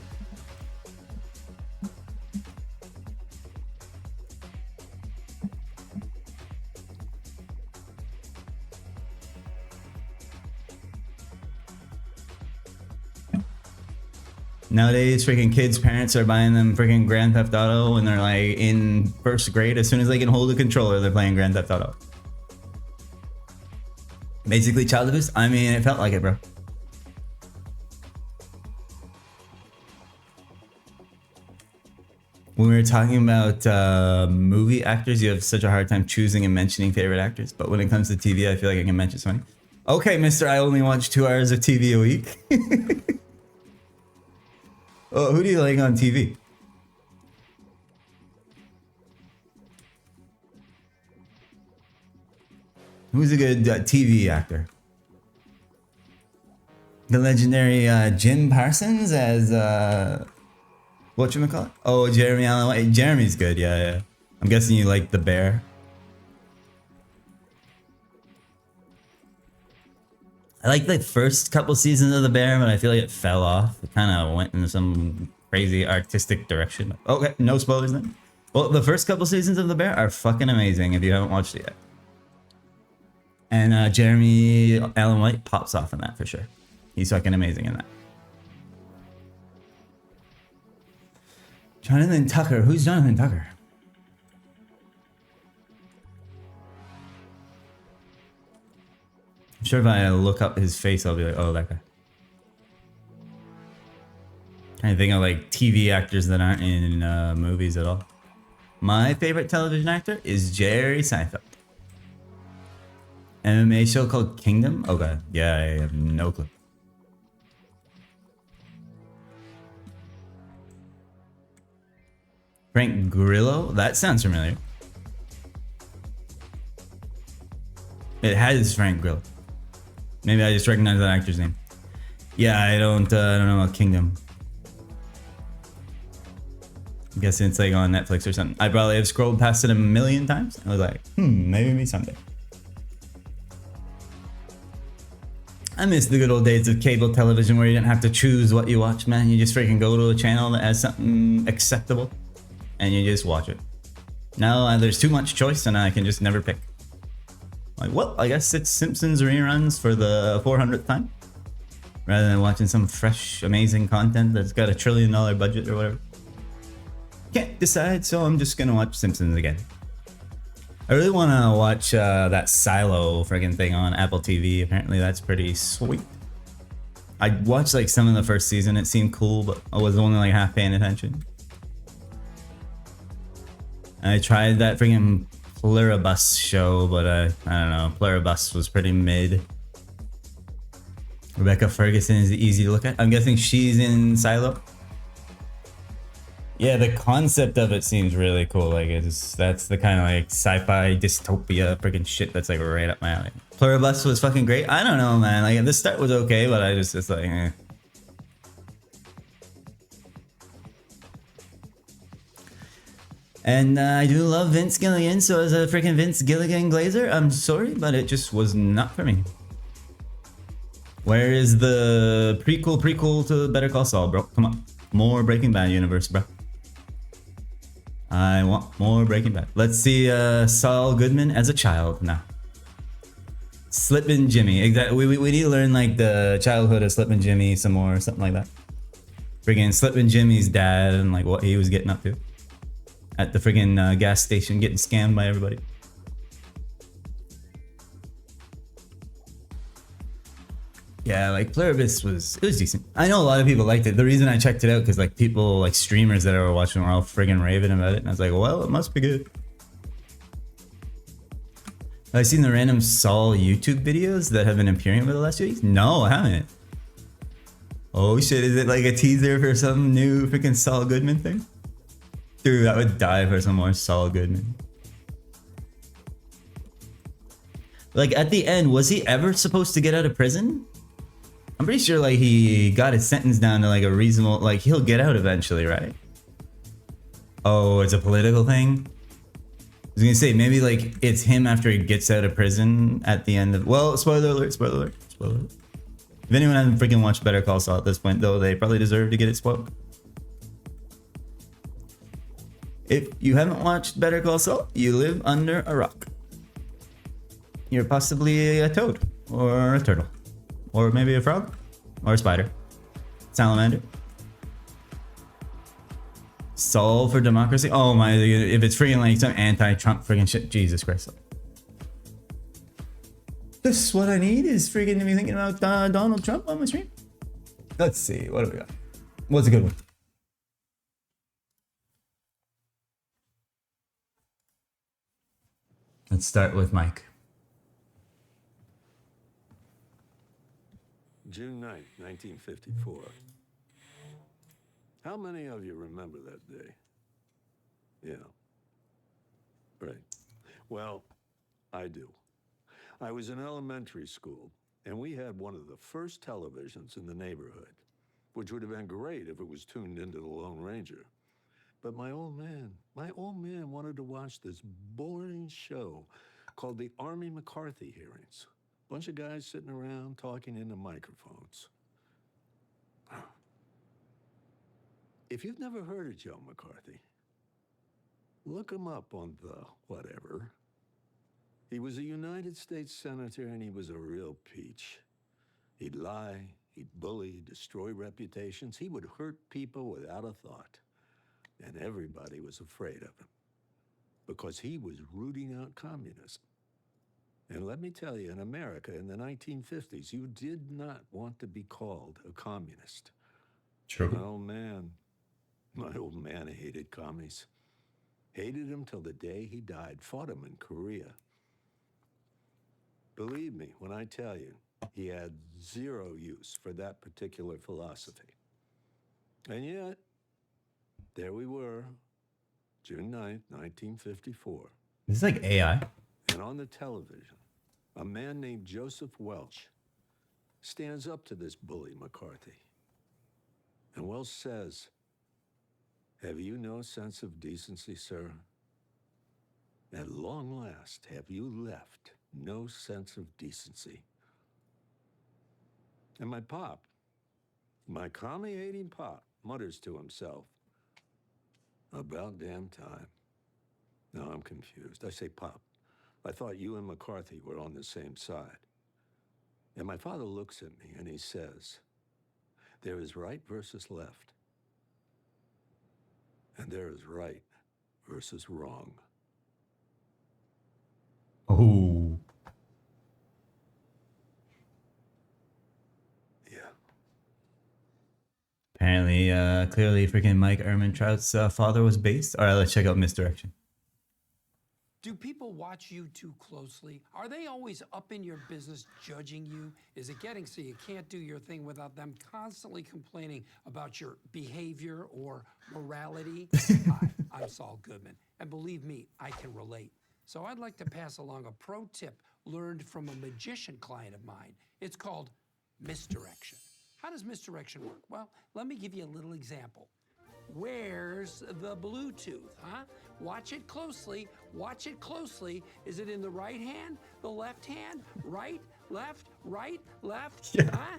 Nowadays, freaking kids' parents are buying them freaking Grand Theft Auto when they're like in first grade. As soon as they can hold a controller, they're playing Grand Theft Auto. Basically child abuse? I mean, it felt like it, bro. When we were talking about movie actors, you have such a hard time choosing and mentioning favorite actors. But when it comes to TV, I feel like I can mention somebody. Okay, mister, I only watch 2 hours of TV a week. Oh, who do you like on TV? Who's a good TV actor? The legendary Jim Parsons as whatchamacallit? Oh, Jeremy Allen White. Jeremy's good, yeah. I'm guessing you like The Bear. I like the first couple seasons of The Bear, but I feel like it fell off. It kind of went in some crazy artistic direction. Okay, no spoilers then. Well, the first couple seasons of The Bear are fucking amazing if you haven't watched it yet. And Jeremy Allen White pops off in that for sure. He's fucking amazing in that. Jonathan Tucker. Who's Jonathan Tucker? I'm sure if I look up his face, I'll be like, oh, that guy. Trying to think of like TV actors that aren't in movies at all. My favorite television actor is Jerry Seinfeld. MMA show called Kingdom? Okay, yeah, I have no clue. Frank Grillo? That sounds familiar. It has Frank Grillo. Maybe I just recognize that actor's name. Yeah, I don't know about Kingdom. I'm guessing it's like on Netflix or something. I probably have scrolled past it a million times. I was like, maybe someday. I miss the good old days of cable television where you didn't have to choose what you watch, man. You just freaking go to a channel that has something acceptable and you just watch it. Now there's too much choice and I can just never pick. Like, well, I guess it's Simpsons reruns for the 400th time. Rather than watching some fresh, amazing content that's got $1 trillion budget or whatever. Can't decide, so I'm just gonna watch Simpsons again. I really want to watch that Silo friggin' thing on Apple TV. Apparently that's pretty sweet. I watched like some of the first season. It seemed cool, but I was only like half paying attention. I tried that friggin' Pluribus show, but I don't know. Pluribus was pretty mid. Rebecca Ferguson is easy to look at. I'm guessing she's in Silo. Yeah, the concept of it seems really cool. Like that's the kind of like sci-fi dystopia freaking shit that's like right up my alley. Pluribus was fucking great. I don't know, man. Like the start was okay, but it's like. Eh. And I do love Vince Gilligan, so as a freaking Vince Gilligan glazer, I'm sorry, but it just was not for me. Where is the prequel to Better Call Saul, bro? Come on. More Breaking Bad universe, bro. I want more Breaking Bad. Let's see Saul Goodman as a child now. Slippin' Jimmy. Exactly. We need to learn like the childhood of Slippin' Jimmy some more, something like that. Friggin' Slippin' Jimmy's dad and like what he was getting up to. At the friggin' gas station getting scammed by everybody. Yeah, like Pluribus was decent. I know a lot of people liked it. The reason I checked it out because like people like streamers that I were watching were all friggin' raving about it, and I was like, well, it must be good. Have I seen the random Saul YouTube videos that have been appearing over the last 2 weeks? No, I haven't. Oh shit, is it like a teaser for some new freaking Saul Goodman thing? Dude, I would die for some more Saul Goodman. Like at the end, was he ever supposed to get out of prison? I'm pretty sure like he got his sentence down to like a reasonable, like he'll get out eventually, right? Oh, it's a political thing? I was gonna say maybe like it's him after he gets out of prison at the end of, well, spoiler alert, spoiler alert, spoiler alert. If anyone hasn't freaking watched Better Call Saul at this point though, they probably deserve to get it spoiled. If you haven't watched Better Call Saul, you live under a rock. You're possibly a toad, or a turtle, or maybe a frog, or a spider, salamander. Saul for democracy? Oh my, if it's freaking like some anti-Trump freaking shit, Jesus Christ. This is what I need is freaking to be thinking about Donald Trump on my stream. Let's see, what do we got? What's a good one? Let's start with Mike. June 9th, 1954. How many of you remember that day? Yeah. Right. Well, I do. I was in elementary school, and we had one of the first televisions in the neighborhood, which would have been great if it was tuned into the Lone Ranger. But my old man wanted to watch this boring show called the Army McCarthy hearings. Bunch of guys sitting around talking into microphones. If you've never heard of Joe McCarthy, look him up on the whatever. He was a United States Senator and he was a real peach. He'd lie, he'd bully, destroy reputations. He would hurt people without a thought. And everybody was afraid of him because he was rooting out communism. And let me tell you, in America in the 1950s, you did not want to be called a communist. True. My old man hated commies. Hated him till the day he died. Fought him in Korea. Believe me when I tell you, he had zero use for that particular philosophy. And yet, there we were, June 9th, 1954. This is like AI. And on the television, a man named Joseph Welch stands up to this bully McCarthy. And Welch says, "Have you no sense of decency, sir? At long last, have you left no sense of decency?" And my pop, my commie-hating pop, mutters to himself, "About damn time." Now I'm confused. I say, "Pop, I thought you and McCarthy were on the same side." And my father looks at me and he says, "There is right versus left. And there is right versus wrong." Oh. Yeah. Apparently, clearly freaking Mike Ehrmantraut's father was based. Alright, let's check out Misdirection. Do people watch you too closely? Are they always up in your business judging you? Is it getting so you can't do your thing without them constantly complaining about your behavior or morality? Hi, I'm Saul Goodman, and believe me, I can relate. So I'd like to pass along a pro tip learned from a magician client of mine. It's called misdirection. How does misdirection work? Well, let me give you a little example. Where's the Bluetooth, huh? Watch it closely. Watch it closely. Is it in the right hand, the left hand, right, left, Yeah. huh?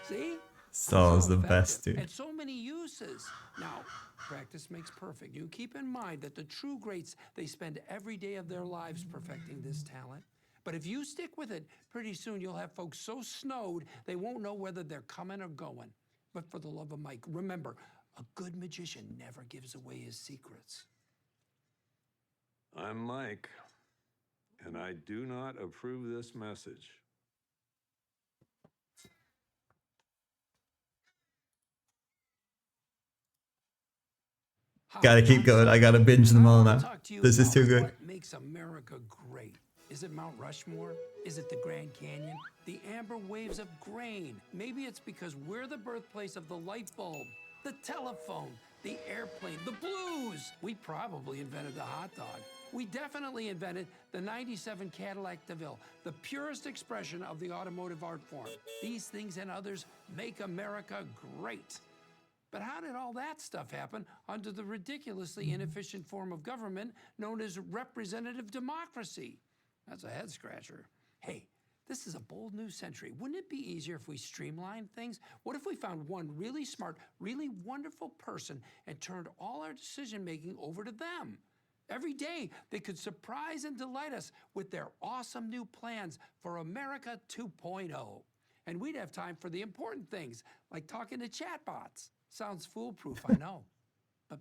See? Saul's the effective. best, dude. And so many uses. Now, practice makes perfect. You keep in mind that the true greats, they spend every day of their lives perfecting this talent. But if you stick with it, pretty soon you'll have folks so snowed they won't know whether they're coming or going. But for the love of Mike, remember, a good magician never gives away his secrets. I'm Mike, and I do not approve this message. Gotta keep going. I gotta binge them all now. This is too good. What makes America great? Is it Mount Rushmore? Is it the Grand Canyon? The amber waves of grain? Maybe it's because we're the birthplace of the light bulb, the telephone, the airplane, the blues. We probably invented the hot dog. We definitely invented the 97 Cadillac DeVille, the purest expression of the automotive art form. These things and others make America great. But how did all that stuff happen under the ridiculously inefficient form of government known as representative democracy? That's a head scratcher. Hey, this is a bold new century. Wouldn't it be easier if we streamlined things? What if we found one really smart, really wonderful person and turned all our decision making over to them? Every day, they could surprise and delight us with their awesome new plans for America 2.0. And we'd have time for the important things, like talking to chatbots. Sounds foolproof, I know. But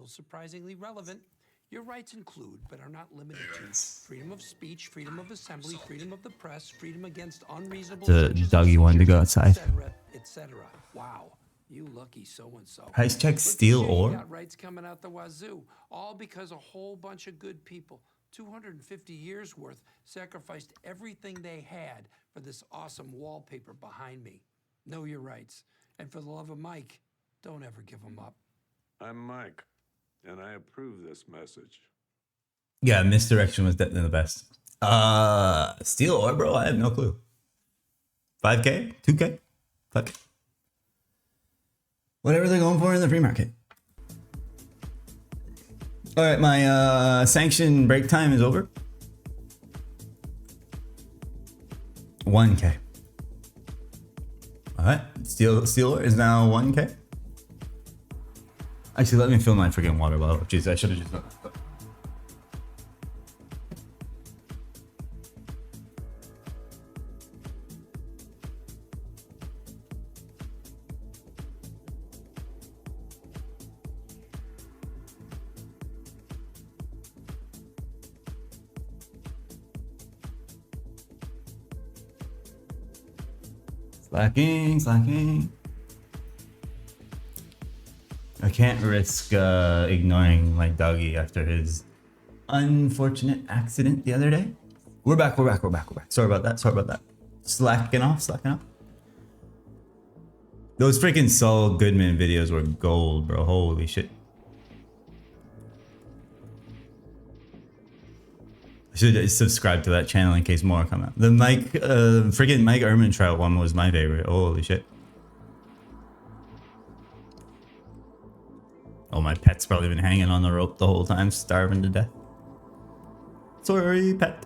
article surprisingly relevant. Your rights include, but are not limited to, freedom of speech, freedom of assembly, freedom of the press, freedom against unreasonable The searches doggy and wanted to go seizures, outside. etc., etc. Wow, you lucky so-and-so. Price check Look at steel you, ore? You got rights coming out the wazoo, all because a whole bunch of good people, 250 years worth, sacrificed everything they had for this awesome wallpaper behind me. Know your rights. And for the love of Mike, don't ever give them up. I'm Mike, and I approve this message. Yeah, misdirection was definitely the best. Steel ore, bro? I have no clue. 5K? 2K? Fuck it. Whatever they're going for in the free market. All right, my sanction break time is over. 1K. All right, steel ore is now 1K. Actually, let me fill my freaking water bottle. Jeez, I should have just done that. Slacking. I can't risk ignoring my doggy after his unfortunate accident the other day. We're back. Sorry about that. Slacking off. Those freaking Saul Goodman videos were gold, bro. Holy shit. I should subscribe to that channel in case more come out. The freaking Mike Ehrmantraut one was my favorite. Holy shit. Oh, my pet's probably been hanging on the rope the whole time, starving to death. Sorry, pet.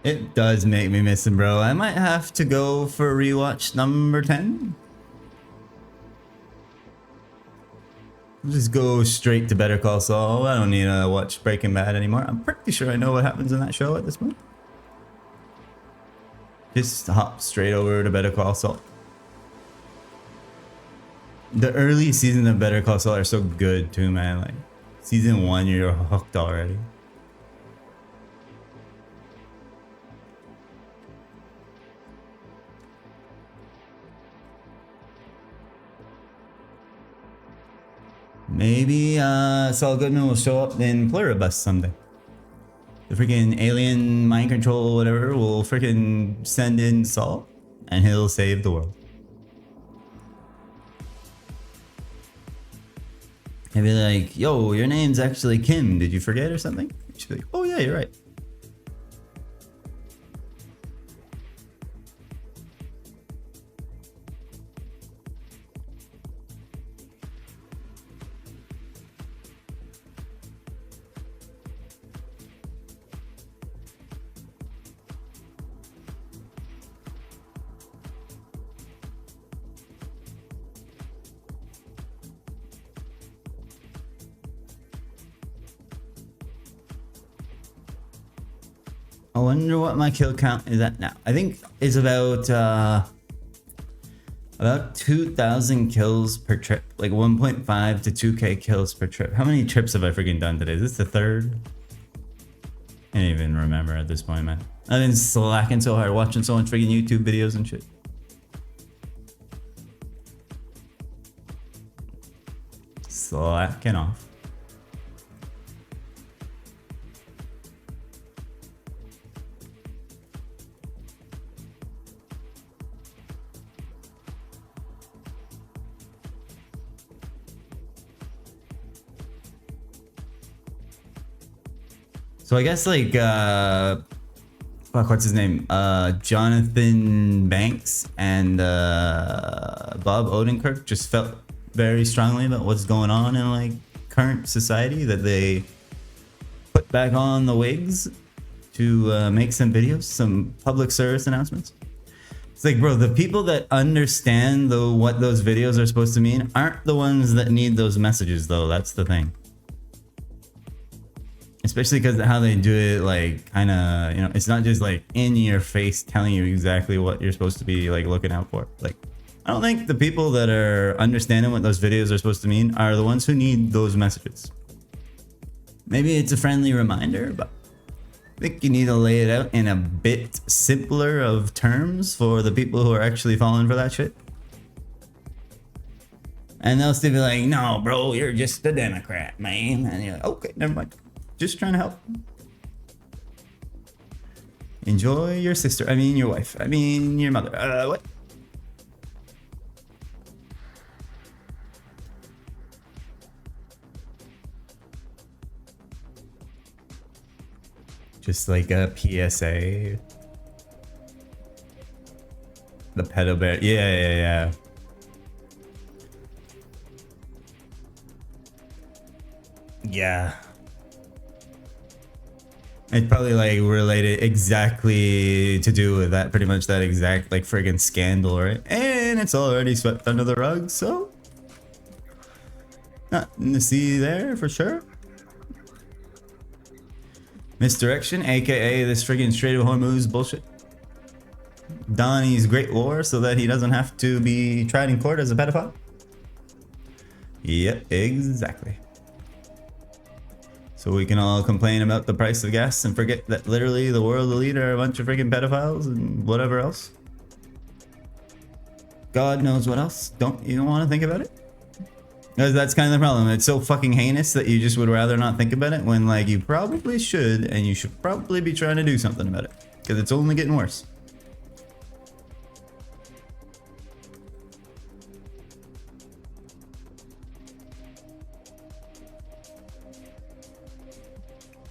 It does make me miss him, bro. I might have to go for rewatch number 10. Just go straight to Better Call Saul. I don't need to watch Breaking Bad anymore. I'm pretty sure I know what happens in that show at this point. Just hop straight over to Better Call Saul. The early seasons of Better Call Saul are so good too, man. Like season 1, you're hooked already. Maybe Saul Goodman will show up in Pluribus someday. The freaking alien mind control whatever will freaking send in Saul and he'll save the world. He'll be like, yo, your name's actually Kim. Did you forget or something? She'll be like, oh yeah, you're right. I wonder what my kill count is at now. I think it's about 2,000 kills per trip, like 1.5 to 2K kills per trip. How many trips have I freaking done today? Is this the third? I can't even remember at this point, man. I've been slacking so hard, watching so much freaking YouTube videos and shit. Slacking off. So I guess like fuck, what's his name? Jonathan Banks and Bob Odenkirk just felt very strongly about what's going on in like current society, that they put back on the wigs to make some videos, some public service announcements. It's like, bro, the people that understand what those videos are supposed to mean aren't the ones that need those messages, though. That's the thing. Especially because how they do it, like, kind of, you know, it's not just like in your face telling you exactly what you're supposed to be like looking out for. Like, I don't think the people that are understanding what those videos are supposed to mean are the ones who need those messages. Maybe it's a friendly reminder, but I think you need to lay it out in a bit simpler of terms for the people who are actually falling for that shit. And they'll still be like, no, bro, you're just a Democrat, man. And you're like, okay, never mind. Just trying to help. Enjoy your sister. I mean, your wife. I mean, your mother. What? Just like a PSA. The pedo bear. Yeah. Yeah. It's probably like related exactly to do with that, pretty much that exact like friggin' scandal, right? And it's already swept under the rug, so nothing to see there for sure. Misdirection, aka this friggin' Strait of Hormuz bullshit. Donnie's Great War so that he doesn't have to be tried in court as a pedophile. Yep, exactly. So we can all complain about the price of gas and forget that literally the world elite are a bunch of freaking pedophiles and whatever else. God knows what else. Don't you want to think about it? Because that's kind of the problem. It's so fucking heinous that you just would rather not think about it when like you probably should, and you should probably be trying to do something about it. Because it's only getting worse.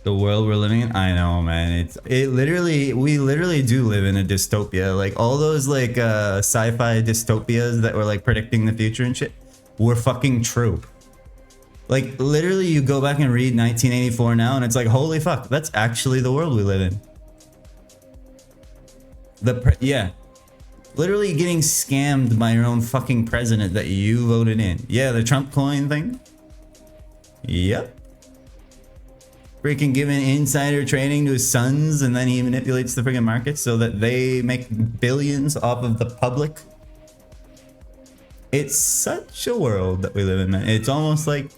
The world we're living in, I know, man. We literally do live in a dystopia. Like all those like sci-fi dystopias that were like predicting the future and shit were fucking true. Like literally, you go back and read 1984 now, and it's like, holy fuck, that's actually the world we live in. Yeah, literally getting scammed by your own fucking president that you voted in. Yeah, the Trump coin thing. Yep. Freaking giving insider trading to his sons, and then he manipulates the freaking market so that they make billions off of the public. It's such a world that we live in, man. It's almost like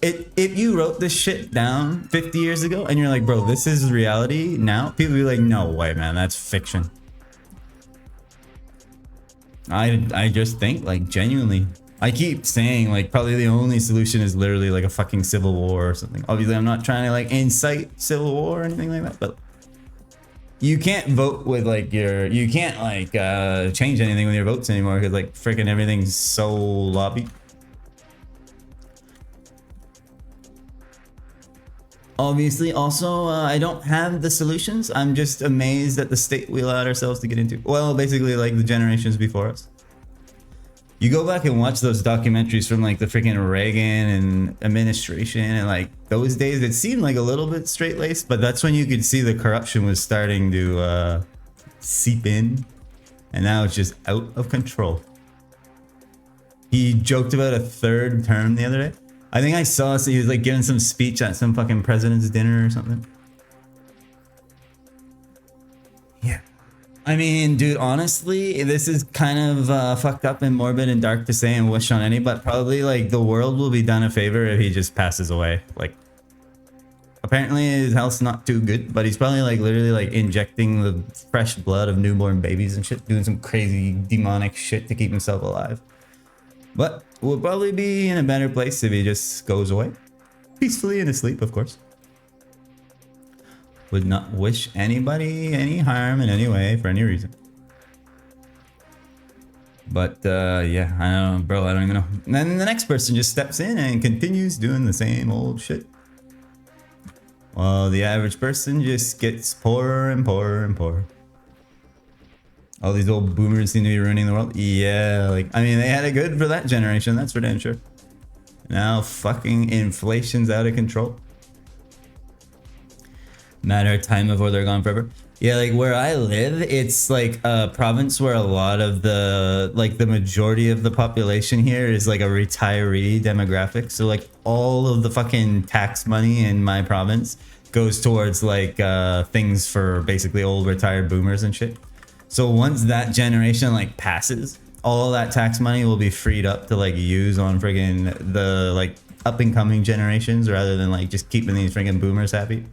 if you wrote this shit down 50 years ago and you're like, bro, this is reality now, people be like, no way, man, that's fiction. I just think, like, genuinely, I keep saying like probably the only solution is literally like a fucking civil war or something. Obviously, I'm not trying to like incite civil war or anything like that, but you can't vote with like you can't like change anything with your votes anymore because like freaking everything's so lobby. Obviously, also, I don't have the solutions. I'm just amazed at the state we allowed ourselves to get into. Well, basically like the generations before us. You go back and watch those documentaries from like the freaking Reagan and administration, and like those days it seemed like a little bit straight-laced, but that's when you could see the corruption was starting to seep in, and now it's just out of control. He joked about a third term the other day. I think I saw, so he was like giving some speech at some fucking president's dinner or something. Yeah. I mean, dude, honestly, this is kind of fucked up and morbid and dark to say and wish on any, but probably like the world will be done a favor if he just passes away. Like, apparently his health's not too good, but he's probably like literally like injecting the fresh blood of newborn babies and shit, doing some crazy demonic shit to keep himself alive. But we'll probably be in a better place if he just goes away. Peacefully and asleep, of course. Would not wish anybody any harm in any way for any reason. But yeah, I don't know, bro, I don't even know. And then the next person just steps in and continues doing the same old shit. While the average person just gets poorer and poorer and poorer. All these old boomers seem to be ruining the world. Yeah, like, I mean, they had it good for that generation, that's for damn sure. Now fucking inflation's out of control. Matter of time before they're gone forever. Yeah, like where I live, it's like a province where a lot of the majority of the population here is like a retiree demographic. So like all of the fucking tax money in my province goes towards like things for basically old retired boomers and shit. So once that generation like passes, all that tax money will be freed up to like use on friggin' the like up and coming generations rather than like just keeping these friggin' boomers happy.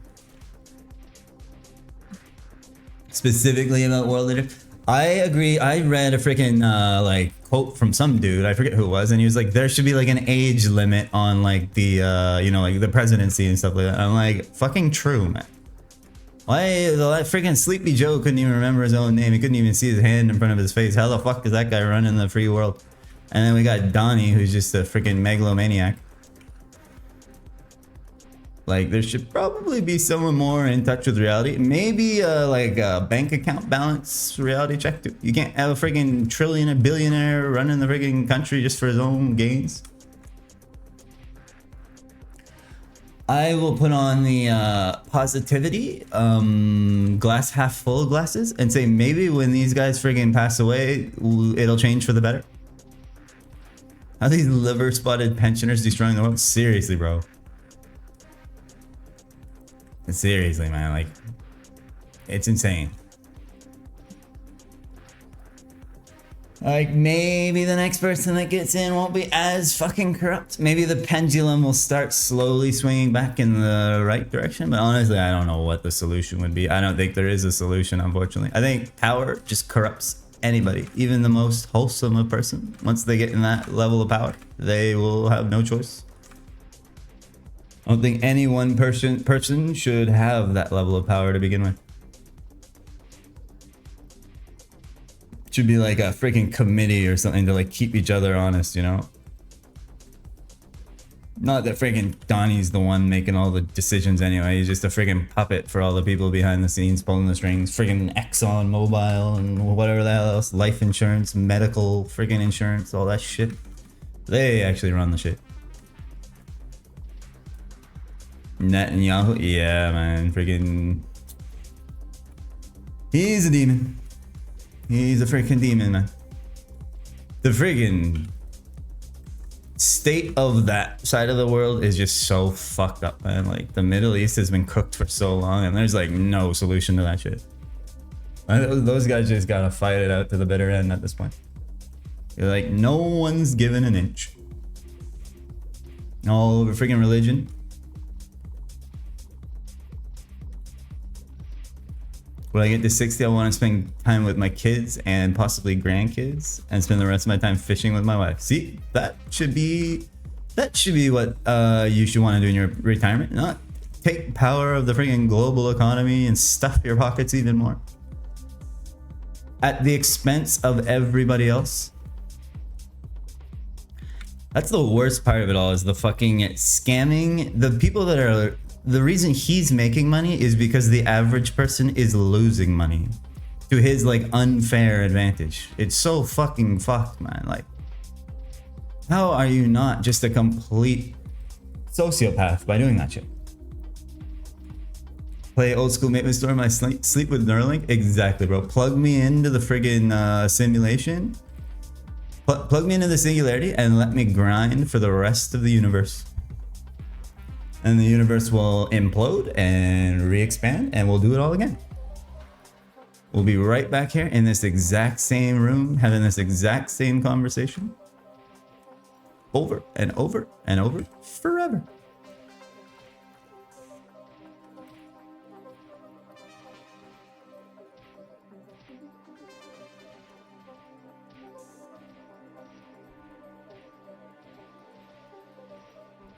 Specifically about world leader, I agree. I read a freaking like quote from some dude, I forget who it was, and he was like, there should be like an age limit on like the you know, like the presidency and stuff like that. I'm like, fucking true, man. Why the freaking Sleepy Joe couldn't even remember his own name? He couldn't even see his hand in front of his face. How the fuck is that guy running the free world? And then we got Donnie, who's just a freaking megalomaniac. Like, there should probably be someone more in touch with reality. Maybe like a bank account balance reality check too. You can't have a freaking trillionaire, billionaire running the freaking country just for his own gains. I will put on the positivity glass half full glasses and say maybe when these guys friggin' pass away, it'll change for the better. How these liver spotted pensioners destroying the world? Seriously, bro. Seriously, man, like, it's insane. Like, maybe the next person that gets in won't be as fucking corrupt. Maybe the pendulum will start slowly swinging back in the right direction. But honestly, I don't know what the solution would be. I don't think there is a solution, unfortunately. I think power just corrupts anybody, even the most wholesome of person. Once they get in that level of power, they will have no choice. I don't think any one person should have that level of power to begin with. It should be like a freaking committee or something to like keep each other honest, you know? Not that freaking Donnie's the one making all the decisions anyway. He's just a freaking puppet for all the people behind the scenes pulling the strings. Freaking Exxon Mobil and whatever the hell else. Life insurance, medical freaking insurance, all that shit. They actually run the shit. Netanyahu, yeah, man, freaking. He's a demon. He's a freaking demon, man. The freaking state of that side of the world is just so fucked up, man. Like, the Middle East has been cooked for so long, and there's like no solution to that shit. Those guys just gotta fight it out to the bitter end at this point. You're like, no one's given an inch. All over freaking religion. When I get to 60, I want to spend time with my kids and possibly grandkids and spend the rest of my time fishing with my wife. See, that should be what you should want to do in your retirement. Not take power of the freaking global economy and stuff your pockets even more. At the expense of everybody else. That's the worst part of it all, is the fucking scamming. The people that are... The reason he's making money is because the average person is losing money to his like unfair advantage. It's so fucking fucked, man. Like, how are you not just a complete sociopath by doing that shit? Play old school Maintenance Store in my sleep with Neuralink? Exactly, bro. Plug me into the friggin' simulation. Plug me into the singularity and let me grind for the rest of the universe. And the universe will implode and re-expand, and we'll do it all again. We'll be right back here in this exact same room, having this exact same conversation. Over and over and over, forever.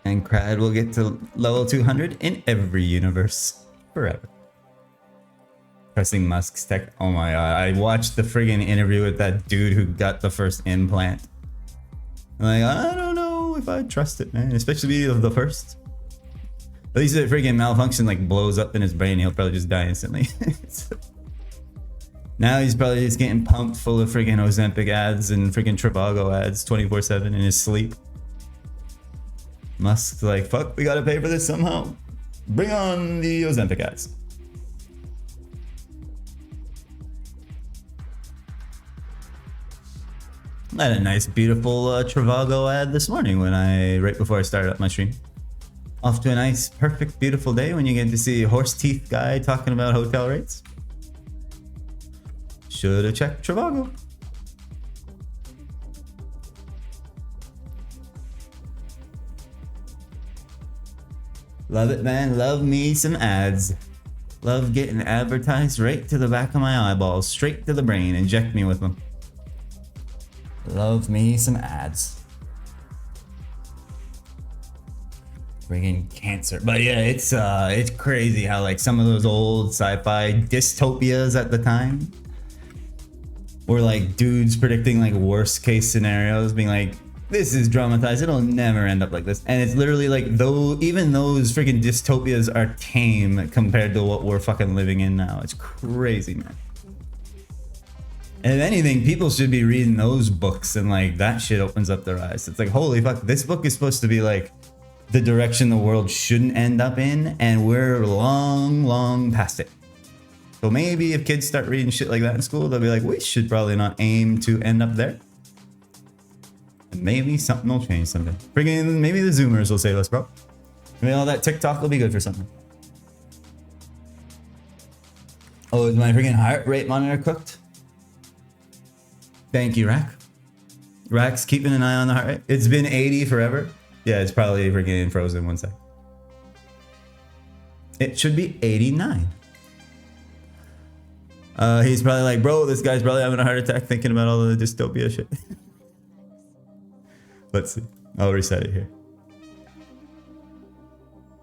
And Crad will get to level 200 in every universe forever. Pressing Musk's tech. Oh my god. I watched the friggin' interview with that dude who got the first implant. I'm like, I don't know if I trust it, man. Especially the first. At least if it friggin' malfunction like blows up in his brain, he'll probably just die instantly. Now he's probably just getting pumped full of friggin' Ozempic ads and friggin' Trivago ads 24/7 in his sleep. Musk's like, fuck, we gotta pay for this somehow. Bring on the Ozempic ads. I had a nice, beautiful Trivago ad this morning right before I started up my stream. Off to a nice, perfect, beautiful day when you get to see a horse teeth guy talking about hotel rates. Should have checked Trivago. Love it, man. Love me some ads. Love getting advertised right to the back of my eyeballs, straight to the brain. Inject me with them. Love me some ads. Friggin' cancer. But yeah, it's crazy how like some of those old sci-fi dystopias at the time were like dudes predicting like worst case scenarios, being like, this is dramatized, it'll never end up like this. And it's literally like, though even those freaking dystopias are tame compared to what we're fucking living in now. It's crazy, man. And if anything, people should be reading those books, and like that shit opens up their eyes. It's like, holy fuck, this book is supposed to be like the direction the world shouldn't end up in, and we're long past it. So maybe if kids start reading shit like that in school, they'll be like, we should probably not aim to end up there. And maybe something will change someday. Friggin' maybe the Zoomers will save us, bro. Maybe all that TikTok will be good for something. Oh, is my friggin' heart rate monitor cooked? Thank you, Rack. Rack's keeping an eye on the heart rate. It's been 80 forever. Yeah, it's probably friggin' frozen. One sec. It should be 89. He's probably like, bro, this guy's probably having a heart attack thinking about all the dystopia shit. Let's see. I'll reset it here.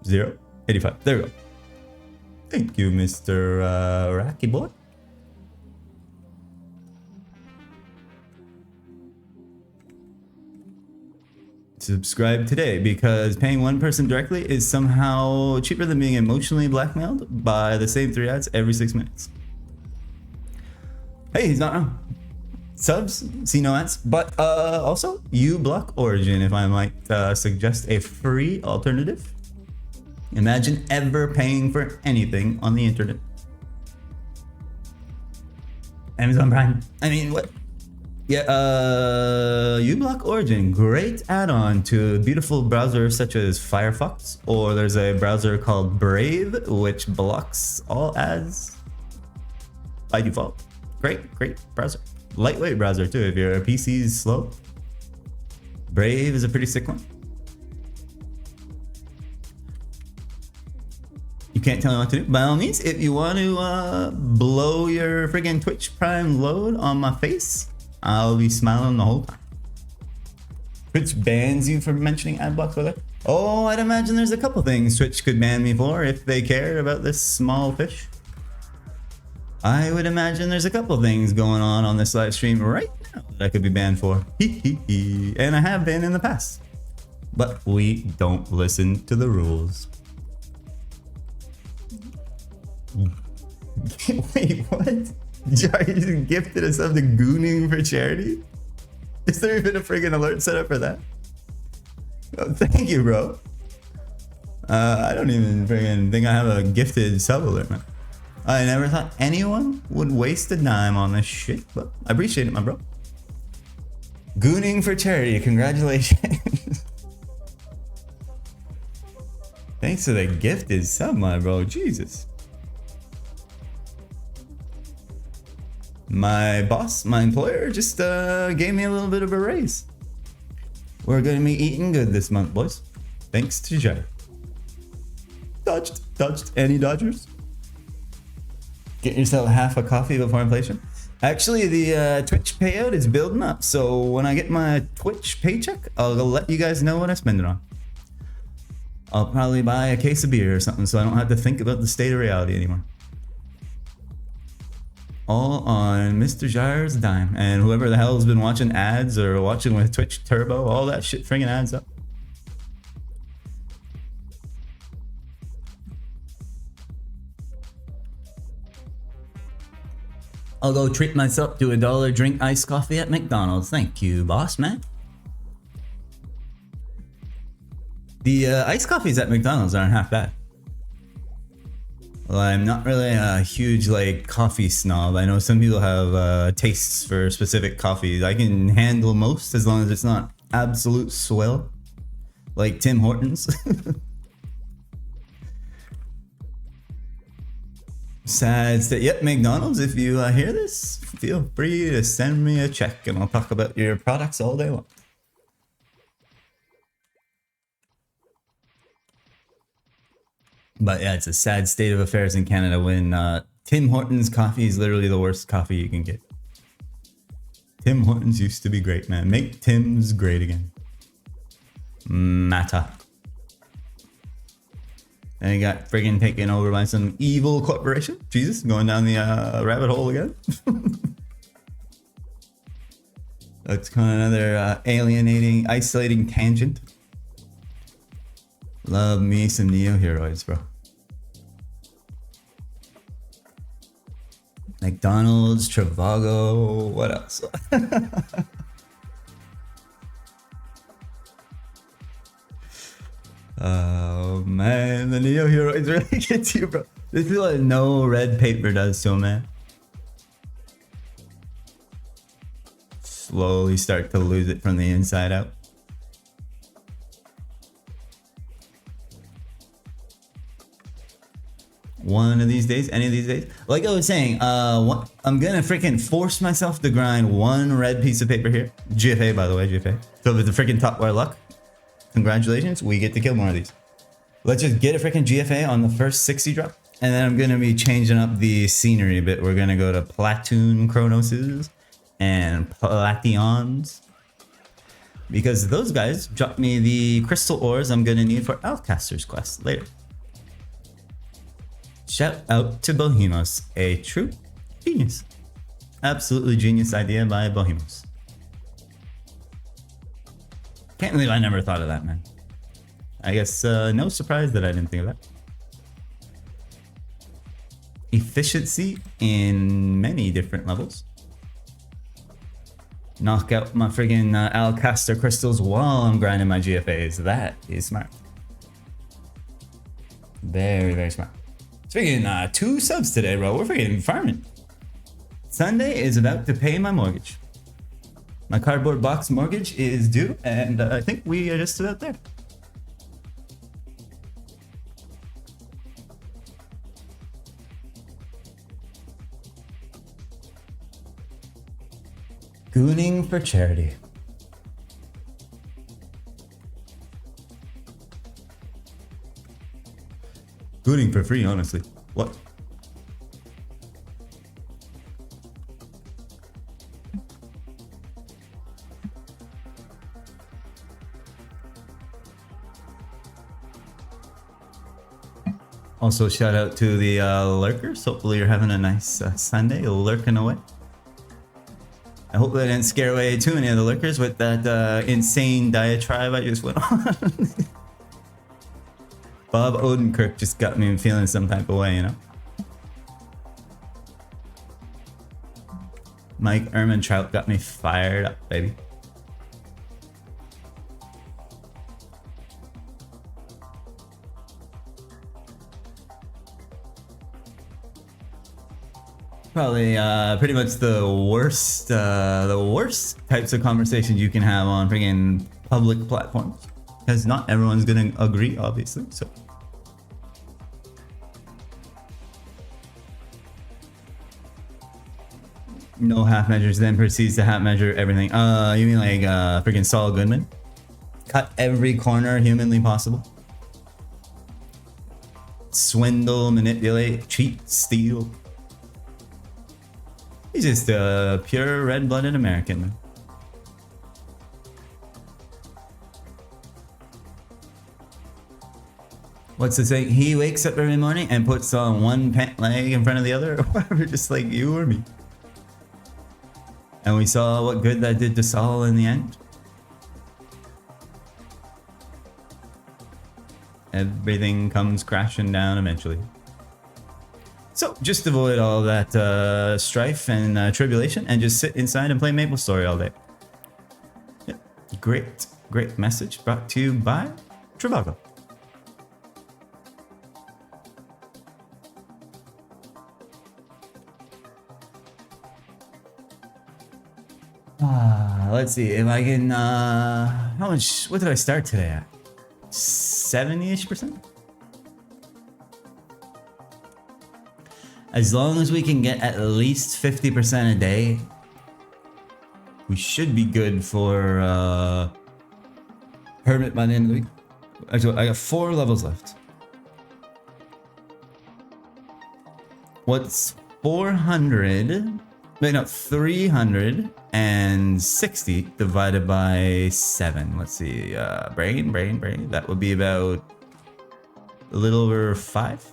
0, 85. There we go. Thank you, Mr. Racky boy. Subscribe today because paying one person directly is somehow cheaper than being emotionally blackmailed by the same 3 ads every 6 minutes. Hey, he's not wrong. Subs, see no ads, but also you block Origin, if I might suggest a free alternative. Imagine ever paying for anything on the internet. Amazon Prime. I mean, what? Yeah, uBlock Origin, great add-on to a beautiful browsers such as Firefox, or there's a browser called Brave, which blocks all ads by default. Great browser. Lightweight browser too, if your PC is slow. Brave is a pretty sick one. You can't tell me what to do. By all means, if you want to blow your friggin' Twitch Prime load on my face, I'll be smiling the whole time. Twitch bans you for mentioning ad blocks with it? Oh, I'd imagine there's a couple things Twitch could ban me for if they care about this small fish. I would imagine there's a couple things going on this live stream right now that I could be banned for. And I have been in the past. But we don't listen to the rules. Wait, what? Jar just gifted us something gooning for charity? Is there even a friggin' alert set up for that? Oh, thank you, bro. I don't even friggin' think I have a gifted sub alert, man. I never thought anyone would waste a dime on this shit, but I appreciate it, my bro. Gooning for charity, congratulations. Thanks for the gifted sub, my bro, Jesus. My boss, my employer, just gave me a little bit of a raise. We're gonna be eating good this month, boys. Thanks to Jay. Dodged. Any Dodgers? Get yourself half a coffee before inflation. Actually, the Twitch payout is building up, so when I get my Twitch paycheck, I'll let you guys know what I spend it on. I'll probably buy a case of beer or something so I don't have to think about the state of reality anymore. All on Mr. Gyre's dime. And whoever the hell's been watching ads or watching with Twitch Turbo, all that shit friggin' adds up. I'll go treat myself to $1 drink iced coffee at McDonald's. Thank you, boss man. The iced coffees at McDonald's aren't half bad. Well, I'm not really a huge like coffee snob. I know some people have tastes for specific coffees. I can handle most as long as it's not absolute swell, like Tim Hortons. Sad state. Yep, McDonald's. If you hear this, feel free to send me a check, and I'll talk about your products all day long. But yeah, it's a sad state of affairs in Canada when Tim Hortons coffee is literally the worst coffee you can get. Tim Hortons used to be great, man. Make Tim's great again. Mata. And he got friggin' taken over by some evil corporation. Jesus, going down the rabbit hole again. That's kind of another alienating, isolating tangent. Love me some Neo Heroes, bro. McDonald's, Trivago, what else? Oh man, the Neo Heroes really gets you, bro. This is what no red paper does to a man. Slowly start to lose it from the inside out. One of these days, any of these days. Like I was saying, I'm gonna freaking force myself to grind one red piece of paper here. GFA, by the way, GFA. So if it's a freaking top wire luck, congratulations, we get to kill more of these. Let's just get a freaking GFA on the first 60 drop. And then I'm gonna be changing up the scenery a bit. We're gonna go to Platoon Chronoses and Plations, because those guys dropped me the crystal ores I'm gonna need for Alcaster's quest later. Shout out to Bohemos, a true genius. Absolutely genius idea by Bohemos. Can't believe I never thought of that, man. I guess no surprise that I didn't think of that. Efficiency in many different levels. Knock out my friggin' Alcaster crystals while I'm grinding my GFAs. That is smart. Very, very smart. Speaking 2 subs today, bro. We're freaking farming. Sunday is about to pay my mortgage. My cardboard box mortgage is due, and I think we are just about there. Gooning for charity. Gooning for free, honestly. What? Also, shout out to the lurkers. Hopefully you're having a nice Sunday lurking away. I hope I didn't scare away too many of the lurkers with that insane diatribe I just went on. Bob Odenkirk just got me feeling some type of way, you know? Mike Ehrmantraut got me fired up, baby. Probably pretty much the worst types of conversations you can have on freaking public platforms, because not everyone's gonna agree, obviously. So no half measures, then proceeds to half measure everything. You mean like freaking Saul Goodman? Cut every corner humanly possible. Swindle, manipulate, cheat, steal. He's just a pure red-blooded American, man. What's the saying? He wakes up every morning and puts on one pant leg in front of the other, or whatever, just like you or me. And we saw what good that did to Saul in the end. Everything comes crashing down eventually. So just avoid all that strife and tribulation and just sit inside and play MapleStory all day. Yep. Great message brought to you by Trivago. Let's see if I can. How much? What did I start today at? 70-ish%. As long as we can get at least 50% a day, we should be good for hermit by the end of the week. Actually, I got 4 levels left. What's 400? Wait, no, 360 divided by 7. Let's see. Brain. That would be about a little over 5. So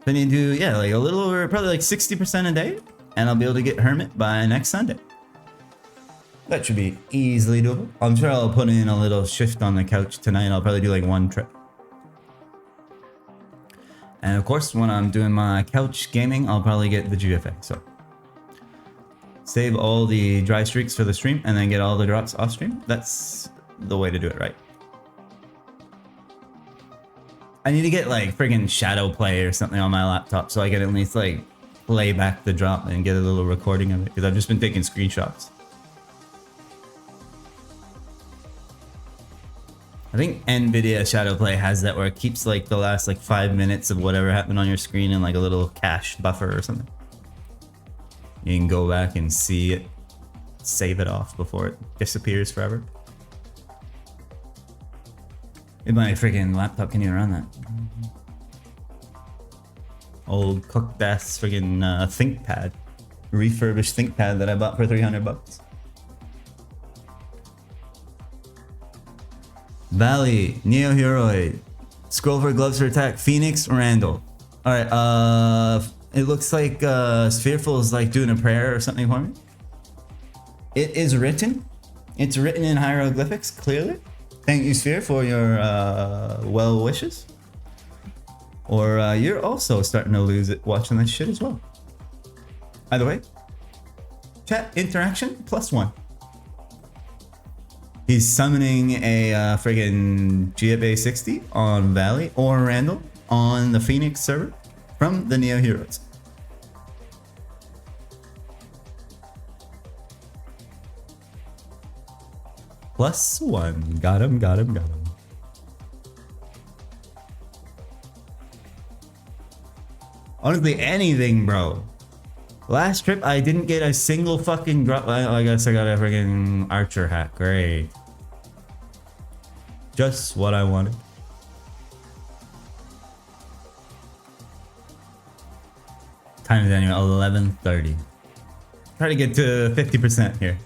I need to do, yeah, like a little over, probably like 60% a day. And I'll be able to get hermit by next Sunday. That should be easily doable. I'm sure I'll put in a little shift on the couch tonight. I'll probably do like 1 trip. And of course, when I'm doing my couch gaming, I'll probably get the GFA. So save all the dry streaks for the stream and then get all the drops off stream. That's the way to do it, right? I need to get like friggin' shadow play or something on my laptop so I can at least like play back the drop and get a little recording of it, because I've just been taking screenshots. I think NVIDIA Shadow Play has that where it keeps like the last like 5 minutes of whatever happened on your screen in like a little cache buffer or something. You can go back and see it, save it off before it disappears forever. If my freaking laptop can even run that. Old cooked ass freaking ThinkPad, refurbished ThinkPad that I bought for $300. Valley, Neo Heroid, Scroll for Gloves for Attack, Phoenix, Randall. Alright, it looks like Sphereful is like doing a prayer or something for me. It is written. It's written in hieroglyphics, clearly. Thank you, Sphere, for your well wishes. Or you're also starting to lose it watching this shit as well. Either way, chat interaction +1. He's summoning a friggin' GFA 60 on Valley or Randall on the Phoenix server from the Neo Heroes. +1. Got him. Honestly, anything, bro. Last trip, I didn't get a single fucking drop. I guess I got a friggin' archer hat. Great. Just what I wanted. Time is anyway, 11:30. Try to get to 50% here.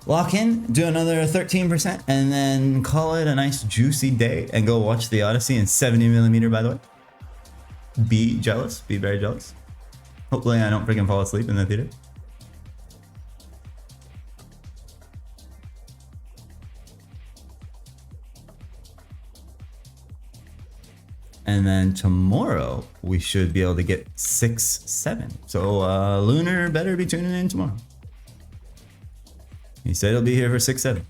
Lock in, do another 13%, and then call it a nice juicy day and go watch the Odyssey in 70mm, by the way. Be jealous, be very jealous. Hopefully I don't freaking fall asleep in the theater. And then tomorrow we should be able to get 6-7. So Lunar better be tuning in tomorrow. He said he'll be here for 6-7.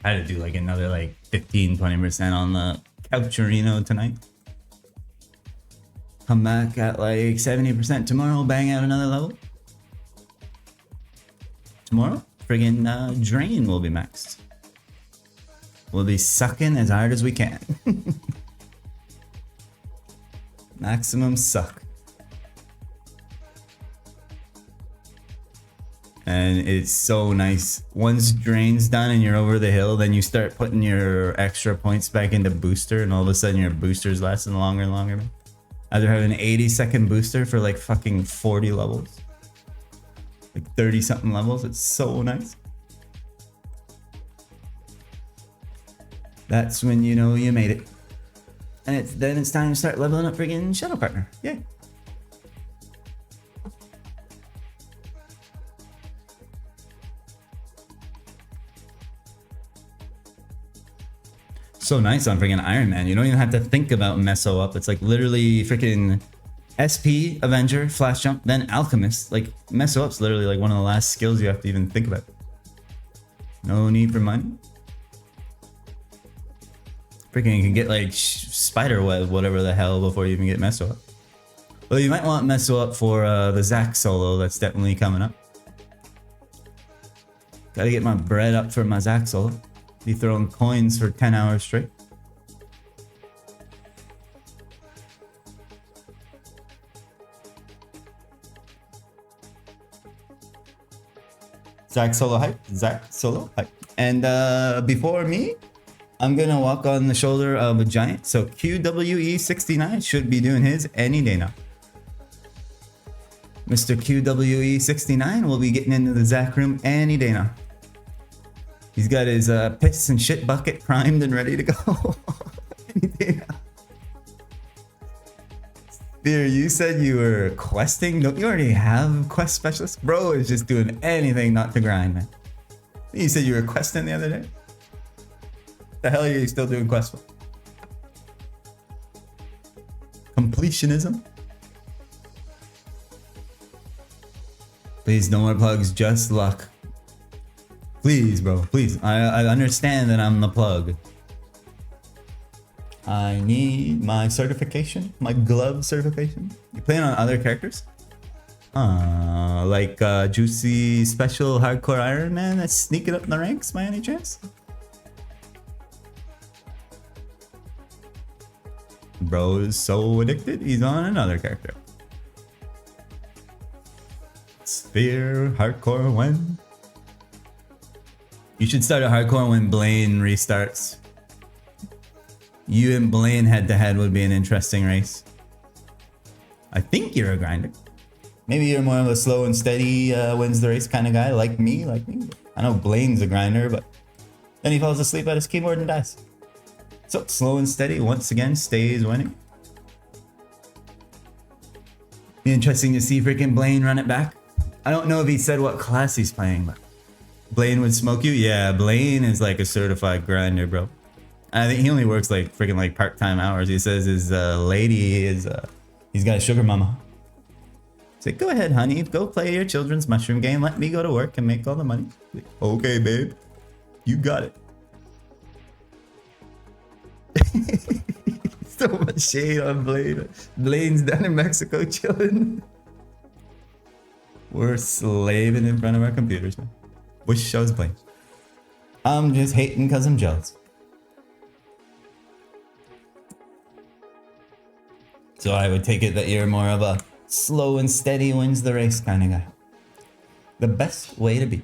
I had to do like another like 15-20% on the Coucherino tonight. Come back at like 70% tomorrow, bang out another level. Tomorrow, friggin' Drain will be maxed. We'll be sucking as hard as we can. Maximum suck. And it's so nice. Once Drain's done and you're over the hill, then you start putting your extra points back into booster, and all of a sudden your booster's lasting longer and longer. Either have an 80-second booster for like fucking 40 levels. Like 30-something levels. It's so nice. That's when you know you made it. And then it's time to start leveling up friggin' Shadow Partner. Yay. So nice on freaking Ironman. You don't even have to think about Meso Up. It's like literally freaking SP, Avenger, Flash Jump, then Alchemist. Like Meso Up's literally like one of the last skills you have to even think about. No need for money. Freaking you can get like Spiderweb, whatever the hell, before you even get Meso Up. Well, you might want Meso Up for the Zack solo. That's definitely coming up. Gotta get my bread up for my Zack solo. Be throwing coins for 10 hours straight. Zack solo hype. Zack solo hype. And before me, I'm gonna walk on the shoulder of a giant. So QWE69 should be doing his any day now. Mr. QWE69 will be getting into the Zack room any day now. He's got his piss and shit bucket primed and ready to go. Any day now. Spear, you said you were questing? Don't you already have quest specialist? Bro is just doing anything not to grind, man. You said you were questing the other day? The hell are you still doing quest for? Completionism? Please, no more plugs, just luck. Please, bro, please. I understand that I'm the plug. I need my certification, my glove certification. You playing on other characters? Like Juicy Special Hardcore Ironman that's sneaking up in the ranks by any chance? Bro is so addicted, he's on another character. Spear, hardcore when? You should start a hardcore when Blaine restarts. You and Blaine head to head would be an interesting race. I think you're a grinder. Maybe you're more of a slow and steady wins the race kind of guy, like me. I know Blaine's a grinder, but then he falls asleep at his keyboard and dies. So slow and steady once again stays winning. Be interesting to see freaking Blaine run it back. I don't know if he said what class he's playing, but Blaine would smoke you? Yeah, Blaine is like a certified grinder, bro. I think he only works like freaking like part-time hours. He says his lady is, he's got a sugar mama. Say, go ahead, honey, go play your children's mushroom game. Let me go to work and make all the money. Like, okay, babe, you got it. So much shade on Blaine. Blaine's down in Mexico chilling. We're slaving in front of our computers, man. Wish I was Blaine. I'm just hating because I'm jealous. So I would take it that you're more of a slow and steady wins the race kind of guy. The best way to be.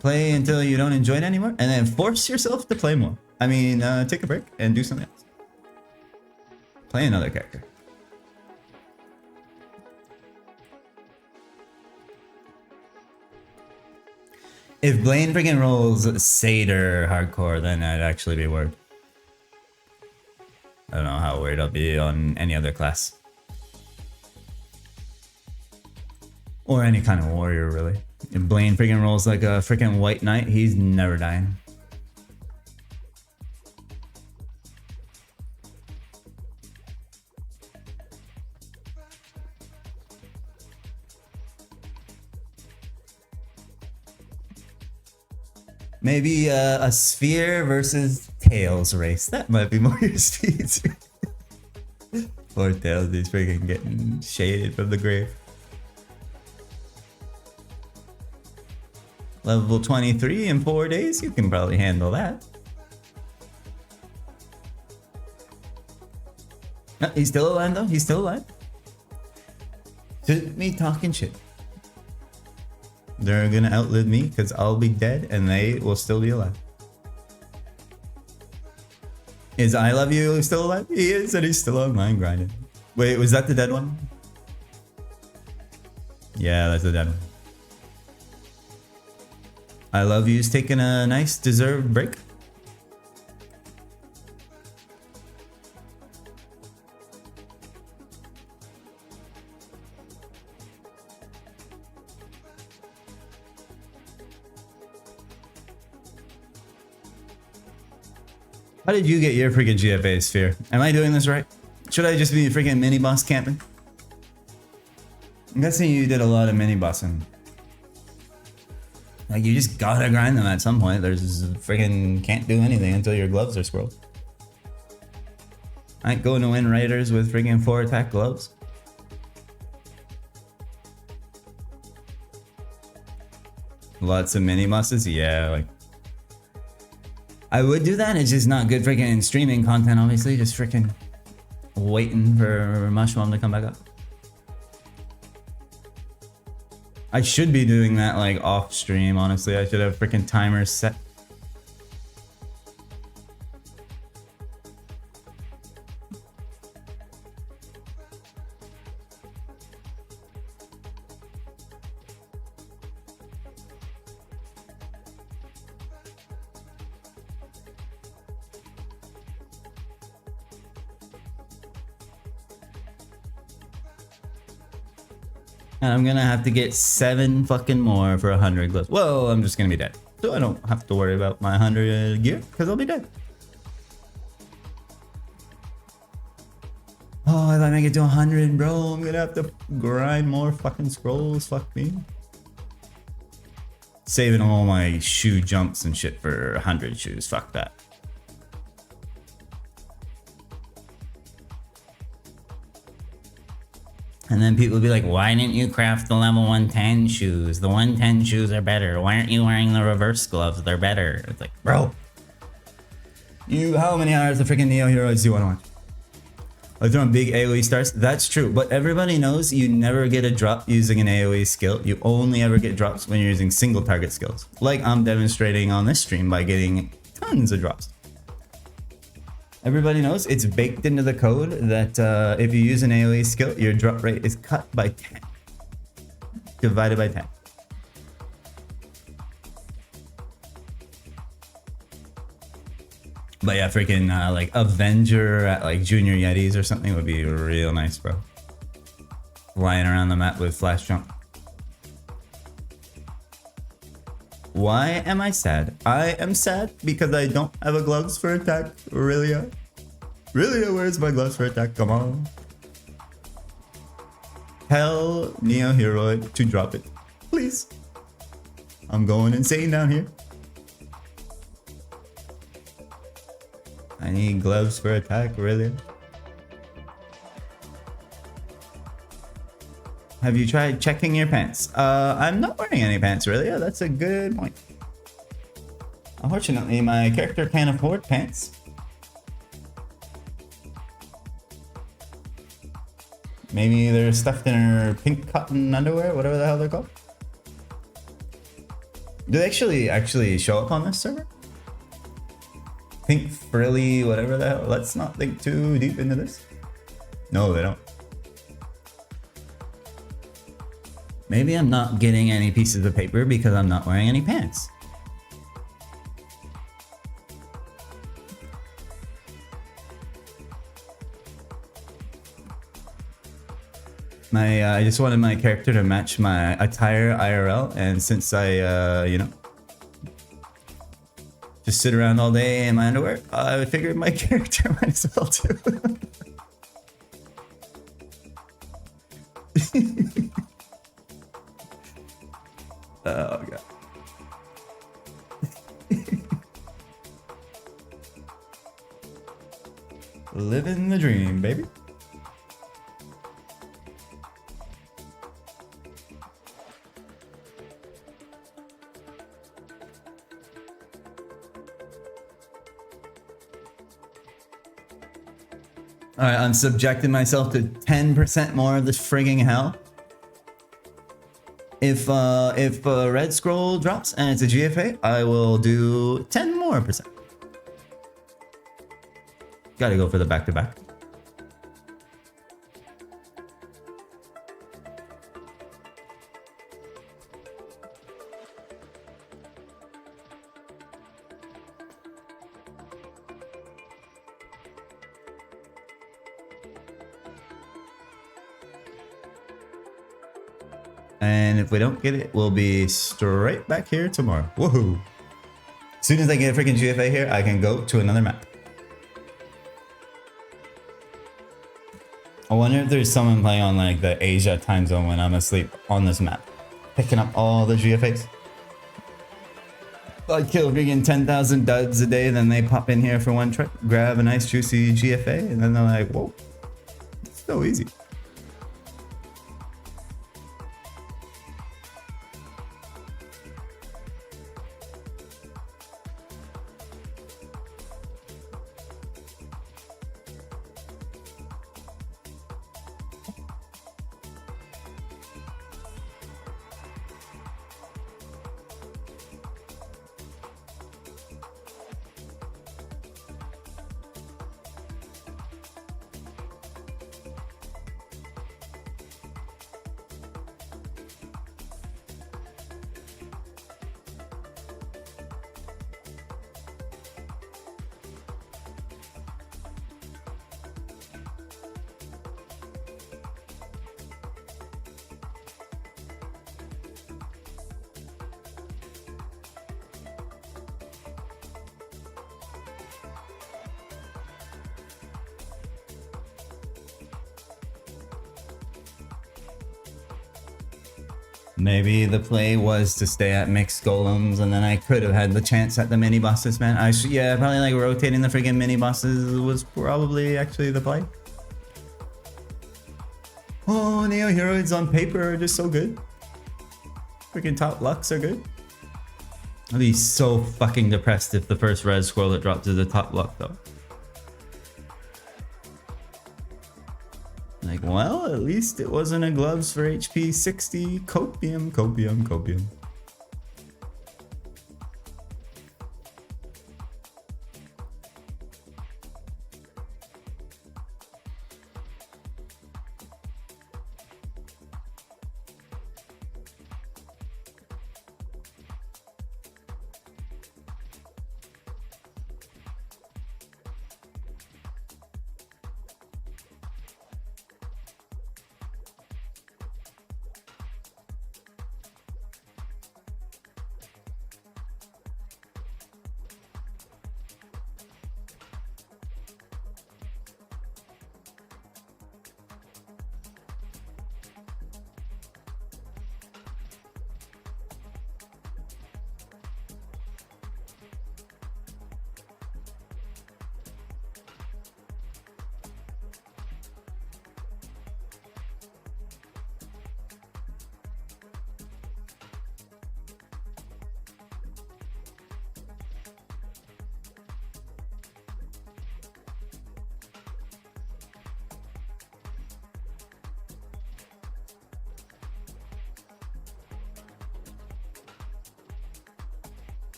Play until you don't enjoy it anymore, and then force yourself to play more. I mean, take a break and do something else. Play another character. If Blaine freaking rolls Seder hardcore, then I'd actually be worried. I don't know how worried I'll be on any other class. Or any kind of warrior, really. If Blaine freaking rolls like a freaking white knight, he's never dying. Maybe a Sphere versus Tails race. That might be more your speed. Poor Tails, he's freaking getting shaded from the grave. Level 23 in 4 days, you can probably handle that. No, he's still alive though, he's still alive. Shoot me talking shit. They're gonna outlive me because I'll be dead and they will still be alive. Is I Love You still alive? He is, and he's still online grinding. Wait, was that the dead one? Yeah, that's the dead one. I Love You's taking a nice deserved break. How did you get your freaking GFA sphere? Am I doing this right? Should I just be freaking mini boss camping? I'm guessing you did a lot of mini bossing. Like, you just gotta grind them at some point. There's freaking can't do anything until your gloves are scrolled. I ain't going to win raiders with freaking 4 attack gloves. Lots of mini bosses? Yeah, like... I would do that, it's just not good freaking streaming content, obviously. Just freaking waiting for Mushroom to come back up. I should be doing that like off stream, honestly. I should have freaking timers set. And I'm gonna have to get 7 fucking more for 100 gloves. Well, I'm just gonna be dead. So I don't have to worry about my 100 gear, because I'll be dead. Oh, if I make it to 100, bro, I'm gonna have to grind more fucking scrolls. Fuck me. Saving all my shoe jumps and shit for 100 shoes. Fuck that. And then people will be like, why didn't you craft the level 110 shoes? The 110 shoes are better. Why aren't you wearing the reverse gloves? They're better. It's like, bro. How many hours of freaking Neo Heroes do you want to watch? I throwing big AoE stars. That's true. But everybody knows you never get a drop using an AoE skill. You only ever get drops when you're using single target skills. Like I'm demonstrating on this stream by getting tons of drops. Everybody knows it's baked into the code that if you use an AoE skill, your drop rate is cut by 10. Divided by 10. But yeah, freaking like Avenger at like Junior Yetis or something would be real nice, bro. Flying around the map with flash jump. Why am I sad? I am sad because I don't have a gloves for attack. Really? Really? Where's my gloves for attack? Come on. Tell Neo Hero to drop it. Please. I'm going insane down here. I need gloves for attack, really? Have you tried checking your pants? I'm not wearing any pants, really. Yeah, that's a good point. Unfortunately, my character can't afford pants. Maybe they're stuffed in her pink cotton underwear, whatever the hell they're called. Do they actually show up on this server? Pink frilly, whatever the hell. Let's not think too deep into this. No, they don't. Maybe I'm not getting any pieces of paper because I'm not wearing any pants. I just wanted my character to match my attire IRL, and since I, you know, just sit around all day in my underwear, I figured my character might as well too. Oh god. Living the dream, baby. Alright, I'm subjecting myself to 10% more of this frigging hell. If a red scroll drops and it's a GFA, I will do 10 more percent. Gotta go for the back-to-back. And if we don't get it, we'll be straight back here tomorrow. Woohoo! As soon as I get a freaking GFA here, I can go to another map. I wonder if there's someone playing on like the Asia time zone when I'm asleep on this map, picking up all the GFAs. I kill freaking 10,000 duds a day, then they pop in here for one trip, grab a nice juicy GFA, and then they're like, whoa, it's so easy. Maybe the play was to stay at mixed golems, and then I could have had the chance at the mini bosses, man. Yeah, probably like rotating the freaking mini bosses was probably actually the play. Oh, Neo Heroes on paper are just so good. Freaking top lucks are good. I'd be so fucking depressed if the first red scroll that dropped is a top luck though. Like, well, at least it wasn't a gloves for HP 60 copium, copium, copium.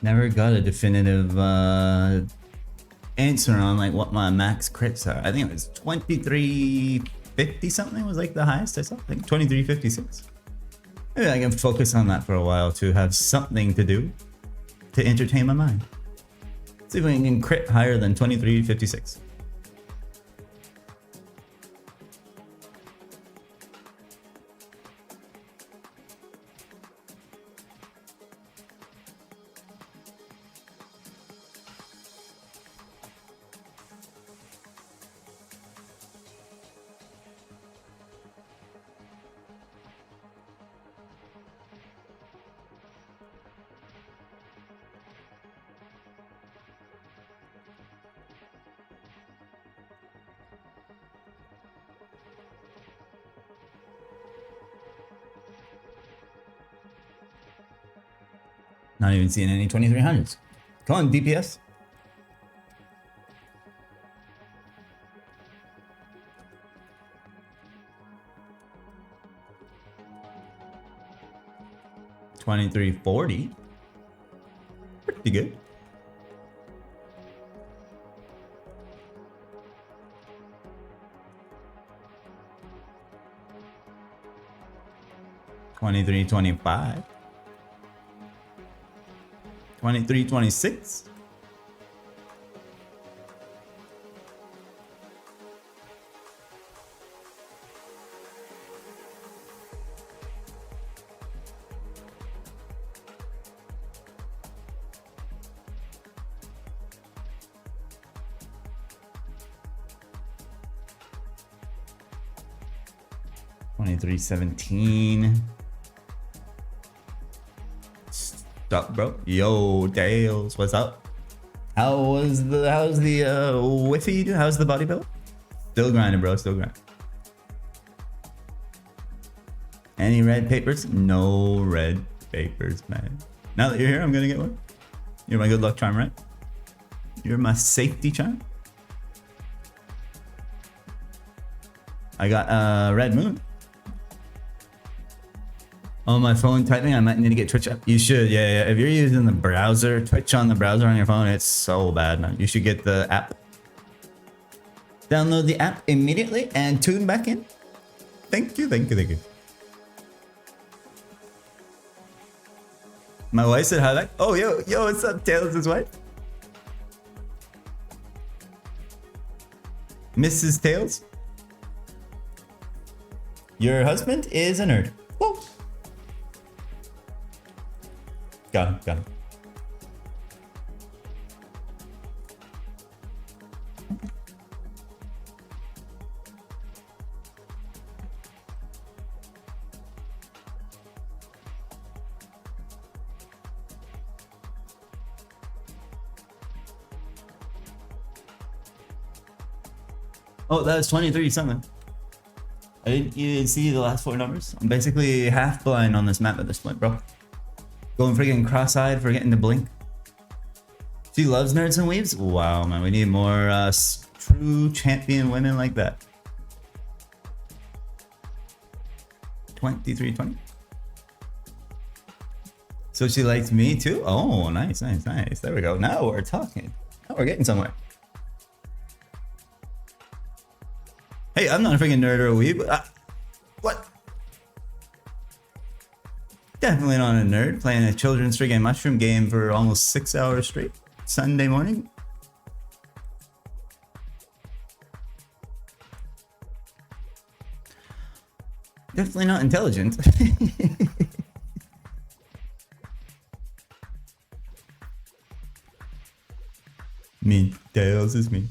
Never got a definitive answer on like what my max crits are. I think it was 2350 something was like the highest I saw. I think 2356. Maybe I can focus on that for a while to have something to do to entertain my mind. See if we can crit higher than 2356. Not even seeing any 2300s. Come on, DPS. $23.40. Pretty good. $23.25. $23.26. $23.17. Stop, bro. Yo, Dales, what's up? How's the Whiffy do? How's the body build? Still grinding, bro. Still grinding. Any red papers? No red papers, man. Now that you're here, I'm gonna get one. You're my good luck charm, right? You're my safety charm. I got red moon. On my phone typing, I might need to get Twitch up. You should, yeah. If you're using the browser, Twitch on the browser on your phone, it's so bad, man. You should get the app. Download the app immediately and tune back in. Thank you. My wife said hi back. Oh, yo, what's up, Taylor's wife? Mrs. Tails? Your husband is a nerd. Whoa. Got him. Oh, that's 23 something. I didn't even see the last four numbers. I'm basically half blind on this map at this point, bro. Going freaking cross-eyed, forgetting to blink. She loves nerds and weaves? Wow, man. We need more true champion women like that. 2320. So she likes me too? Oh, nice. There we go. Now we're talking. Now we're getting somewhere. Hey, I'm not a freaking nerd or a weeb. What? Definitely not a nerd, playing a children's freaking mushroom game for almost 6 hours straight. Sunday morning. Definitely not intelligent. Me. Tails is me.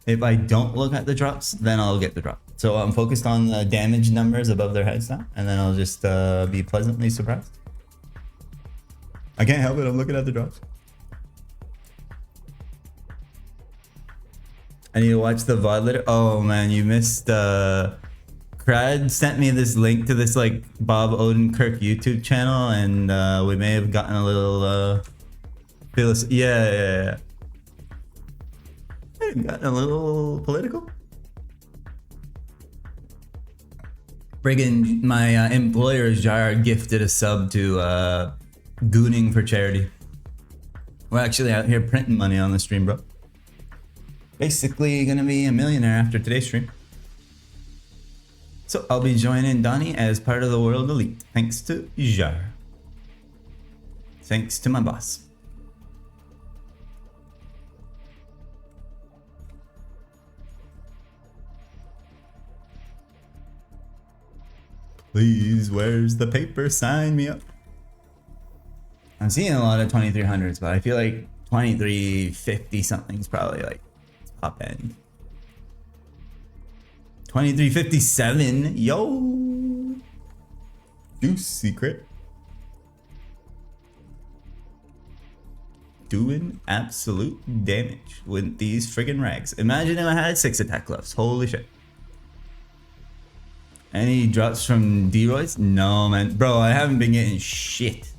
If I don't look at the drops, then I'll get the drop. So I'm focused on the damage numbers above their heads now, and then I'll just be pleasantly surprised. I can't help it, I'm looking at the drops. I need to watch the VOD later. Oh man, you missed Crad sent me this link to this like Bob Odenkirk YouTube channel, and we may have gotten a little yeah. Gotten a little political. Friggin' my employer's jar gifted a sub to Gooning for charity. We're actually out here printing money on the stream, bro. Basically gonna be a millionaire after today's stream. So I'll be joining Donnie as part of the World Elite. Thanks to Jar. Thanks to my boss. Please, where's the paper? Sign me up. I'm seeing a lot of 2300s, but I feel like 2350 something's probably like top end. 2357, yo. Juice secret. doing absolute damage with these friggin' rags. Imagine if I had 6 attack gloves. Holy shit. Any drops from D-Roy's? No, man. Bro, I haven't been getting shit.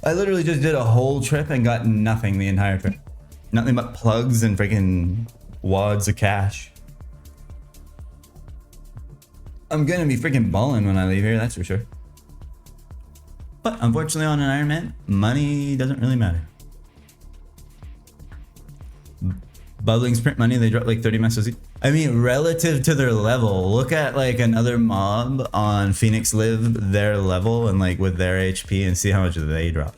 I literally just did a whole trip and got nothing the entire trip. Nothing but plugs and freaking wads of cash. I'm gonna be freaking balling when I leave here, that's for sure. But unfortunately on an Ironman, money doesn't really matter. Bubbling sprint money, they drop like 30 messes each. I mean, relative to their level, look at like another mob on Phoenix Live, their level, and like with their HP, and see how much they drop.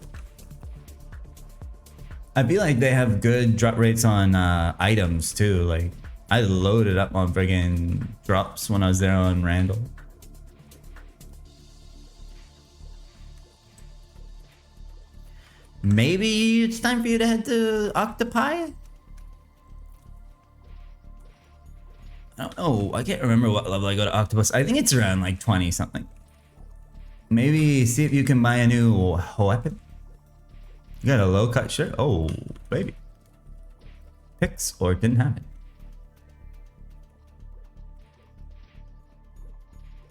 I feel like they have good drop rates on items too. Like I loaded up on friggin' drops when I was there on Randall. Maybe it's time for you to head to Octopi? I don't know. I can't remember what level I go to Octopus. I think it's around like 20 something. Maybe see if you can buy a new weapon. You got a low cut shirt? Oh, baby. Picks or didn't have it.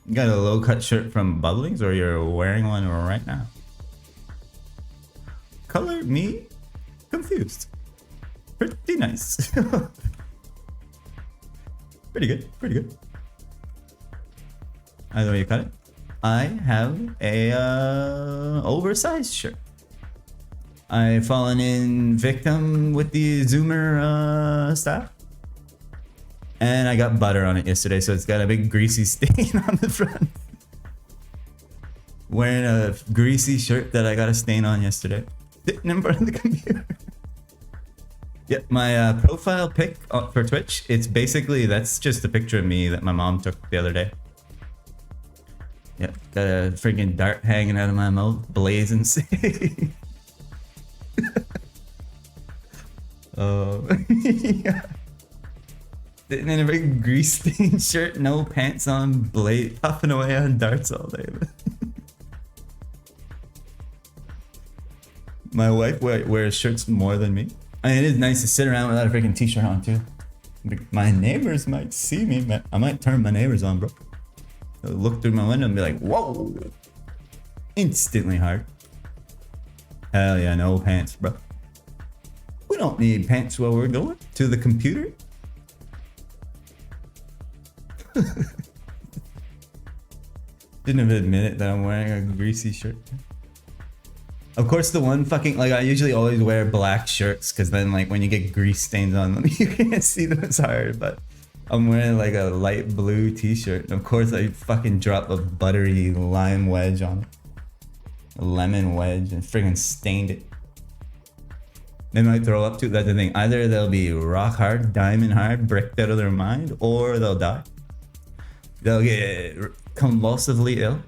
You got a low cut shirt from Bubblings or you're wearing one right now? Color me confused. Pretty nice. Pretty good, pretty good. Either way you cut it. I have a oversized shirt. I've fallen in victim with the Zoomer style. And I got butter on it yesterday, so it's got a big greasy stain on the front. Wearing a greasy shirt that I got a stain on yesterday. Sitting in front of the computer. Yep, my profile pic for Twitch, it's basically, that's just a picture of me that my mom took the other day. Yep, got a freaking dart hanging out of my mouth, blazing safe. Oh, yeah. Sitting in a big grease stained shirt, no pants on, puffing away on darts all day. My wife wears shirts more than me. I mean, it is nice to sit around without a freaking t-shirt on too. My neighbors might see me, man. I might turn my neighbors on, bro. They'll look through my window and be like, whoa. Instantly hard. Hell yeah, no pants, bro. We don't need pants while we're going to the computer. Didn't even admit it that I'm wearing a greasy shirt. Of course, the one fucking, like, I usually always wear black shirts because then, like, when you get grease stains on them, you can't see them as hard. But I'm wearing, like, a light blue t-shirt. And of course, I fucking drop a buttery lime wedge on it. A lemon wedge and friggin' stained it. They might throw up too. That's the thing. Either they'll be rock hard, diamond hard, bricked out of their mind, or they'll die. They'll get convulsively ill.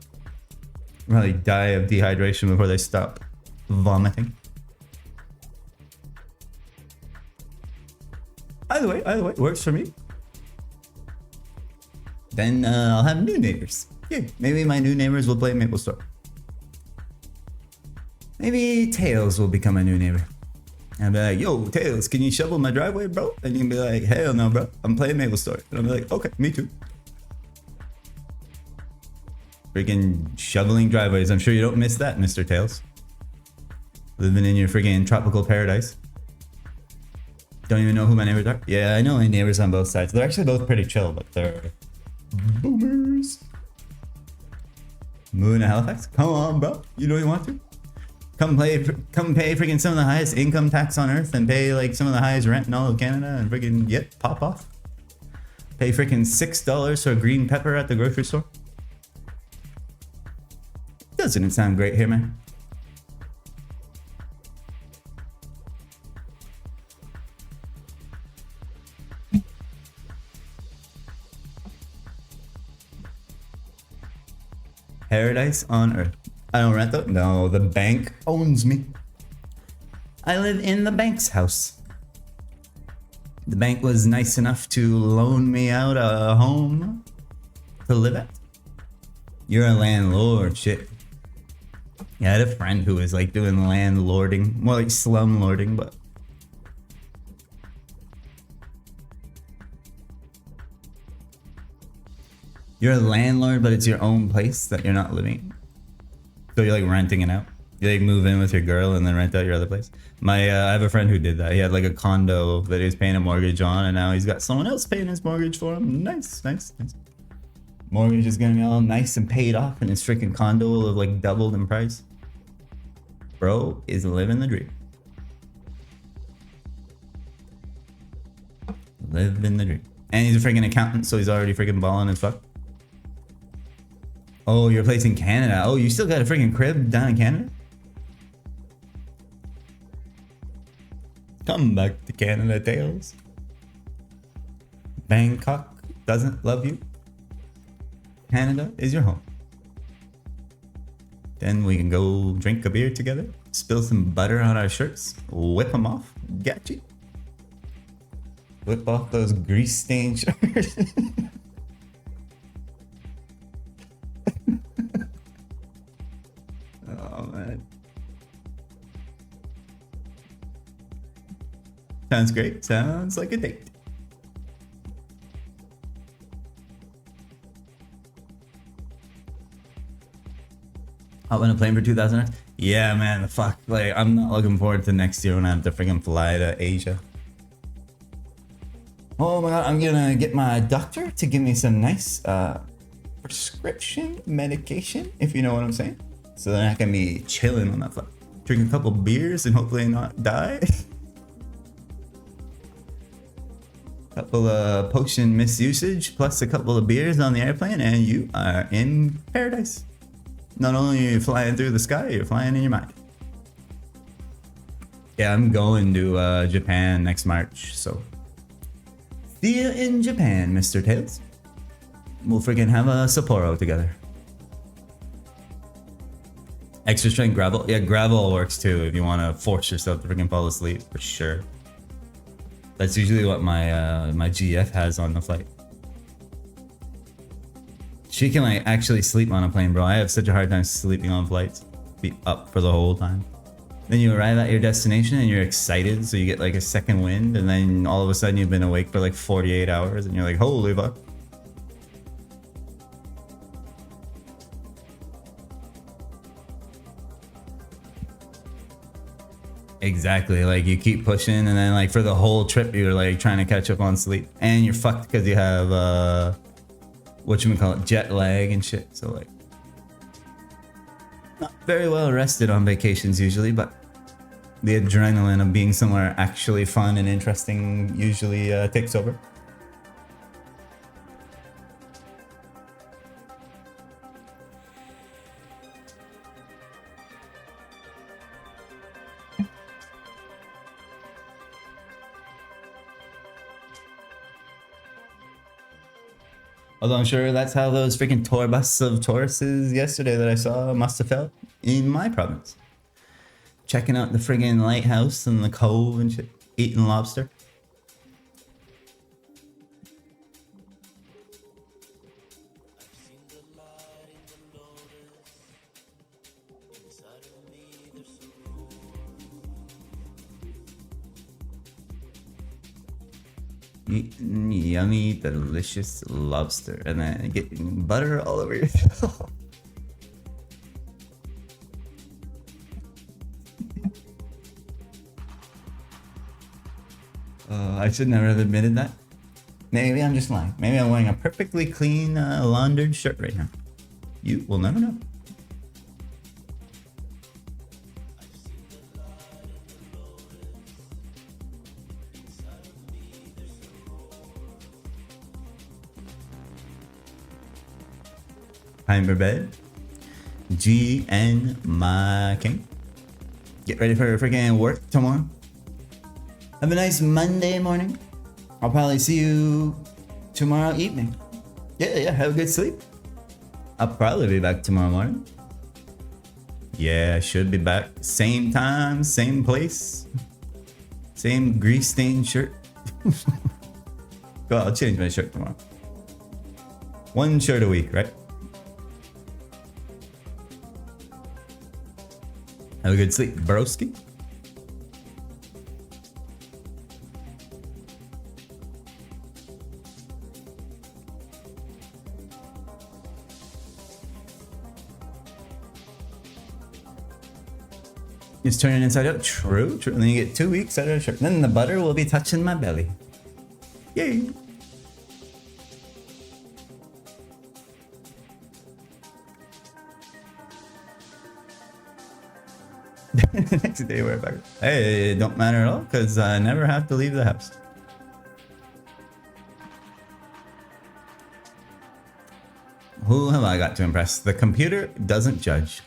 Probably die of dehydration before they stop vomiting. Either way, works for me. Then I'll have new neighbors. Yeah, maybe my new neighbors will play Maple Store. Maybe Tails will become a new neighbor. I'll be like, yo, Tails, can you shovel my driveway, bro? And you can be like, hell no, bro. I'm playing Maple Store. And I'll be like, okay, me too. Freaking shoveling driveways. I'm sure you don't miss that, Mr. Tails. Living in your friggin' tropical paradise. Don't even know who my neighbors are. Yeah, I know my neighbors on both sides. They're actually both pretty chill, but they're boomers. Moving to Halifax? Come on, bro. You know you want to. Come pay freaking some of the highest income tax on earth and pay like some of the highest rent in all of Canada and freaking, yep, pop off. Pay freaking $6 for a green pepper at the grocery store. Doesn't it sound great here, man? Paradise on earth. I don't rent though. No, the bank owns me. I live in the bank's house. The bank was nice enough to loan me out a home to live at. You're a landlord, shit. Yeah, I had a friend who was like doing landlording, more like slum lording, but you're a landlord, but it's your own place that you're not living. So you're like renting it out. You like move in with your girl and then rent out your other place. I have a friend who did that. He had like a condo that he was paying a mortgage on, and now he's got someone else paying his mortgage for him. Nice, nice, nice. Mortgage is gonna be all nice and paid off, and his freaking condo will have like doubled in price. Bro is living the dream. Living the dream. And he's a freaking accountant, so he's already freaking balling as fuck. Oh, you're placed in Canada. Oh, you still got a freaking crib down in Canada? Come back to Canada, Tales. Bangkok doesn't love you. Canada is your home. Then we can go drink a beer together, spill some butter on our shirts, whip them off. Gotcha. Whip off those grease stained shirts. Oh man. Sounds great. Sounds like a date. Hop on a plane for 2,000 hours? Yeah, man, the fuck. Like, I'm not looking forward to next year when I have to freaking fly to Asia. Oh my god, I'm gonna get my doctor to give me some nice prescription medication, if you know what I'm saying. So then I can be chilling on that flight. Drink a couple beers and hopefully not die. Couple of potion misusage plus a couple of beers on the airplane and you are in paradise. Not only are you flying through the sky, you're flying in your mind. Yeah, I'm going to Japan next March, so see you in Japan, Mr. Tails. We'll freaking have a Sapporo together. Extra strength gravel? Yeah, gravel works too if you want to force yourself to freaking fall asleep, for sure. That's usually what my my GF has on the flight. She can like actually sleep on a plane, bro. I have such a hard time sleeping on flights. Be up for the whole time. Then you arrive at your destination and you're excited, so you get like a second wind, and then all of a sudden you've been awake for like 48 hours and you're like, holy fuck. Exactly, like you keep pushing and then like for the whole trip you're like trying to catch up on sleep, and you're fucked because you have whatchamacallit, jet lag and shit. So like not very well rested on vacations usually, but the adrenaline of being somewhere actually fun and interesting usually takes over. Although I'm sure that's how those freaking tour buses of Tauruses yesterday that I saw must have felt in my province. Checking out the friggin' lighthouse and the cove and shit. Eating lobster. Eating yummy, delicious lobster, and then getting butter all over yourself. I should never have admitted that. Maybe I'm just lying. Maybe I'm wearing a perfectly clean, laundered shirt right now. You will never know. Time for bed. GN my king. Get ready for freaking work tomorrow. Have a nice Monday morning. I'll probably see you tomorrow evening. Yeah, have a good sleep. I'll probably be back tomorrow morning. Yeah, I should be back. Same time, same place. Same grease stained shirt. Well, I'll change my shirt tomorrow. One shirt a week, right? Have a good sleep, broski. It's turning inside out. True, true. And then you get 2 weeks out of the shirt. Then the butter will be touching my belly. Yay. The next day we're back. Hey, it don't matter at all because I never have to leave the house. Who have I got to impress? The computer doesn't judge.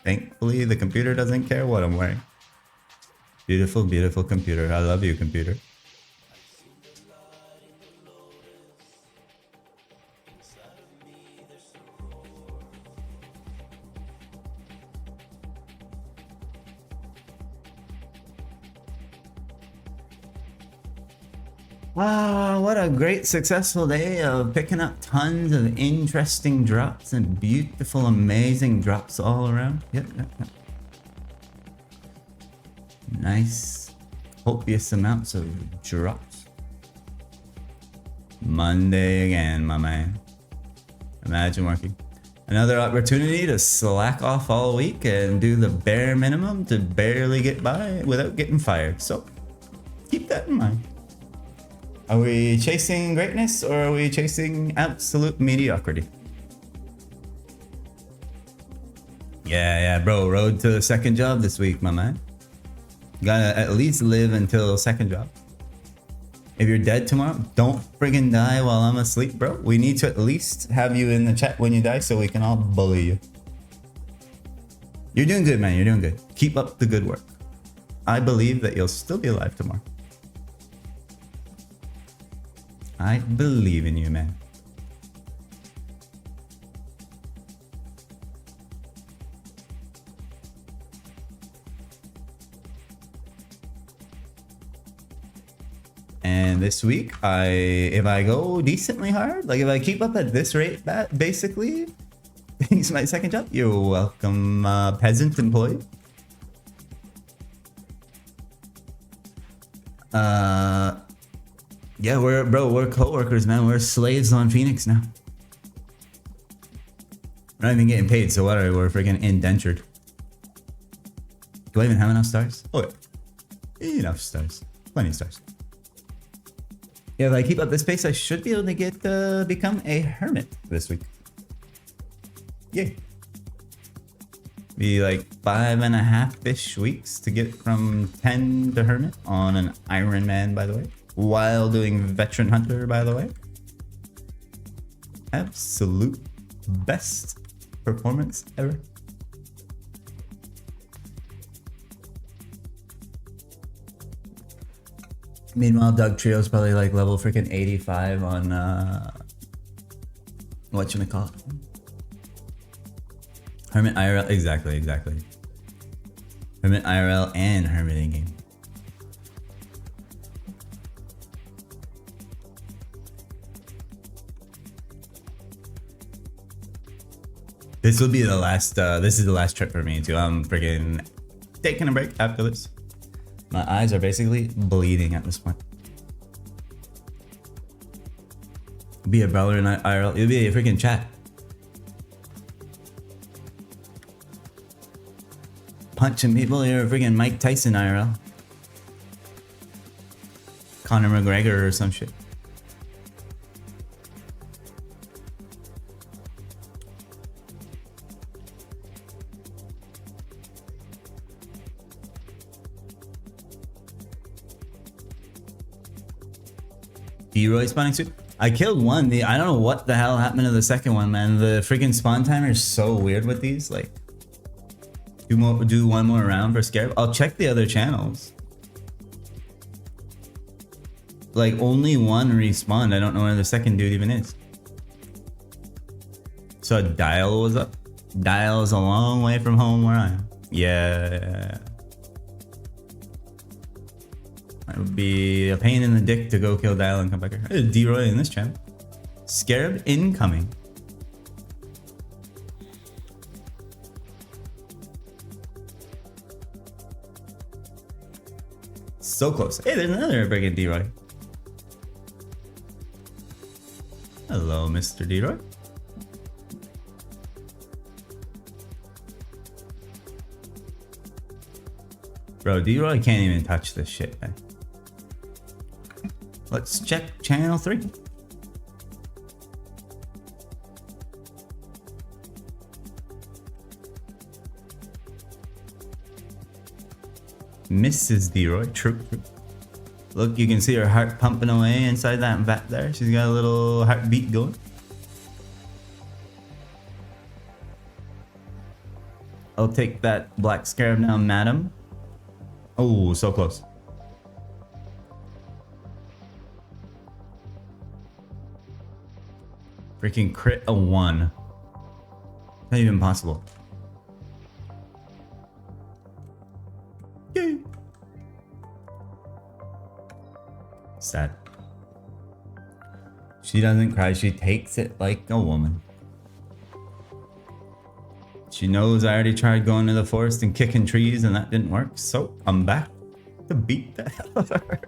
Thankfully, the computer doesn't care what I'm wearing. Beautiful, beautiful computer. I love you, computer. Wow, what a great successful day of picking up tons of interesting drops and beautiful, amazing drops all around. Yep. Nice, copious amounts of drops. Monday again, my man. Imagine working. Another opportunity to slack off all week and do the bare minimum to barely get by without getting fired. So keep that in mind. Are we chasing greatness or are we chasing absolute mediocrity? Yeah, bro. Road to the second job this week, my man. Gotta at least live until second job. If you're dead tomorrow, don't friggin' die while I'm asleep, bro. We need to at least have you in the chat when you die so we can all bully you. You're doing good, man. You're doing good. Keep up the good work. I believe that you'll still be alive tomorrow. I believe in you, man. And this week, if I go decently hard, like if I keep up at this rate, basically, it's my second job. You're welcome, peasant employee. Yeah, we're co-workers, man. We're slaves on Phoenix now. We're not even getting paid, so what are we? We're freaking indentured. Do I even have enough stars? Oh, yeah. Enough stars. Plenty of stars. Yeah, if I keep up this pace, I should be able to get become a hermit this week. Yay. Be like 5.5-ish weeks to get from 10 to hermit on an Ironman, by the way. While doing veteran hunter, by the way. Absolute best performance ever. Meanwhile, Doug Trio's probably like level freaking 85 on whatchamacallit. Hermit IRL, exactly. Hermit IRL and Hermit in-game. This will be the last, this is the last trip for me too. I'm freaking taking a break after this. My eyes are basically bleeding at this point. Be a brawler in IRL. It'll be a freaking chat. Punching people, you're a freaking Mike Tyson IRL. Conor McGregor or some shit. D-Roy spawning suit. I killed one. I don't know what the hell happened to the second one, man. The freaking spawn timer is so weird with these. Like, do one more round for Scarab. I'll check the other channels. Like, only one respawned. I don't know where the second dude even is. So Dial was up. Dial is a long way from home where I am. Yeah. It would be a pain in the dick to go kill Dial and come back here. There's D-Roy in this channel. Scarab incoming. So close. Hey, there's another Brigand D-Roy. Hello, Mr. D-Roy. Bro, D-Roy can't even touch this shit, man. Let's check channel 3. Mrs. D-Roy, true. Look, you can see her heart pumping away inside that vat there. She's got a little heartbeat going. I'll take that black scarab now, madam. Oh, so close. Freaking crit a 1. Not even possible. Yay. Sad. She doesn't cry, she takes it like a woman. She knows I already tried going to the forest and kicking trees and that didn't work, so I'm back to beat the hell out of her.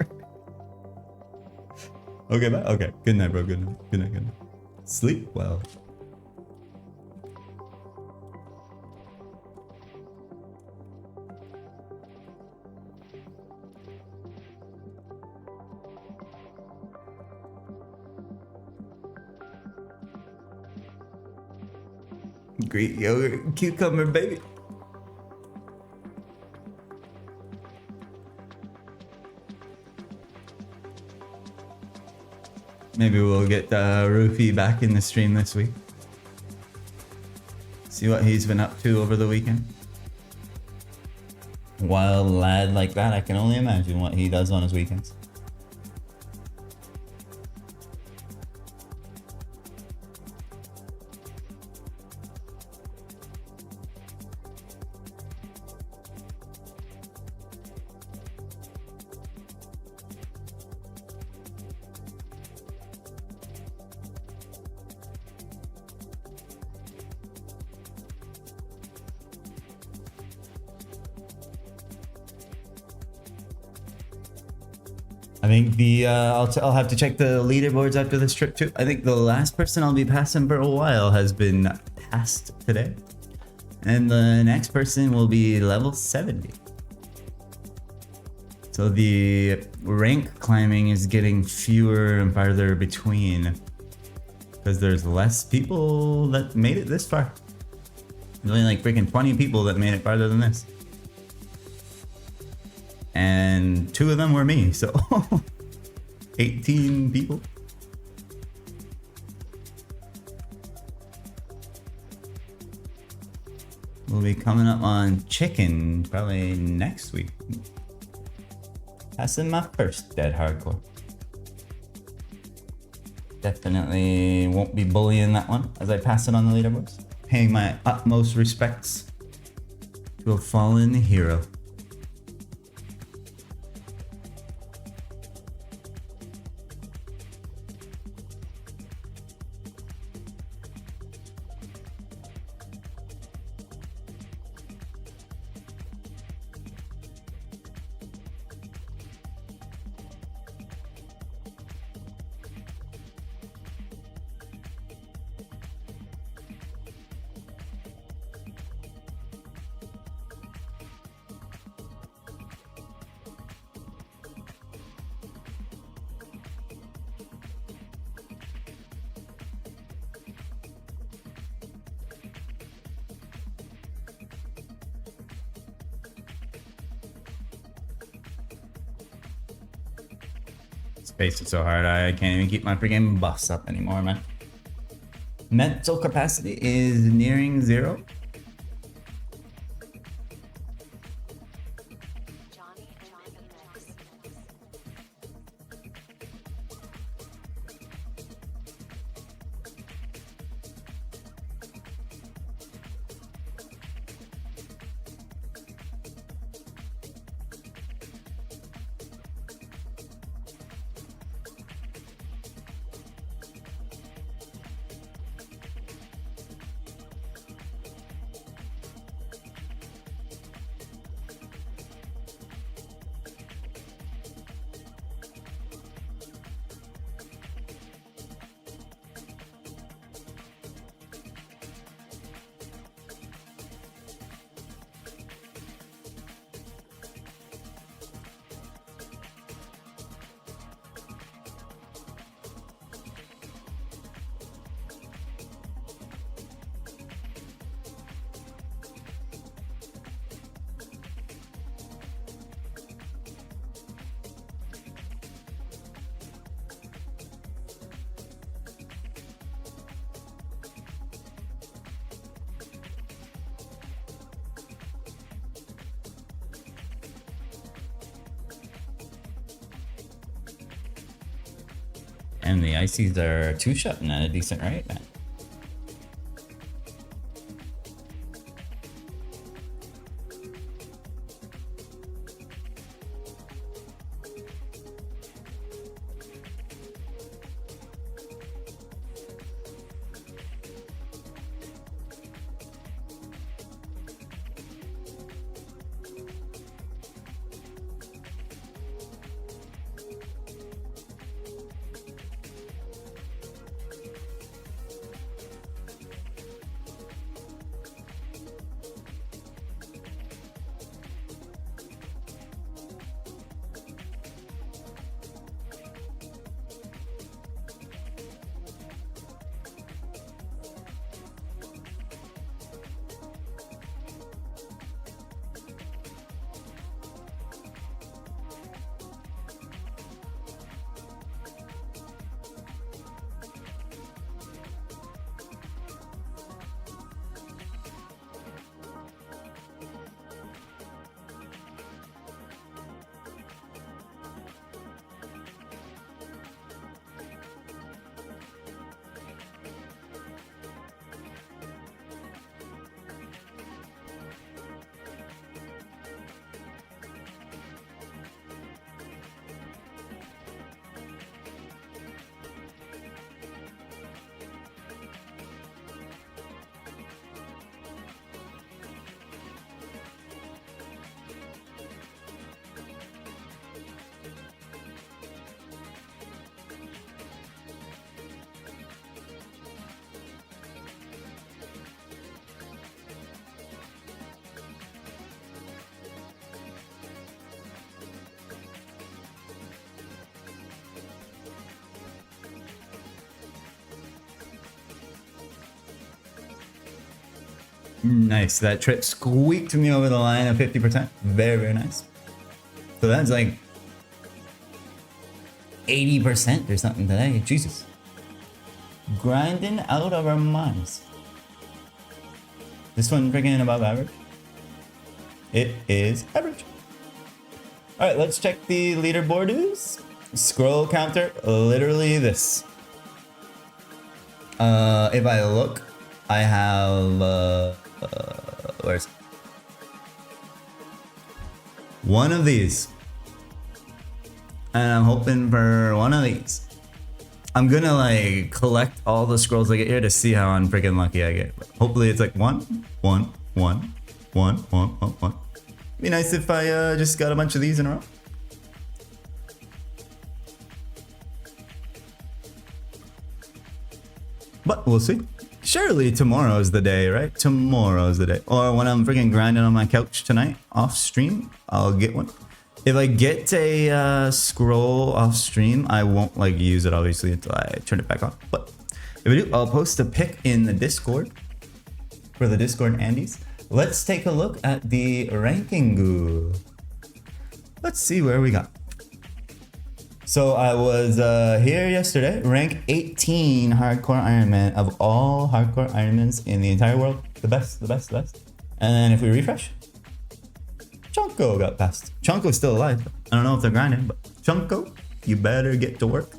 Okay, bye. Okay, good night, bro. Good night. Good night. Good night. Sleep well. Greek yogurt, cucumber, baby. Maybe we'll get Rufy back in the stream this week. See what he's been up to over the weekend. Wild lad like that, I can only imagine what he does on his weekends. I think the I'll have to check the leaderboards after this trip too. I think the last person I'll be passing for a while has been passed today, and the next person will be level 70. So the rank climbing is getting fewer and farther between because there's less people that made it this far. There's only like freaking 20 people that made it farther than this. And 2 of them were me, so 18 people. We'll be coming up on chicken probably next week. Passing my first dead hardcore. Definitely won't be bullying that one as I pass it on the leaderboards. Paying my utmost respects to a fallen hero. Spaced it so hard I can't even keep my freaking buffs up anymore, man. Mental capacity is nearing 0. And the ices are 2-shotting at a decent rate, man. Nice. That trip squeaked me over the line at 50%. Very, very nice. So that's like 80% or something today. Jesus. Grinding out of our minds. This one freaking above average. It is average. Alright, let's check the leaderboard is. Scroll counter, literally this. If I look, I have where's one of these, and I'm hoping for one of these. I'm gonna like collect all the scrolls I get here to see how unfreaking lucky I get. Hopefully it's like one. Be nice if I just got a bunch of these in a row. But we'll see. Surely tomorrow's the day, right? Tomorrow's the day. Or when I'm freaking grinding on my couch tonight, off stream, I'll get one. If I get a scroll off stream, I won't like use it obviously until I turn it back on. But if I do, I'll post a pic in the Discord for the Discord Andes. Let's take a look at the ranking. Let's see where we got. So I was here yesterday, rank 18 hardcore Ironman of all hardcore Ironmans in the entire world. The best. And then if we refresh, Chunko got passed. Chunko's still alive. I don't know if they're grinding, but Chunko, you better get to work.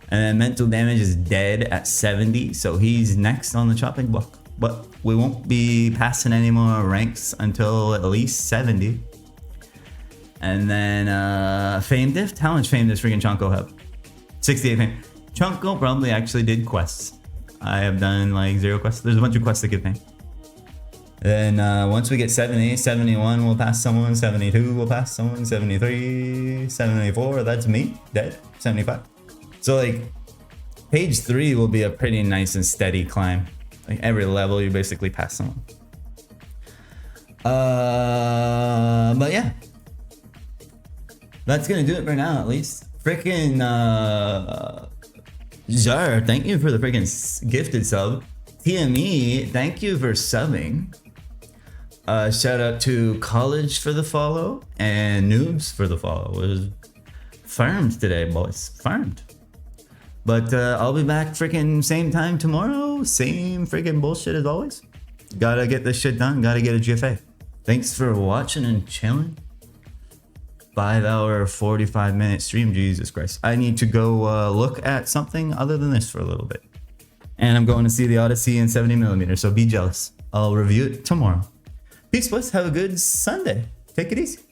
And then mental damage is dead at 70, so he's next on the chopping block. But we won't be passing any more ranks until at least 70. And then fame diff. How much fame does freaking Chunko have? 68 fame. Chunko probably actually did quests. I have done like 0 quests. There's a bunch of quests that give fame. Then once we get 70, 71 we'll pass someone, 72 we'll pass someone, 73, 74, that's me, dead, 75. So like page 3 will be a pretty nice and steady climb. Like every level you basically pass someone. But yeah. That's gonna do it for now, at least. Freaking Jar, thank you for the freaking gifted sub. TME, thank you for subbing. Shout out to College for the follow and Noobs for the follow. It was farmed today, boys. Farmed. But I'll be back freaking same time tomorrow. Same freaking bullshit as always. Gotta get this shit done. Gotta get a GFA. Thanks for watching and chilling. 5-hour, 45-minute stream. Jesus Christ. I need to go look at something other than this for a little bit. And I'm going to see the Odyssey in 70mm, so be jealous. I'll review it tomorrow. Peace, boys. Have a good Sunday. Take it easy.